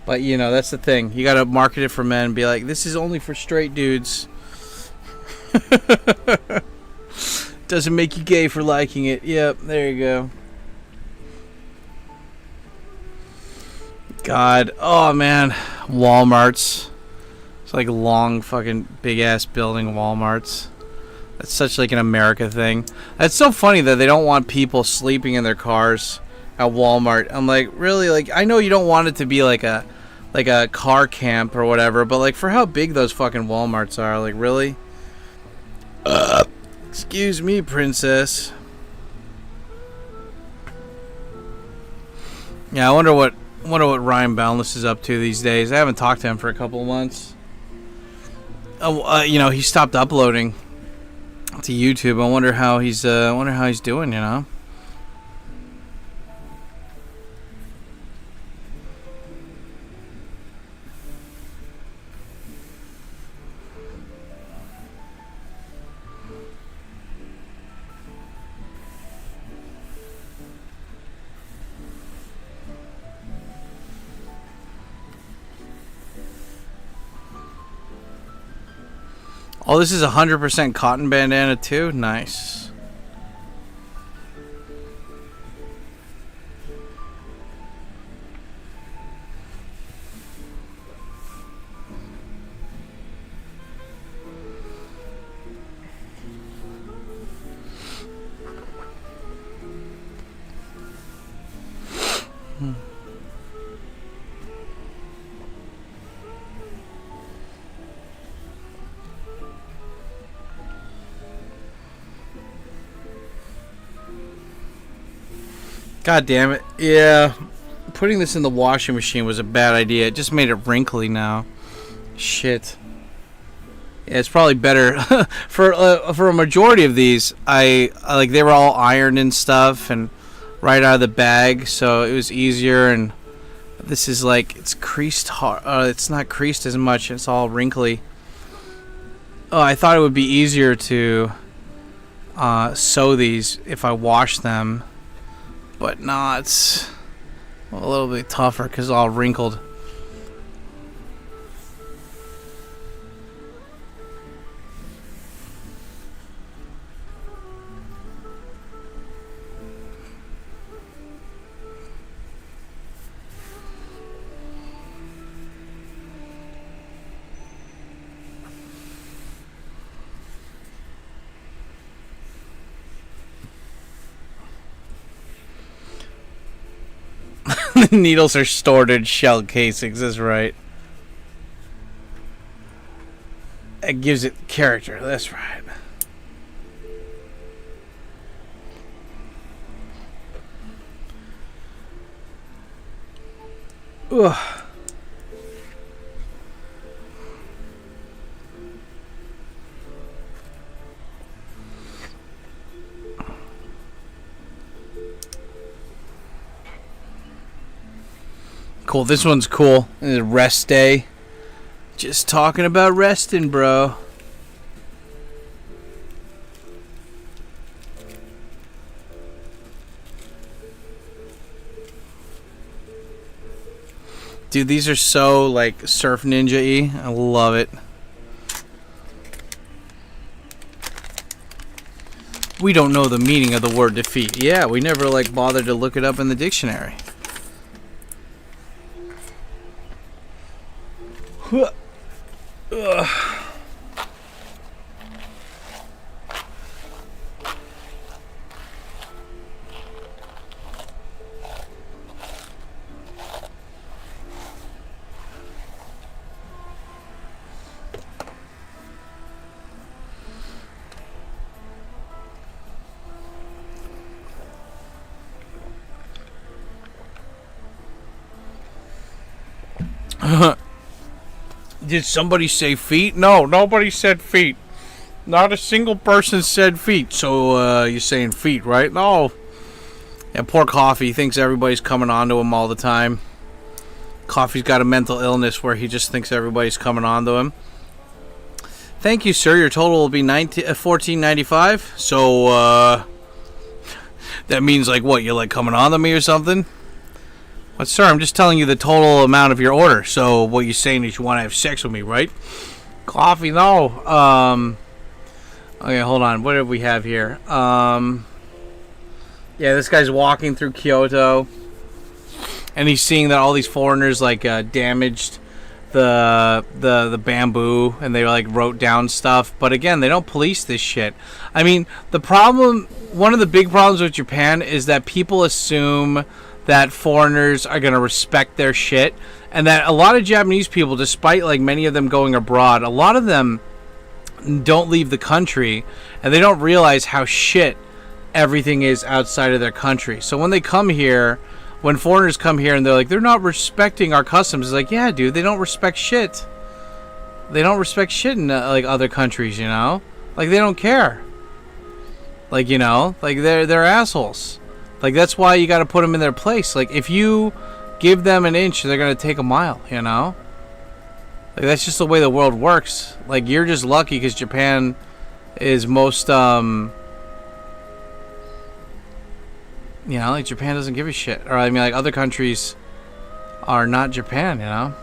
But you know, that's the thing. You gotta market it for men. Be like, this is only for straight dudes. Doesn't make you gay for liking it. Yep, there you go. God, oh man, Walmarts. It's like long fucking big ass building Walmarts. That's such like an America thing. It's so funny that they don't want people sleeping in their cars at Walmart. I'm like, really? Like, I know you don't want it to be like a car camp or whatever, but like for how big those fucking Walmarts are, like really? Excuse me, princess. Yeah, I wonder what Ryan Boundless is up to these days. I haven't talked to him for a couple of months. You know, he stopped uploading to YouTube. I wonder how he's doing, you know. Oh, this is 100% cotton bandana too? Nice. God damn it. Yeah. Putting this in the washing machine was a bad idea. It just made it wrinkly now. Shit. Yeah, it's probably better for a majority of these. I like they were all ironed and stuff and right out of the bag, so it was easier. And this is like it's creased hard. It's not creased as much. It's all wrinkly. Oh, I thought it would be easier to sew these if I wash them, but no, it's a little bit tougher because it's all wrinkled. The needles are stored in shell casings. That's right. It gives it character. That's right. Ugh. Cool. This one's cool. It's rest day. Just talking about resting, bro. Dude, these are so, like, Surf Ninja-y. I love it. We don't know the meaning of the word defeat. Yeah, we never, like, bothered to look it up in the dictionary. Ugh. Did somebody say feet? No, nobody said feet. Not a single person said feet. So, you're saying feet, right? No. And poor Coffee thinks everybody's coming on to him all the time. Coffee's got a mental illness where he just thinks everybody's coming on to him. Thank you, sir. Your total will be $14.95. So, that means, like, what? You're, like, coming on to me or something? But, sir, I'm just telling you the total amount of your order. So, what you're saying is you want to have sex with me, right? Coffee, no. Okay, hold on. What do we have here? Yeah, this guy's walking through Kyoto. And he's seeing that all these foreigners, like, damaged the bamboo. And they, like, wrote down stuff. But, again, they don't police this shit. I mean, the problem... One of the big problems with Japan is that people assume that foreigners are going to respect their shit, and that a lot of Japanese people, despite like many of them going abroad, a lot of them don't leave the country, and they don't realize how shit everything is outside of their country. So when they come here, when foreigners come here and they're like, they're not respecting our customs, it's like, yeah, dude, they don't respect shit. They don't respect shit in like other countries, you know? Like they don't care. Like, you know, like they're assholes. Like, that's why you got to put them in their place. Like, if you give them an inch, they're going to take a mile, you know? Like, that's just the way the world works. Like, you're just lucky because Japan is most, you know, like, Japan doesn't give a shit. Or, I mean, like, other countries are not Japan, you know?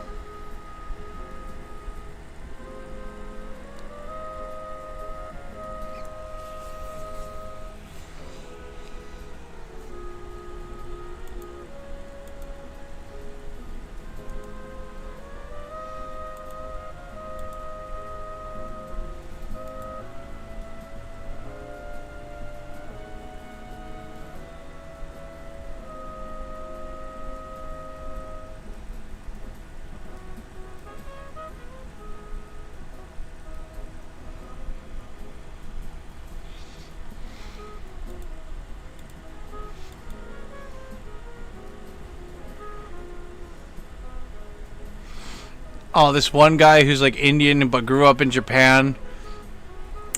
Oh, this one guy who's like Indian but grew up in Japan.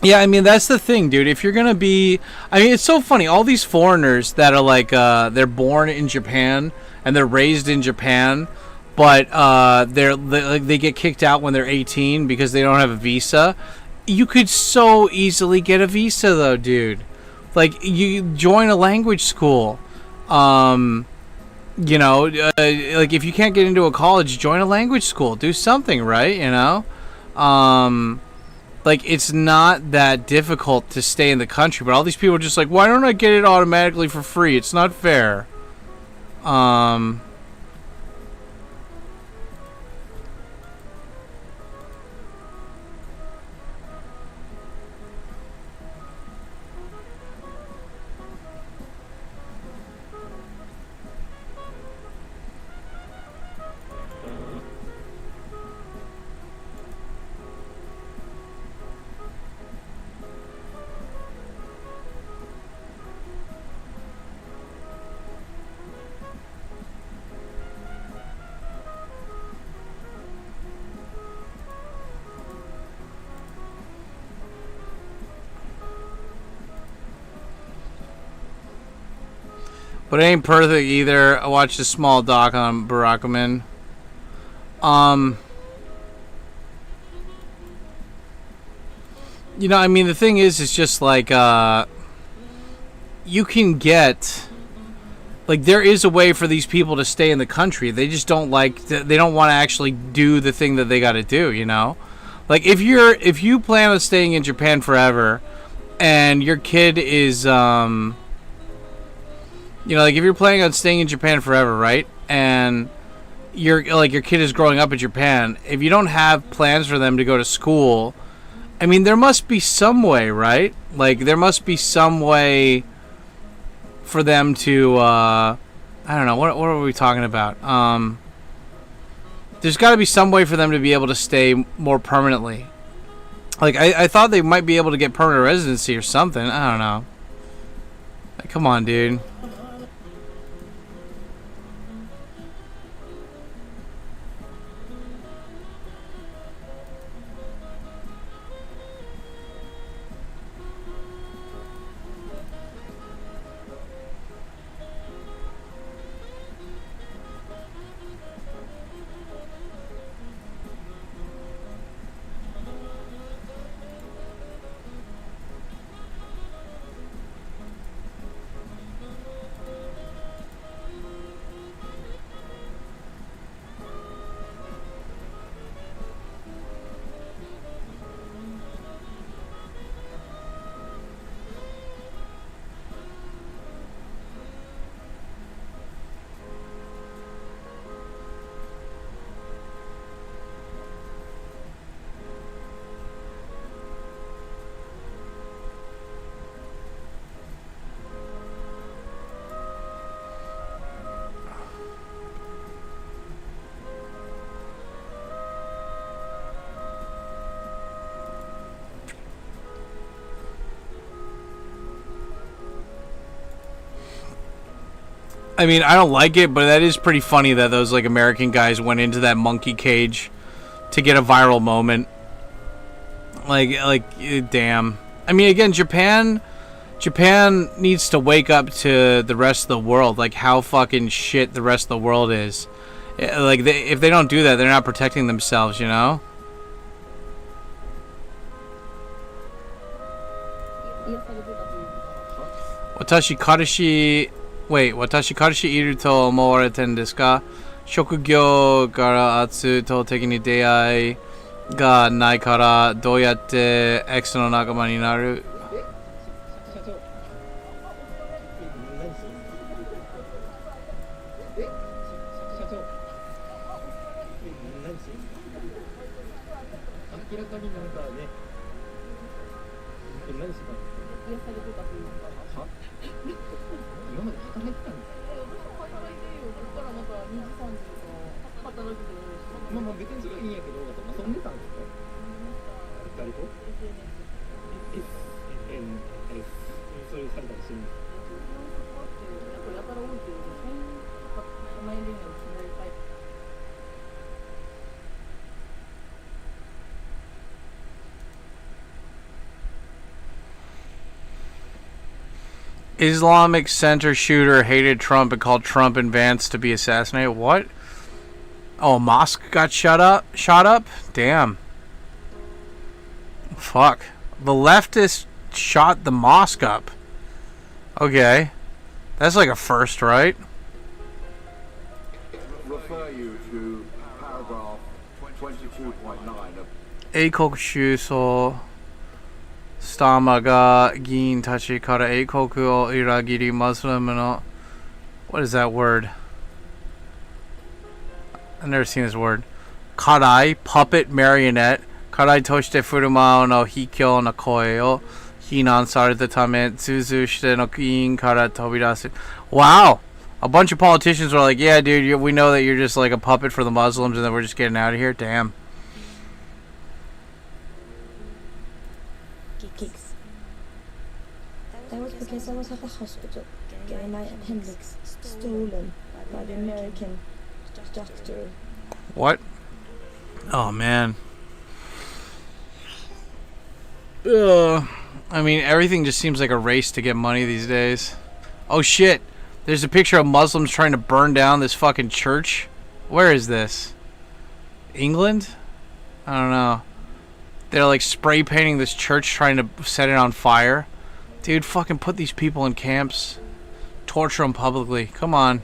Yeah, I mean, that's the thing, dude. If you're gonna be... I mean, it's so funny. All these foreigners that are like, they're born in Japan and they're raised in Japan, but they get kicked out when they're 18 because they don't have a visa. You could so easily get a visa, though, dude. Like, you join a language school. You know, like, if you can't get into a college, join a language school. Do something, right? You know? Like, it's not that difficult to stay in the country, but all these people are just like, why don't I get it automatically for free? It's not fair. But it ain't perfect either. I watched a small doc on Barackman. You know, I mean, the thing is, it's just like, you can get, like, there is a way for these people to stay in the country. They just don't they don't want to actually do the thing that they got to do, you know? Like, if you plan on staying in Japan forever, and your kid is, you know, like, if you're planning on staying in Japan forever, right? And your kid is growing up in Japan, if you don't have plans for them to go to school, I mean, there must be some way, right? Like, there must be some way for them to, I don't know, what are we talking about? There's got to be some way for them to be able to stay more permanently. Like, I thought they might be able to get permanent residency or something. I don't know. Like, come on, dude. I mean, I don't like it, but that is pretty funny that those, like, American guys went into that monkey cage to get a viral moment. Like, damn. I mean, again, Japan needs to wake up to the rest of the world, like how fucking shit the rest of the world is. Like, if they don't do that, they're not protecting themselves, you know? Watashi kareshi iru to omowarete n desu ka? Shokugyo gara atsu to teki ni deai ga nai kara doyatte X no nakama ni naru? Islamic center shooter hated Trump and called Trump and Vance to be assassinated. What? Oh, a mosque got shot up? Damn. Fuck. The leftists shot the mosque up. Okay. That's like a first, right?
Refer you to paragraph 22.9 of
Eikokushu Stama ga gin tachi kara eikoku o iragiri Muslim no. What is that word? I've never seen this word. Karai, puppet, marionette. Karai toshite furumao no hikyo no koe o hinan sareta tame tsuzu shite no gin kara tobirasu. Wow! A bunch of politicians were like, yeah, dude, we know that you're just like a puppet for the Muslims and that we're just getting out of here. Damn.
That was because I was at the hospital getting my appendix stolen by the American doctor.
What? Oh, man. Ugh. I mean, everything just seems like a race to get money these days. Oh, shit. There's a picture of Muslims trying to burn down this fucking church. Where is this? England? I don't know. They're like spray painting this church trying to set it on fire. Dude, fucking put these people in camps. Torture them publicly. Come on.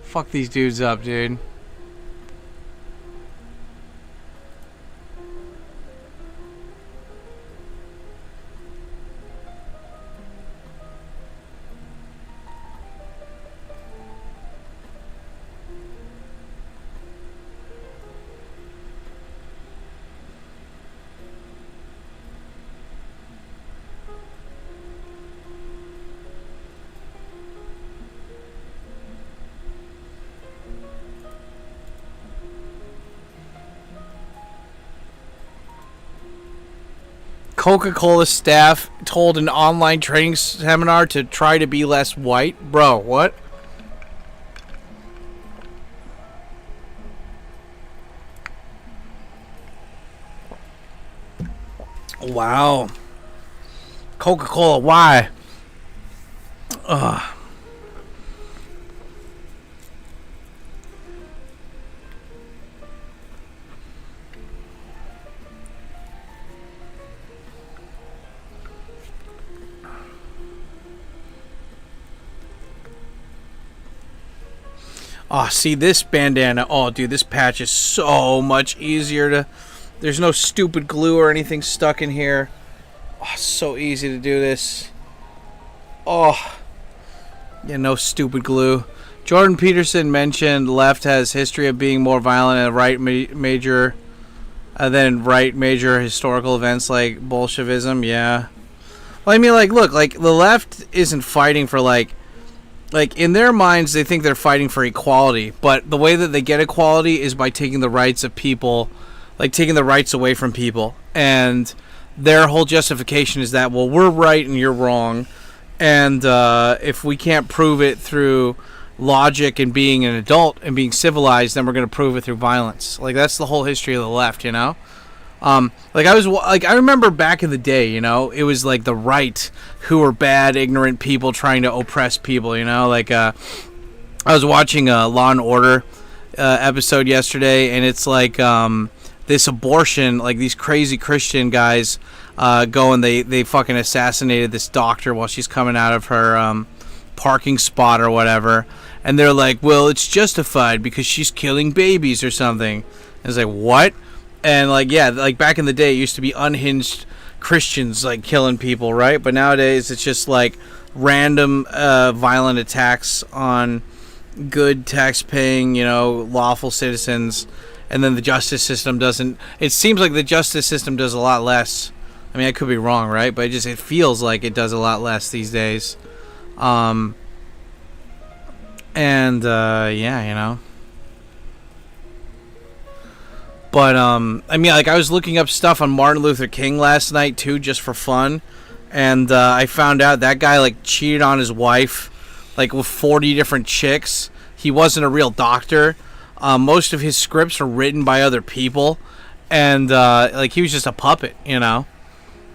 Fuck these dudes up, dude. Coca-Cola staff told an online training seminar to try to be less white. Bro, what? Wow. Coca-Cola, why? Ugh. Oh, see this bandana. Oh, dude, this patch is so much easier to... There's no stupid glue or anything stuck in here. Oh, so easy to do this. Oh. Yeah, no stupid glue. Jordan Peterson mentioned left has history of being more violent and right major historical events like Bolshevism. Yeah. Well, I mean, like, look, like, the left isn't fighting for, like, in their minds, they think they're fighting for equality, but the way that they get equality is by taking the rights of people, like taking the rights away from people. And their whole justification is that, well, we're right and you're wrong. And if we can't prove it through logic and being an adult and being civilized, then we're going to prove it through violence. Like, that's the whole history of the left, you know? I remember back in the day, you know, it was like the right who were bad, ignorant people trying to oppress people, you know, like, I was watching a Law and Order episode yesterday, and it's like, this abortion, like these crazy Christian guys, go and they fucking assassinated this doctor while she's coming out of her, parking spot or whatever, and they're like, well, it's justified because she's killing babies or something. And it's like, what? And, like, yeah, like, back in the day, it used to be unhinged Christians, like, killing people, right? But nowadays, it's just, like, random violent attacks on good tax-paying, you know, lawful citizens. And then the justice system doesn't... It seems like the justice system does a lot less. I mean, I could be wrong, right? But it feels like it does a lot less these days. Yeah, you know. But, I mean, like, I was looking up stuff on Martin Luther King last night, too, just for fun. And I found out that guy, like, cheated on his wife, like, with 40 different chicks. He wasn't a real doctor. Most of his scripts were written by other people. And, like, he was just a puppet, you know?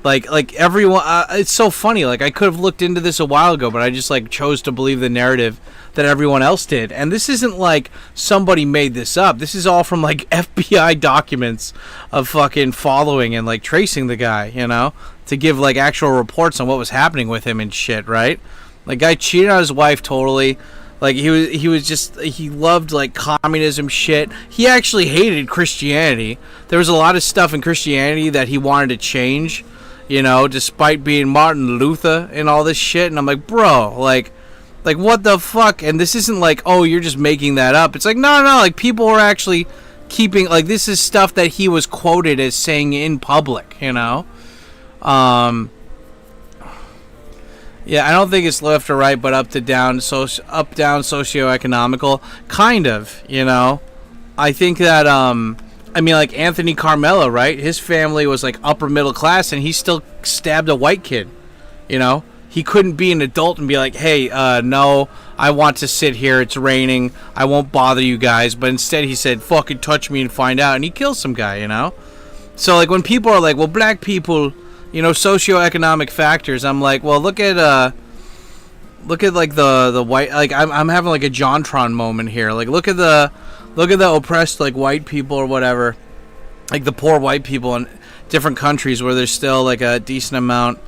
Like everyone... it's so funny. Like, I could have looked into this a while ago, but I just, like, chose to believe the narrative that everyone else did. And this isn't like somebody made this up. This is all from, like, FBI documents of fucking following and, like, tracing the guy, you know, to give, like, actual reports on what was happening with him and shit, right? Like, guy cheated on his wife totally. Like, he loved, like, communism shit. He actually hated Christianity. There was a lot of stuff in Christianity that he wanted to change, you know, despite being Martin Luther and all this shit. And I'm like, bro, like, what the fuck? And this isn't like, oh, you're just making that up. It's like, no, like, people were actually keeping, like, this is stuff that he was quoted as saying in public, you know? Yeah, I don't think it's left or right, but up, down, socioeconomical. Kind of, you know? I think that, I mean, like, Anthony Carmelo, right? His family was, like, upper middle class, and he still stabbed a white kid, you know? He couldn't be an adult and be like, hey, no, I want to sit here. It's raining. I won't bother you guys. But instead he said, fucking touch me and find out. And he kills some guy, you know? So, like, when people are like, well, black people, you know, socioeconomic factors, I'm like, well, look at Look at like the white, like I'm having like a JonTron moment here. Like look at the oppressed like white people or whatever, like the poor white people in different countries where there's still like a decent amount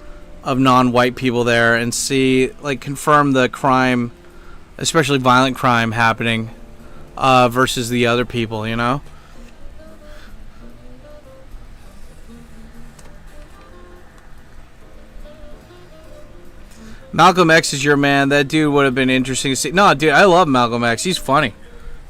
of non-white people there, and see like confirm the crime, especially violent crime happening versus the other people, you know. Malcolm X is your man. That dude would have been interesting to see. No, dude, I love Malcolm X. He's funny.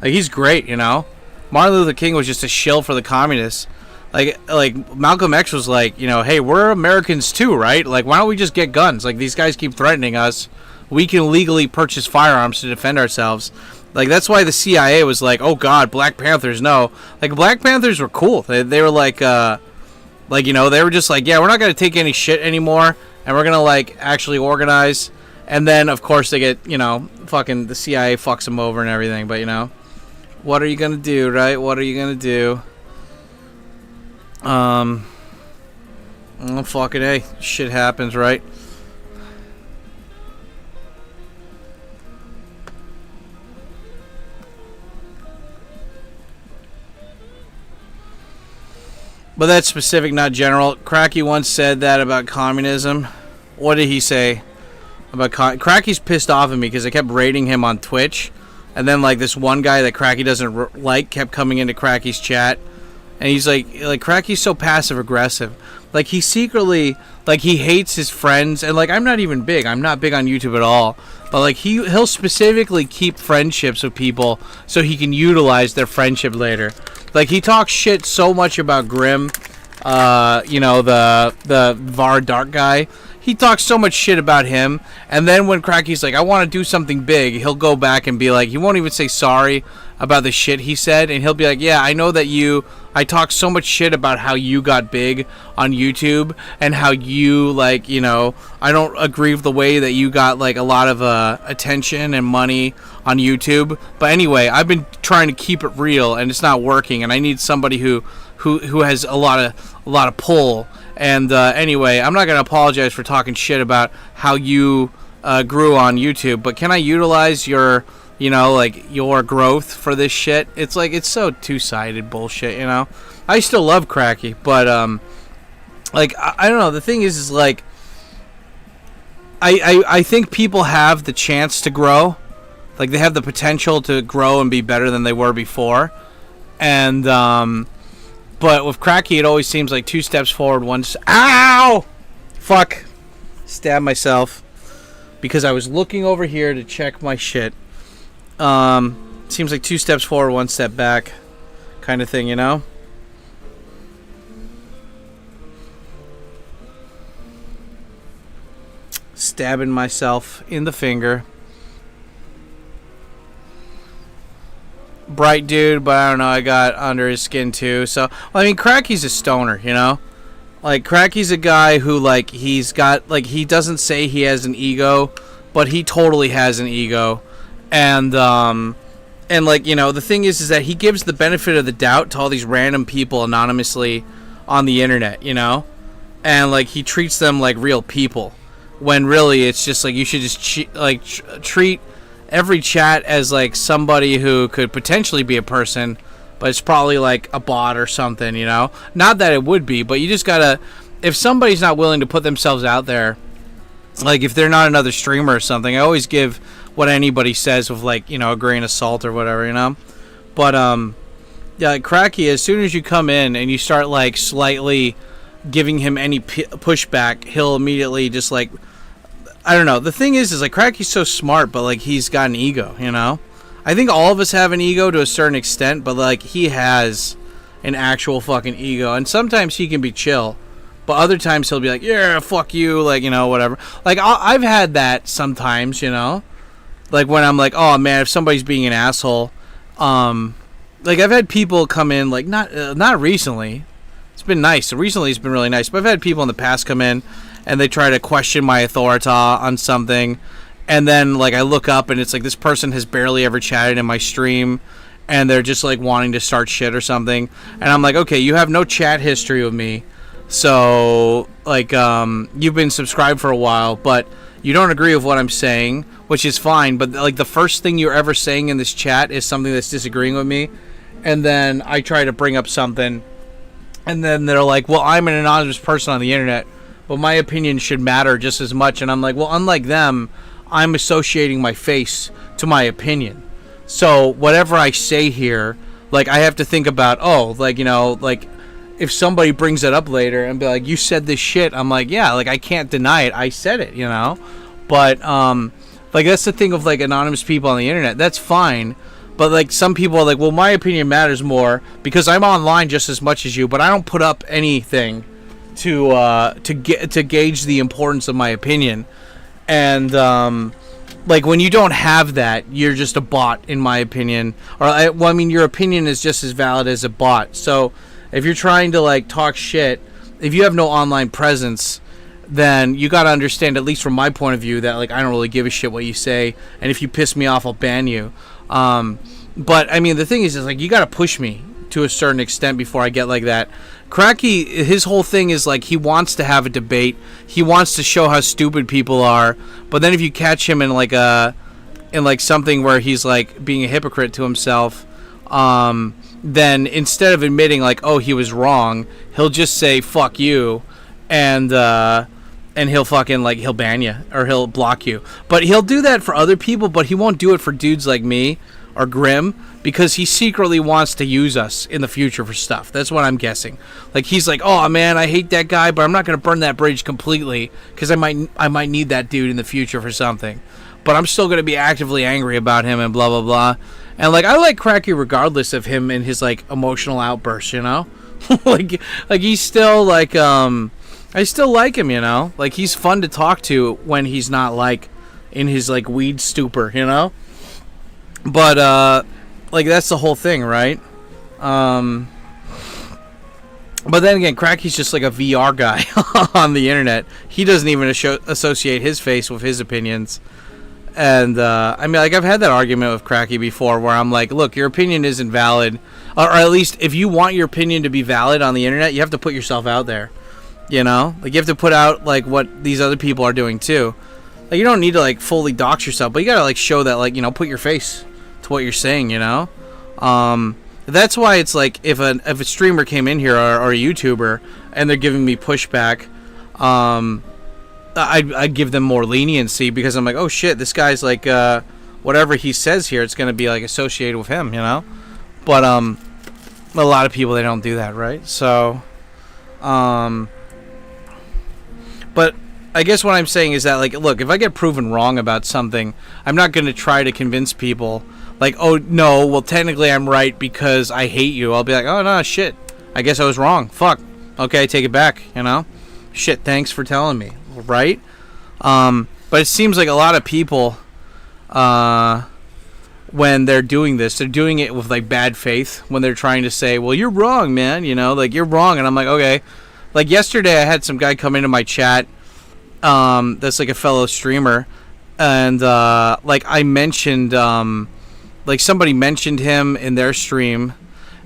Like, he's great, you know? Martin Luther King was just a shill for the communists. Like Malcolm X was like, you know, hey, we're Americans too, right? Like, why don't we just get guns? Like, these guys keep threatening us. We can legally purchase firearms to defend ourselves. Like, that's why the CIA was like, oh, God, Black Panthers, no. Like, Black Panthers were cool. They were like, you know, they were just like, yeah, we're not going to take any shit anymore. And we're going to, like, actually organize. And then, of course, they get, you know, fucking the CIA fucks them over and everything. But, you know, what are you going to do, right? What are you going to do? Oh, fucking A. Shit happens, right? But that's specific, not general. Cracky once said that about communism. What did he say about Cracky's pissed off at me because I kept rating him on Twitch, and then like this one guy that Cracky doesn't like kept coming into Cracky's chat, and he's like Cracky's so passive aggressive. Like he secretly, like he hates his friends, and like I'm not even big. I'm not big on YouTube at all. But like he'll specifically keep friendships with people so he can utilize their friendship later. Like he talks shit so much about Grim, you know, the Var Dark guy. He talks so much shit about him, and then when Cracky's like, I want to do something big, he'll go back and be like, he won't even say sorry about the shit he said, and he'll be like, yeah, I know that I talk so much shit about how you got big on YouTube, and how you, like, you know, I don't agree with the way that you got, like, a lot of attention and money on YouTube, but anyway, I've been trying to keep it real, and it's not working, and I need somebody who has a lot of pull. And anyway, I'm not going to apologize for talking shit about how you grew on YouTube, but can I utilize your, you know, like, your growth for this shit? It's like, it's so two-sided bullshit, you know? I still love Cracky, but, like, I don't know, the thing is like, I think people have the chance to grow. Like, they have the potential to grow and be better than they were before. And, but with Cracky, it always seems like 2 steps forward, ow! Fuck. Stabbed myself. Because I was looking over here to check my shit. Seems like 2 steps forward, 1 step back. Kind of thing, you know? Stabbing myself in the finger. Bright dude, but I don't know, I got under his skin too. So, well, I mean, Cracky's a stoner, you know? Like, Cracky's a guy who, like, he's got, like, he doesn't say he has an ego, but he totally has an ego. And like, you know, the thing is that he gives the benefit of the doubt to all these random people anonymously on the internet, you know? And, like, he treats them like real people. When really, it's just, like, you should just, treat every chat as like somebody who could potentially be a person, but it's probably like a bot or something, you know? Not that it would be, but you just gotta, if somebody's not willing to put themselves out there, like if they're not another streamer or something, I always give what anybody says with, like, you know, a grain of salt or whatever, you know? But yeah, Cracky, as soon as you come in and you start like slightly giving him any pushback, he'll immediately just like, I don't know. The thing is like Cracky's so smart, but like he's got an ego, you know? I think all of us have an ego to a certain extent, but like he has an actual fucking ego, and sometimes he can be chill, but other times he'll be like, yeah, fuck you, like, you know, whatever. Like I've had that sometimes, you know? Like when I'm like, oh man, if somebody's being an asshole, like I've had people come in, like not recently. It's been nice. Recently it's been really nice, but I've had people in the past come in and they try to question my authority on something, and then like I look up and it's like this person has barely ever chatted in my stream, and they're just like wanting to start shit or something, and I'm like, okay, you have no chat history with me, so like you've been subscribed for a while, but You don't agree with what I'm saying, which is fine, but like the first thing you're ever saying in this chat is something that's disagreeing with me, and then I try to bring up something, and then they're like, well, I'm an anonymous person on the internet, but my opinion should matter just as much. And I'm like, well, unlike them, I'm associating my face to my opinion. So whatever I say here, like, I have to think about, oh, like, you know, like, if somebody brings it up later and be like, you said this shit, I'm like, yeah, like, I can't deny it. I said it, you know? But, like, that's the thing of, like, anonymous people on the internet. That's fine. But, like, some people are like, well, my opinion matters more because I'm online just as much as you, but I don't put up anything to gauge the importance of my opinion. And, like, when you don't have that, you're just a bot, in my opinion. Or, well, I mean, your opinion is just as valid as a bot. So, if you're trying to, like, talk shit, if you have no online presence, then you got to understand, at least from my point of view, that, like, I don't really give a shit what you say. And if you piss me off, I'll ban you. But, I mean, the thing is like, you got to push me to a certain extent before I get like that. Cracky, his whole thing is, like, he wants to have a debate. He wants to show how stupid people are. But then if you catch him in, like, something where he's, like, being a hypocrite to himself, then instead of admitting, like, oh, he was wrong, he'll just say, fuck you, and he'll fucking, like, he'll ban you, or he'll block you. But he'll do that for other people, but he won't do it for dudes like me, or Grim, because he secretly wants to use us in the future for stuff. That's what I'm guessing. Like, he's like, oh, man, I hate that guy, but I'm not going to burn that bridge completely, because I might need that dude in the future for something. But I'm still going to be actively angry about him and blah, blah, blah. And, like, I like Cracky regardless of him and his, like, emotional outbursts, you know? like he's still, like, I still like him, you know? Like, he's fun to talk to when he's not, like, in his, like, weed stupor, you know? But, like, that's the whole thing, right? But then again, Cracky's just, like, a VR guy on the internet. He doesn't even associate his face with his opinions. And, I mean, like, I've had that argument with Cracky before where I'm like, look, your opinion isn't valid. Or at least, if you want your opinion to be valid on the internet, you have to put yourself out there. You know? Like, you have to put out, like, what these other people are doing, too. Like, you don't need to, like, fully dox yourself, but you gotta, like, show that, like, you know, put your face to what you're saying, you know? That's why it's, like, if a streamer came in here, or a YouTuber, and they're giving me pushback, I'd give them more leniency, because I'm like, oh shit, this guy's like, whatever he says here, it's gonna be like associated with him, you know. But a lot of people, they don't do that, right? So, but I guess what I'm saying is that, like, look, if I get proven wrong about something, I'm not gonna try to convince people, like, oh no, well technically I'm right because I hate you. I'll be like, oh no, shit, I guess I was wrong. Fuck. Okay, take it back. You know. Shit. Thanks for telling me. Right? But it seems like a lot of people, when they're doing this, they're doing it with, like, bad faith, when they're trying to say, well, you're wrong, man, you know, like, you're wrong. And I'm like, okay. Like, yesterday I had some guy come into my chat, that's, like, a fellow streamer, and, like, I mentioned, like, somebody mentioned him in their stream,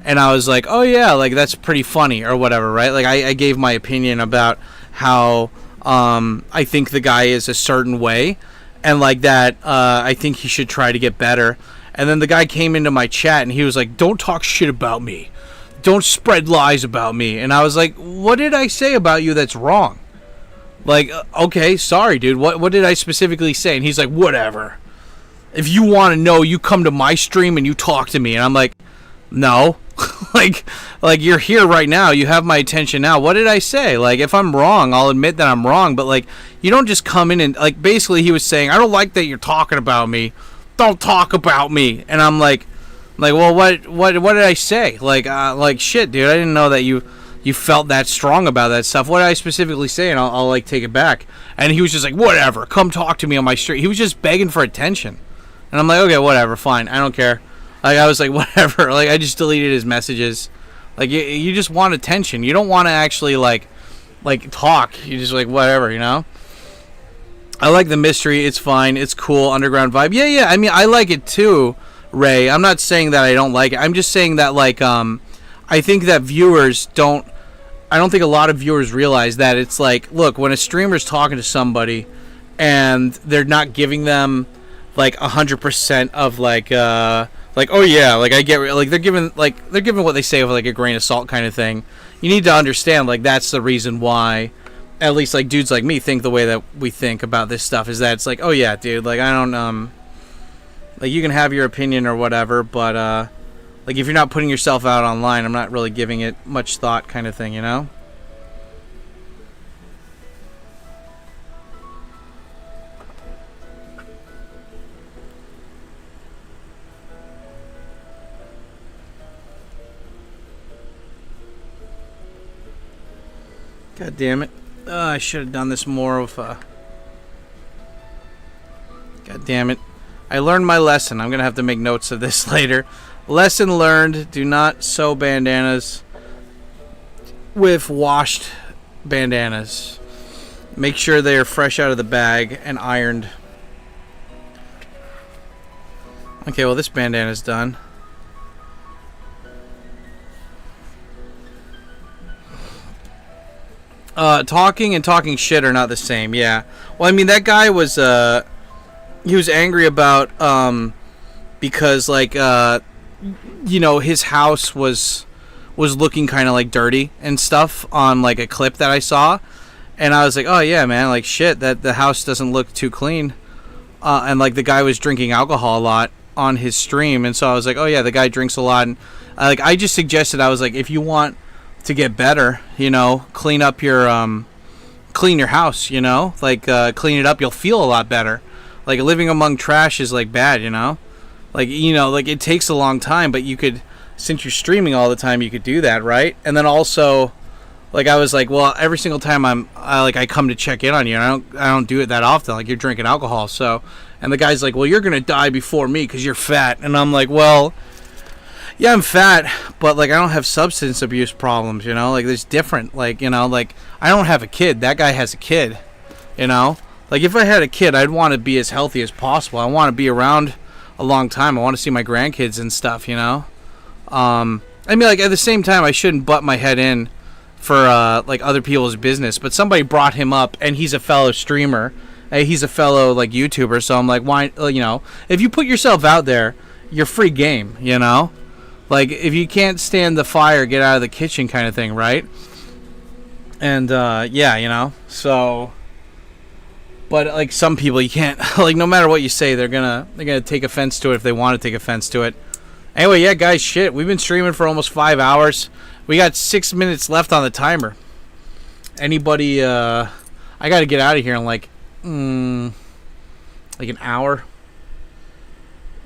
and I was like, oh yeah, like, that's pretty funny, or whatever, right? Like, I gave my opinion about how, I think the guy is a certain way, and, like, that, I think he should try to get better. And then the guy came into my chat, and he was like, don't talk shit about me. Don't spread lies about me. And I was like, what did I say about you that's wrong? Like, okay, sorry, dude. What did I specifically say? And he's like, whatever. If you want to know, you come to my stream and you talk to me. And I'm like, no. like you're here right now. You have my attention now. What did I say? Like, if I'm wrong, I'll admit that I'm wrong. But, like, you don't just come in and, like, basically he was saying, I don't like that you're talking about me. Don't talk about me. And I'm like, well, what did I say? Like, shit, dude. I didn't know that you felt that strong about that stuff. What did I specifically say? And I'll like, take it back. And he was just like, whatever. Come talk to me on my stream. He was just begging for attention. And I'm like, okay, whatever. Fine. I don't care. Like, I was like, whatever. Like, I just deleted his messages. Like, you just want attention. You don't want to actually, like talk. You just, like, whatever, you know? I like the mystery. It's fine. It's cool. Underground vibe. Yeah. I mean, I like it too, Ray. I'm not saying that I don't like it. I'm just saying that, like, I think that I don't think a lot of viewers realize that it's like, look, when a streamer's talking to somebody, and they're not giving them like 100% of like oh yeah, like I get, like they're giving what they say with like a grain of salt kind of thing. You need to understand, like, that's the reason why at least like dudes like me think the way that we think about this stuff, is that it's like, oh yeah, dude, like I don't like you can have your opinion or whatever, but like if you're not putting yourself out online, I'm not really giving it much thought kind of thing, you know? God damn it. I should have done this more of God damn it. I learned my lesson. I'm going to have to make notes of this later. Lesson learned. Do not sew bandanas with washed bandanas. Make sure they are fresh out of the bag and ironed. Okay, well, this bandana's done. Talking and talking shit are not the same, yeah. Well, I mean, that guy was, he was angry about, because, like, you know, his house was looking kind of, like, dirty and stuff on, like, a clip that I saw. And I was like, oh, yeah, man, like, shit, that the house doesn't look too clean. And, like, the guy was drinking alcohol a lot on his stream. And so I was like, oh, yeah, the guy drinks a lot. And, like, I just suggested, I was like, if you want to get better, you know, clean up your clean your house, you know, like clean it up, you'll feel a lot better. Like living among trash is like bad, you know, like, you know, like it takes a long time, but you could, since you're streaming all the time, you could do that, right? And then also, like, I was like, well, every single time I come to check in on you, and I don't do it that often, like, you're drinking alcohol, so, and the guy's like, well, you're gonna die before me because you're fat. And I'm like, well, yeah, I'm fat, but, like, I don't have substance abuse problems, you know? Like, there's different, like, you know, like, I don't have a kid. That guy has a kid, you know? Like, if I had a kid, I'd want to be as healthy as possible. I want to be around a long time. I want to see my grandkids and stuff, you know? I mean, like, at the same time, I shouldn't butt my head in for, like, other people's business. But somebody brought him up, and he's a fellow streamer. He's a fellow, like, YouTuber. So I'm like, why, you know? If you put yourself out there, you're free game, you know? Like, if you can't stand the fire, get out of the kitchen kind of thing, right? And, yeah, you know, so, but, like, some people, you can't, like, no matter what you say, they're gonna take offense to it if they want to take offense to it. Anyway, yeah, guys, shit, we've been streaming for almost 5 hours. We got 6 minutes left on the timer. Anybody, I gotta get out of here in, like an hour.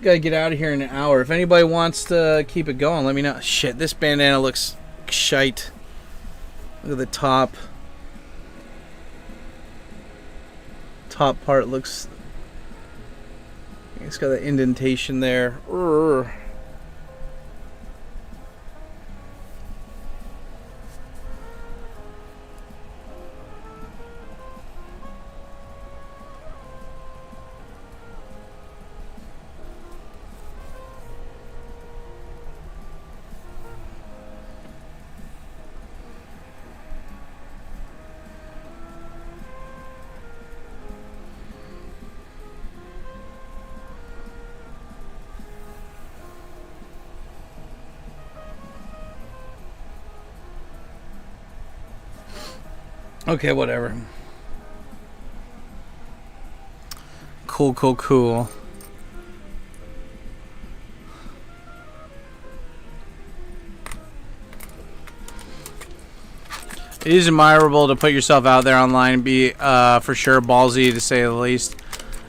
Gotta get out of here in an hour. If anybody wants to keep it going, let me know. Shit, this bandana looks shite. Look at the top. Top part looks... It's got the indentation there. Urgh. Okay, whatever. Cool, cool, cool. It is admirable to put yourself out there online and be, for sure, ballsy, to say the least.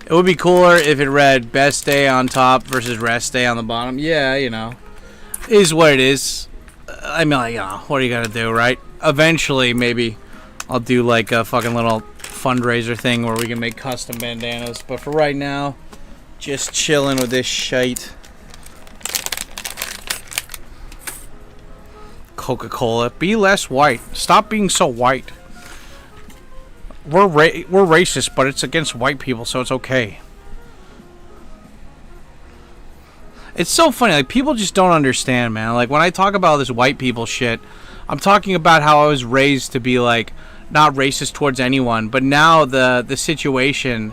It would be cooler if it read best day on top versus rest day on the bottom. Yeah, you know. It is what it is. I mean, like, you know, what are you gonna do, right? Eventually, maybe I'll do like a fucking little fundraiser thing where we can make custom bandanas. But for right now, just chilling with this shite. Coca-Cola, be less white. Stop being so white. We're racist, but it's against white people, so it's okay. It's so funny. Like, people just don't understand, man. Like, when I talk about this white people shit, I'm talking about how I was raised to be like, not racist towards anyone. But now the situation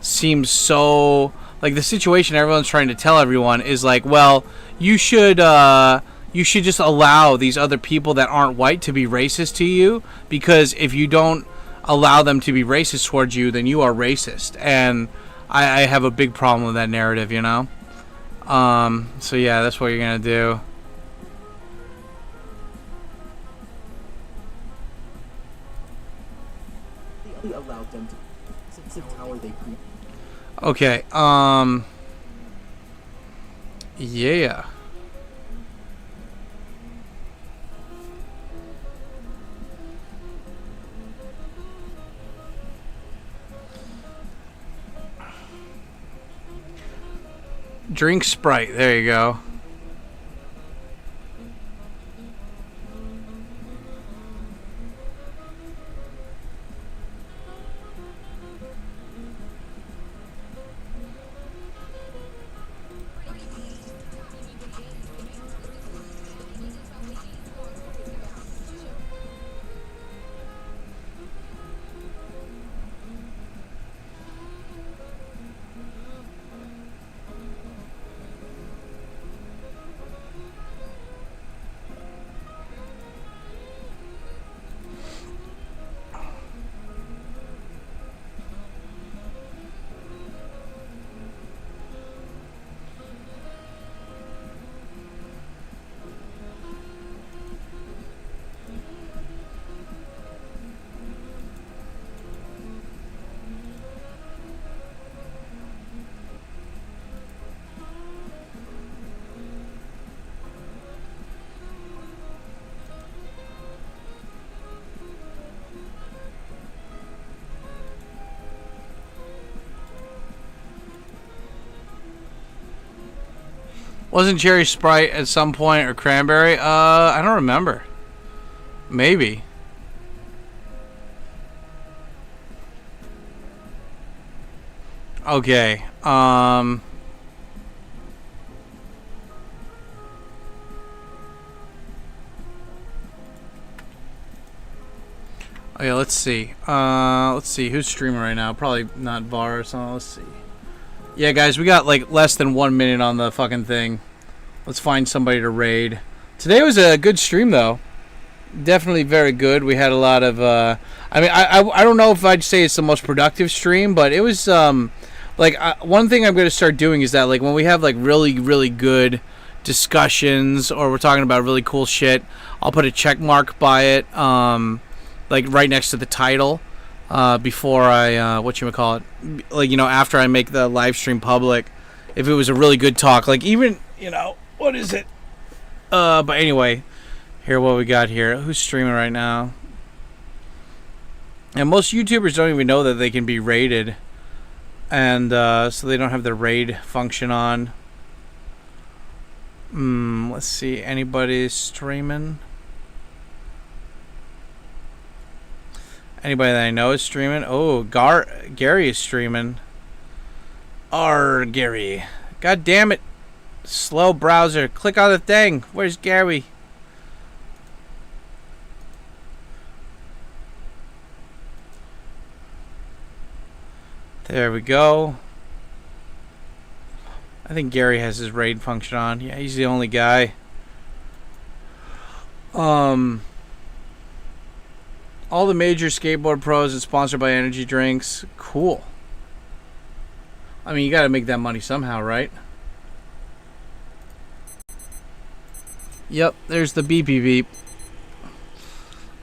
seems so like the situation everyone's trying to tell everyone is like, well, you should just allow these other people that aren't white to be racist to you, because if you don't allow them to be racist towards you, then you are racist. And I have a big problem with that narrative, you know. So yeah, that's what you're gonna do.
Allowed them to. It's a tower they create.
Okay. Yeah. Drink Sprite. There you go. Wasn't cherry Sprite at some point or cranberry? I don't remember. Maybe. Okay. Oh yeah, let's see. Let's see who's streaming right now. Probably not VAR or something. Let's see. Yeah, guys, we got like less than 1 minute on the fucking thing. Let's find somebody to raid. Today was a good stream, though. Definitely very good. We had a lot of. I mean, I don't know if I'd say it's the most productive stream, but it was one thing I'm going to start doing is that like when we have like really good discussions or we're talking about really cool shit, I'll put a check mark by it, like right next to the title. Before I, whatchamacallit, like, you know, after I make the live stream public, if it was a really good talk, like even, you know, what is it? But anyway, here, what we got here, who's streaming right now? And most YouTubers don't even know that they can be raided, and, so they don't have the raid function on. Let's see, anybody streaming? Anybody that I know is streaming? Oh, Gary is streaming. Gary. God damn it. Slow browser. Click on the thing. Where's Gary? There we go. I think Gary has his raid function on. Yeah, he's the only guy. All the major skateboard pros are sponsored by energy drinks. Cool. I mean, you got to make that money somehow, right? Yep, there's the beepy beep.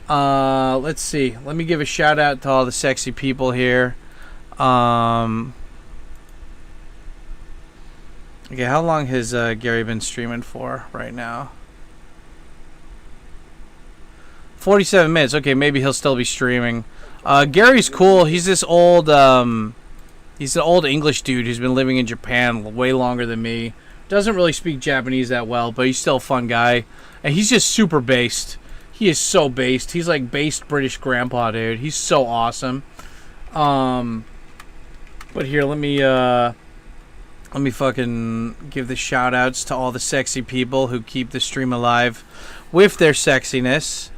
Let's see. Let me give a shout out to all the sexy people here. Okay, how long has Gary been streaming for right now? 47 minutes. Okay, maybe he'll still be streaming. Gary's cool. He's this old, he's an old English dude who's been living in Japan way longer than me. Doesn't really speak Japanese that well, but he's still a fun guy. And he's just super based. He is so based. He's like based British grandpa, dude. He's so awesome. But here, let me fucking give the shout outs to all the sexy people who keep the stream alive with their sexiness.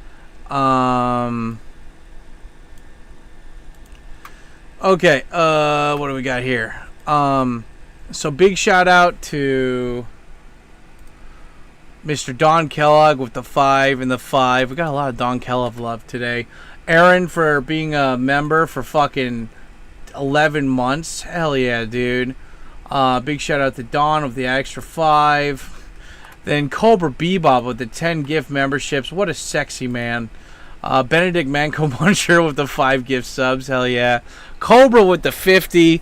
Okay, what do we got here? So big shout out to Mr. Don Kellogg with the 5 and the 5. We got a lot of Don Kellogg love today. Aaron for being a member for fucking 11 months. Hell yeah, dude. Big shout out to Don with the extra 5. Then Cobra Bebop with the 10 gift memberships. What a sexy man. Benedict Manco Muncher with the 5 gift subs. Hell yeah. Cobra with the 50.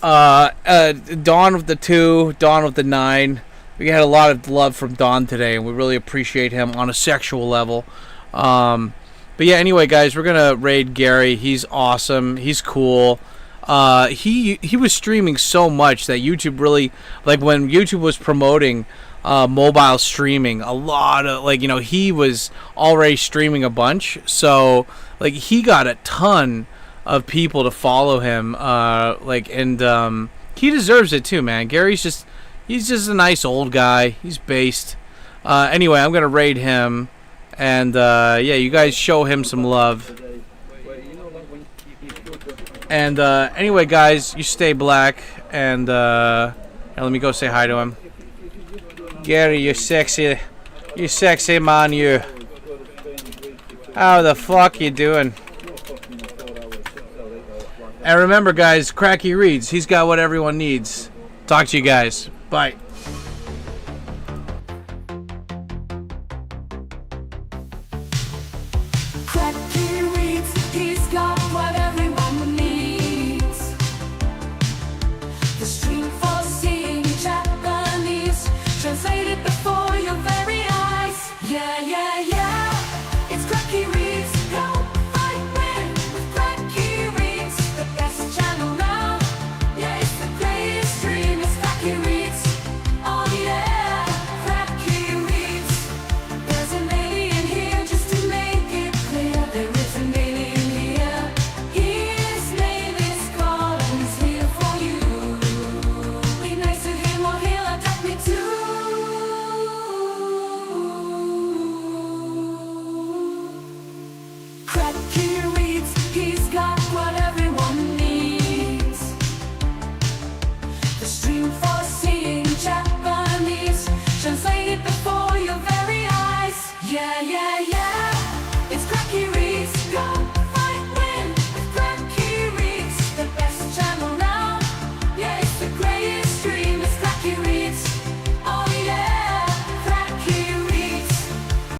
Don with the 2. Don with the 9. We had a lot of love from Don today, and we really appreciate him on a sexual level. But yeah, anyway, guys, we're going to raid Gary. He's awesome. He's cool. He was streaming so much that YouTube really, like when YouTube was promoting mobile streaming, a lot of, like, you know, he was already streaming a bunch, so like he got a ton of people to follow him, and he deserves it too, man. He's just a nice old guy. He's based. Anyway, I'm gonna raid him, and yeah, you guys show him some love. And anyway, guys, you stay black, and let me go say hi to him. Gary, you sexy man, you. How the fuck you doing? And remember, guys, Cracky Reads. He's got what everyone needs. Talk to you guys. Bye.